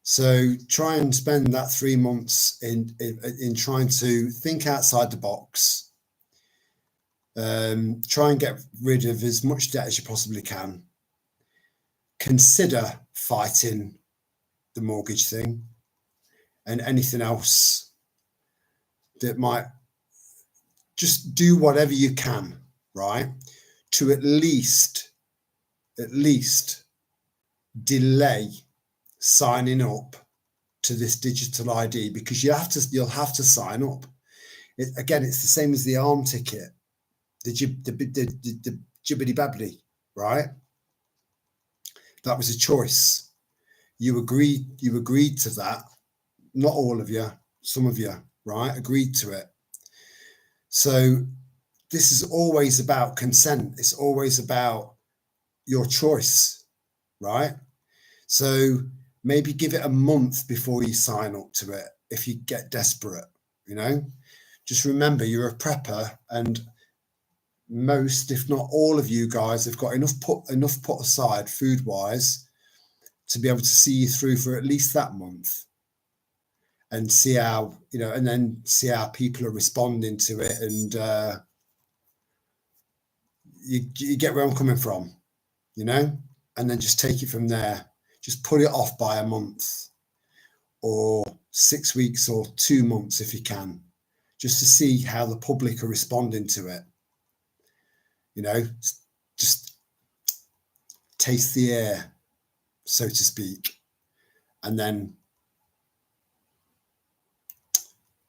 So try and spend that 3 months in trying to think outside the box. Try and get rid of as much debt as you possibly can. Consider fighting the mortgage thing and anything else that might. Just do whatever you can, right, to at least delay signing up to this digital ID, because you'll have to sign up. Again, it's the same as the arm ticket, the jibbity babbity, right? That was a choice. You agreed to that. Not all of you, some of you, right, agreed to it. So this is always about consent. It's always about your choice, right? So maybe give it a month before you sign up to it if you get desperate, you know. Just remember, you're a prepper, and most, if not all of you guys, have got enough put aside food-wise to be able to see you through for at least that month, and see how, you know, and then see how people are responding to it, and you get where I'm coming from, you know, and then just take it from there. Just put it off by a month or 6 weeks or 2 months if you can, just to see how the public are responding to it. You know, just taste the air, so to speak, and then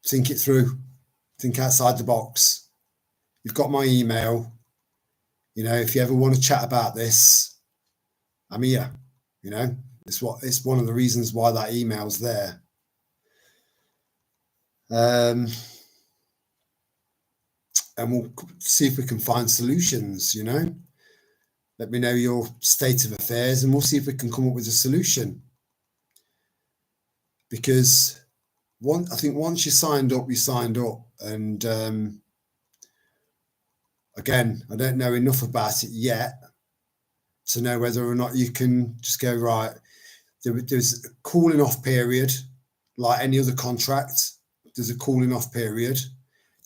think it through, think outside the box. You've got my email. You know, if you ever want to chat about this, I'm here. You know, it's one of the reasons why that email's there. And we'll see if we can find solutions, you know. Let me know your state of affairs and we'll see if we can come up with a solution. Because I think once you signed up, you signed up. And again, I don't know enough about it yet to know whether or not you can just go, right, there's a cooling off period, like any other contract. There's a cooling off period.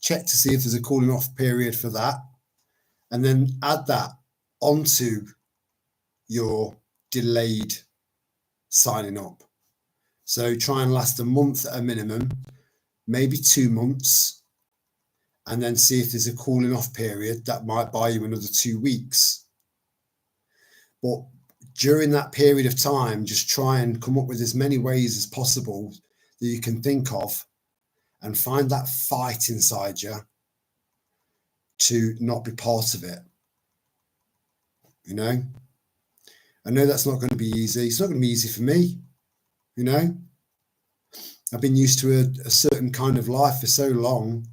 Check to see if there's a cooling off period for that, and then add that onto your delayed signing up. So try and last a month at a minimum, maybe 2 months, and then see if there's a cooling off period that might buy you another 2 weeks. But during that period of time, just try and come up with as many ways as possible that you can think of, and find that fight inside you to not be part of it. You know, I know that's not going to be easy. It's not going to be easy for me. You know, I've been used to a certain kind of life for so long,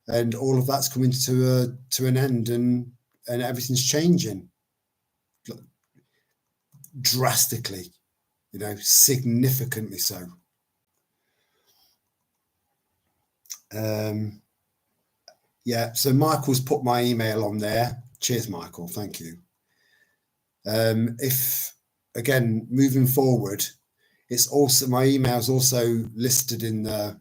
and all of that's coming to an end, and everything's changing drastically, you know, significantly so. Yeah, so Michael's put my email on there. Cheers, Michael. Thank you. If, again, moving forward, it's also, my email's also listed in the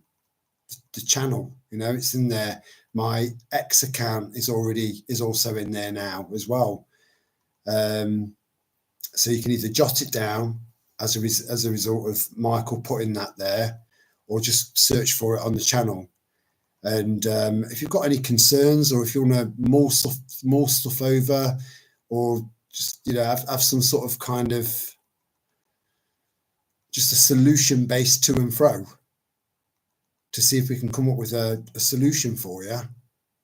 channel, you know, it's in there. My X account is also in there now as well. So you can either jot it down as a result of Michael putting that there, or just search for it on the channel. And if you've got any concerns, or if you want to more stuff over, or just, you know, have some sort of kind of just a solution based to and fro to see if we can come up with a solution for you,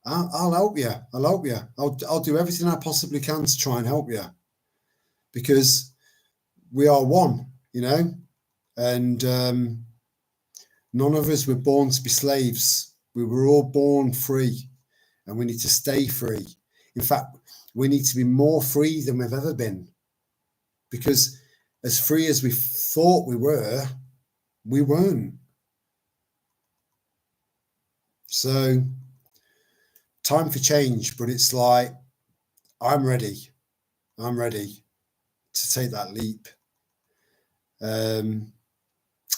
I'll help you. I'll do everything I possibly can to try and help you, because we are one, you know, and none of us were born to be slaves. We were all born free, and we need to stay free. In fact, we need to be more free than we've ever been, because as free as we thought we were, we weren't. So time for change, but it's like, I'm ready to take that leap.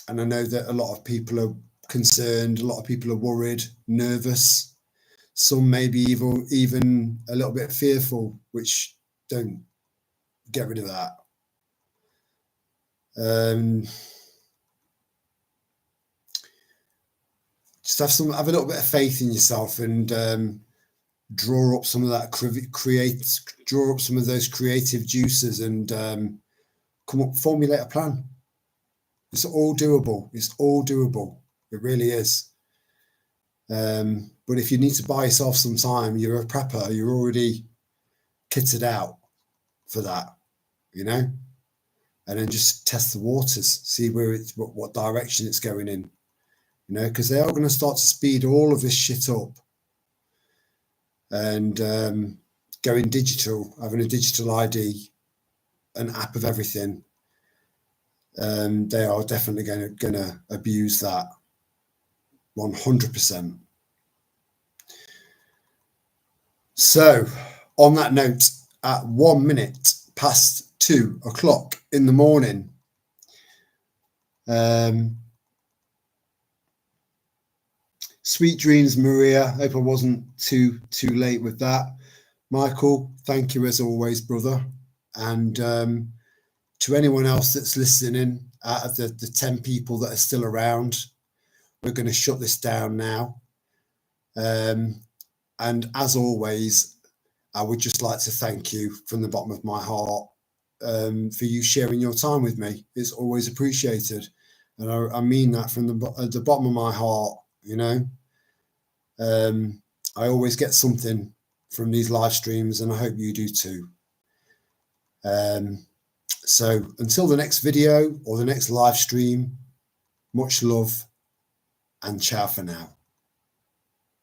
And I know that a lot of people are concerned, a lot of people are worried, nervous. Some maybe even a little bit fearful, which don't get rid of that. Just have a little bit of faith in yourself and draw up some of that draw up some of those creative juices and formulate a plan. It's all doable. It's all doable. It really is. But if you need to buy yourself some time, you're a prepper, you're already kitted out for that, you know, and then just test the waters, see where it's what direction it's going in, you know, because they are going to start to speed all of this shit up and going digital, having a digital ID, an app of everything. They are definitely going to abuse that 100%. So on that note, at 1 minute past 2 o'clock in the morning, sweet dreams, Maria. Hope I wasn't too late with that. Michael, thank you as always, brother. And to anyone else that's listening, out of the 10 people that are still around, we're going to shut this down now. And as always, I would just like to thank you from the bottom of my heart for you sharing your time with me. It's always appreciated. And I mean that from the bottom of my heart, you know. I always get something from these live streams, and I hope you do too. So until the next video or the next live stream, much love and ciao for now.